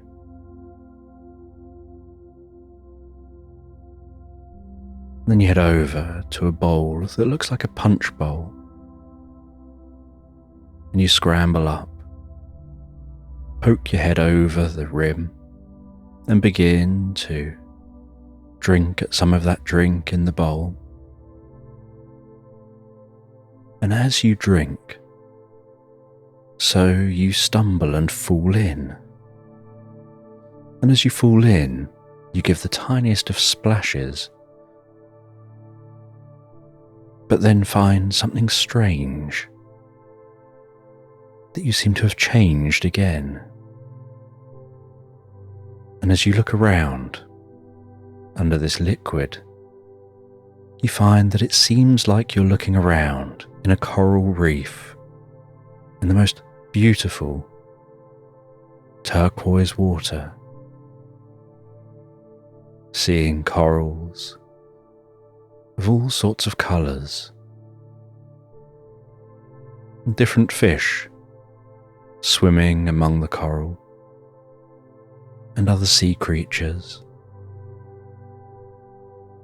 Then you head over to a bowl that looks like a punch bowl, and you scramble up, poke your head over the rim, and begin to drink at some of that drink in the bowl. And as you drink, so you stumble and fall in. And as you fall in, you give the tiniest of splashes, but then find something strange, that you seem to have changed again. And as you look around under this liquid, you find that it seems like you're looking around in a coral reef in the most beautiful turquoise water, seeing corals of all sorts of colours, different fish swimming among the coral, and other sea creatures,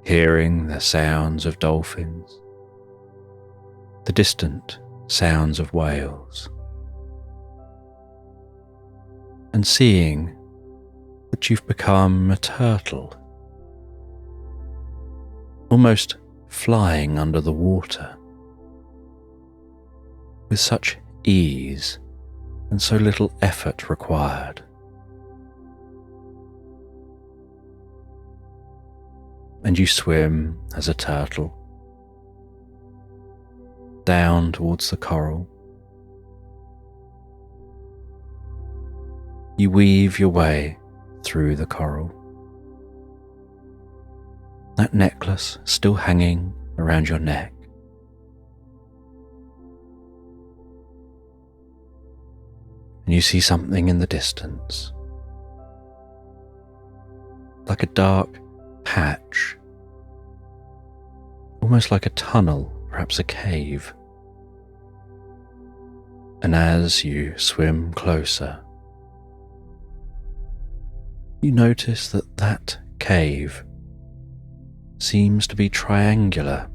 hearing the sounds of dolphins, the distant sounds of whales, and seeing that you've become a turtle, almost flying under the water, with such ease and so little effort required. And you swim as a turtle down towards the coral. You weave your way through the coral, that necklace still hanging around your neck. And you see something in the distance, like a dark patch, almost like a tunnel, perhaps a cave. And as you swim closer, you notice that that cave seems to be triangular.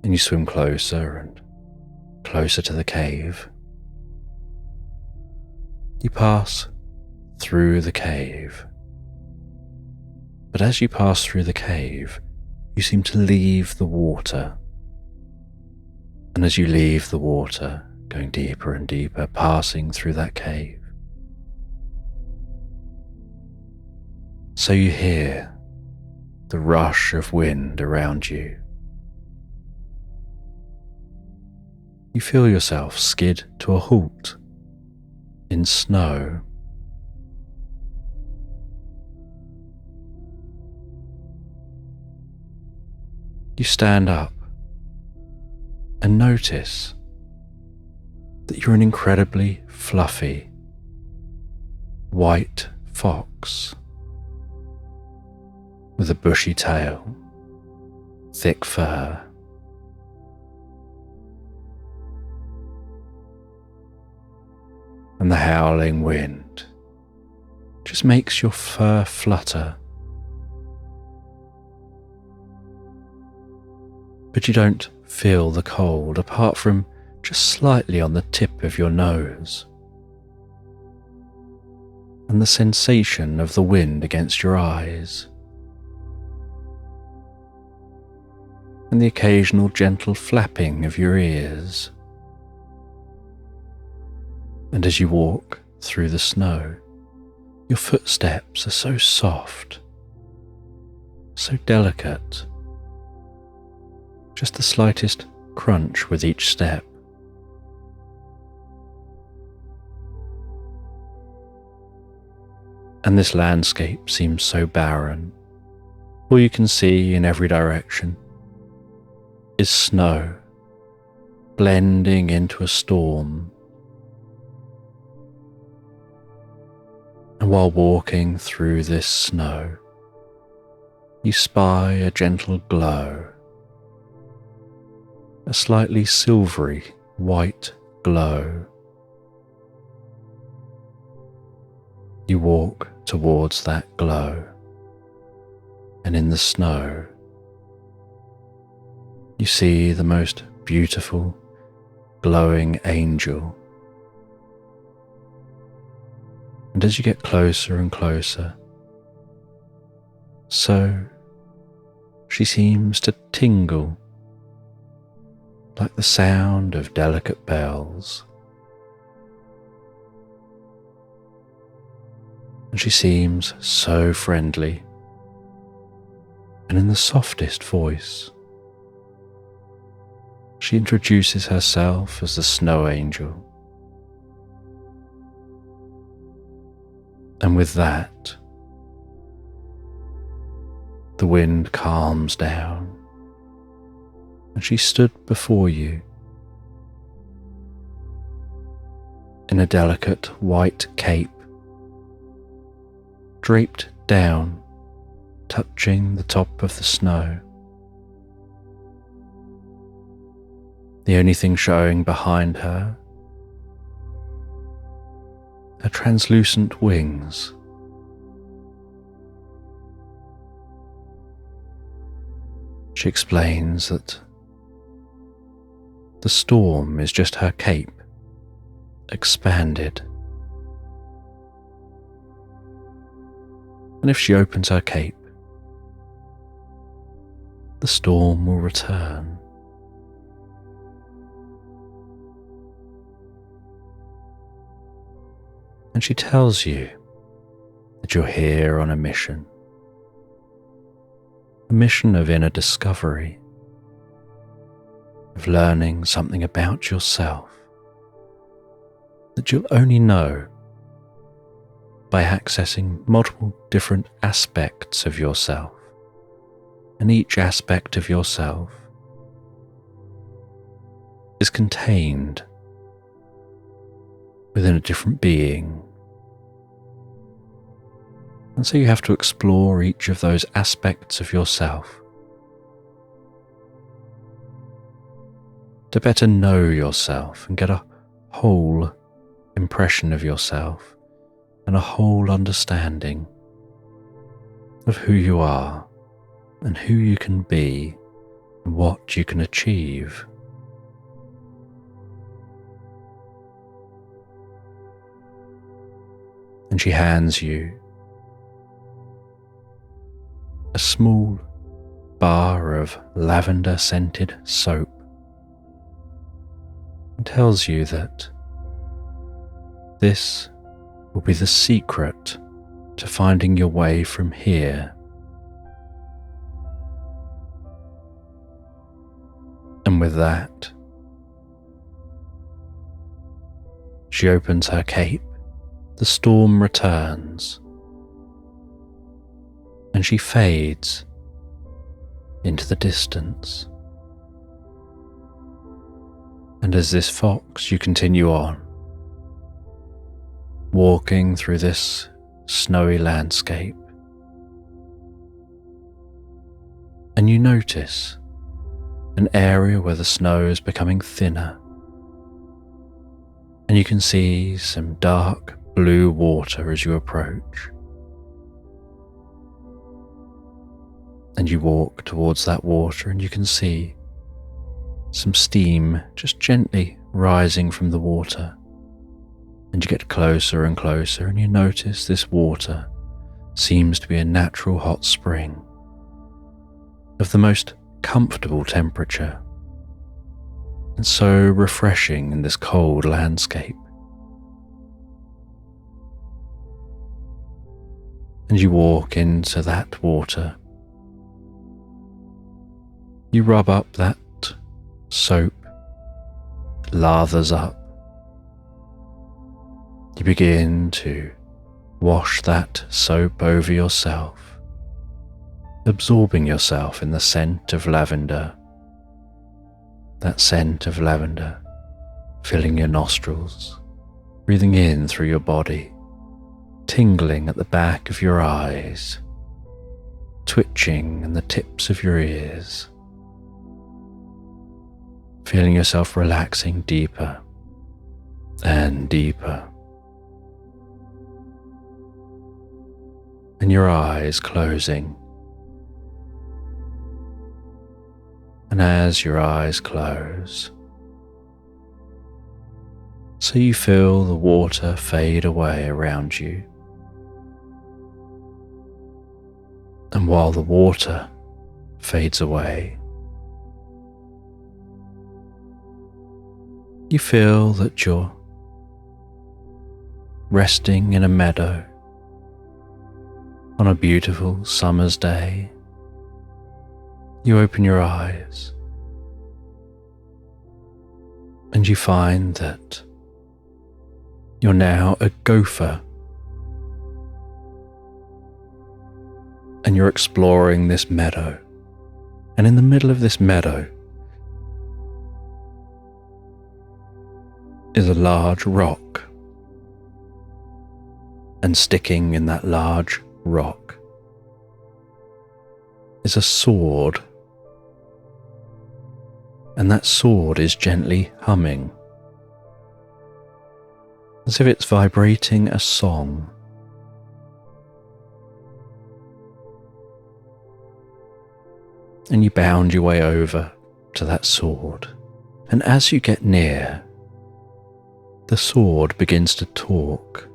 And you swim closer and closer to the cave. You pass through the cave. But as you pass through the cave, you seem to leave the water. And as you leave the water, going deeper and deeper, passing through that cave, so you hear the rush of wind around you. You feel yourself skid to a halt in snow. You stand up and notice that you're an incredibly fluffy white fox with a bushy tail, thick fur, and the howling wind just makes your fur flutter. But you don't feel the cold apart from just slightly on the tip of your nose, and the sensation of the wind against your eyes, and the occasional gentle flapping of your ears. And as you walk through the snow, your footsteps are so soft, so delicate, just the slightest crunch with each step. And this landscape seems so barren. All you can see in every direction is snow, blending into a storm. And while walking through this snow, you spy a gentle glow, a slightly silvery white glow. You walk towards that glow, and in the snow, you see the most beautiful, glowing angel. And as you get closer and closer, so she seems to tingle like the sound of delicate bells. And she seems so friendly, and in the softest voice, she introduces herself as the Snow Angel. And with that, the wind calms down, and she stood before you in a delicate white cape, draped down, touching the top of the snow. The only thing showing behind her are translucent wings. She explains that the storm is just her cape, expanded. And if she opens her cape, the storm will return. And she tells you that you're here on a mission of inner discovery, of learning something about yourself that you'll only know by accessing multiple different aspects of yourself. And each aspect of yourself is contained within a different being. And so you have to explore each of those aspects of yourself to better know yourself and get a whole impression of yourself and a whole understanding of who you are and who you can be and what you can achieve. And she hands you a small bar of lavender-scented soap and tells you that this will be the secret to finding your way from here. And with that, she opens her cape, the storm returns, and she fades into the distance. And as this fox, you continue on, walking through this snowy landscape, and you notice an area where the snow is becoming thinner, and you can see some dark blue water as you approach. And you walk towards that water, and you can see some steam just gently rising from the water. And you get closer and closer, and you notice this water seems to be a natural hot spring of the most comfortable temperature, and so refreshing in this cold landscape. And you walk into that water. You rub up that soap, it lathers up. You begin to wash that soap over yourself, absorbing yourself in the scent of lavender. That scent of lavender filling your nostrils, breathing in through your body, tingling at the back of your eyes, twitching in the tips of your ears. feeling yourself relaxing deeper and deeper, and your eyes closing. And as your eyes close, so you feel the water fade away around you. And while the water fades away, you feel that you're resting in a meadow on a beautiful summer's day. You open your eyes and you find that you're now a gopher, and you're exploring this meadow. And in the middle of this meadow is a large rock, and sticking in that large rock is a sword, and that sword is gently humming, as if it's vibrating a song. And you bound your way over to that sword, and as you get near, the sword begins to talk.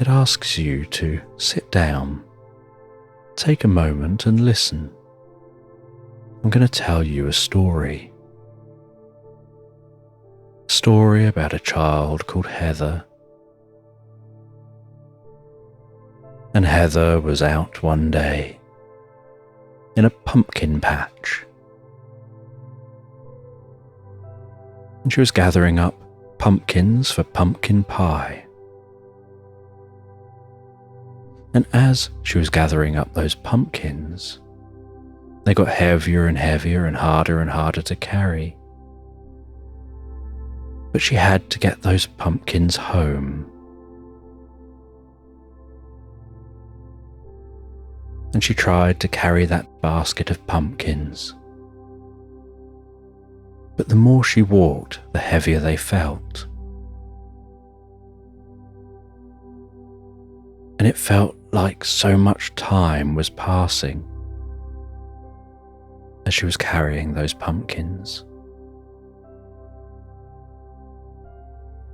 It asks you to sit down, take a moment and listen. I'm going to tell you a story. A story about a child called Heather. And Heather was out one day in a pumpkin patch. And she was gathering up pumpkins for pumpkin pie. And as she was gathering up those pumpkins, they got heavier and heavier and harder to carry. But she had to get those pumpkins home. And she tried to carry that basket of pumpkins. But the more she walked, the heavier they felt. And it felt like so much time was passing as she was carrying those pumpkins.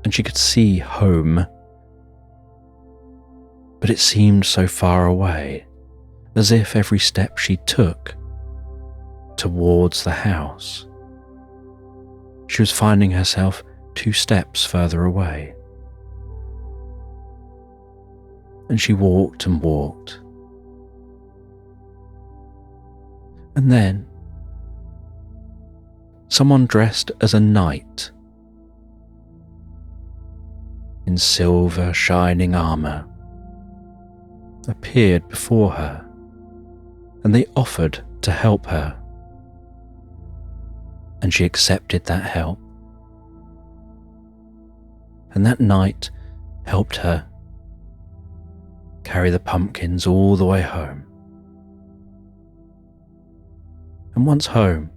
And she could see home, but it seemed so far away, as if every step she took towards the house, she was finding herself 2 steps further away. And she walked and walked. And then someone dressed as a knight in silver shining armour appeared before her, and they offered to help her. And she accepted that help. And that knight helped her carry the pumpkins all the way home. And once home,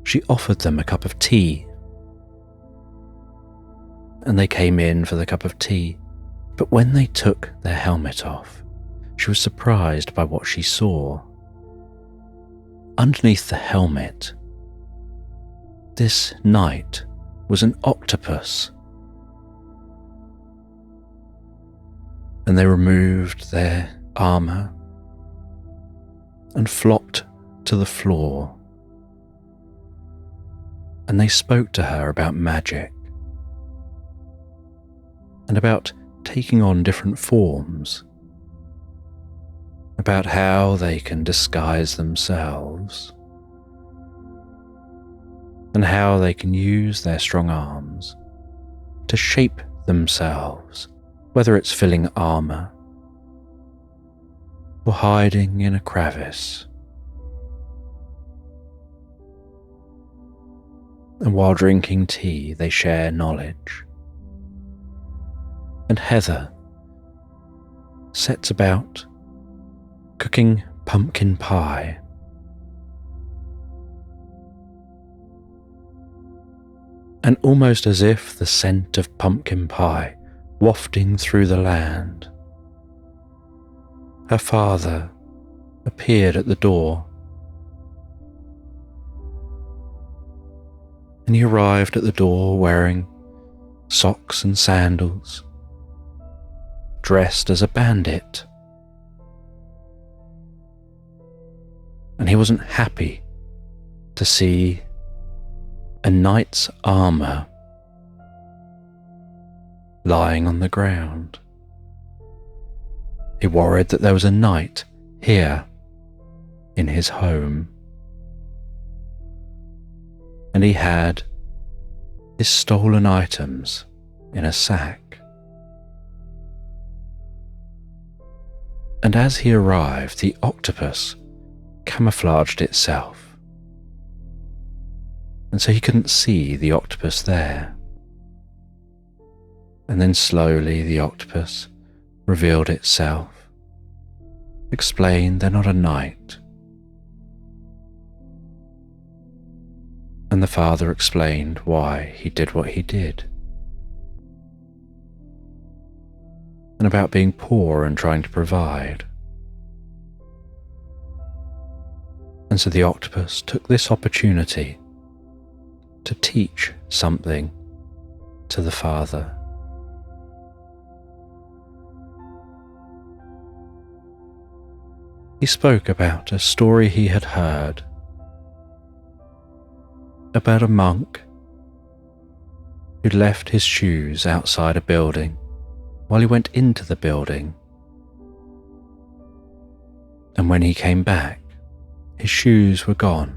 she offered them a cup of tea. And they came in for the cup of tea. But when they took their helmet off, she was surprised by what she saw. Underneath the helmet, this knight was an octopus. And they removed their armour and flopped to the floor. And they spoke to her about magic and about taking on different forms, about how they can disguise themselves, and how they can use their strong arms to shape themselves, whether it's filling armour or hiding in a crevice. And while drinking tea, they share knowledge. And Heather sets about cooking pumpkin pie and almost as if the scent of pumpkin pie wafting through the land, her father appeared at the door. And he arrived at the door wearing socks and sandals, dressed as a bandit. And he wasn't happy to see a knight's armour lying on the ground. He worried that there was a knight here in his home, and he had his stolen items in a sack. And as he arrived, the octopus camouflaged itself, and so he couldn't see the octopus there. And then slowly the octopus revealed itself, explained they're not a knight. And the father explained why he did what he did, and about being poor and trying to provide. And so the octopus took this opportunity to teach something to the father. He spoke about a story he had heard about a monk who'd left his shoes outside a building while he went into the building. And when he came back, his shoes were gone.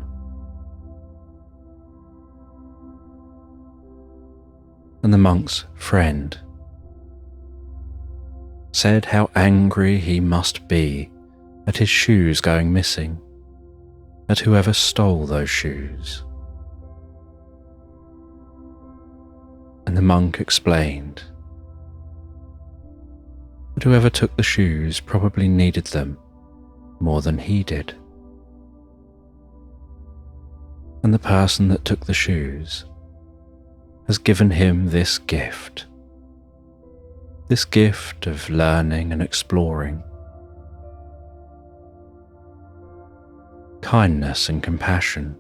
And the monk's friend said how angry he must be at his shoes going missing, at whoever stole those shoes. And the monk explained that whoever took the shoes probably needed them more than he did. And the person that took the shoes has given him this gift of learning and exploring, kindness and compassion,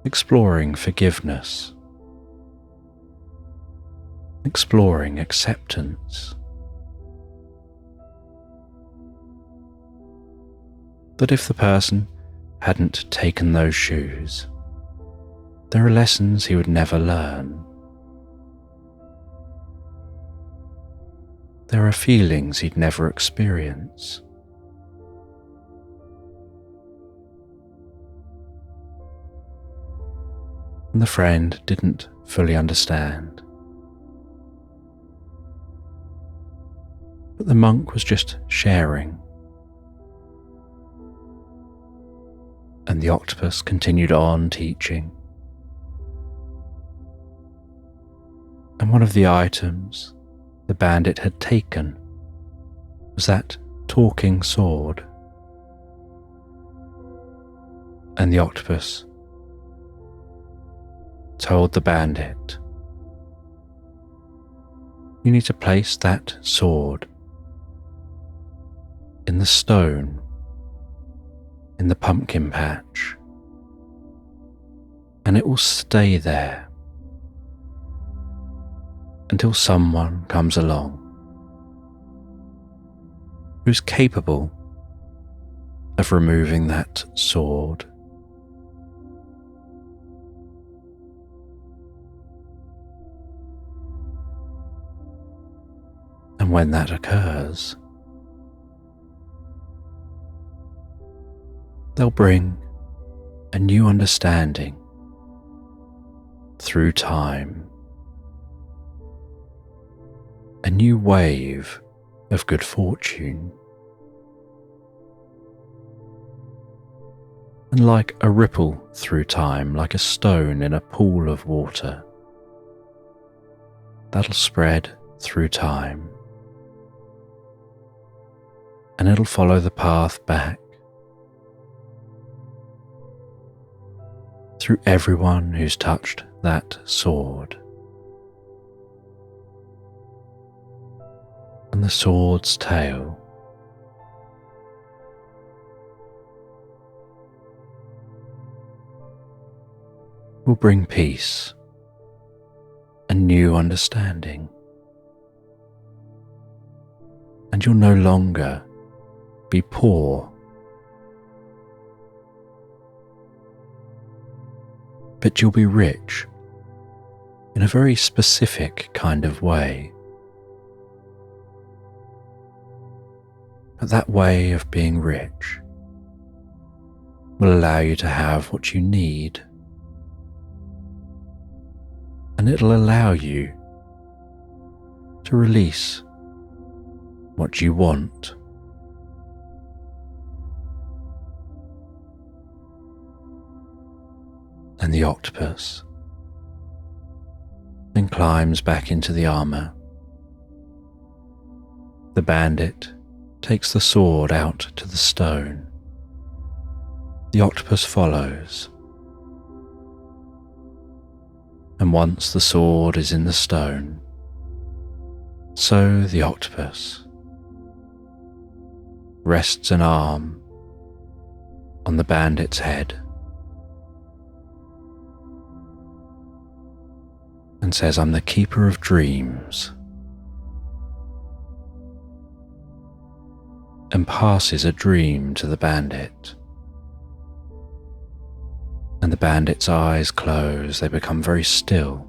exploring forgiveness, exploring acceptance. That if the person hadn't taken those shoes, there are lessons he would never learn. There are feelings he'd never experience. And the friend didn't fully understand. But the monk was just sharing. And the octopus continued on teaching. And one of the items the bandit had taken was that talking sword. And the octopus told the bandit, "You need to place that sword in the stone in the pumpkin patch, and it will stay there until someone comes along who's capable of removing that sword. And when that occurs, they'll bring a new understanding through time, a new wave of good fortune. And like a ripple through time, like a stone in a pool of water, that'll spread through time, and it'll follow the path back through everyone who's touched that sword. And the sword's tail will bring peace and new understanding. And you'll no longer be poor, but you'll be rich in a very specific kind of way. But that way of being rich will allow you to have what you need, and it'll allow you to release what you want. And the octopus then climbs back into the armor. The bandit takes the sword out to the stone. The octopus follows. And once the sword is in the stone, so the octopus rests an arm on the bandit's head and says, "I'm the keeper of dreams," and passes a dream to the bandit. And the bandit's eyes close, they become very still.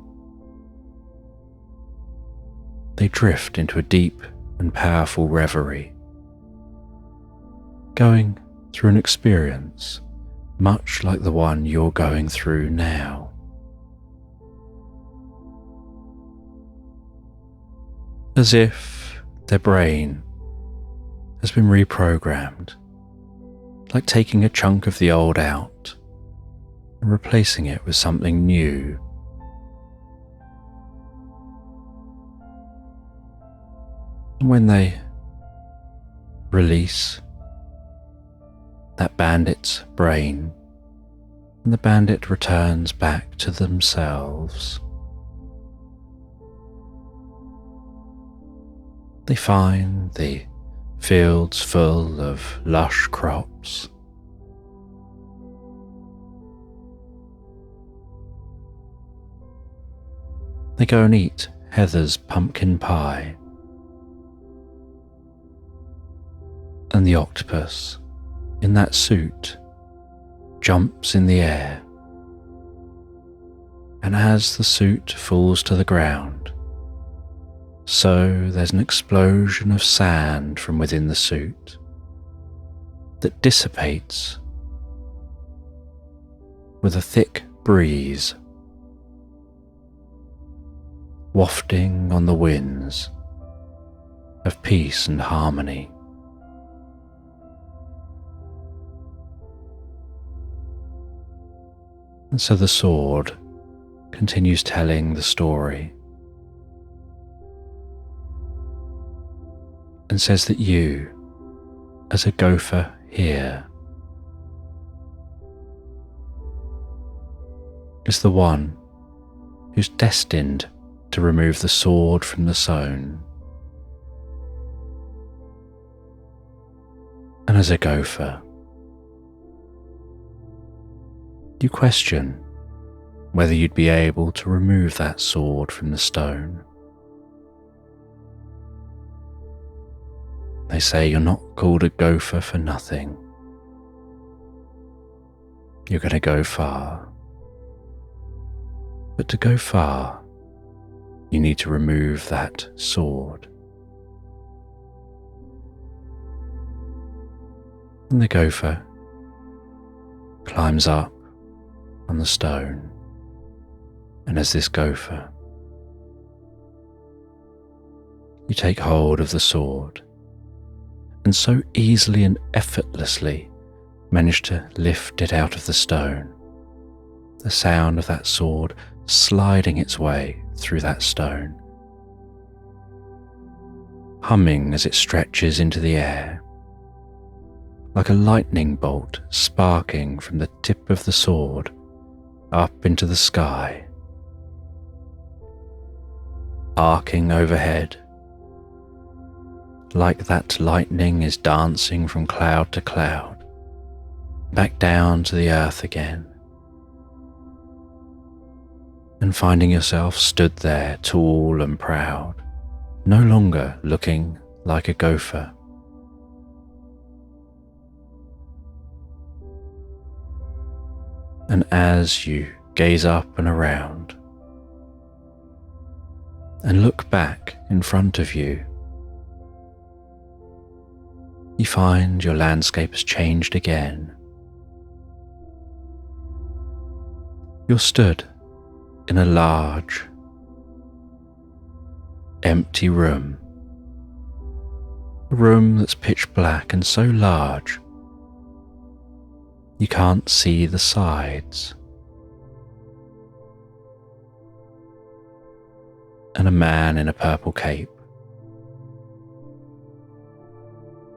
They drift into a deep and powerful reverie, going through an experience much like the one you're going through now. As if their brain has been reprogrammed, like taking a chunk of the old out and replacing it with something new. And when they release that bandit's brain, and the bandit returns back to themselves, they find the fields full of lush crops. They go and eat Heather's pumpkin pie. And the octopus in that suit jumps in the air. And as the suit falls to the ground, so there's an explosion of sand from within the suit that dissipates with a thick breeze, wafting on the winds of peace and harmony. And so the sword continues telling the story and says that you, as a gopher here, is the one who's destined to remove the sword from the stone. And as a gopher, you question whether you'd be able to remove that sword from the stone. They say you're not called a gopher for nothing. You're going to go far. But to go far, you need to remove that sword. And the gopher climbs up on the stone, and as this gopher, you take hold of the sword and so easily and effortlessly manage to lift it out of the stone. The sound of that sword sliding its way through that stone, humming as it stretches into the air, like a lightning bolt sparking from the tip of the sword up into the sky, arcing overhead, like that lightning is dancing from cloud to cloud, back down to the earth again, and finding yourself stood there tall and proud, no longer looking like a gopher. And as you gaze up and around and look back in front of you, you find your landscape has changed again. You're stood in a large, empty room. A room that's pitch black and so large you can't see the sides. And a man in a purple cape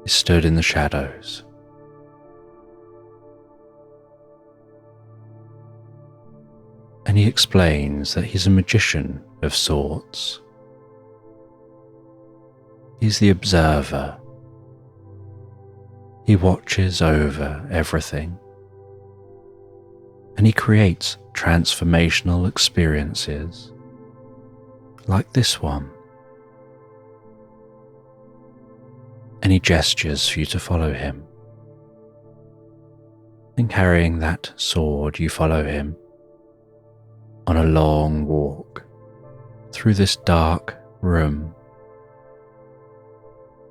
is stood in the shadows. And he explains that he's a magician of sorts. He's the observer. He watches over everything. And he creates transformational experiences like this one. And he gestures for you to follow him. And carrying that sword, you follow him on a long walk through this dark room,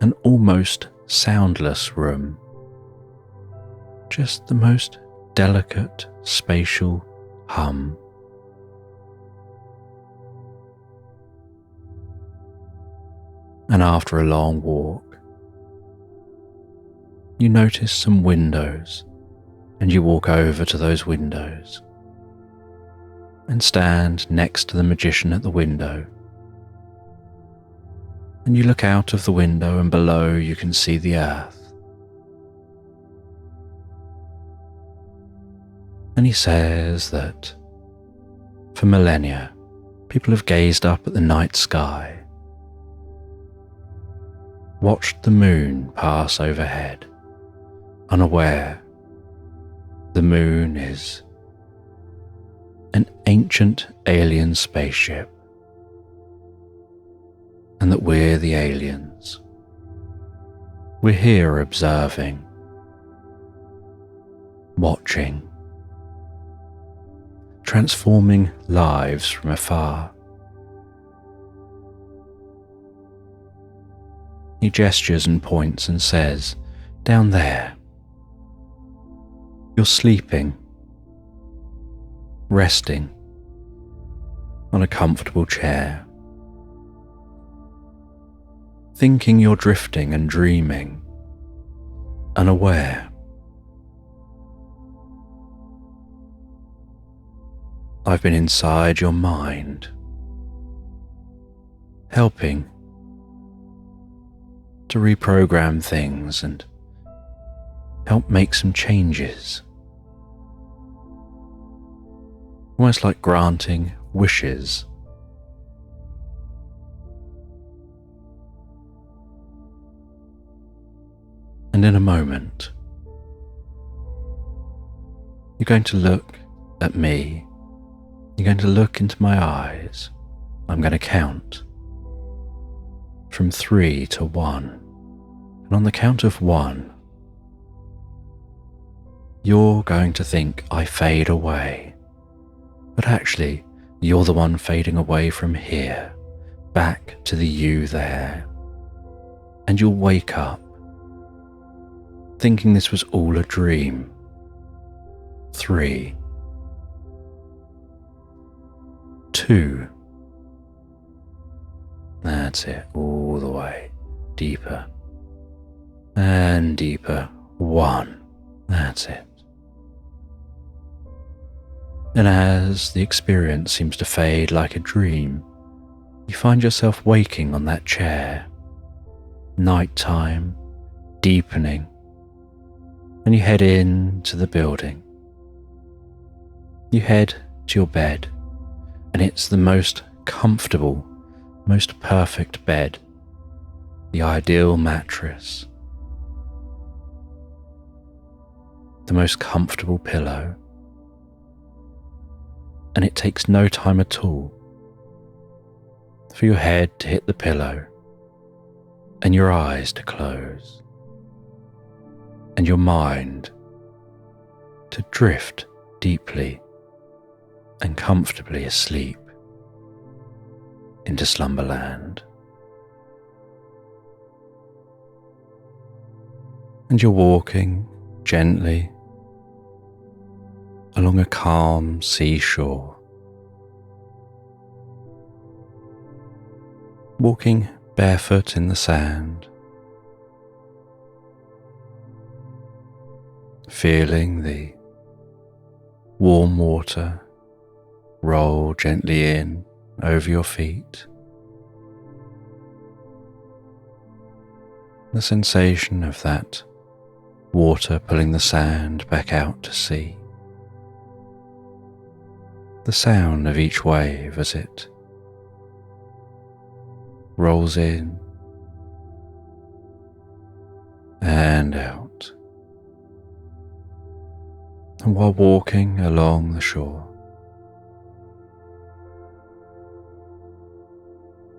an almost soundless room, just the most delicate spatial hum. And after a long walk, you notice some windows, and you walk over to those windows and stand next to the magician at the window. And you look out of the window, and below you can see the earth. And he says that for millennia, people have gazed up at the night sky, watched the moon pass overhead, unaware the moon is an ancient alien spaceship, and that we're the aliens. We're here observing, watching, transforming lives from afar. He gestures and points and says, "Down there, you're sleeping, resting on a comfortable chair, thinking you're drifting and dreaming, unaware. I've been inside your mind, helping to reprogram things and help make some changes. Almost like granting wishes. And in a moment, you're going to look at me. You're going to look into my eyes. I'm going to count from 3 to 1. And on the count of 1, you're going to think I fade away. But actually, you're the one fading away from here, back to the you there. And you'll wake up, thinking this was all a dream. 3, 2. That's it, all the way, deeper and deeper. 1. That's it. And as the experience seems to fade like a dream, you find yourself waking on that chair, nighttime, deepening, and you head into the building. You head to your bed, and it's the most comfortable, most perfect bed, the ideal mattress, the most comfortable pillow, and it takes no time at all for your head to hit the pillow and your eyes to close and your mind to drift deeply and comfortably asleep into slumberland. And you're walking gently along a calm seashore, walking barefoot in the sand, feeling the warm water roll gently in over your feet. The sensation of that water pulling the sand back out to sea. The sound of each wave as it rolls in and out. And while walking along the shore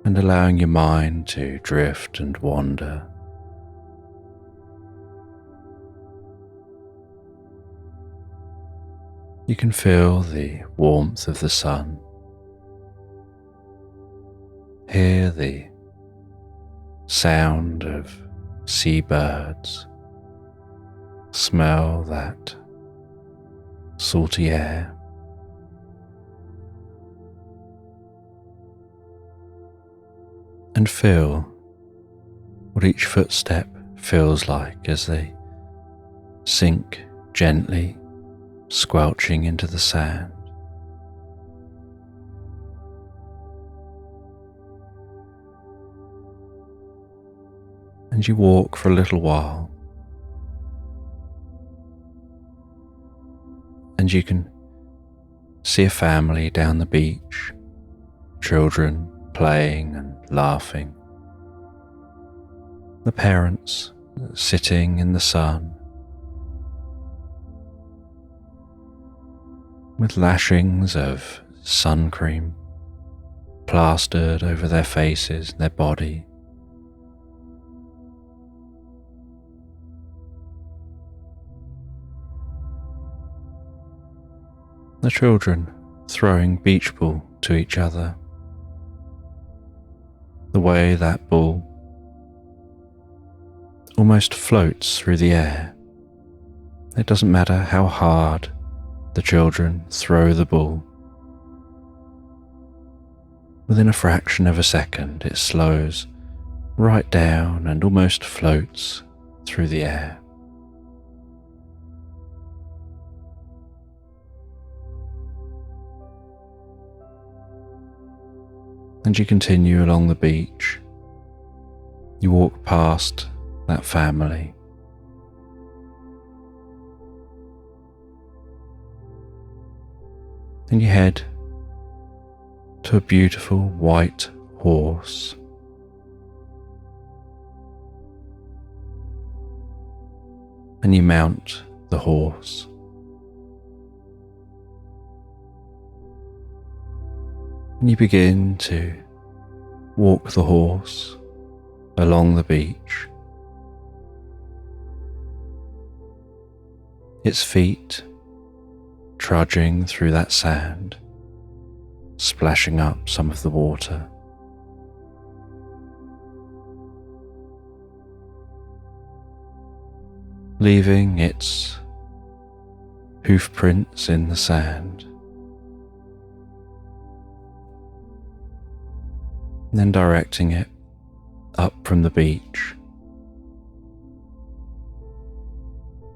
and allowing your mind to drift and wander, you can feel the warmth of the sun, hear the sound of seabirds, smell that salty air, and feel what each footstep feels like as they sink gently, squelching into the sand. And you walk for a little while, and you can see a family down the beach, children playing and laughing, the parents sitting in the sun with lashings of sun cream plastered over their faces, their body. The children throwing beach ball to each other. The way that ball almost floats through the air. It doesn't matter how hard the children throw the ball. Within a fraction of a second, it slows right down and almost floats through the air. And you continue along the beach. You walk past that family. And you head to a beautiful white horse. And you mount the horse. And you begin to walk the horse along the beach. Its feet trudging through that sand, splashing up some of the water. Leaving its hoof prints in the sand. And then directing it up from the beach,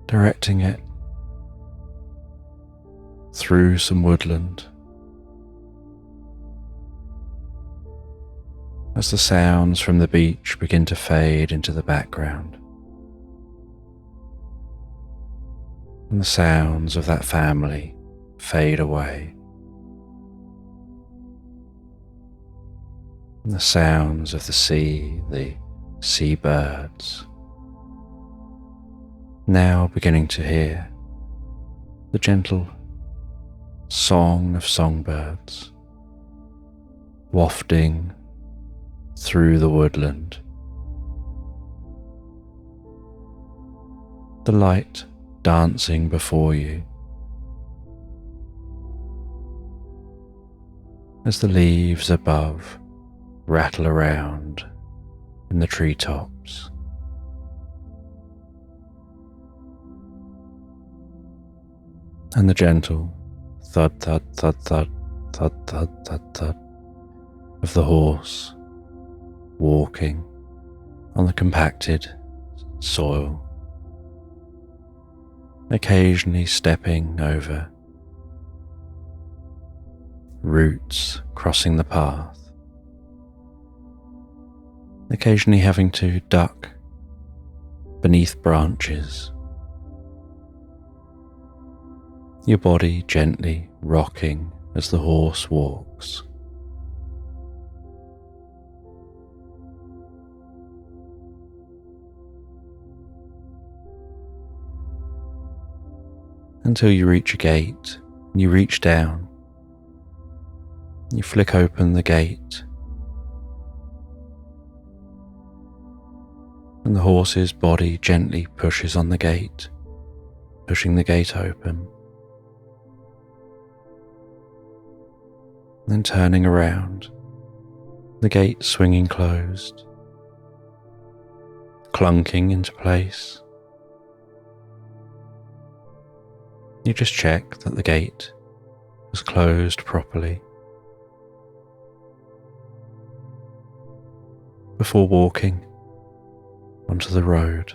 directing it through some woodland as the sounds from the beach begin to fade into the background, and the sounds of that family fade away the sounds of the sea, the seabirds. Now beginning to hear the gentle song of songbirds wafting through the woodland. The light dancing before you as the leaves above rattle around in the treetops. And the gentle thud, thud, thud, thud, thud, thud, thud, thud of the horse walking on the compacted soil, occasionally stepping over roots crossing the path, occasionally having to duck beneath branches, your body gently rocking as the horse walks. Until you reach a gate, and you reach down, you flick open the gate, and the horse's body gently pushes on the gate, pushing the gate open. Then turning around, the gate swinging closed, clunking into place. You just check that the gate was closed properly before walking onto the road.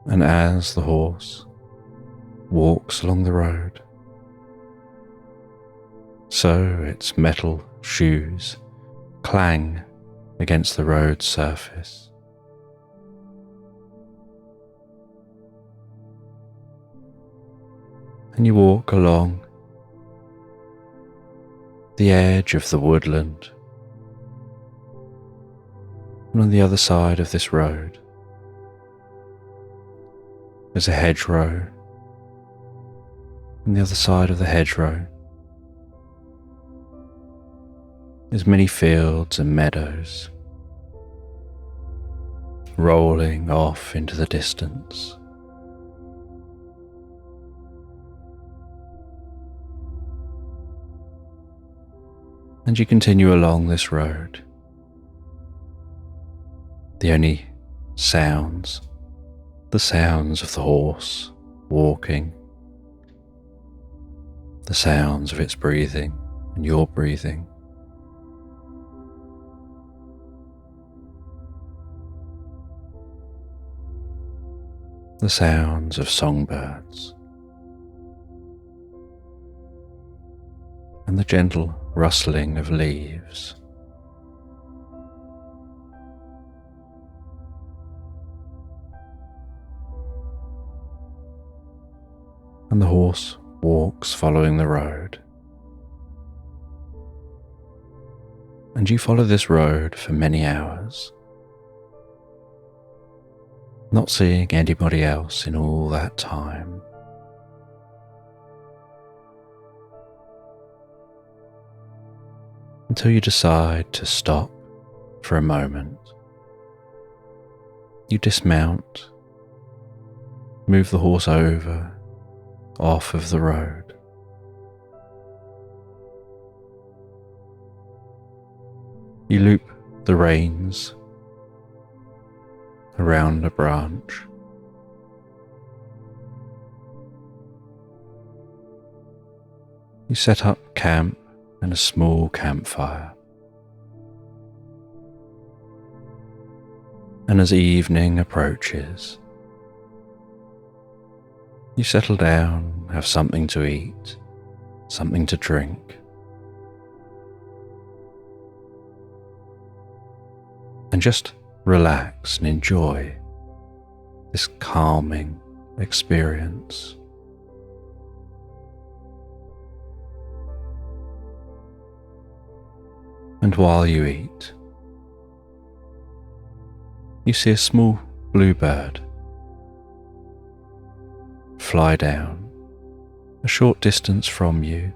And as the horse walks along the road, so its metal shoes clang against the road surface. And you walk along the edge of the woodland. And on the other side of this road there's a hedgerow. On the other side of the hedgerow there's many fields and meadows rolling off into the distance. And you continue along this road. The only sounds, the sounds of the horse walking, the sounds of its breathing and your breathing. The sounds of songbirds and the gentle rustling of leaves. And the horse walks following the road. And you follow this road for many hours, not seeing anybody else in all that time. Until you decide to stop for a moment. You dismount, move the horse over, off of the road. You loop the reins around a branch. You set up camp and a small campfire. And as evening approaches, you settle down, have something to eat, something to drink, and just relax and enjoy this calming experience. And while you eat, you see a small bluebird fly down a short distance from you,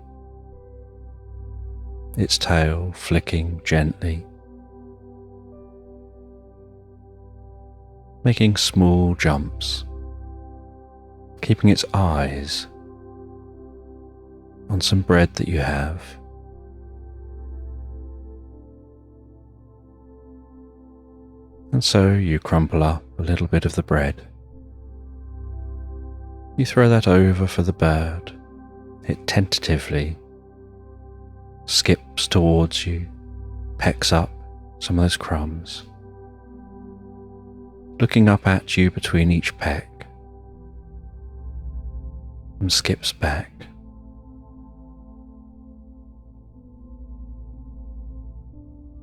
its tail flicking gently, making small jumps, keeping its eyes on some bread that you have. And so you crumple up a little bit of the bread. You throw that over for the bird. It tentatively skips towards you, pecks up some of those crumbs, looking up at you between each peck, and skips back.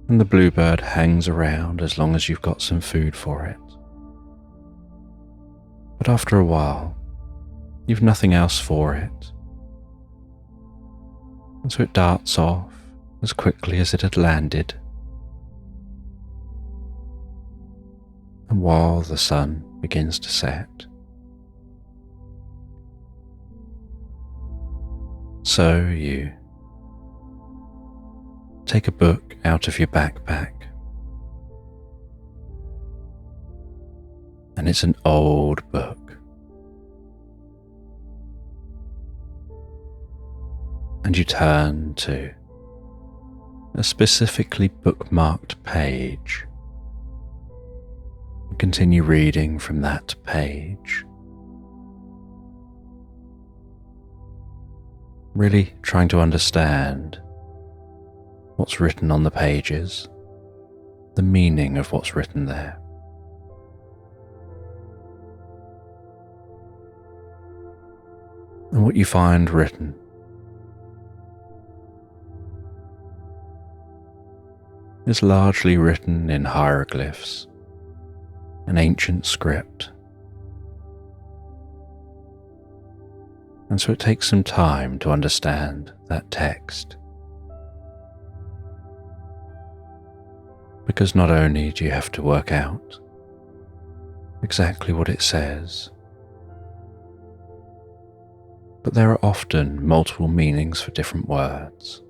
And the bluebird hangs around as long as you've got some food for it. But after a while, you've nothing else for it. And so it darts off as quickly as it had landed. And while the sun begins to set, so you take a book out of your backpack, and it's an old book, and you turn to a specifically bookmarked page and continue reading from that page, really trying to understand what's written on the pages, the meaning of what's written there. And what you find written is largely written in hieroglyphs, an ancient script. And so it takes some time to understand that text. Because not only do you have to work out exactly what it says, but there are often multiple meanings for different words.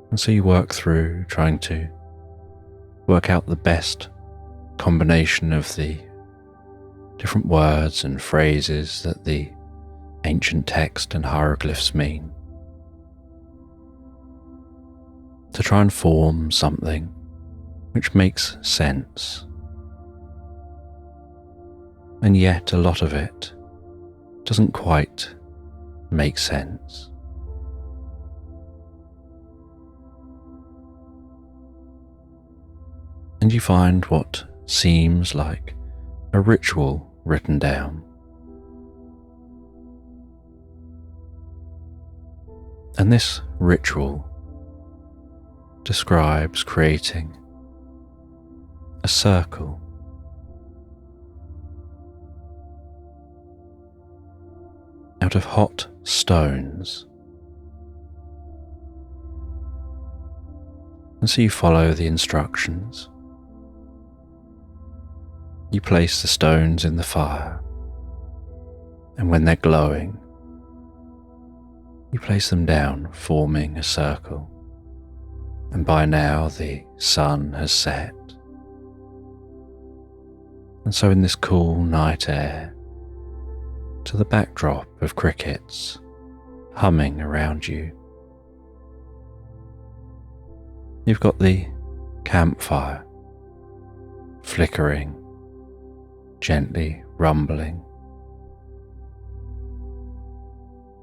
And so you work through trying to work out the best combination of the different words and phrases that the ancient text and hieroglyphs mean, to try and form something which makes sense. And yet a lot of it doesn't quite make sense. And you find what seems like a ritual written down. And this ritual describes creating a circle out of hot stones. And so you follow the instructions. You place the stones in the fire, and when they're glowing, you place them down, forming a circle. And by now the sun has set. And so in this cool night air, to the backdrop of crickets humming around you, you've got the campfire flickering, gently rumbling,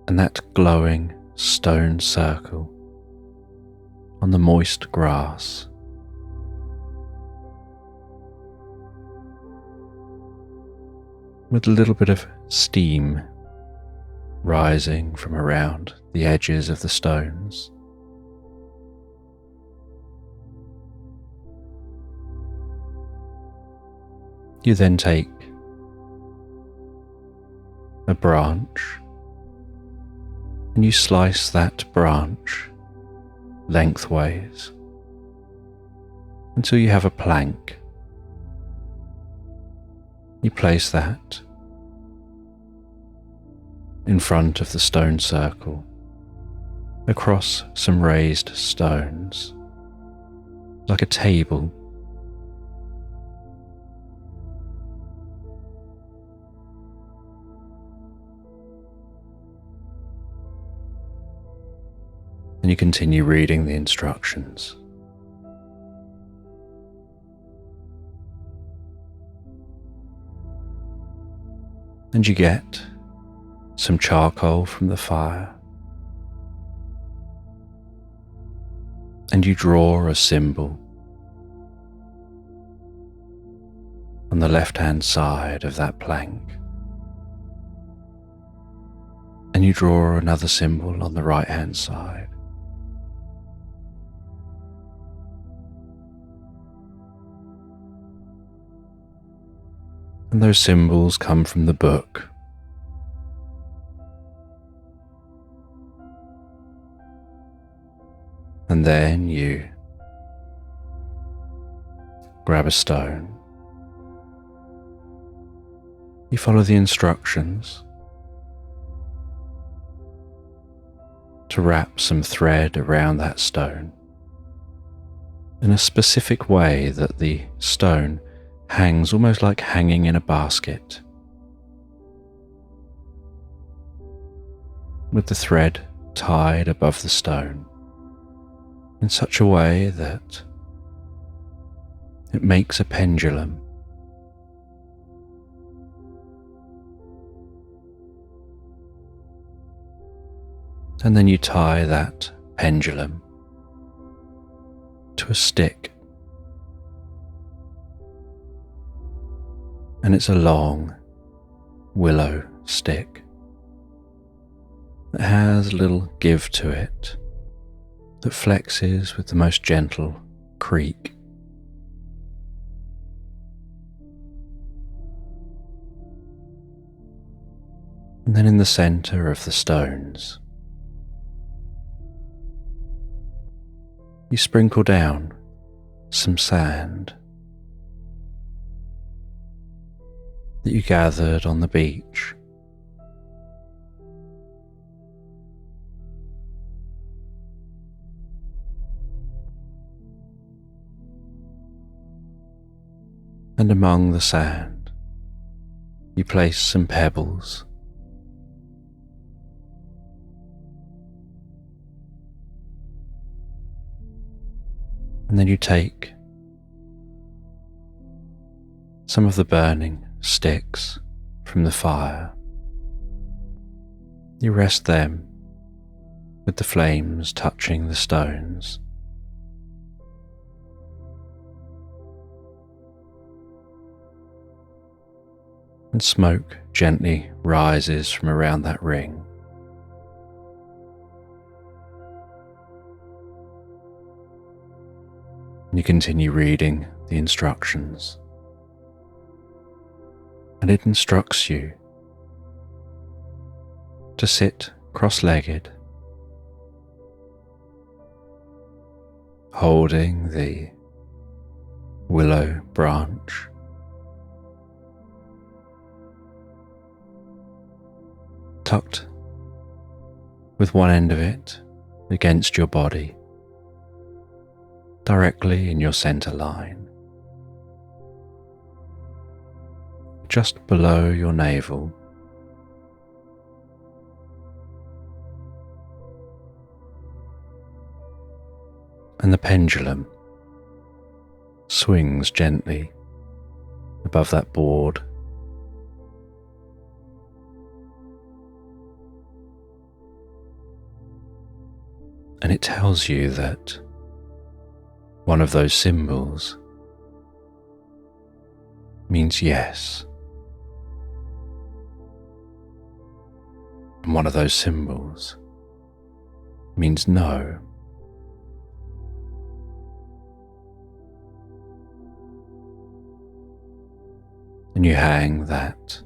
and that glowing stone circle on the moist grass. With a little bit of steam rising from around the edges of the stones. You then take a branch and you slice that branch lengthways until you have a plank. You place that in front of the stone circle across some raised stones, like a table. And you continue reading the instructions. And you get some charcoal from the fire. And you draw a symbol on the left-hand side of that plank. And you draw another symbol on the right-hand side. And those symbols come from the book. And then you grab a stone. You follow the instructions to wrap some thread around that stone in a specific way that the stone hangs almost like hanging in a basket, with the thread tied above the stone in such a way that it makes a pendulum. And then you tie that pendulum to a stick. And it's a long willow stick that has a little give to it that flexes with the most gentle creak. And then in the center of the stones, you sprinkle down some sand that you gathered on the beach. And among the sand, you place some pebbles. And then you take some of the burning sticks from the fire. You rest them with the flames touching the stones. And smoke gently rises from around that ring. And you continue reading the instructions. And it instructs you to sit cross-legged, holding the willow branch, tucked with one end of it against your body, directly in your center line, just below your navel. And the pendulum swings gently above that board. And it tells you that one of those symbols means yes. And one of those symbols means no. And you hang that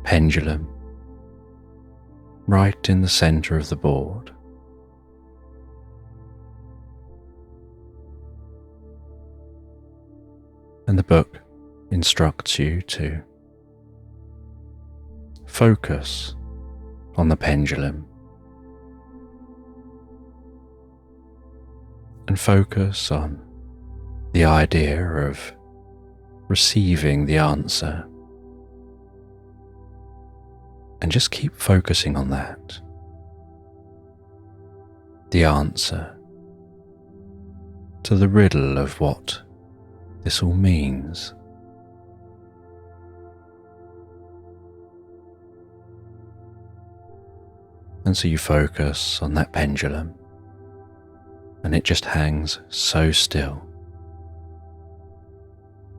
pendulum right in the center of the board. And the book instructs you to focus on the pendulum and focus on the idea of receiving the answer, and just keep focusing on that, the answer to the riddle of what this all means. And so you focus on that pendulum, and it just hangs so still,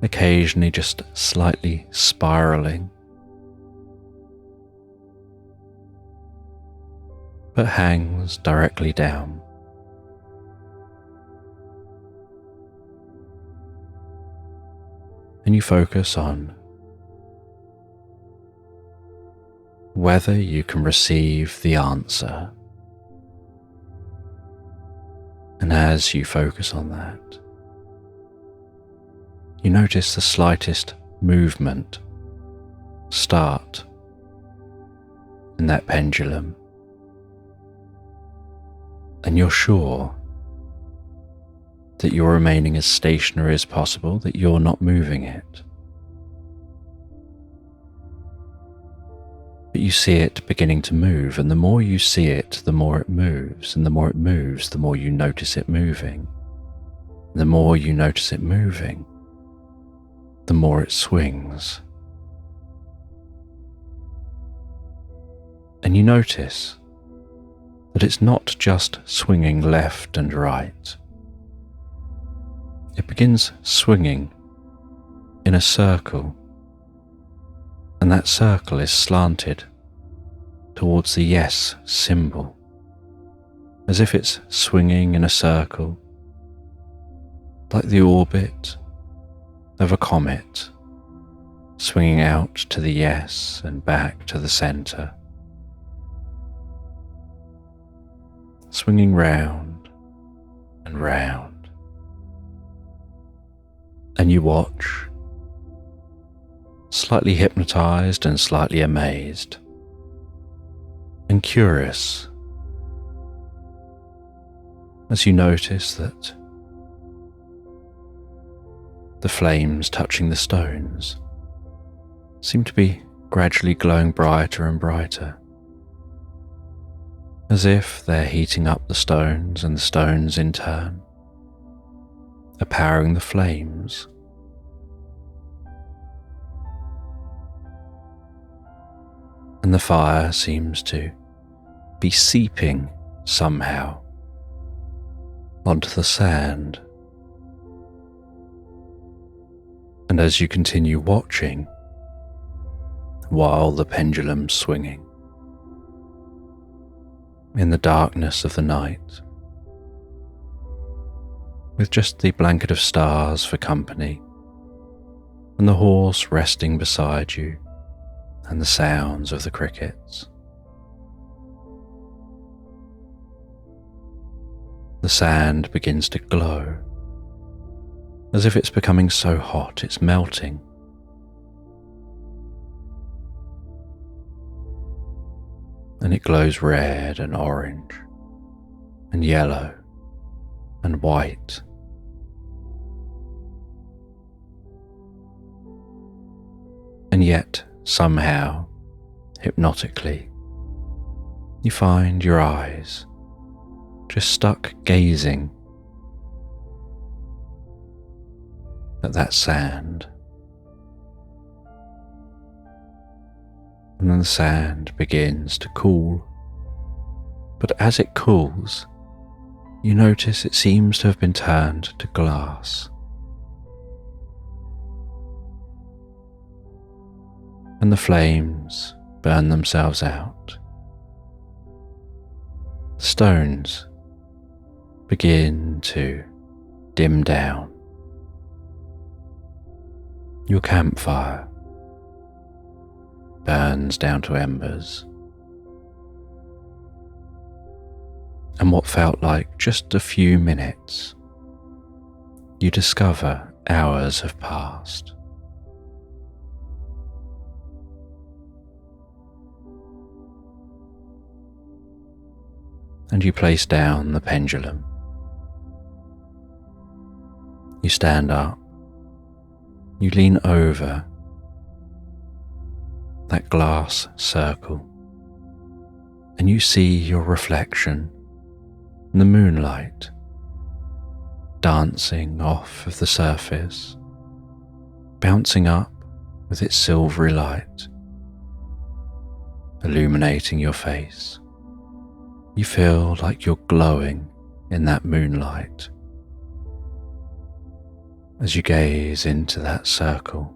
occasionally just slightly spiraling, but hangs directly down. And you focus on whether you can receive the answer. And as you focus on that, you notice the slightest movement start in that pendulum, and you're sure that you're remaining as stationary as possible, that you're not moving it. But you see it beginning to move, and the more you see it, the more it moves, and the more it moves, the more you notice it moving. And the more you notice it moving, the more it swings. And you notice that it's not just swinging left and right. It begins swinging in a circle, and that circle is slanted towards the yes symbol, as if it's swinging in a circle, like the orbit of a comet, swinging out to the yes and back to the center, swinging round and round. And you watch, slightly hypnotized and slightly amazed and curious, as you notice that the flames touching the stones seem to be gradually glowing brighter and brighter, as if they're heating up the stones, and the stones in turn are powering the flames. And the fire seems to be seeping somehow onto the sand. And as you continue watching, while the pendulum's swinging, in the darkness of the night, with just the blanket of stars for company, and the horse resting beside you, and the sounds of the crickets, the sand begins to glow, as if it's becoming so hot it's melting. And it glows red and orange and yellow and white. And yet, somehow, hypnotically, you find your eyes just stuck gazing at that sand. And then the sand begins to cool, but as it cools, you notice it seems to have been turned to glass. And the flames burn themselves out. The stones begin to dim down. Your campfire burns down to embers, and what felt like just a few minutes, you discover hours have passed. And you place down the pendulum. You stand up. You lean over that glass circle, and you see your reflection in the moonlight dancing off of the surface, bouncing up with its silvery light, illuminating your face. You feel like you're glowing in that moonlight as you gaze into that circle,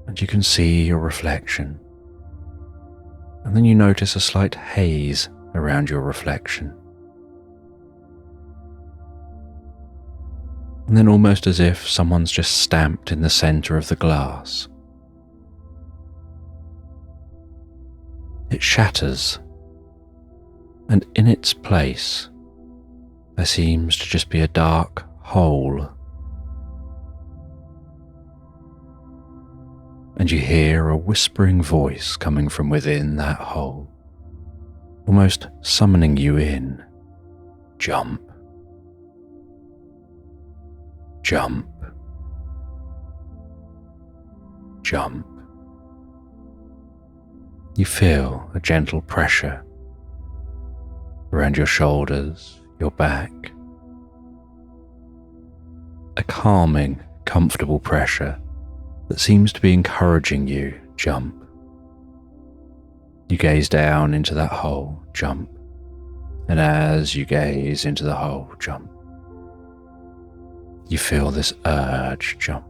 and you can see your reflection, and then you notice a slight haze around your reflection. And then, almost as if someone's just stamped in the center of the glass, it shatters, and in its place there seems to just be a dark hole. And you hear a whispering voice coming from within that hole, almost summoning you in. Jump. Jump. Jump. You feel a gentle pressure around your shoulders, your back. A calming, comfortable pressure that seems to be encouraging you. Jump. You gaze down into that hole. Jump. And as you gaze into the hole, jump. You feel this urge. Jump.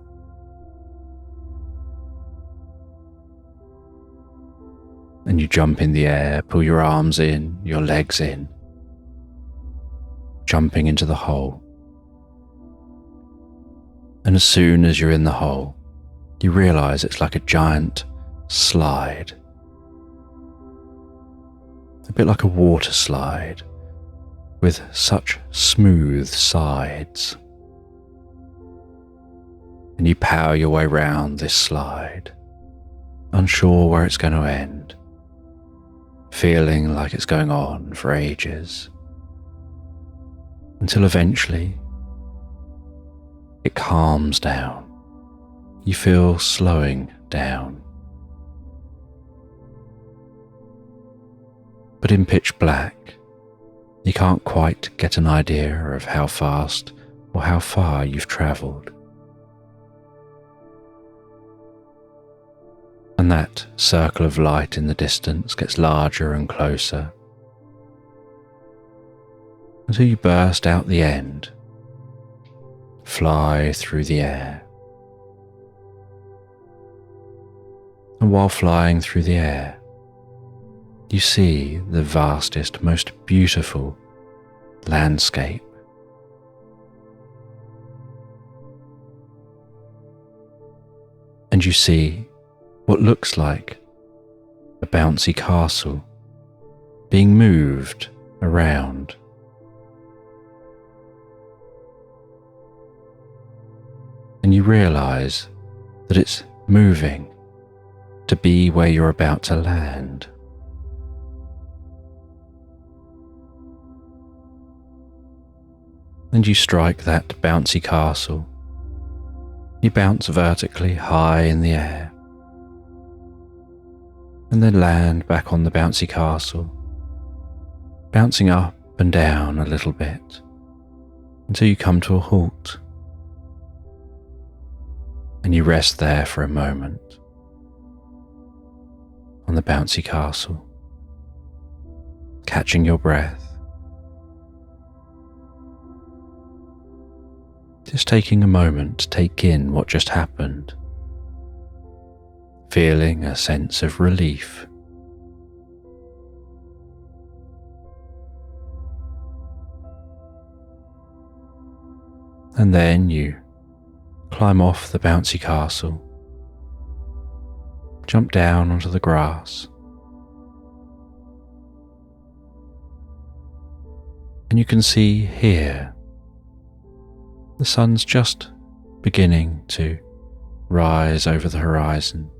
And you jump in the air, pull your arms in, your legs in, jumping into the hole. And as soon as you're in the hole, you realize it's like a giant slide, a bit like a water slide with such smooth sides. And you power your way round this slide, unsure where it's going to end, feeling like it's going on for ages, until eventually it calms down. You feel slowing down. But in pitch black, you can't quite get an idea of how fast or how far you've travelled. And that circle of light in the distance gets larger and closer, until you burst out the end, fly through the air. And while flying through the air, you see the vastest, most beautiful landscape. And you see what looks like a bouncy castle being moved around. And you realize that it's moving to be where you're about to land. And you strike that bouncy castle. You bounce vertically high in the air, and then land back on the bouncy castle, bouncing up and down a little bit until you come to a halt. And you rest there for a moment on the bouncy castle, catching your breath, just taking a moment to take in what just happened, feeling a sense of relief. And then you climb off the bouncy castle, jump down onto the grass, And you can see here, the sun's just beginning to rise over the horizon.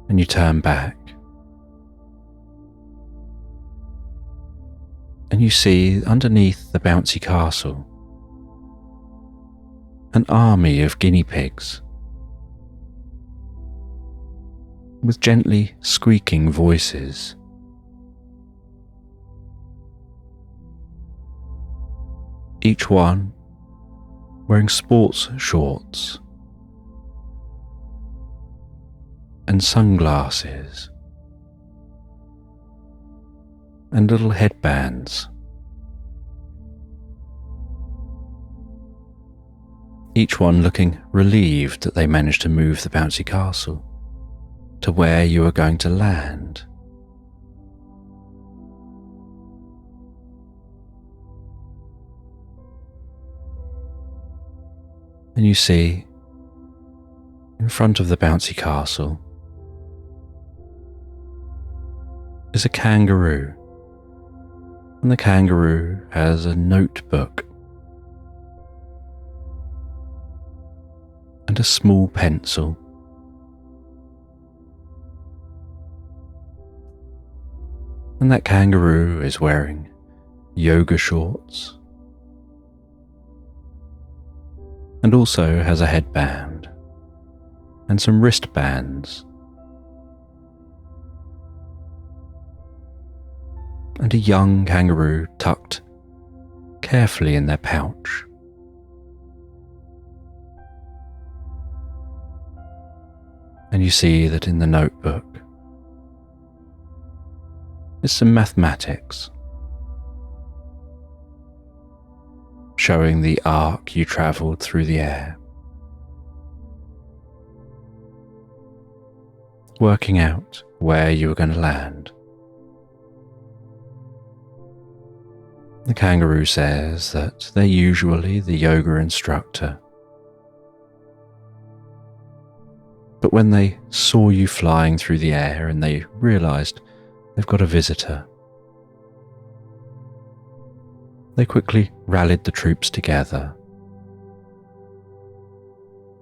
And you turn back. And you see underneath the bouncy castle an army of guinea pigs with gently squeaking voices. Each one wearing sports shorts and sunglasses and little headbands. Each one looking relieved that they managed to move the bouncy castle to where you are going to land. And you see, in front of the bouncy castle, is a kangaroo. And the kangaroo has a notebook and a small pencil. And that kangaroo is wearing yoga shorts and also has a headband and some wristbands and a young kangaroo tucked carefully in their pouch. And you see that in the notebook is some mathematics showing the arc you travelled through the air, working out where you were going to land. The kangaroo says that they're usually the yoga instructor, but when they saw you flying through the air and they realised they've got a visitor, they quickly rallied the troops together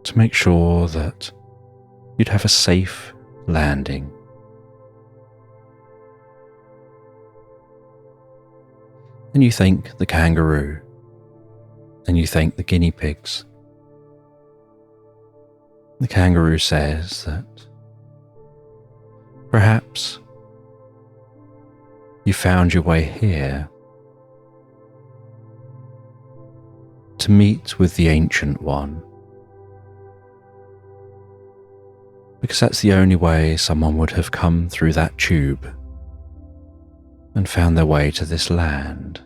to make sure that you'd have a safe landing. And you thank the kangaroo, and you thank the guinea pigs. The kangaroo says that perhaps you found your way here to meet with the Ancient One, because that's the only way someone would have come through that tube and found their way to this land.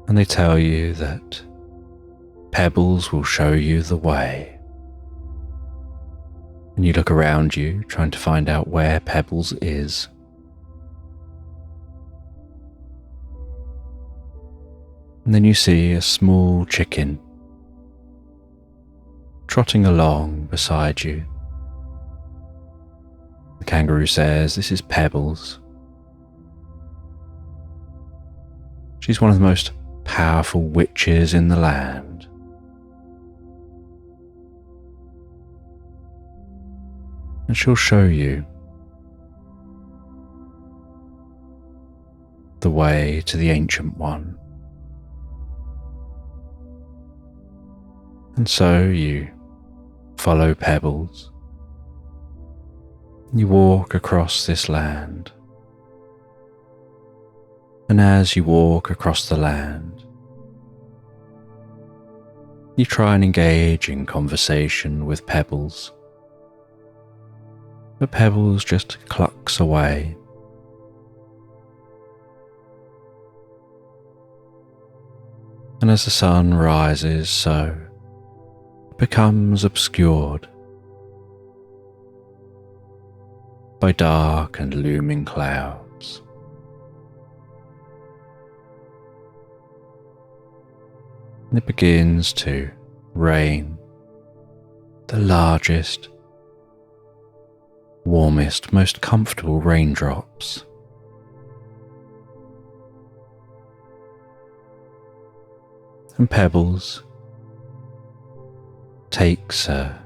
And they tell you that pebbles will show you the way. And you look around you, trying to find out where Pebbles is. And then you see a small chicken trotting along beside you. The kangaroo says, "This is Pebbles. She's one of the most powerful witches in the land. And she'll show you the way to the Ancient One." And so you follow Pebbles. You walk across this land. And as you walk across the land, you try and engage in conversation with Pebbles. But Pebbles just clucks away. And as the sun rises, so it becomes obscured by dark and looming clouds. And it begins to rain, the largest warmest, most comfortable raindrops. And Pebbles takes a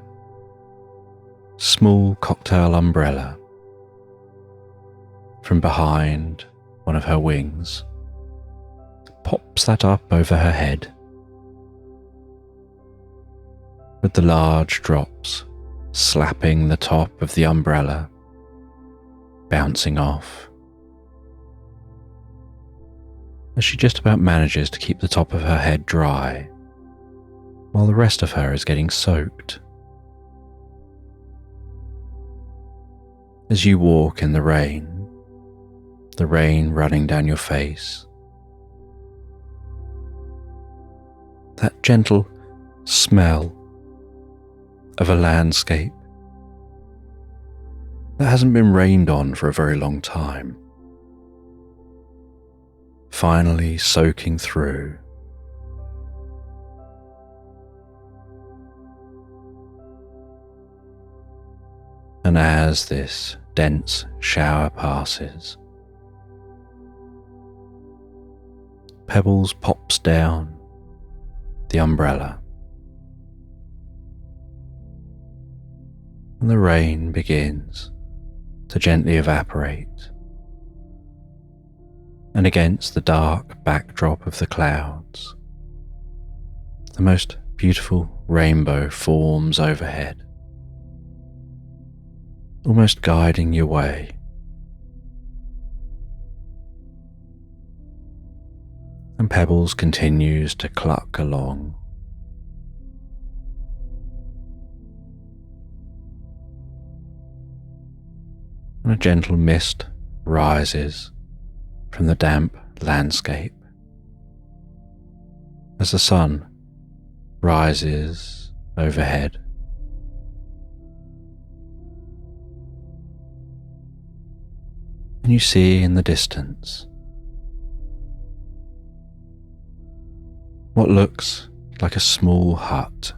small cocktail umbrella from behind one of her wings, pops that up over her head, with the large drops slapping the top of the umbrella, bouncing off, as she just about manages to keep the top of her head dry, while the rest of her is getting soaked. As you walk in the rain running down your face, that gentle smell of a landscape that hasn't been rained on for a very long time, finally soaking through. And as this dense shower passes, Pebbles pops down the umbrella, and the rain begins to gently evaporate, and against the dark backdrop of the clouds, the most beautiful rainbow forms overhead, almost guiding your way. And Pebbles continues to cluck along. And a gentle mist rises from the damp landscape as the sun rises overhead. And you see in the distance what looks like a small hut.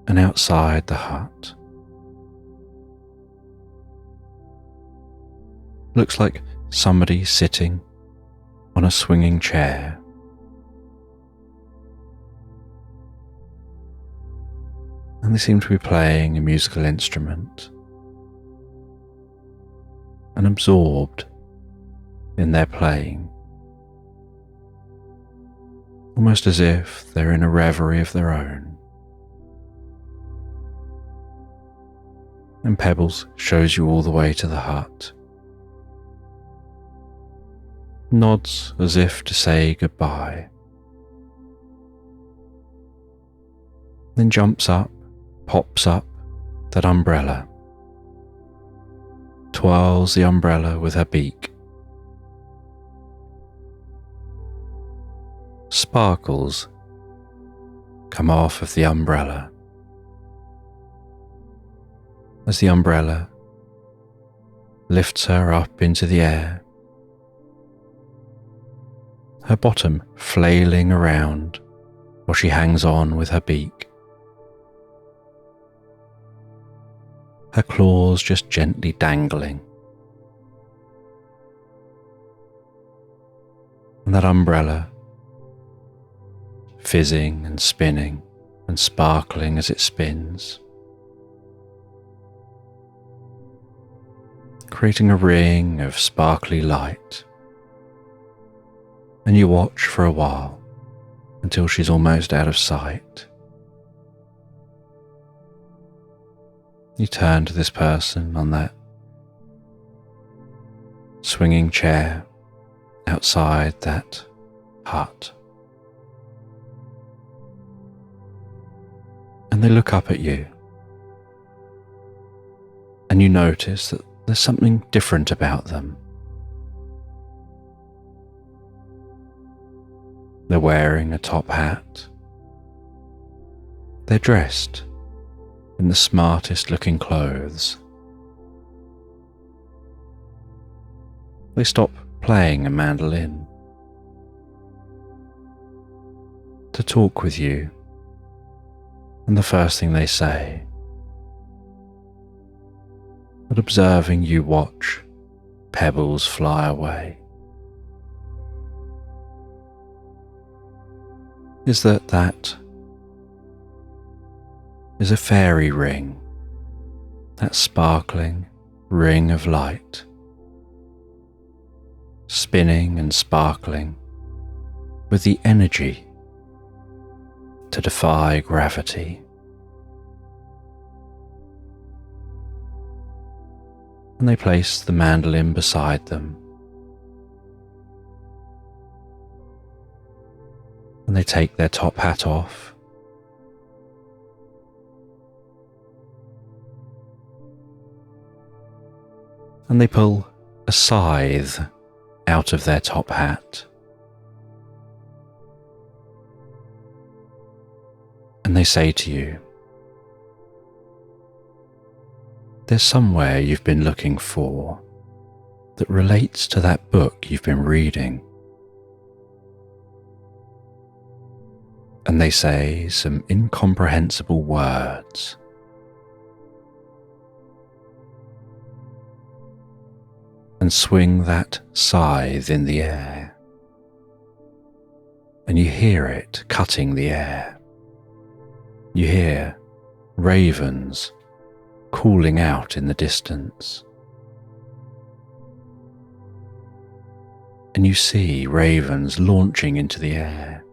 And outside the hut looks like somebody sitting on a swinging chair. And they seem to be playing a musical instrument and absorbed in their playing, almost as if they're in a reverie of their own. And Pebbles shows you all the way to the hut, nods as if to say goodbye, then jumps up, pops up that umbrella, twirls the umbrella with her beak. Sparkles come off of the umbrella as the umbrella lifts her up into the air, her bottom flailing around while she hangs on with her beak, her claws just gently dangling. And that umbrella fizzing and spinning and sparkling as it spins, creating a ring of sparkly light. And you watch for a while until she's almost out of sight. You turn to this person on that swinging chair outside that hut, and they look up at you, and you notice that there's something different about them. They're wearing a top hat. They're dressed in the smartest looking clothes. They stop playing a mandolin to talk with you and the first thing they say, but observing you watch pebbles fly away, is that is a fairy ring, that sparkling ring of light, spinning and sparkling with the energy to defy gravity. And they place the mandolin beside them, and they take their top hat off, and they pull a scythe out of their top hat, and they say to you, there's somewhere you've been looking for that relates to that book you've been reading. And they say some incomprehensible words. And swing that scythe in the air. And you hear it cutting the air. You hear ravens calling out in the distance. And you see ravens launching into the air,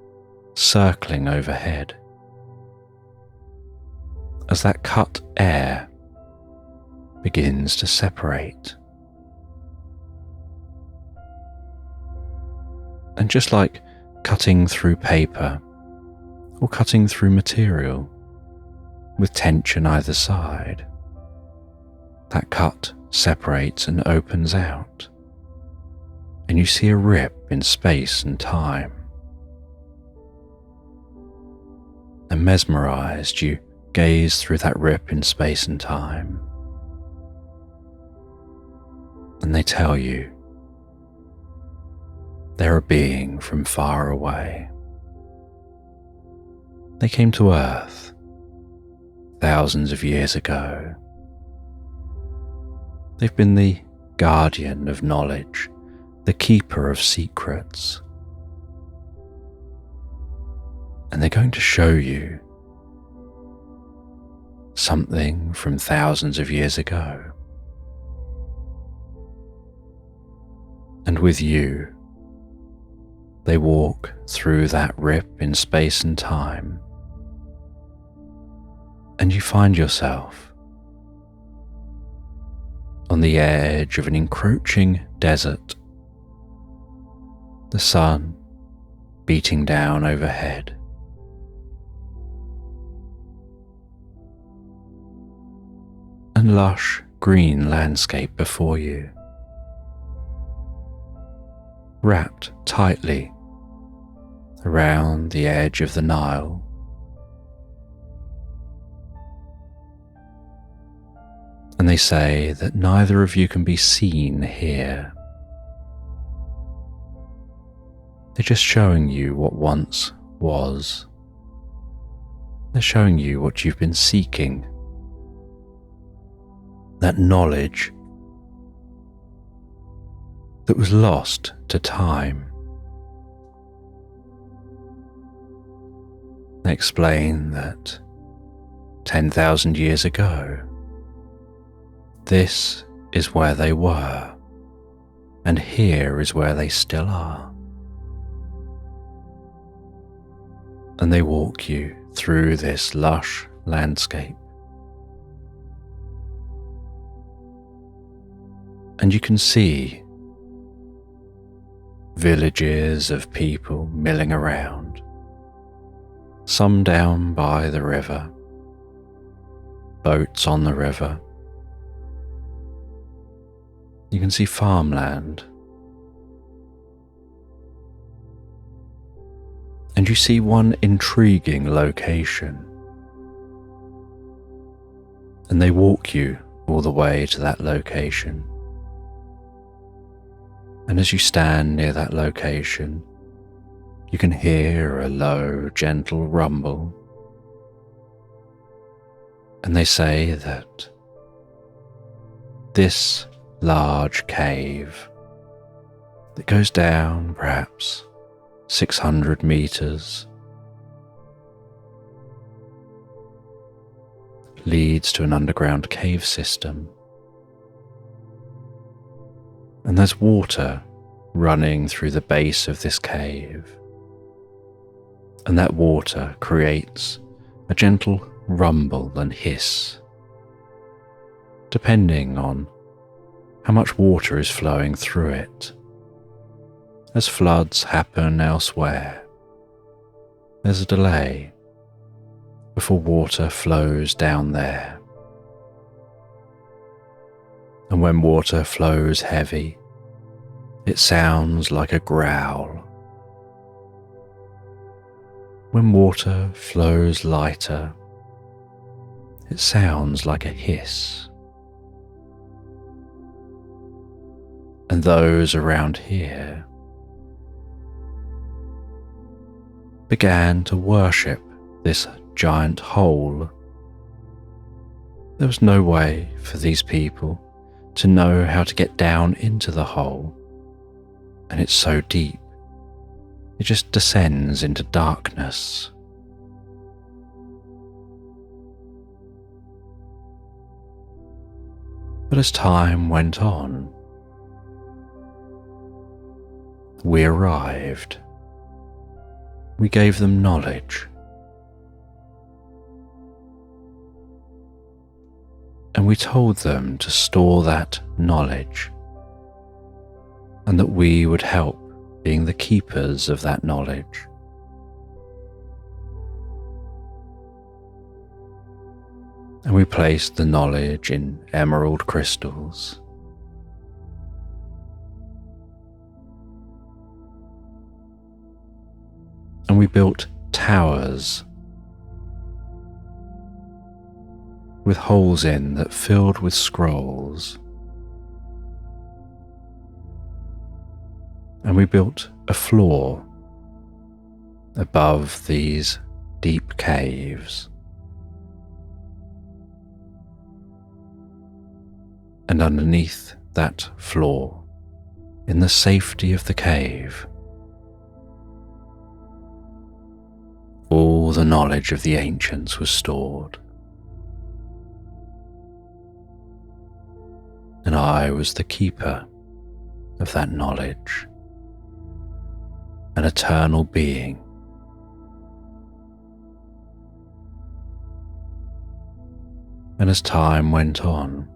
circling overhead. As that cut air begins to separate. And just like cutting through paper or cutting through material with tension either side, that cut separates and opens out, and you see a rip in space and time. And mesmerized, you gaze through that rip in space and time, and they tell you they're a being from far away. They came to Earth thousands of years ago. They've been the guardian of knowledge, the keeper of secrets. And they're going to show you something from thousands of years ago. And with you, they walk through that rip in space and time, and you find yourself on the edge of an encroaching desert, the sun beating down overhead. And lush green landscape before you, wrapped tightly around the edge of the Nile. And they say that neither of you can be seen here. They're just showing you what once was. They're showing you what you've been seeking. That knowledge that was lost to time. They explain that 10,000 years ago, this is where they were, and here is where they still are. And they walk you through this lush landscape. And you can see villages of people milling around, some down by the river, boats on the river. You can see farmland, and you see one intriguing location, and they walk you all the way to that location. And as you stand near that location, you can hear a low, gentle rumble, And they say that this large cave that goes down perhaps 600 meters leads to an underground cave system. And there's water running through the base of this cave. And that water creates a gentle rumble and hiss, depending on how much water is flowing through it. As floods happen elsewhere, there's a delay before water flows down there. And when water flows heavy, it sounds like a growl. When water flows lighter, it sounds like a hiss. And those around here began to worship this giant hole. There was no way for these people to know how to get down into the hole, and it's so deep, it just descends into darkness. But as time went on, we arrived. We gave them knowledge. And we told them to store that knowledge, and that we would help being the keepers of that knowledge. And we placed the knowledge in emerald crystals. And we built towers with holes in that filled with scrolls. And we built a floor above these deep caves. And underneath that floor, in the safety of the cave, all the knowledge of the ancients was stored. And I was the keeper of that knowledge, an eternal being. And as time went on,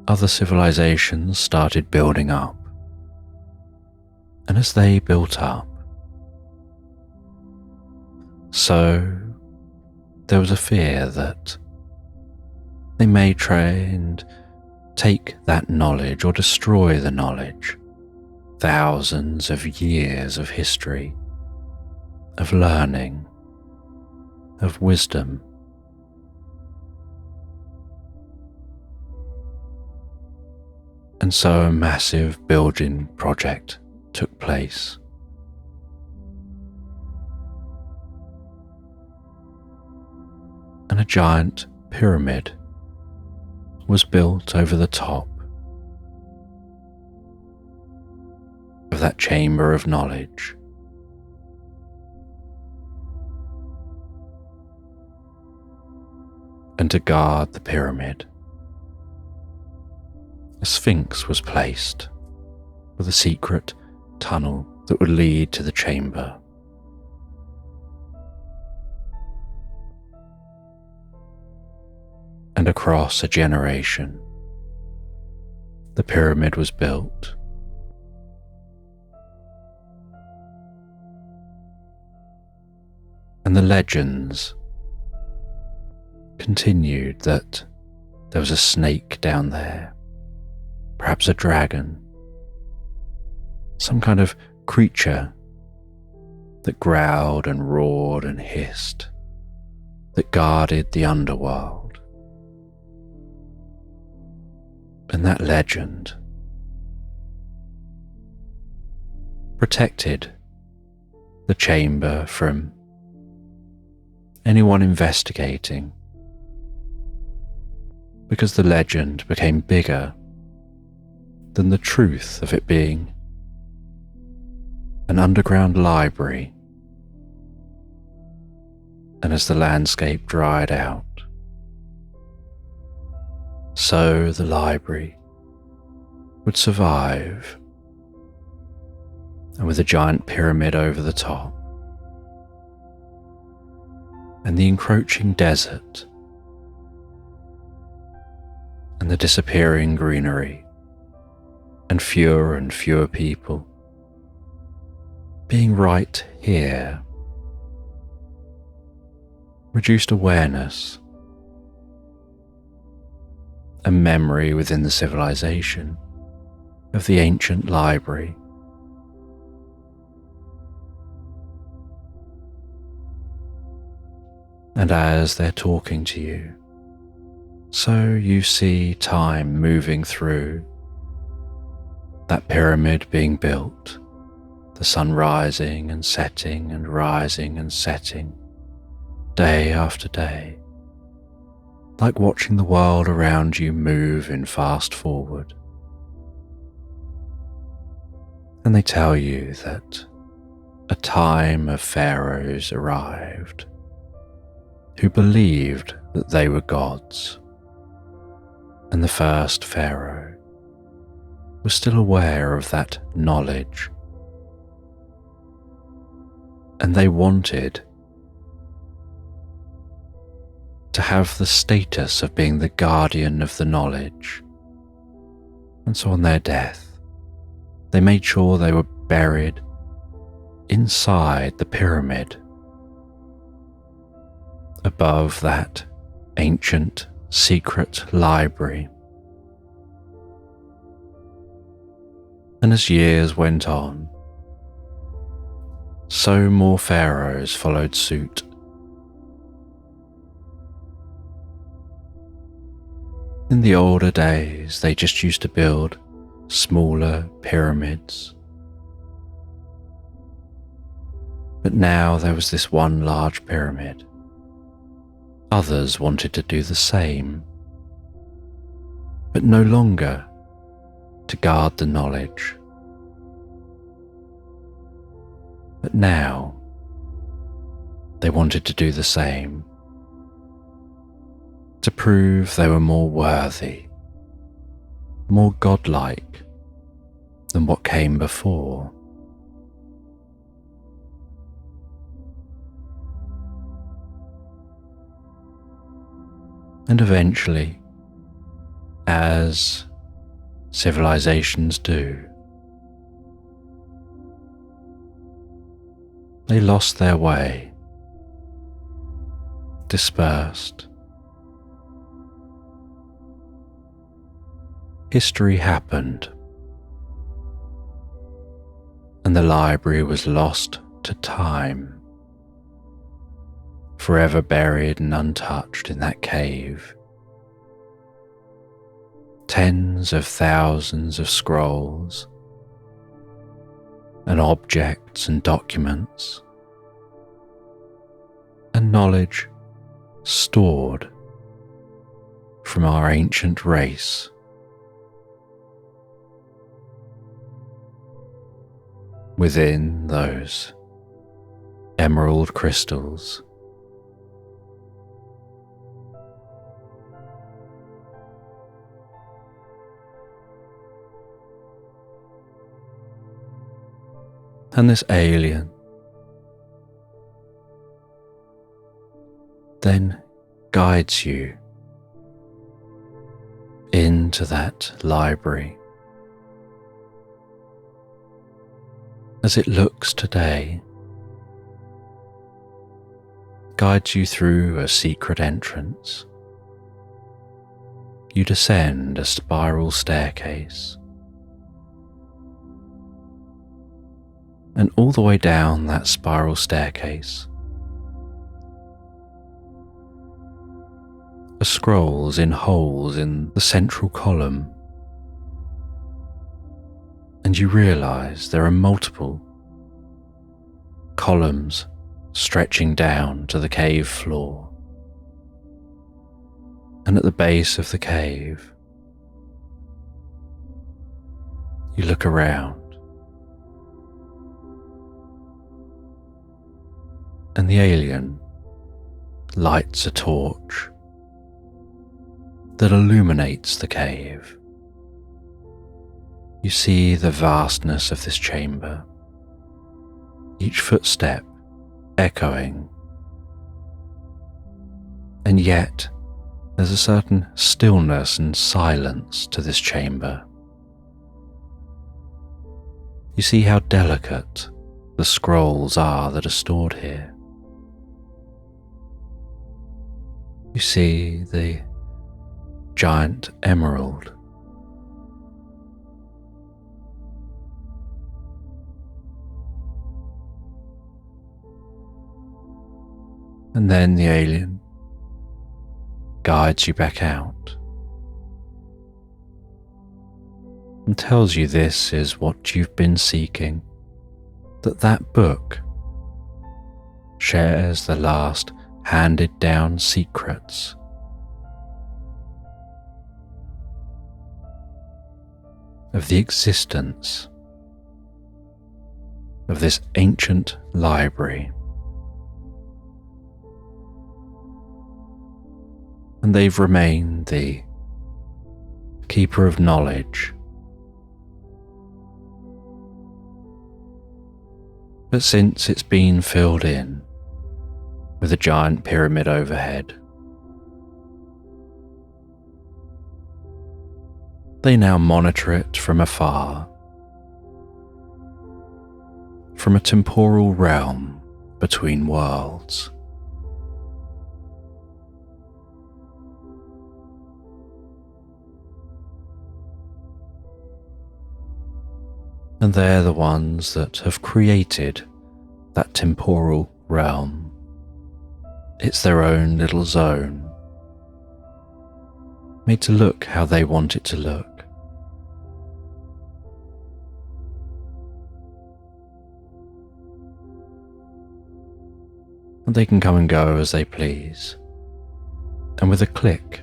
other civilizations started building up. And as they built up, so there was a fear that they may try and take that knowledge or destroy the knowledge. Thousands of years of history, of learning, of wisdom. And so a massive building project took place. And a giant pyramid was built over the top of that chamber of knowledge. And to guard the pyramid, a sphinx was placed with a secret tunnel that would lead to the chamber. And across a generation, the pyramid was built. And the legends continued that there was a snake down there, perhaps a dragon, some kind of creature that growled and roared and hissed, that guarded the underworld. And that legend protected the chamber from anyone investigating, because the legend became bigger than the truth of it being an underground library. And as the landscape dried out, so the library would survive, and with a giant pyramid over the top, and the encroaching desert, and the disappearing greenery, and fewer people, being right here, reduced awareness, a memory within the civilization of the ancient library. And as they're talking to you, so you see time moving through, that pyramid being built, the sun rising and setting and rising and setting, day after day, like watching the world around you move in fast forward. And they tell you that a time of pharaohs arrived who believed that they were gods, and the first pharaoh was still aware of that knowledge, and they wanted to have the status of being the guardian of the knowledge. And so on their death, they made sure they were buried inside the pyramid, above that ancient secret library. And as years went on, so more pharaohs followed suit. In the older days, they just used to build smaller pyramids. But now there was this one large pyramid. Others wanted to do the same, but no longer to guard the knowledge. But now they wanted to do the same, to prove they were more worthy, more godlike than what came before. And eventually, as civilizations do, they lost their way, dispersed. History happened, and the library was lost to time, forever buried and untouched in that cave. Tens of thousands of scrolls and objects and documents and knowledge stored from our ancient race. Within those emerald crystals, and this alien then guides you into that library as it looks today, guides you through a secret entrance. You descend a spiral staircase, and all the way down that spiral staircase are scrolls in holes in the central column, and you realize there are multiple columns stretching down to the cave floor. And at the base of the cave, you look around, and the alien lights a torch that illuminates the cave. You see the vastness of this chamber, each footstep echoing, and yet there's a certain stillness and silence to this chamber. You see how delicate the scrolls are that are stored here. You see the giant emerald. And then the alien guides you back out and tells you this is what you've been seeking, that book shares the last handed down secrets of the existence of this ancient library. And they've remained the keeper of knowledge. But since it's been filled in with a giant pyramid overhead, they now monitor it from afar, from a temporal realm between worlds. And they're the ones that have created that temporal realm. It's their own little zone, made to look how they want it to look. And they can come and go as they please. And with a click,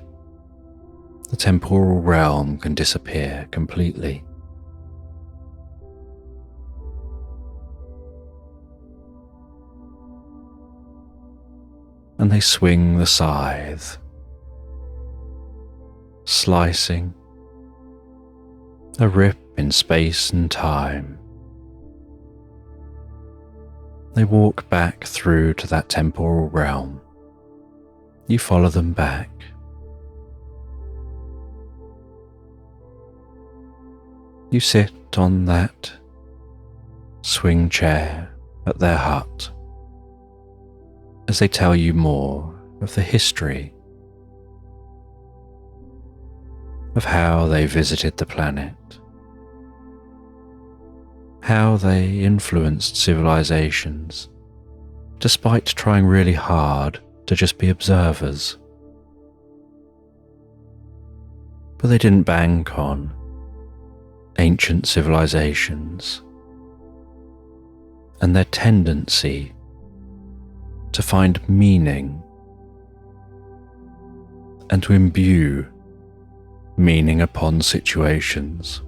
the temporal realm can disappear completely. And they swing the scythe, slicing a rip in space and time. They walk back through to that temporal realm. You follow them back. You sit on that swing chair at their hut as they tell you more of the history of how they visited the planet, how they influenced civilizations, despite trying really hard to just be observers. But they didn't bank on ancient civilizations and their tendency to find meaning and to imbue meaning upon situations.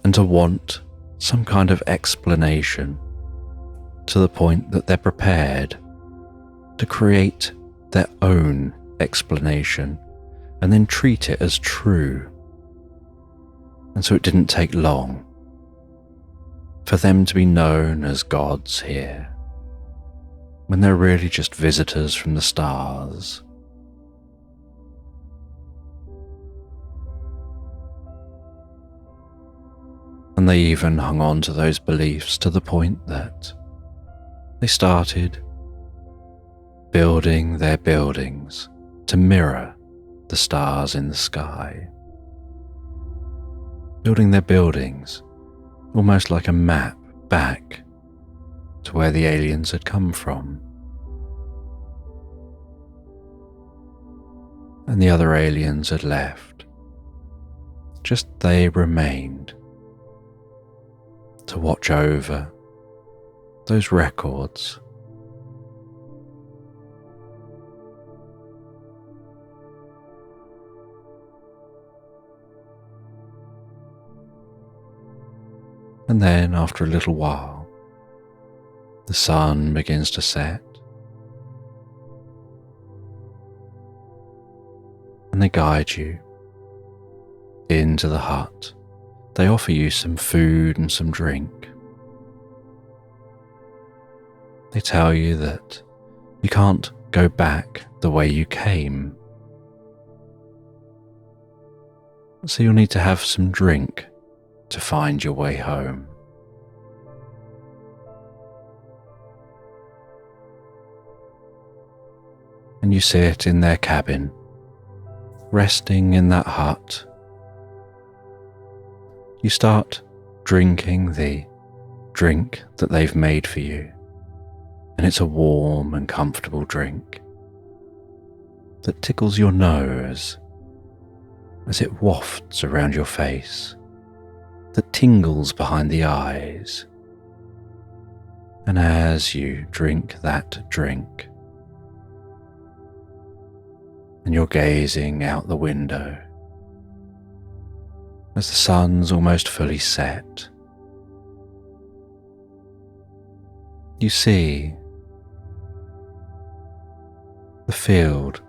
And to want some kind of explanation to the point that they're prepared to create their own explanation and then treat it as true. And so it didn't take long for them to be known as gods here, when they're really just visitors from the stars. And they even hung on to those beliefs to the point that they started building their buildings to mirror the stars in the sky, building their buildings almost like a map back to where the aliens had come from. And the other aliens had left. Just they remained to watch over those records. And then after a little while, the sun begins to set, and they guide you into the hut. They offer you some food and some drink. They tell you that you can't go back the way you came, so you'll need to have some drink to find your way home. And you sit in their cabin, resting in that hut. You start drinking the drink that they've made for you, and it's a warm and comfortable drink that tickles your nose as it wafts around your face, that tingles behind the eyes. And as you drink that drink, and you're gazing out the window as the sun's almost fully set, you see the field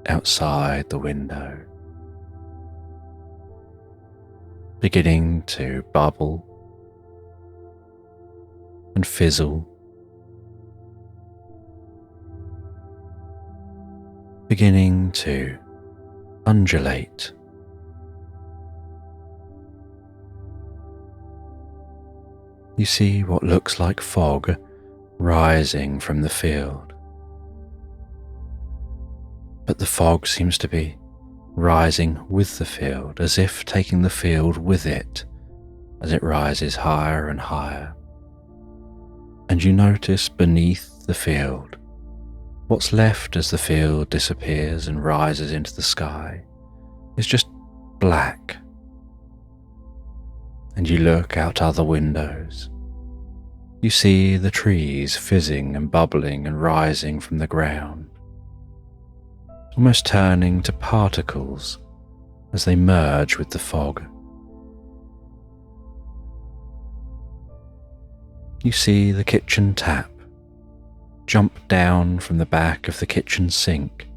outside the window beginning to bubble and fizzle, beginning to undulate. You see what looks like fog rising from the field, but the fog seems to be rising with the field, as if taking the field with it as it rises higher and higher. And you notice beneath the field, what's left as the field disappears and rises into the sky is just black. And you look out other windows. You see the trees fizzing and bubbling and rising from the ground, almost turning to particles as they merge with the fog. You see the kitchen tap jump down from the back of the kitchen sink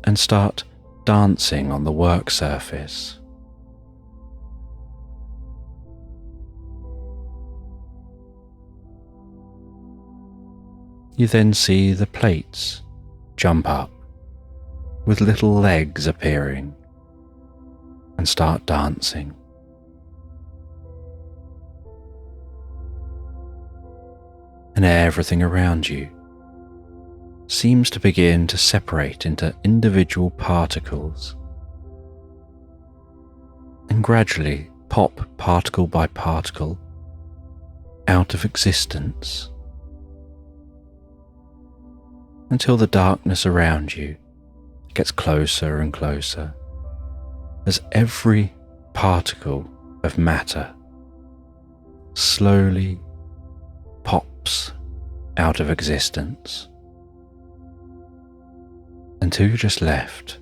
and start dancing on the work surface. You then see the plates jump up with little legs appearing and start dancing. And everything around you seems to begin to separate into individual particles and gradually pop particle by particle out of existence, until the darkness around you gets closer and closer as every particle of matter slowly pops out of existence, until you're just left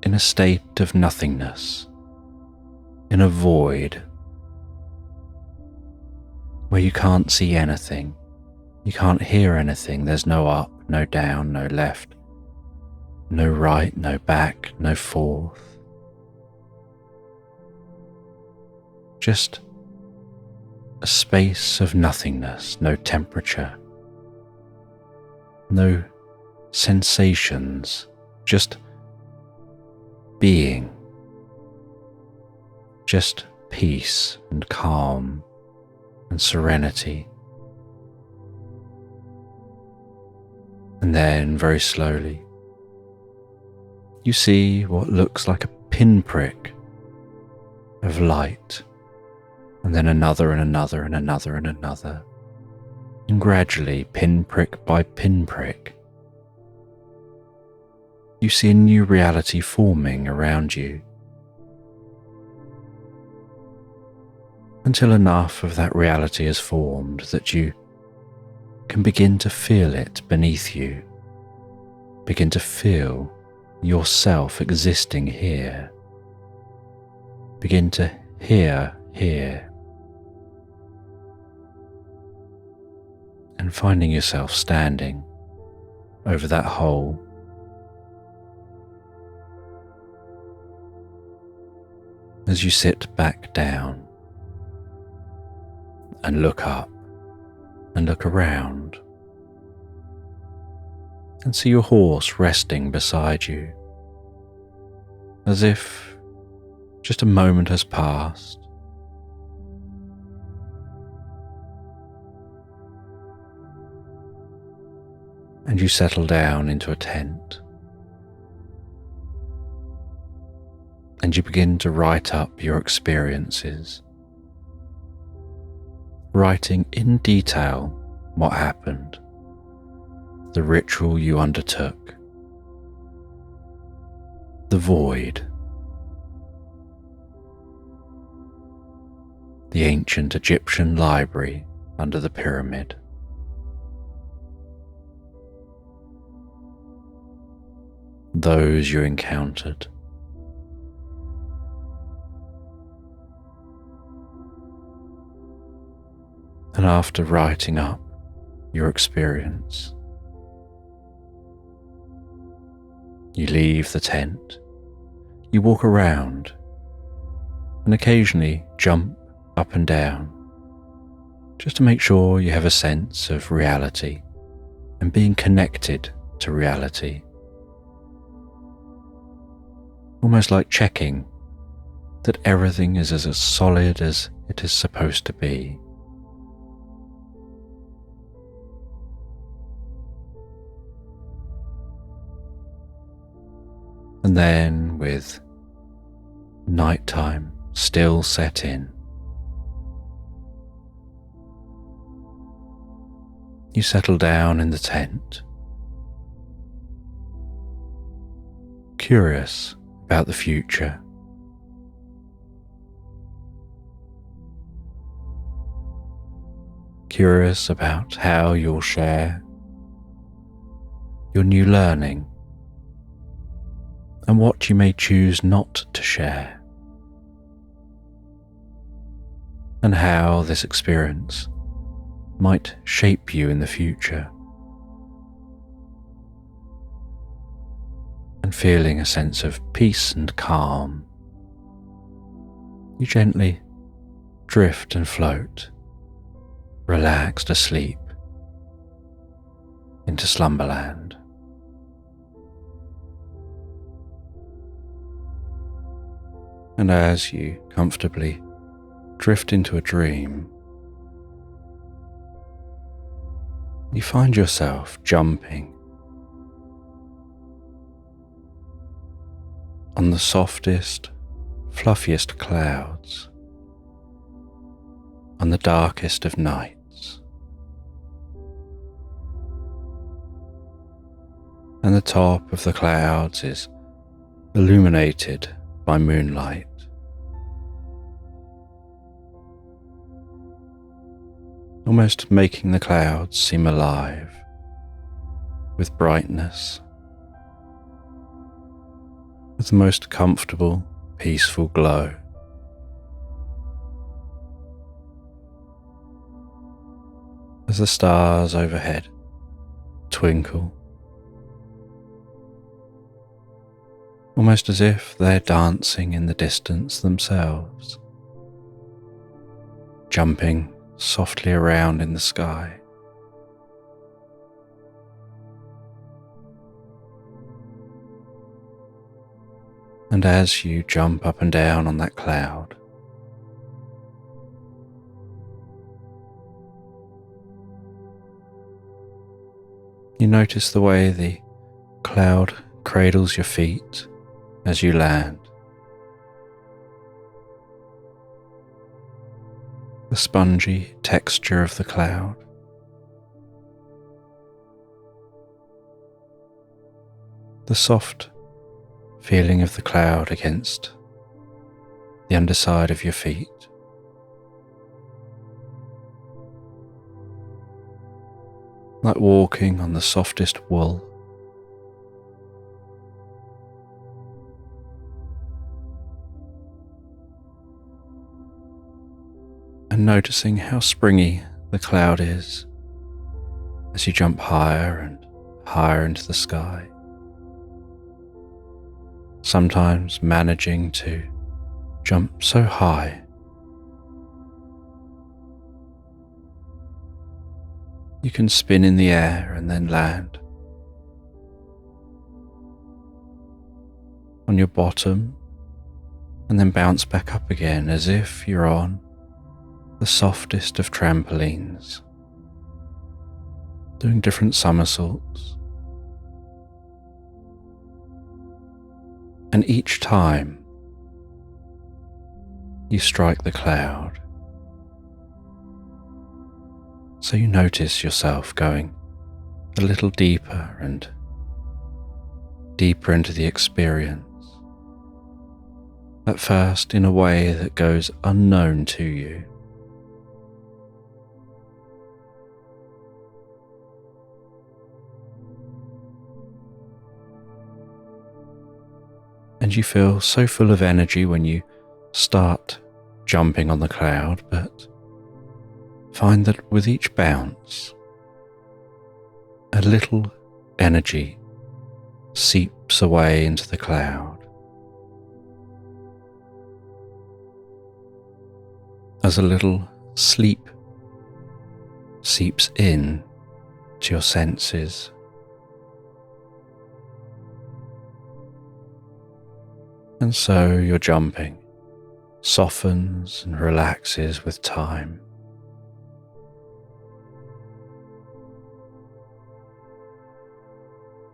in a state of nothingness, in a void where you can't see anything, you can't hear anything. There's no up, no down, no left, no right, no back, no forth. Just a space of nothingness, no temperature, no sensations, just being, just peace and calm and serenity. And then very slowly you see what looks like a pinprick of light, and then another and another and another and another, and gradually, pinprick by pinprick, you see a new reality forming around you, until enough of that reality is formed that you can begin to feel it beneath you, begin to feel yourself existing here, begin to hear here, and finding yourself standing over that hole. As you sit back down and look up and look around and see your horse resting beside you, as if just a moment has passed. And you settle down into a tent and you begin to write up your experiences, writing in detail what happened, the ritual you undertook, the void, the ancient Egyptian library under the pyramid, those you encountered, and after writing up your experience, you leave the tent, you walk around, and occasionally jump up and down, just to make sure you have a sense of reality and being connected to reality. Almost like checking that everything is as solid as it is supposed to be. And then, with nighttime still set in, you settle down in the tent, curious about the future, curious about how you'll share your new learning and what you may choose not to share, and how this experience might shape you in the future, and feeling a sense of peace and calm, you gently drift and float, relaxed asleep, into slumberland. And as you comfortably drift into a dream, you find yourself jumping on the softest, fluffiest clouds, on the darkest of nights, and the top of the clouds is illuminated by moonlight. Almost making the clouds seem alive with brightness, with the most comfortable, peaceful glow. As the stars overhead twinkle, almost as if they're dancing in the distance themselves, jumping softly around in the sky. And as you jump up and down on that cloud, you notice the way the cloud cradles your feet as you land. The spongy texture of the cloud, the soft feeling of the cloud against the underside of your feet. Like walking on the softest wool. And noticing how springy the cloud is as you jump higher and higher into the sky. Sometimes managing to jump so high you can spin in the air and then land on your bottom and then bounce back up again as if you're on the softest of trampolines, doing different somersaults. And each time you strike the cloud, so you notice yourself going a little deeper and deeper into the experience, at first in a way that goes unknown to you. And you feel so full of energy when you start jumping on the cloud, but find that with each bounce, a little energy seeps away into the cloud, as a little sleep seeps in to your senses. And so your jumping softens and relaxes with time.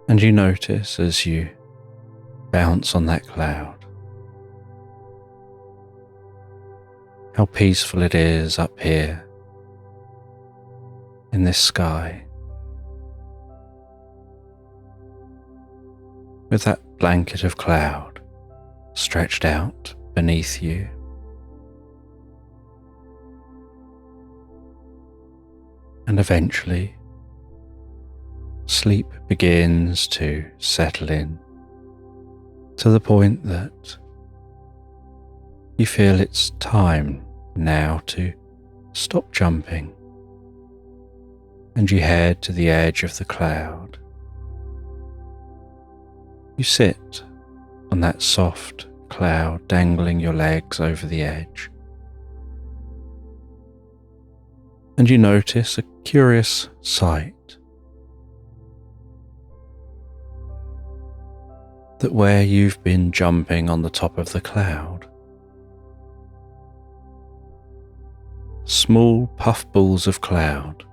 And you notice as you bounce on that cloud how peaceful it is up here in this sky, with that blanket of cloud stretched out beneath you. And eventually, sleep begins to settle in to the point that you feel it's time now to stop jumping, and you head to the edge of the cloud. You sit on that soft cloud, dangling your legs over the edge. And you notice a curious sight, that where you've been jumping on the top of the cloud, small puffballs of cloud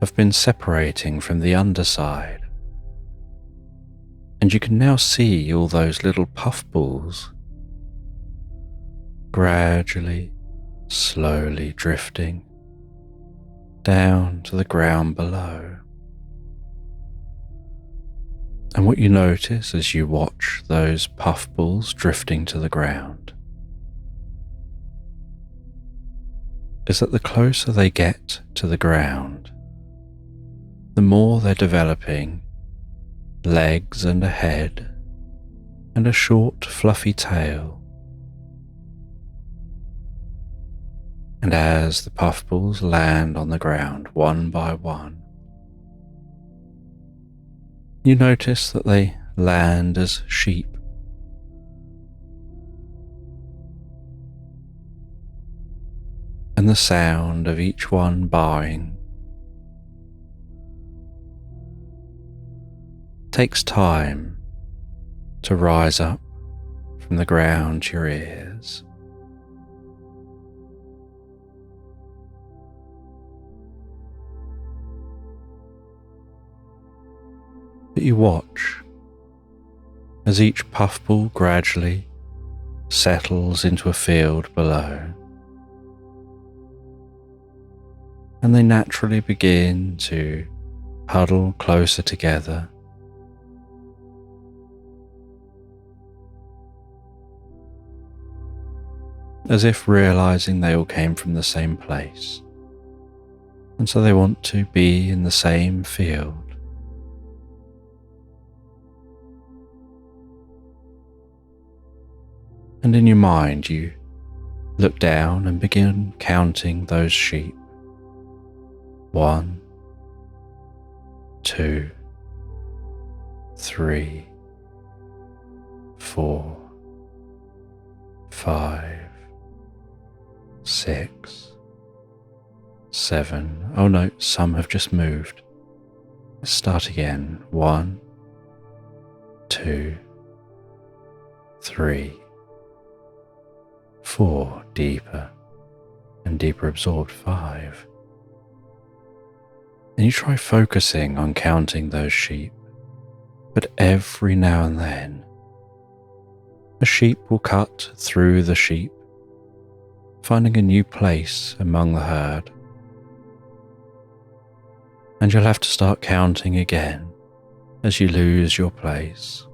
have been separating from the underside. And you can now see all those little puffballs gradually, slowly drifting down to the ground below. And what you notice as you watch those puffballs drifting to the ground is that the closer they get to the ground, the more they're developing legs and a head and a short fluffy tail. And as the puffballs land on the ground one by one, you notice that they land as sheep. And the sound of each one baaing takes time to rise up from the ground to your ears. But you watch as each puffball gradually settles into a field below, and they naturally begin to huddle closer together. As if realizing they all came from the same place, and so they want to be in the same field. And in your mind you look down and begin counting those sheep. 1, 2, 3, 4, 5, 6, 7. Oh no, some have just moved. Let's start again. 1, 2, 3, 4, deeper and deeper absorbed. 5. And you try focusing on counting those sheep, but every now and then a sheep will cut through the sheep, finding a new place among the herd. And you'll have to start counting again as you lose your place.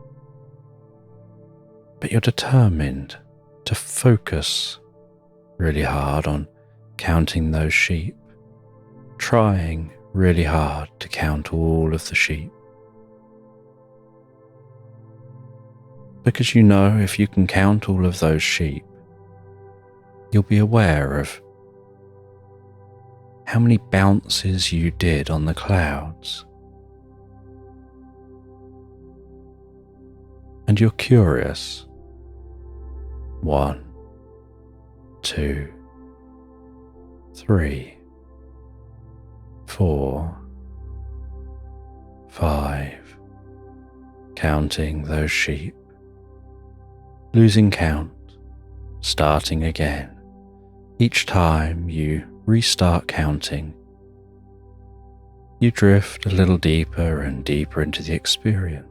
But you're determined to focus really hard on counting those sheep, trying really hard to count all of the sheep. Because you know if you can count all of those sheep, you'll be aware of how many bounces you did on the clouds. And you're curious. 1, 2, 3, 4, 5, counting those sheep, losing count, starting again. Each time you restart counting, you drift a little deeper and deeper into the experience.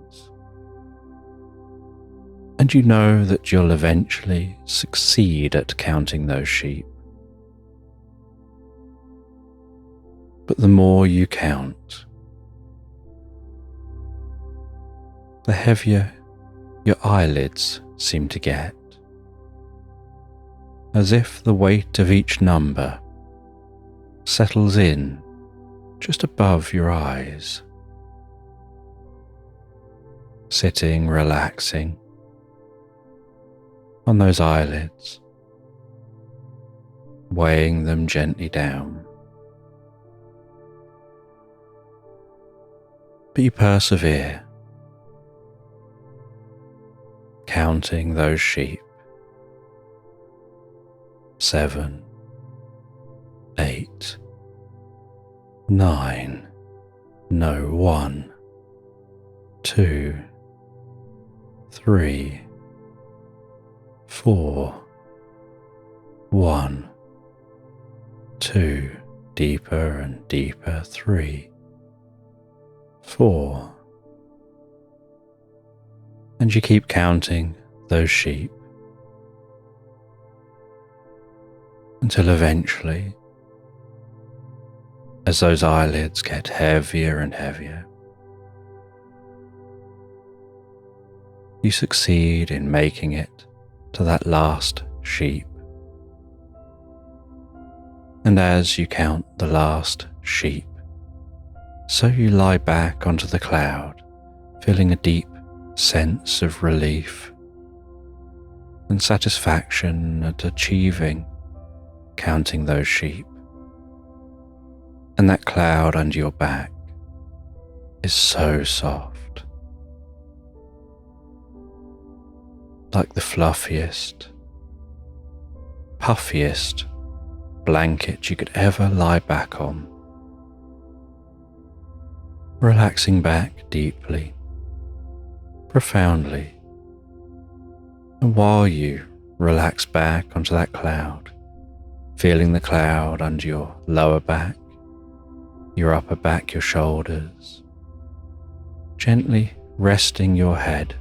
And you know that you'll eventually succeed at counting those sheep. But the more you count, the heavier your eyelids seem to get, as if the weight of each number settles in just above your eyes. Sitting, relaxing on those eyelids, weighing them gently down. But you persevere, counting those sheep. 7, 8, 9, no, 1, 2, 3, 4, 1, 2, deeper and deeper. 3, 4, and you keep counting those sheep until eventually, as those eyelids get heavier and heavier, you succeed in making it to that last sheep. And as you count the last sheep, so you lie back onto the cloud, feeling a deep sense of relief and satisfaction at achieving counting those sheep. And that cloud under your back is so soft, like the fluffiest, puffiest blanket you could ever lie back on, relaxing back deeply, profoundly. And while you relax back onto that cloud, feeling the cloud under your lower back, your upper back, your shoulders, gently resting your head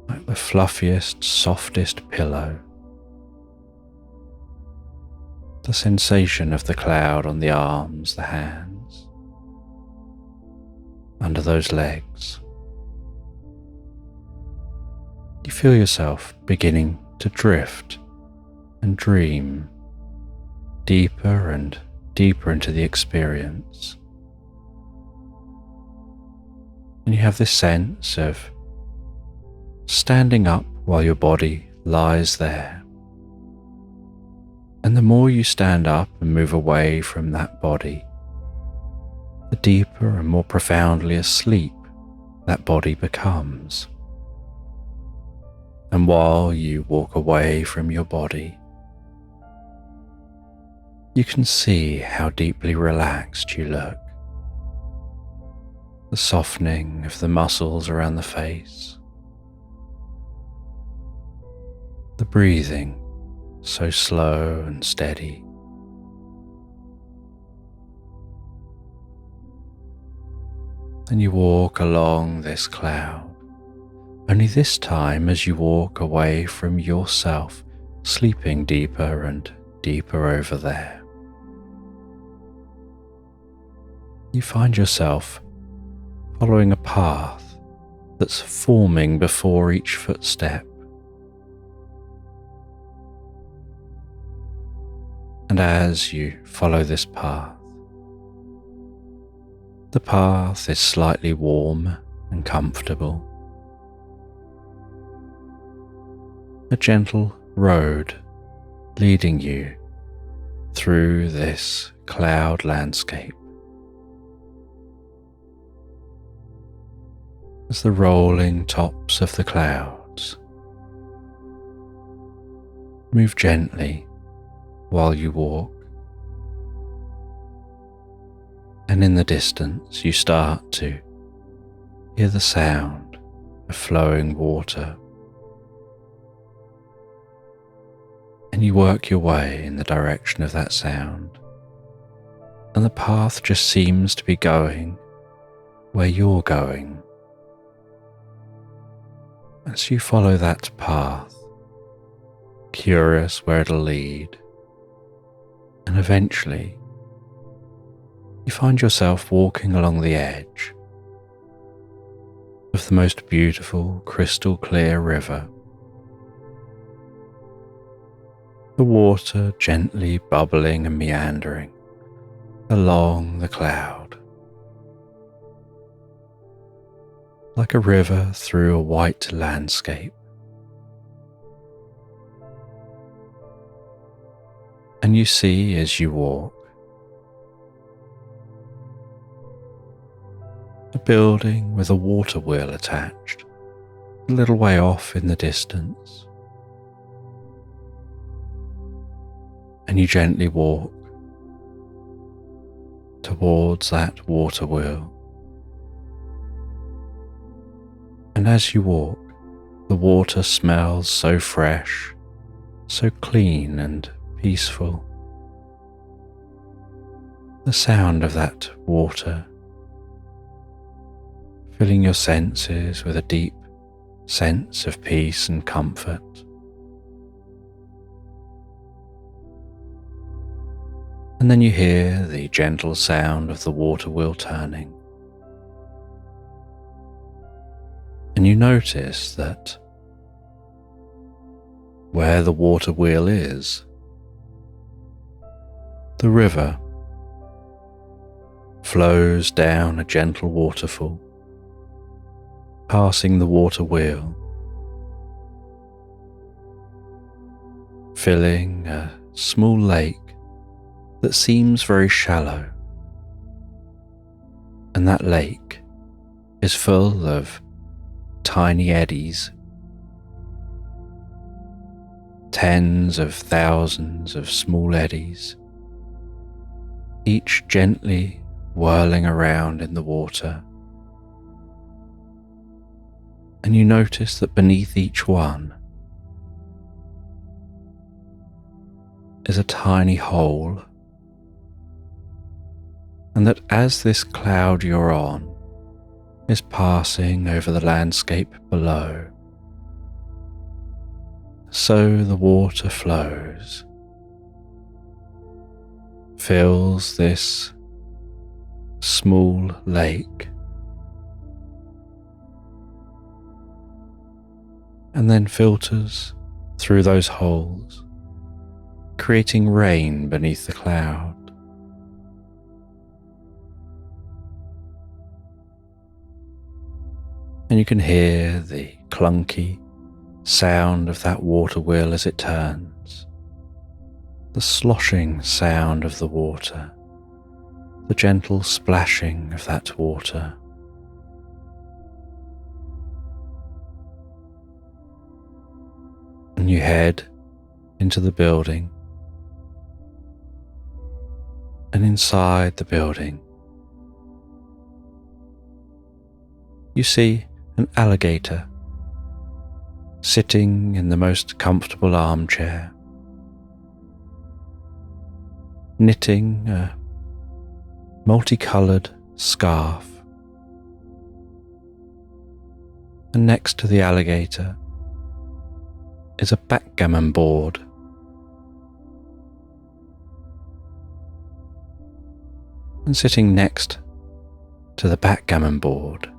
like the fluffiest, softest pillow. The sensation of the cloud on the arms, the hands, under those legs. You feel yourself beginning to drift and dream deeper and deeper into the experience. And you have this sense of standing up while your body lies there. And the more you stand up and move away from that body, the deeper and more profoundly asleep that body becomes. And while you walk away from your body, you can see how deeply relaxed you look. The softening of the muscles around the face, the breathing so slow and steady. And you walk along this cloud, only this time as you walk away from yourself, sleeping deeper and deeper over there. You find yourself following a path that's forming before each footstep. And as you follow this path, the path is slightly warm and comfortable. A gentle road leading you through this cloud landscape. As the rolling tops of the clouds move gently while you walk, and in the distance you start to hear the sound of flowing water, and you work your way in the direction of that sound, and the path just seems to be going where you're going. As you follow that path, curious where it'll lead, and eventually you find yourself walking along the edge of the most beautiful crystal clear river. The water gently bubbling and meandering along the cloud, like a river through a white landscape. And you see as you walk a building with a water wheel attached, a little way off in the distance. And you gently walk towards that water wheel. And as you walk, the water smells so fresh, so clean and peaceful. The sound of that water filling your senses with a deep sense of peace and comfort. And then you hear the gentle sound of the water wheel turning. And you notice that where the water wheel is, the river flows down a gentle waterfall, passing the water wheel, filling a small lake that seems very shallow. And that lake is full of tiny eddies, tens of thousands of small eddies, each gently whirling around in the water. And you notice that beneath each one is a tiny hole, and that as this cloud you're on is passing over the landscape below, so the water flows, fills this small lake and then filters through those holes, creating rain beneath the cloud. And you can hear the clunky sound of that water wheel as it turns, the sloshing sound of the water, the gentle splashing of that water. And you head into the building, and inside the building you see an alligator sitting in the most comfortable armchair, knitting a multicoloured scarf. And next to the alligator is a backgammon board. And sitting next to the backgammon board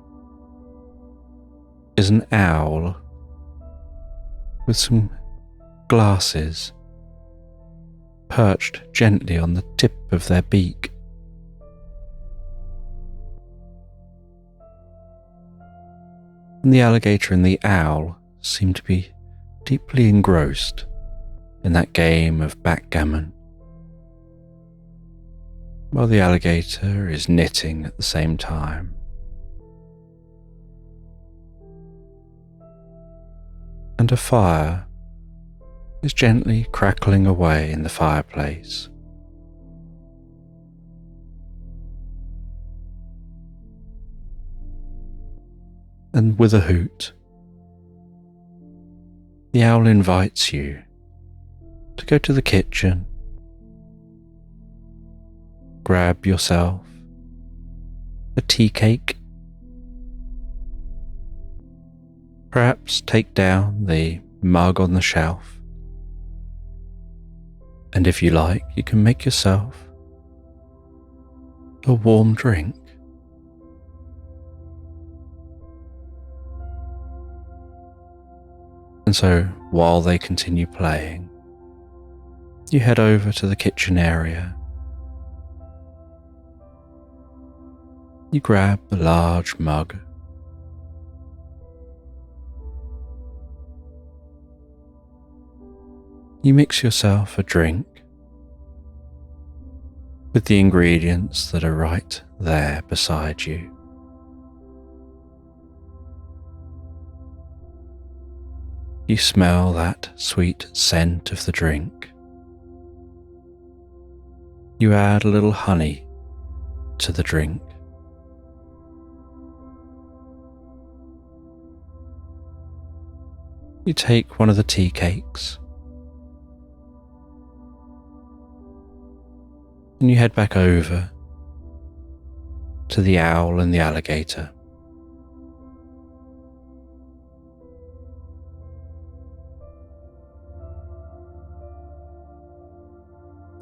is an owl with some glasses perched gently on the tip of their beak. And the alligator and the owl seem to be deeply engrossed in that game of backgammon, while the alligator is knitting at the same time. And a fire is gently crackling away in the fireplace. And with a hoot, the owl invites you to go to the kitchen, grab yourself a tea cake, perhaps take down the mug on the shelf, and if you like, you can make yourself a warm drink. And so, while they continue playing, you head over to the kitchen area. You grab a large mug, you mix yourself a drink with the ingredients that are right there beside you. You smell that sweet scent of the drink. You add a little honey to the drink. You take one of the tea cakes and you head back over to the owl and the alligator.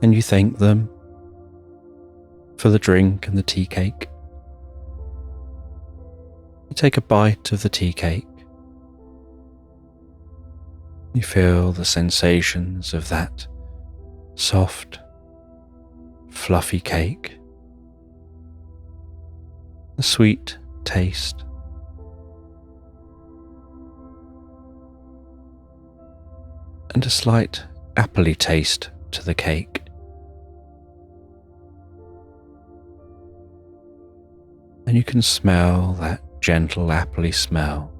And you thank them for the drink and the tea cake. You take a bite of the tea cake. You feel the sensations of that soft, fluffy cake, the sweet taste, and a slight appley taste to the cake. And you can smell that gentle appley smell.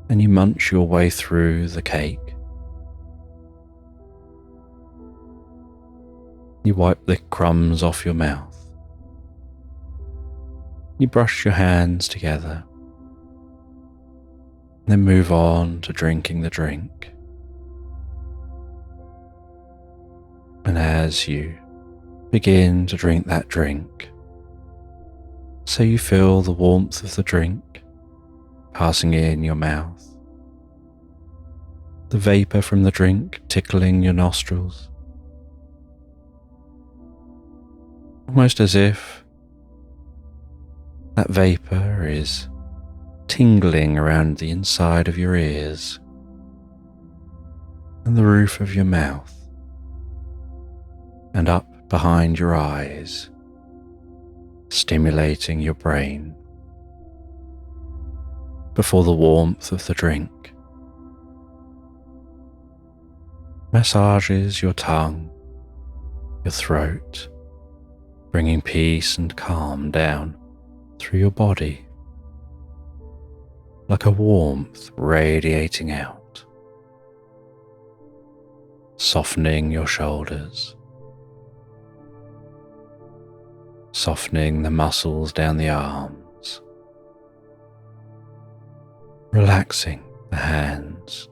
And you munch your way through the cake. You wipe the crumbs off your mouth. You brush your hands together. Then move on to drinking the drink. And as you begin to drink that drink, so you feel the warmth of the drink passing in your mouth, the vapour from the drink tickling your nostrils, almost as if That vapor is tingling around the inside of your ears and the roof of your mouth and up behind your eyes, stimulating your brain before the warmth of the drink massages your tongue, your throat, bringing peace and calm down through your body like a warmth radiating out, softening your shoulders, softening the muscles down the arms, relaxing the hands,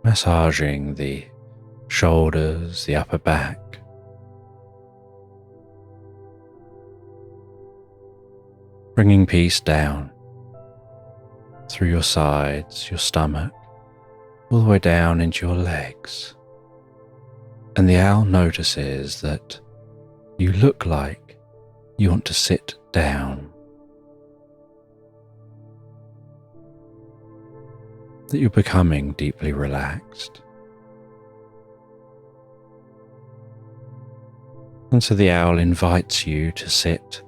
massaging the shoulders, the upper back, bringing peace down through your sides, your stomach, all the way down into your legs. And the owl notices that you look like you want to sit down, that you're becoming deeply relaxed. And so the owl invites you to sit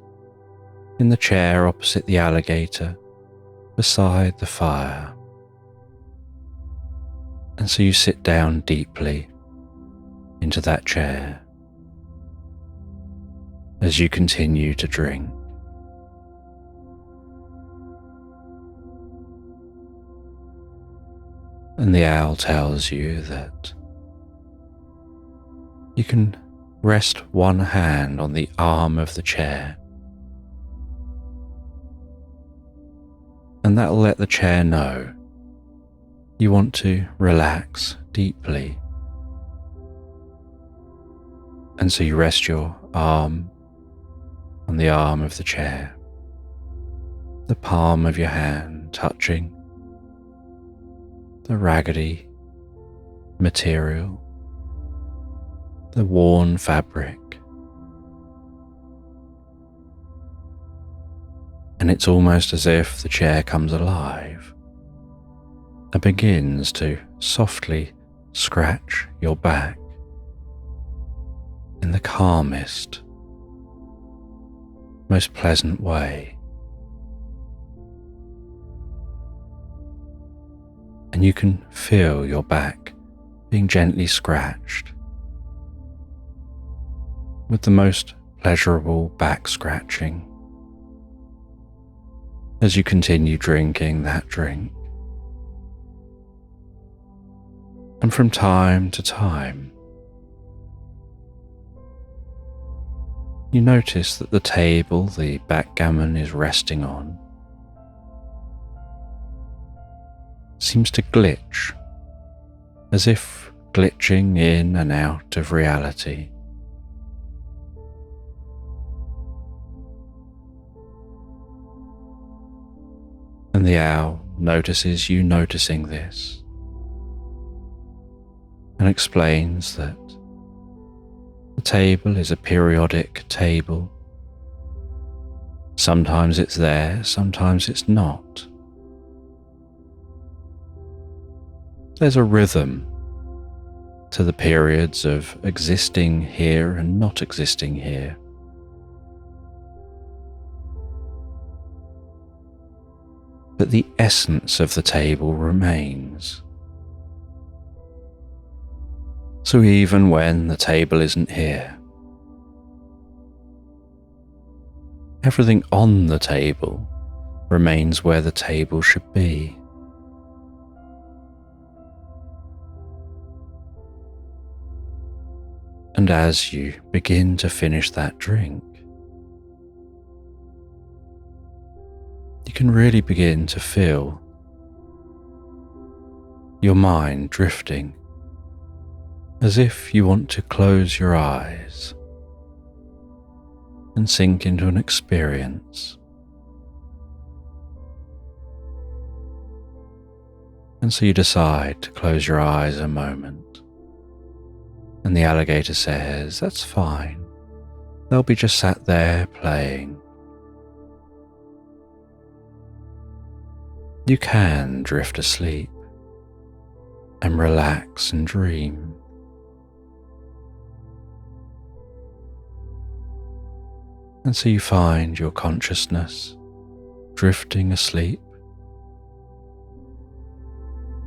in the chair opposite the alligator beside the fire. And so you sit down deeply into that chair as you continue to drink. And the owl tells you that you can rest one hand on the arm of the chair, and that will let the chair know you want to relax deeply. And so you rest your arm on the arm of the chair, the palm of your hand touching the raggedy material, the worn fabric. And it's almost as if the chair comes alive and begins to softly scratch your back in the calmest, most pleasant way. And you can feel your back being gently scratched with the most pleasurable back scratching as you continue drinking that drink. And from time to time, you notice that the table the backgammon is resting on seems to glitch, as if glitching in and out of reality. And the owl notices you noticing this and explains that the table is a periodic table. Sometimes it's there, sometimes it's not. There's a rhythm to the periods of existing here and not existing here. But the essence of the table remains. So even when the table isn't here, everything on the table remains where the table should be. And as you begin to finish that drink, you can really begin to feel your mind drifting, as if you want to close your eyes and sink into an experience. And so you decide to close your eyes a moment. And the alligator says, "That's fine. They'll be just sat there playing. You can drift asleep and relax and dream. And so you find your consciousness drifting asleep,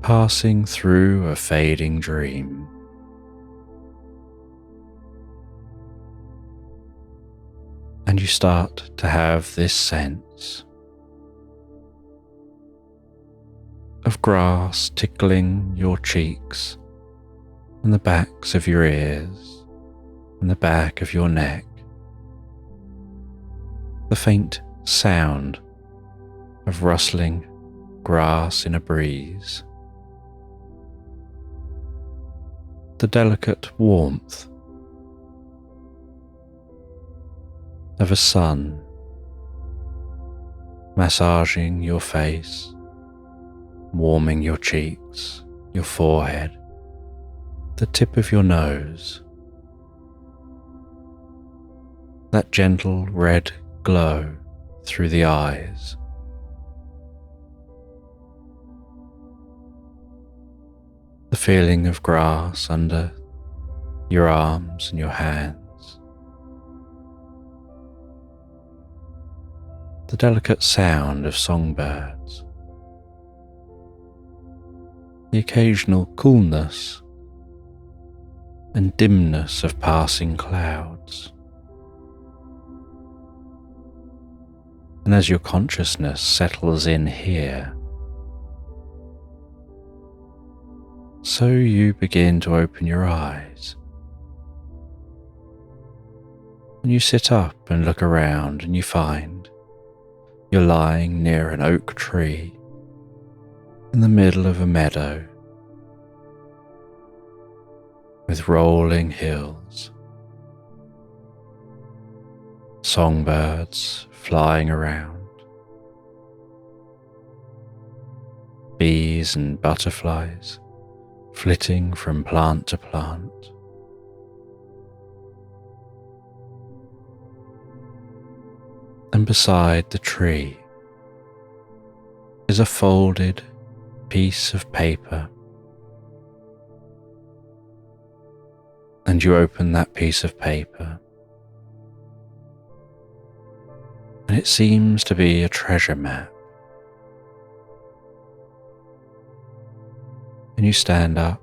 passing through a fading dream. And you start to have this sense of grass tickling your cheeks and the backs of your ears and the back of your neck. The faint sound of rustling grass in a breeze. The delicate warmth of a sun massaging your face, warming your cheeks, your forehead, the tip of your nose. That gentle red glow through the eyes. The feeling of grass under your arms and your hands. The delicate sound of songbirds. The occasional coolness and dimness of passing clouds. And as your consciousness settles in here, so you begin to open your eyes. And you sit up and look around and you find you're lying near an oak tree in the middle of a meadow with rolling hills, songbirds flying around, bees and butterflies flitting from plant to plant. And beside the tree is a folded piece of paper. And you open that piece of paper, and it seems to be a treasure map. And you stand up,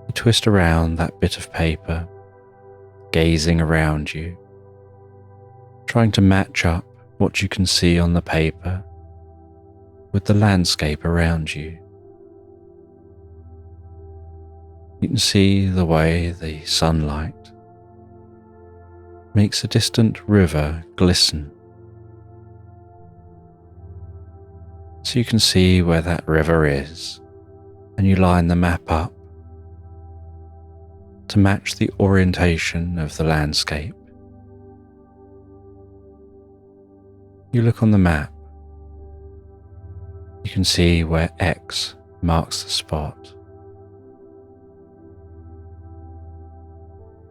you twist around that bit of paper, gazing around you, trying to match up what you can see on the paper with the landscape around you. You can see the way the sunlight makes a distant river glisten. So you can see where that river is, and you line the map up to match the orientation of the landscape. You look on the map, you can see where X marks the spot.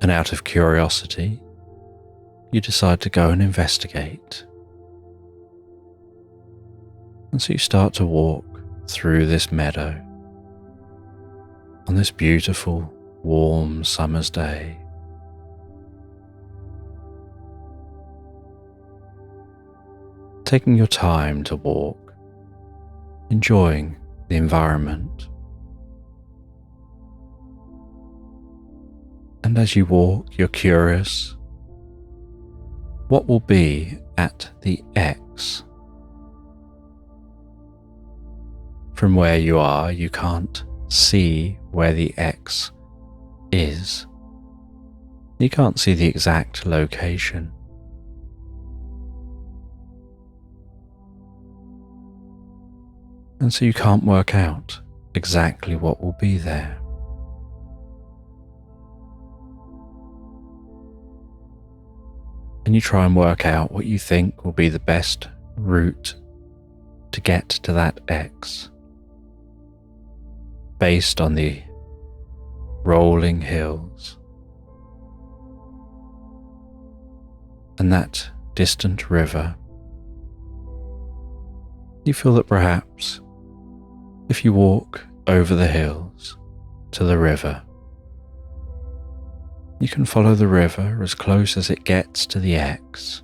And out of curiosity, you decide to go and investigate. And so you start to walk through this meadow on this beautiful, warm summer's day. Taking your time to walk, enjoying the environment. And as you walk, you're curious, what will be at the X? From where you are, you can't see where the X is. You can't see the exact location. And so you can't work out exactly what will be there. And you try and work out what you think will be the best route to get to that X, based on the rolling hills, and that distant river, you feel that perhaps if you walk over the hills to the river, you can follow the river as close as it gets to the X,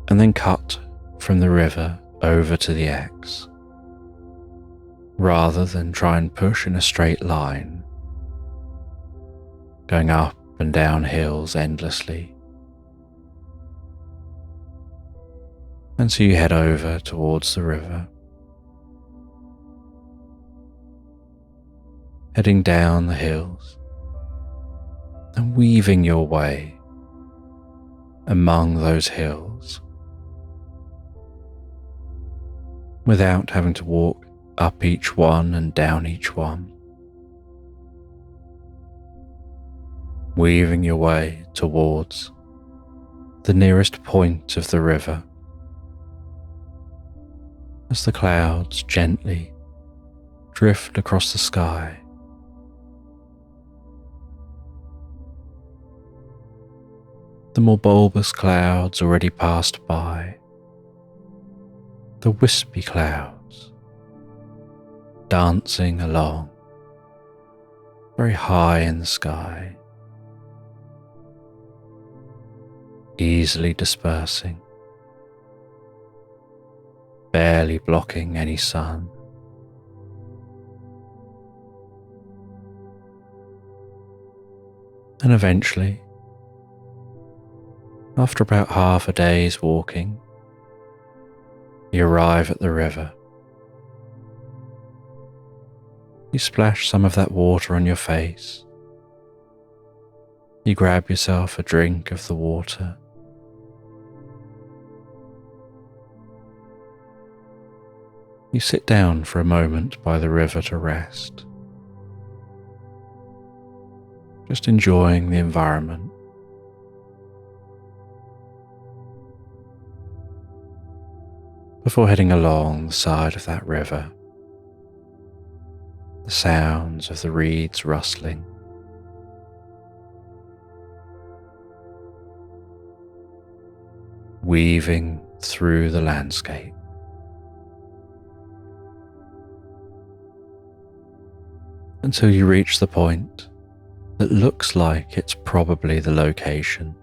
and then cut from the river over to the X, rather than try and push in a straight line, going up and down hills endlessly. And so you head over towards the river, heading down the hills and weaving your way among those hills without having to walk up each one and down each one, weaving your way towards the nearest point of the river as the clouds gently drift across the sky. The more bulbous clouds already passed by, the wispy clouds dancing along very high in the sky, easily dispersing, barely blocking any sun. And eventually, after about half a day's walking, you arrive at the river. You splash some of that water on your face. You grab yourself a drink of the water. You sit down for a moment by the river to rest, just enjoying the environment. Before heading along the side of that river, the sounds of the reeds rustling, weaving through the landscape. Until you reach the point that looks like it's probably the location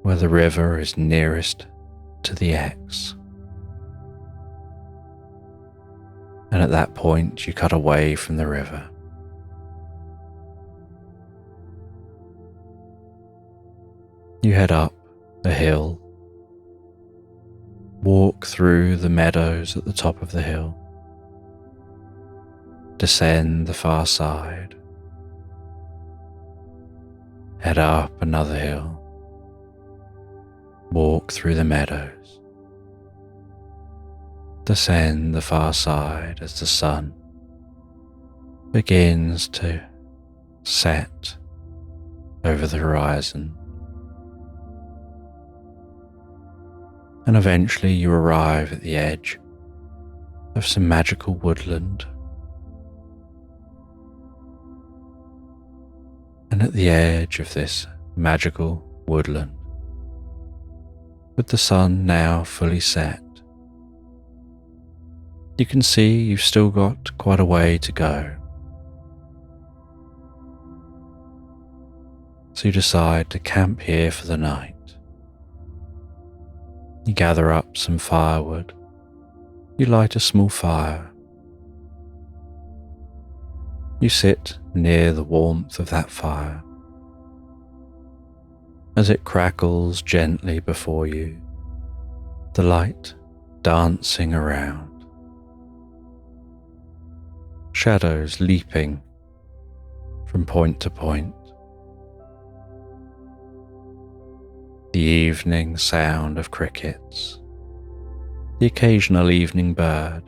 where the river is nearest to the X. And at that point you cut away from the river. You head up a hill, walk through the meadows at the top of the hill, descend the far side, head up another hill, walk through the meadows, descend the far side as the sun begins to set over the horizon. And eventually you arrive at the edge of some magical woodland. And at the edge of this magical woodland, with the sun now fully set, you can see you've still got quite a way to go. So you decide to camp here for the night. You gather up some firewood. You light a small fire. You sit near the warmth of that fire as it crackles gently before you, the light dancing around, shadows leaping from point to point, the evening sound of crickets, the occasional evening bird,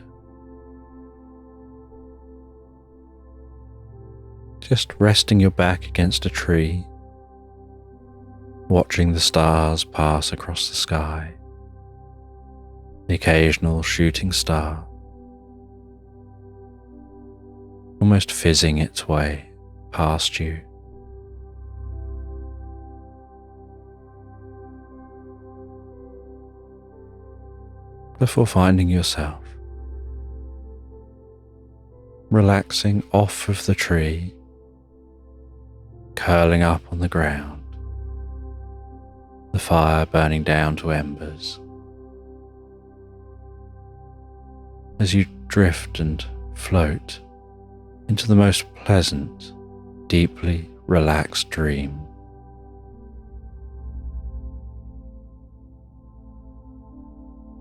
just resting your back against a tree, watching the stars pass across the sky, the occasional shooting star, almost fizzing its way past you, before finding yourself relaxing off of the tree, curling up on the ground, the fire burning down to embers. As you drift and float into the most pleasant, deeply relaxed dream.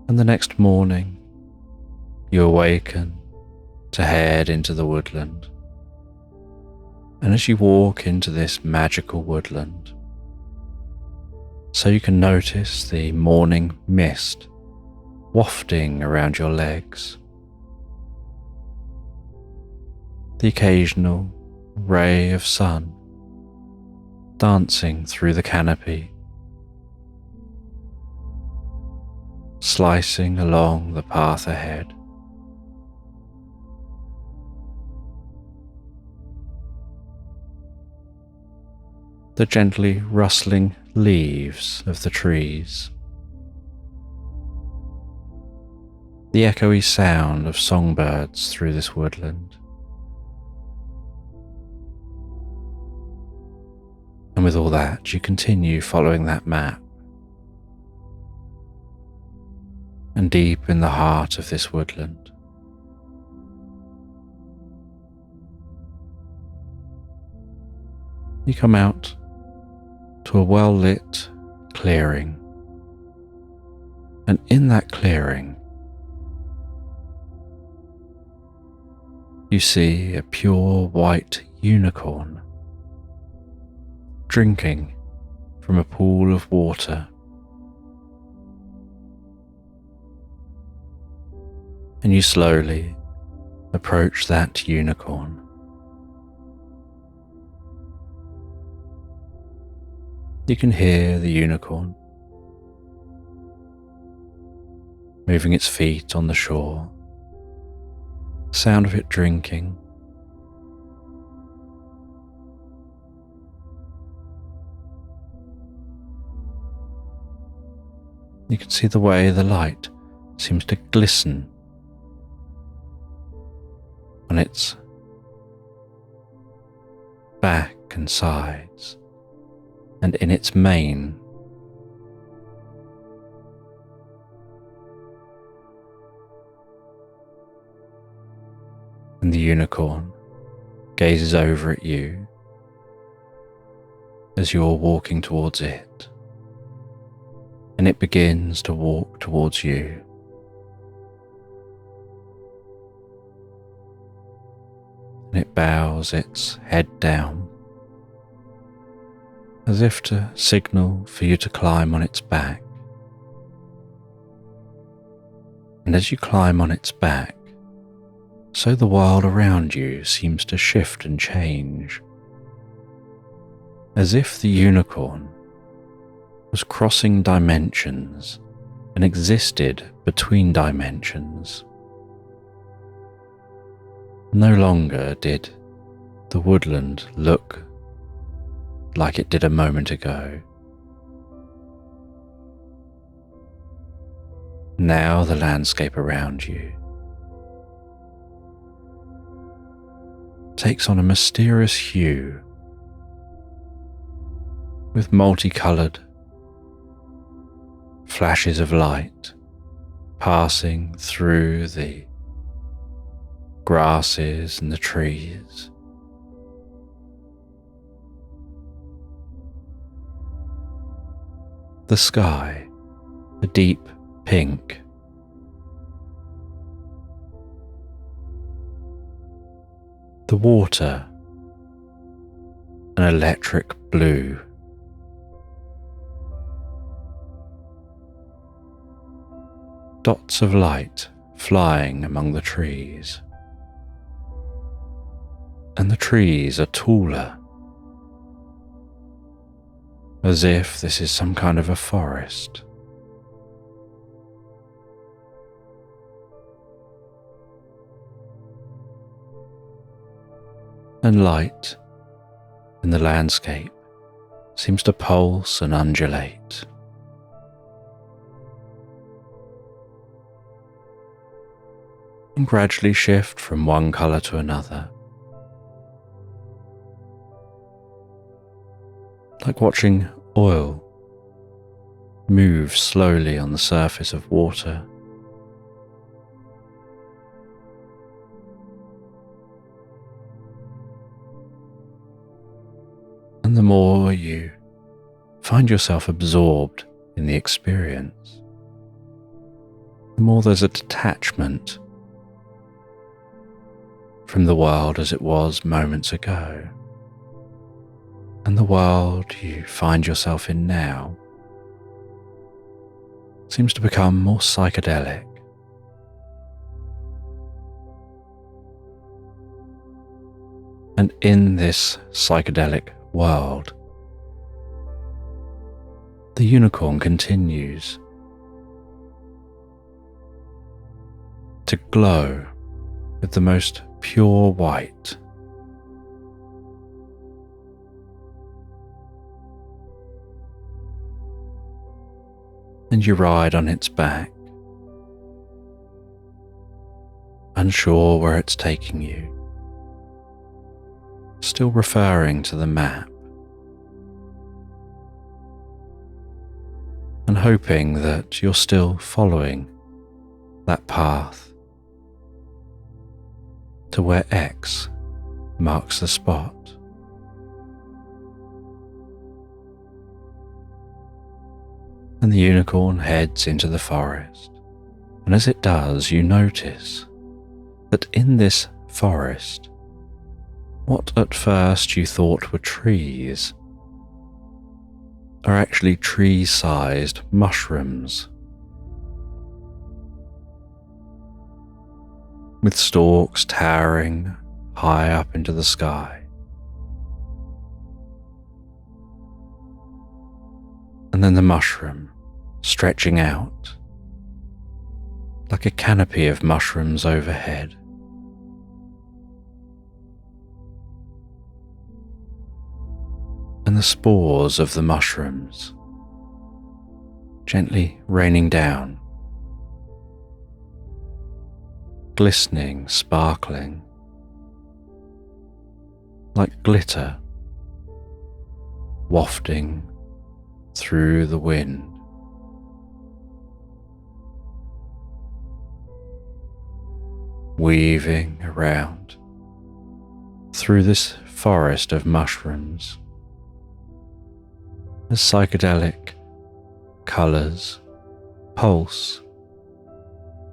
And the next morning, you awaken to head into the woodland. And as you walk into this magical woodland, so you can notice the morning mist wafting around your legs, the occasional ray of sun dancing through the canopy, slicing along the path ahead. The gently rustling leaves of the trees, the echoey sound of songbirds through this woodland. And with all that, you continue following that map. And deep in the heart of this woodland, you come out to a well-lit clearing. And in that clearing, you see a pure white unicorn drinking from a pool of water. And you slowly approach that unicorn. You can hear the unicorn moving its feet on the shore, the sound of it drinking. You can see the way the light seems to glisten on its back and sides, and in its mane. And the unicorn gazes over at you as you're walking towards it, and it begins to walk towards you. And it bows its head down, as if to signal for you to climb on its back. And as you climb on its back, so the world around you seems to shift and change, as if the unicorn was crossing dimensions and existed between dimensions. No longer did the woodland look like it did a moment ago. Now the landscape around you takes on a mysterious hue, with multicoloured flashes of light passing through the grasses and the trees. The sky, a deep pink. The water, an electric blue. Dots of light flying among the trees. And the trees are taller, as if this is some kind of a forest. And light in the landscape seems to pulse and undulate. and gradually shift from one colour to another, like watching oil move slowly on the surface of water. And the more you find yourself absorbed in the experience, the more there's a detachment from the world as it was moments ago, and the world you find yourself in now seems to become more psychedelic. And in this psychedelic world, the unicorn continues to glow with the most pure white. And you ride on its back, unsure where it's taking you, still referring to the map, and hoping that you're still following that path to where X marks the spot. And the unicorn heads into the forest, and as it does, you notice that in this forest, what at first you thought were trees are actually tree-sized mushrooms, with stalks towering high up into the sky. And then the mushroom stretching out like a canopy of mushrooms overhead. And the spores of the mushrooms gently raining down, glistening, sparkling, like glitter wafting through the wind. Weaving around through this forest of mushrooms, as psychedelic colours pulse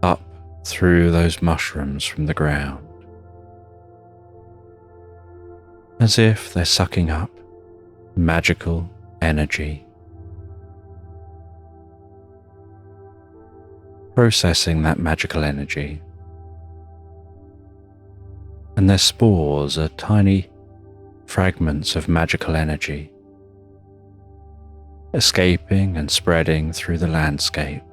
up through those mushrooms from the ground, as if they're sucking up magical energy, processing that magical energy. And their spores are tiny fragments of magical energy, escaping and spreading through the landscape.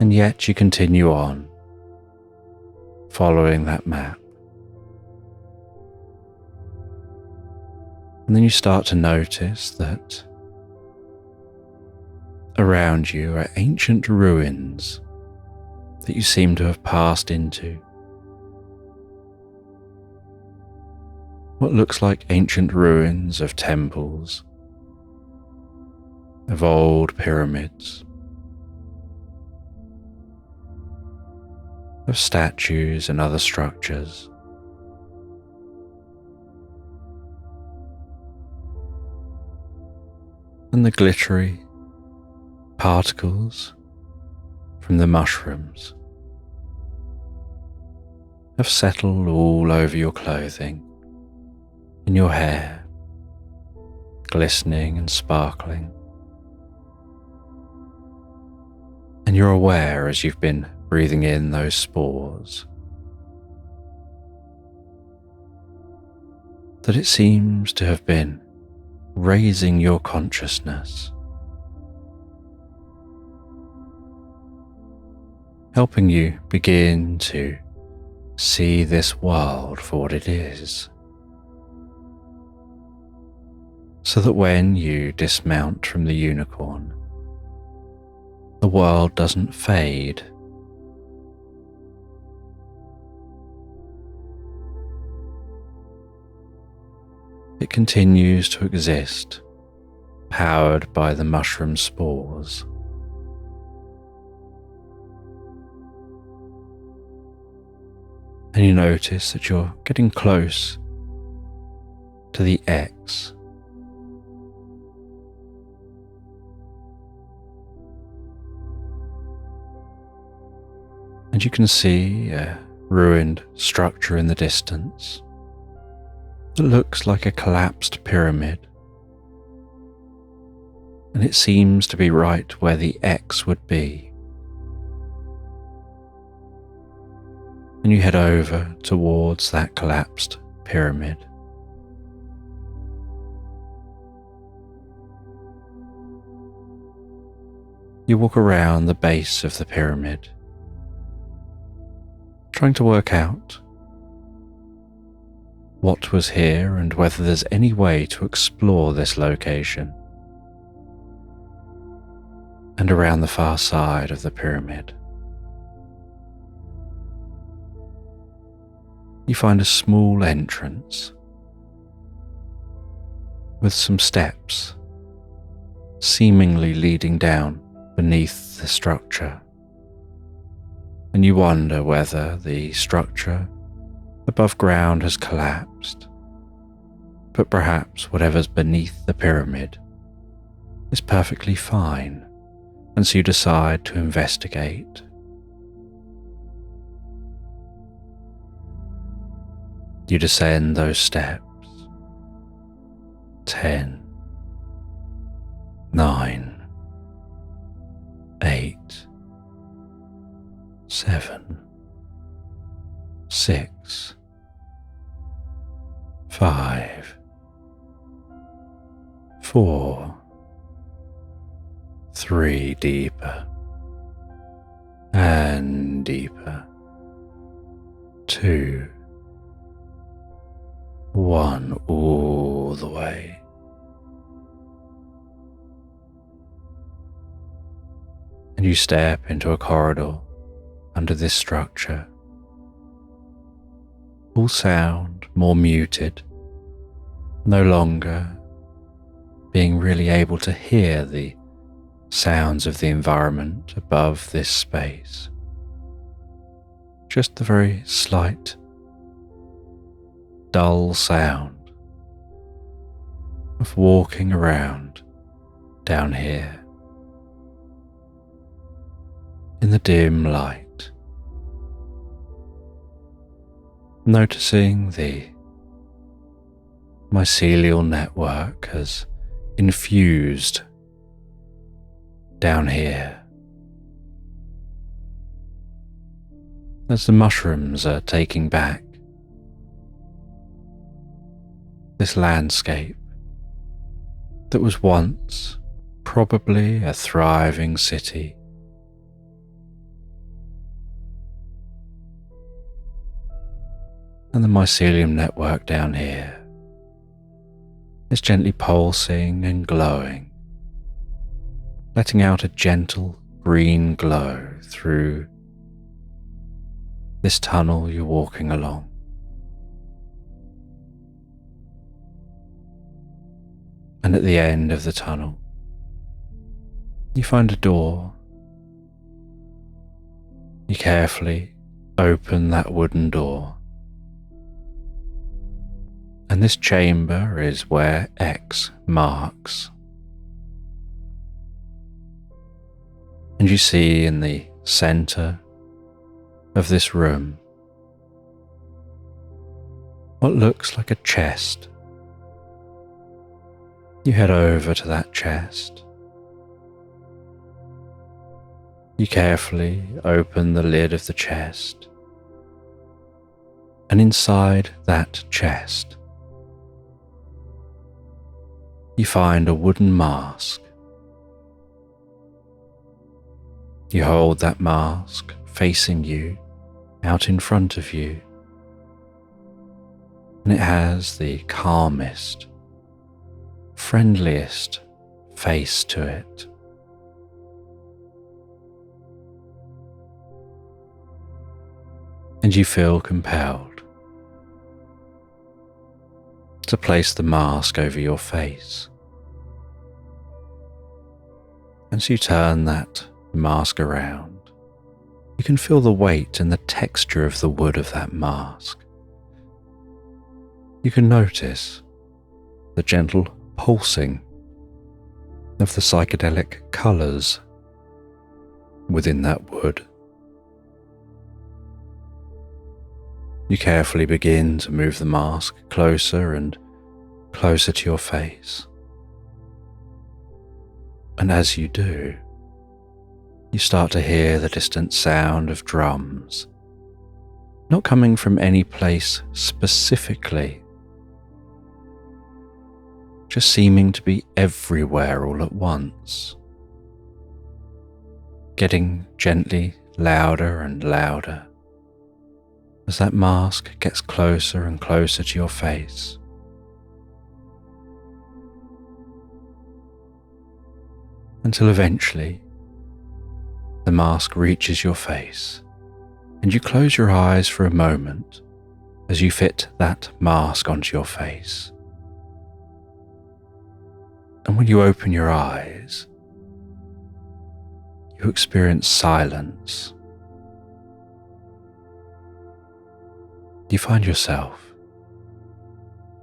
And yet you continue on, following that map. And then you start to notice that around you are ancient ruins that you seem to have passed into. What looks like ancient ruins of temples, of old pyramids, of statues and other structures. And the glittery particles from the mushrooms have settled all over your clothing, in your hair, glistening and sparkling. And you're aware, as you've been breathing in those spores, that it seems to have been raising your consciousness, helping you begin to see this world for what it is. so that when you dismount from the unicorn, the world doesn't fade. It continues to exist, powered by the mushroom spores. And you notice that you're getting close to the X. And you can see a ruined structure in the distance that looks like a collapsed pyramid. And it seems to be right where the X would be. And you head over towards that collapsed pyramid. You walk around the base of the pyramid, trying to work out what was here and whether there's any way to explore this location. And around the far side of the pyramid, you find a small entrance with some steps seemingly leading down beneath the structure. And you wonder whether the structure above ground has collapsed, but perhaps whatever's beneath the pyramid is perfectly fine, and so you decide to investigate. You descend those steps. 10, 9, 8, 7, 6, 5, 4, 3 deeper and deeper, 2, 1 all the way. And you step into a corridor under this structure. All sound more muted, no longer being really able to hear the sounds of the environment above this space. Just the very slight, dull sound of walking around down here in the dim light, noticing the mycelial network has infused down here as the mushrooms are taking back this landscape that was once probably a thriving city. And the mycelium network down here is gently pulsing and glowing, letting out a gentle green glow through this tunnel you're walking along. And at the end of the tunnel, you find a door. You carefully open that wooden door. And this chamber is where X marks. And you see in the center of this room what looks like a chest. You head over to that chest. You carefully open the lid of the chest, and inside that chest you find a wooden mask. You hold that mask facing you, out in front of you, and it has the calmest, friendliest face to it. And you feel compelled to place the mask over your face. As you turn that mask around, you can feel the weight and the texture of the wood of that mask. You can notice the gentle pulsing of the psychedelic colours within that wood. You carefully begin to move the mask closer and closer to your face. And as you do, you start to hear the distant sound of drums, not coming from any place specifically, just seeming to be everywhere all at once, getting gently louder and louder as that mask gets closer and closer to your face. Until eventually the mask reaches your face and you close your eyes for a moment as you fit that mask onto your face. And when you open your eyes, you experience silence. You find yourself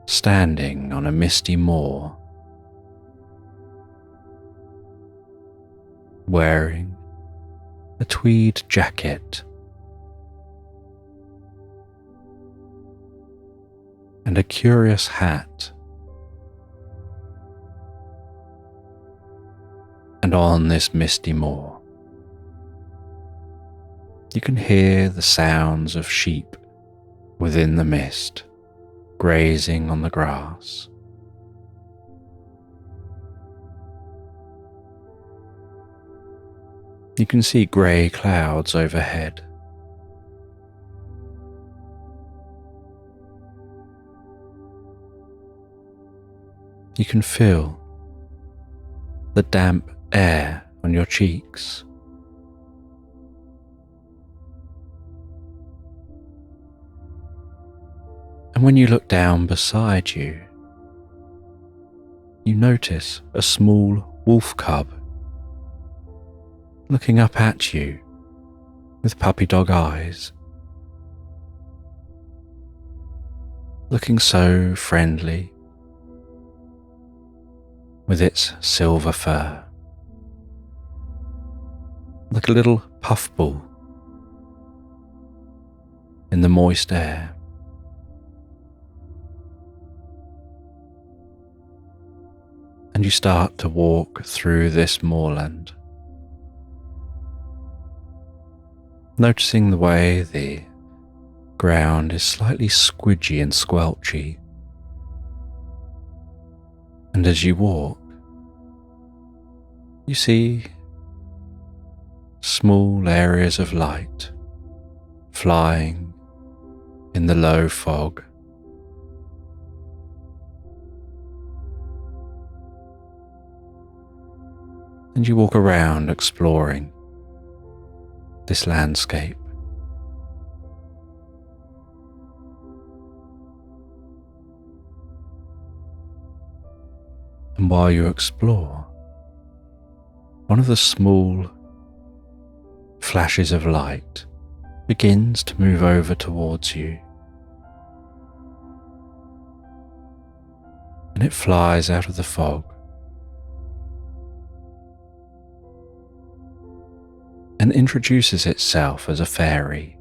standing on a misty moor, wearing a tweed jacket and a curious hat. And on this misty moor, you can hear the sounds of sheep within the mist, grazing on the grass. You can see grey clouds overhead. You can feel the damp air on your cheeks. And when you look down beside you, you notice a small wolf cub looking up at you with puppy dog eyes, looking so friendly with its silver fur, like a little puffball in the moist air. And you start to walk through this moorland, noticing the way the ground is slightly squidgy and squelchy. And as you walk, you see small areas of light flying in the low fog. And you walk around exploring this landscape. And while you explore, one of the small flashes of light begins to move over towards you. And it flies out of the fog and introduces itself as a fairy.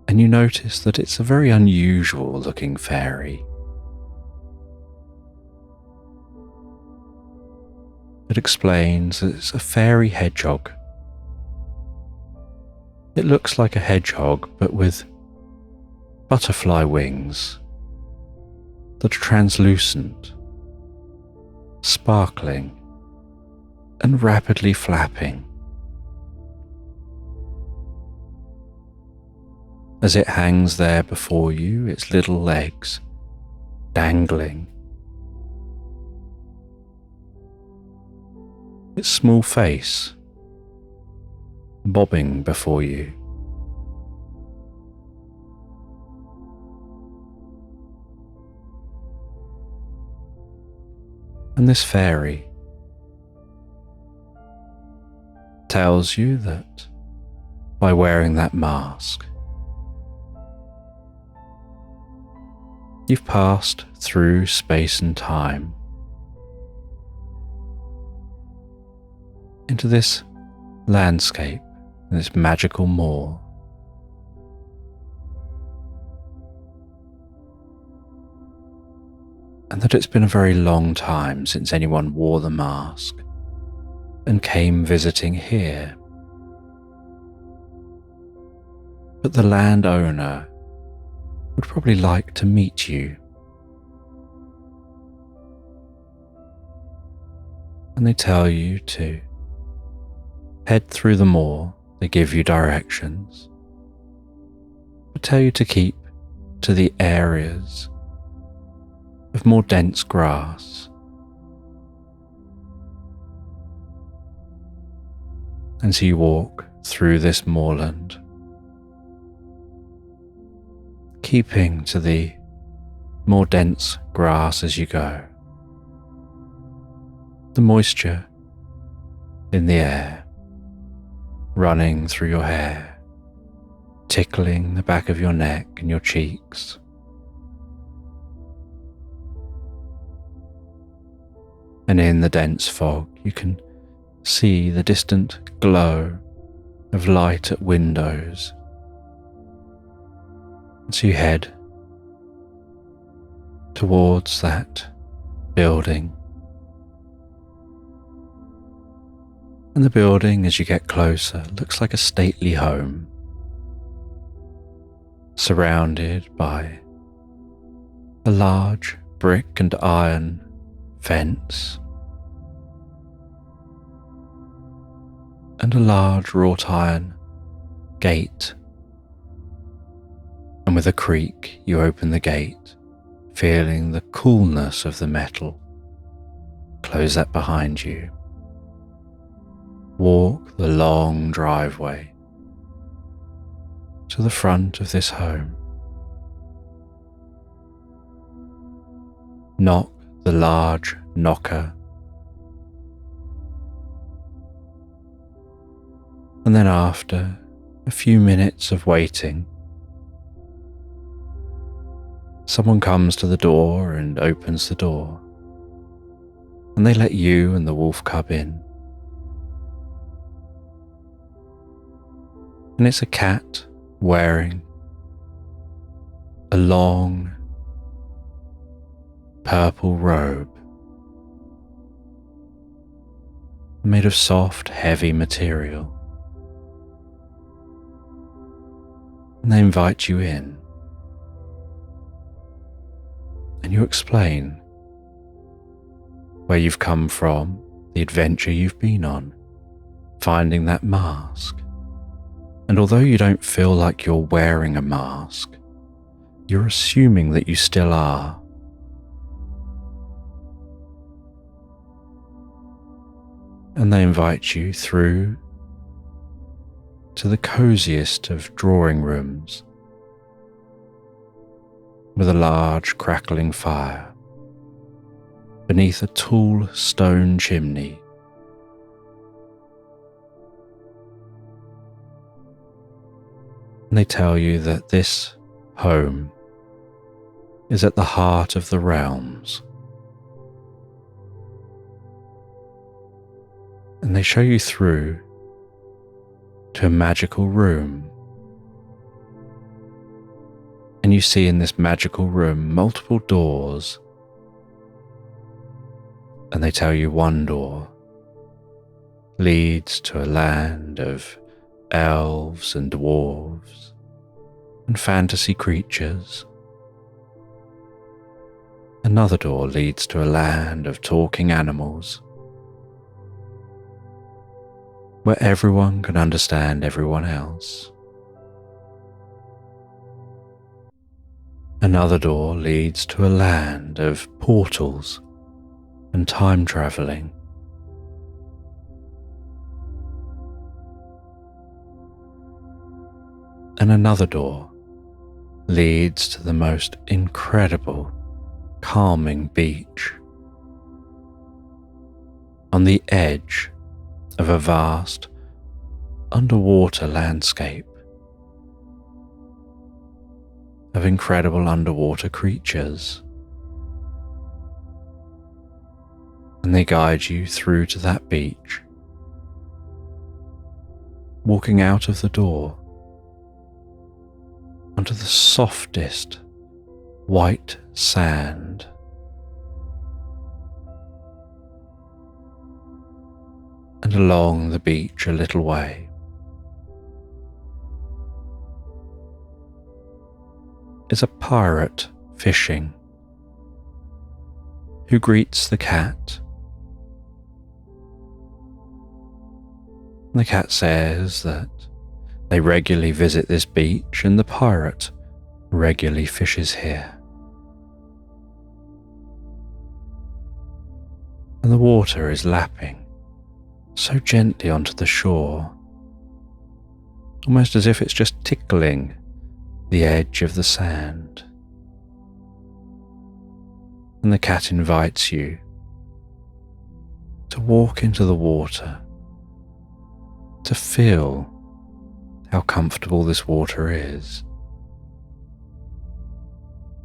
And you notice that it's a very unusual looking fairy. It explains that it's a fairy hedgehog. It looks like a hedgehog, but with butterfly wings that are translucent, sparkling, and rapidly flapping. as it hangs there before you, its little legs dangling, its small face bobbing before you. And this fairy tells you that by wearing that mask, you've passed through space and time into this landscape, this magical moor. And that it's been a very long time since anyone wore the mask and came visiting here. But the landowner would probably like to meet you. And they tell you to head through the moor. They give you directions, but tell you to keep to the areas of more dense grass. And so you walk through this moorland, keeping to the more dense grass as you go. The moisture in the air running through your hair, tickling the back of your neck and your cheeks. And in the dense fog, you can see the distant glow of light at windows. And so you head towards that building. And the building, as you get closer, looks like a stately home, surrounded by a large brick and iron fence and a large wrought iron gate. And with a creak, you open the gate, feeling the coolness of the metal. Close that behind you. Walk the long driveway to the front of this home. Knock the large knocker, and then after a few minutes of waiting, someone comes to the door and opens the door, and they let you and the wolf cub in. And it's a cat wearing a long purple robe made of soft, heavy material. And they invite you in, and you explain where you've come from, the adventure you've been on, finding that mask. And although you don't feel like you're wearing a mask, you're assuming that you still are. And they invite you through to the coziest of drawing rooms with a large crackling fire beneath a tall stone chimney. And they tell you that this home is at the heart of the realms. And they show you through to a magical room. And you see in this magical room multiple doors. And they tell you one door leads to a land of elves and dwarves and fantasy creatures. Another door leads to a land of talking animals, where everyone can understand everyone else. Another door leads to a land of portals and time travelling. And another door leads to the most incredible, calming beach on the edge of a vast underwater landscape of incredible underwater creatures. And they guide you through to that beach, walking out of the door onto the softest white sand. And along the beach a little way, is a pirate fishing who greets the cat. The cat says that they regularly visit this beach and the pirate regularly fishes here. And the water is lapping so gently onto the shore, almost as if it's just tickling the edge of the sand. And the cat invites you to walk into the water, to feel how comfortable this water is.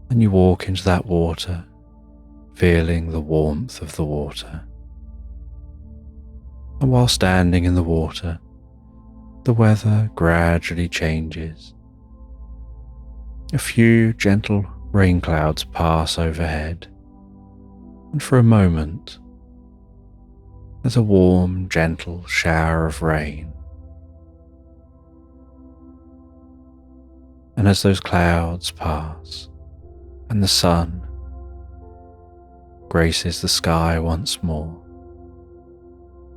And you walk into that water, feeling the warmth of the water. And while standing in the water, the weather gradually changes. A few gentle rain clouds pass overhead, and for a moment, there's a warm, gentle shower of rain. And as those clouds pass, and the sun graces the sky once more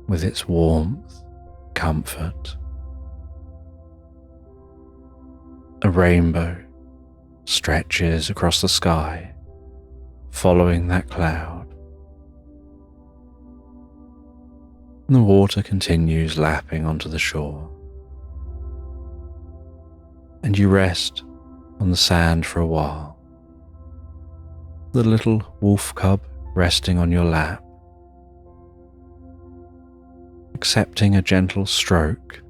with its warmth, comfort, a rainbow stretches across the sky, following that cloud. And the water continues lapping onto the shore. And you rest on the sand for a while, the little wolf cub resting on your lap, accepting a gentle stroke.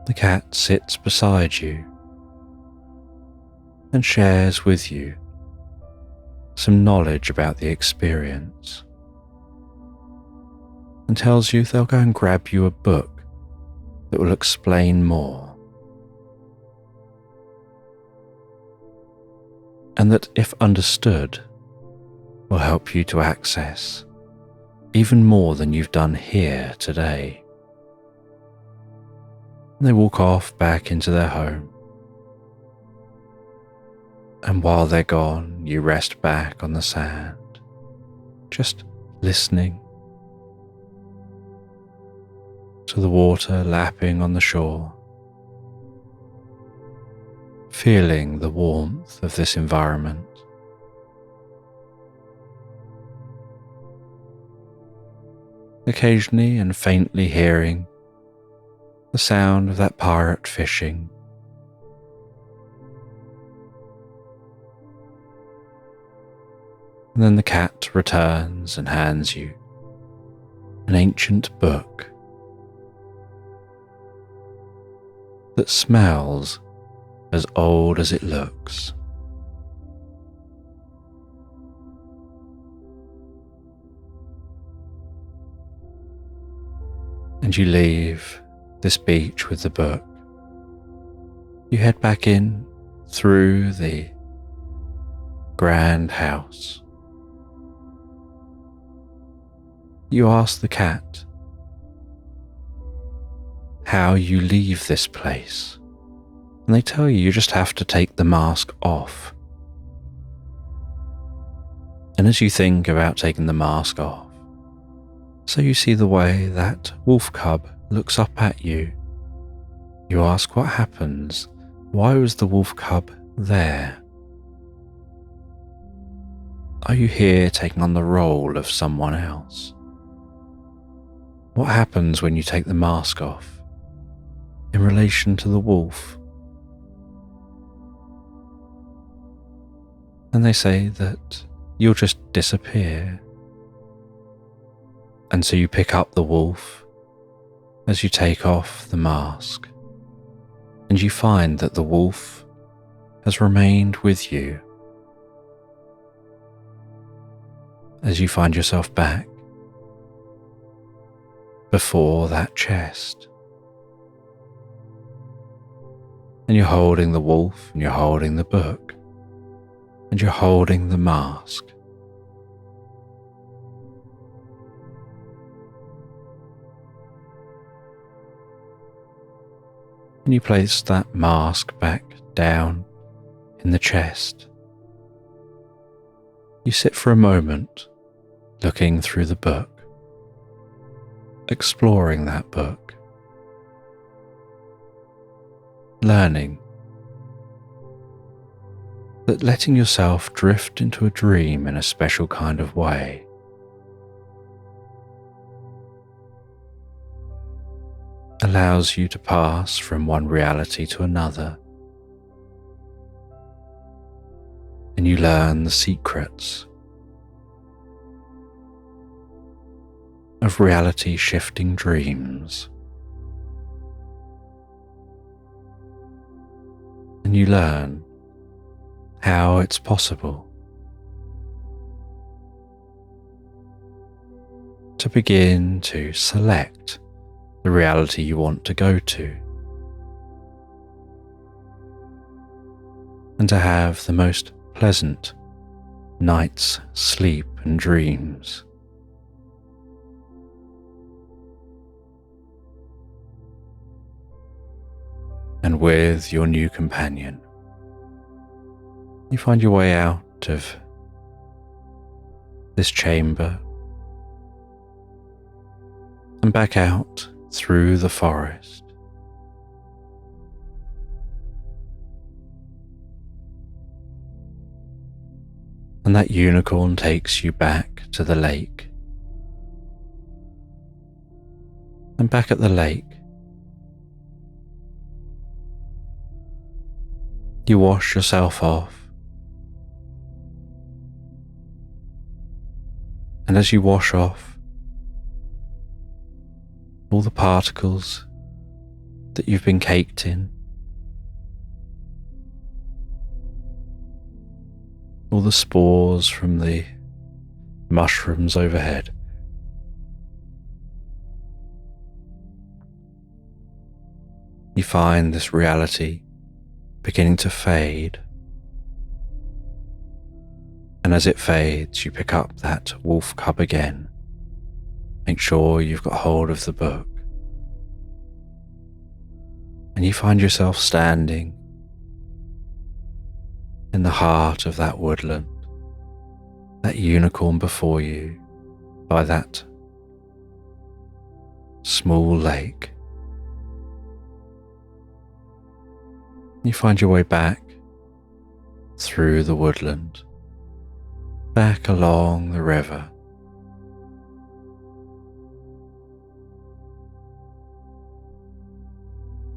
The cat sits beside you and shares with you some knowledge about the experience, and tells you they'll go and grab you a book that will explain more, and that, if understood, will help you to access even more than you've done here today. They walk off back into their home, and while they're gone, you rest back on the sand, just listening to the water lapping on the shore, feeling the warmth of this environment. Occasionally and faintly hearing the sound of that pirate fishing. And then the cat returns and hands you an ancient book that smells as old as it looks. And you leave this beach with the book. You head back in through the grand house. You ask the cat how you leave this place, and they tell you just have to take the mask off. And as you think about taking the mask off, so you see the way that wolf cub looks up at you, you ask what happens Why was the wolf cub there? Are you here taking on the role of someone else? What happens when you take the mask off in relation to the wolf? And they say that you'll just disappear. And so you pick up the wolf as you take off the mask, and you find that the wolf has remained with you as you find yourself back before that chest. And you're holding the wolf, and you're holding the book, and you're holding the mask. And you place that mask back down in the chest. You sit for a moment looking through the book, exploring that book, learning that letting yourself drift into a dream in a special kind of way allows you to pass from one reality to another, and you learn the secrets of reality shifting dreams, and you learn how it's possible to begin to select the reality you want to go to, and to have the most pleasant night's sleep and dreams. And with your new companion, you find your way out of this chamber and back out through the forest. And that unicorn takes you back to the lake. And back at the lake, you wash yourself off. And as you wash off all the particles that you've been caked in, all the spores from the mushrooms overhead, you find this reality beginning to fade. And as it fades, you pick up that wolf cub again. Make sure you've got hold of the book. And you find yourself standing in the heart of that woodland, that unicorn before you by that small lake. You find your way back through the woodland, back along the river.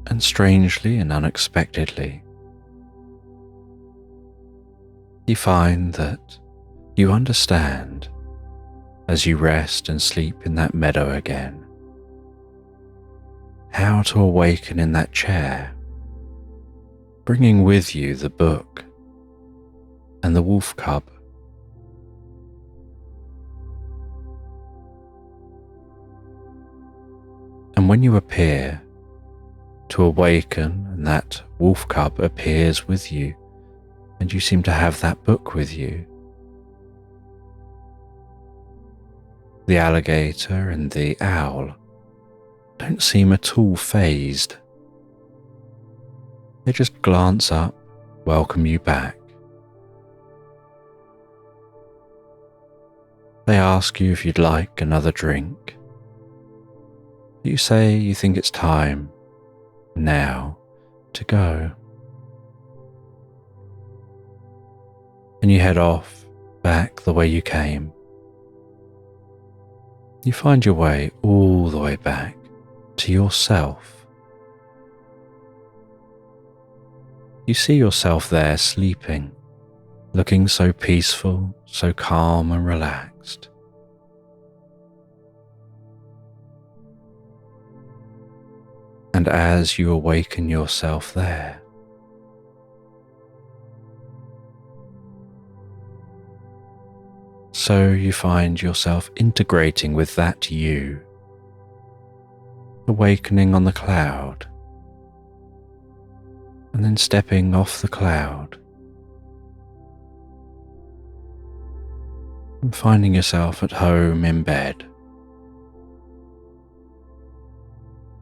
And strangely and unexpectedly, you find that you understand, as you rest and sleep in that meadow again, how to awaken in that chair, bringing with you the book and the wolf cub. And when you appear to awaken, and that wolf cub appears with you, and you seem to have that book with you, the alligator and the owl don't seem at all fazed. They just glance up, welcome you back. They ask you if you'd like another drink. You say you think it's time now to go. and you head off back the way you came. You find your way all the way back to yourself. You see yourself there sleeping, looking so peaceful, so calm and relaxed. And as you awaken yourself there, so you find yourself integrating with that you, awakening on the cloud, and then stepping off the cloud, and finding yourself at home in bed.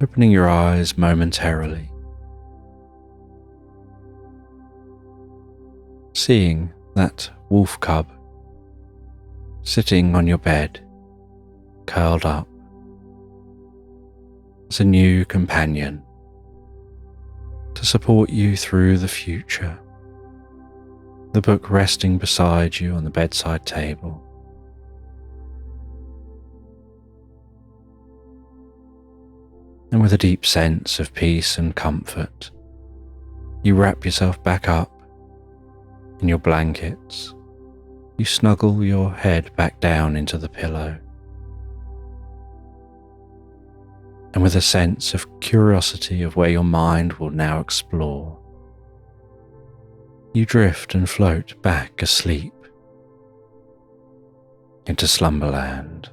Opening your eyes momentarily, seeing that wolf cub sitting on your bed, curled up, as a new companion to support you through the future. The book resting beside you on the bedside table. And with a deep sense of peace and comfort, you wrap yourself back up in your blankets. You snuggle your head back down into the pillow. And with a sense of curiosity of where your mind will now explore, you drift and float back asleep into slumberland.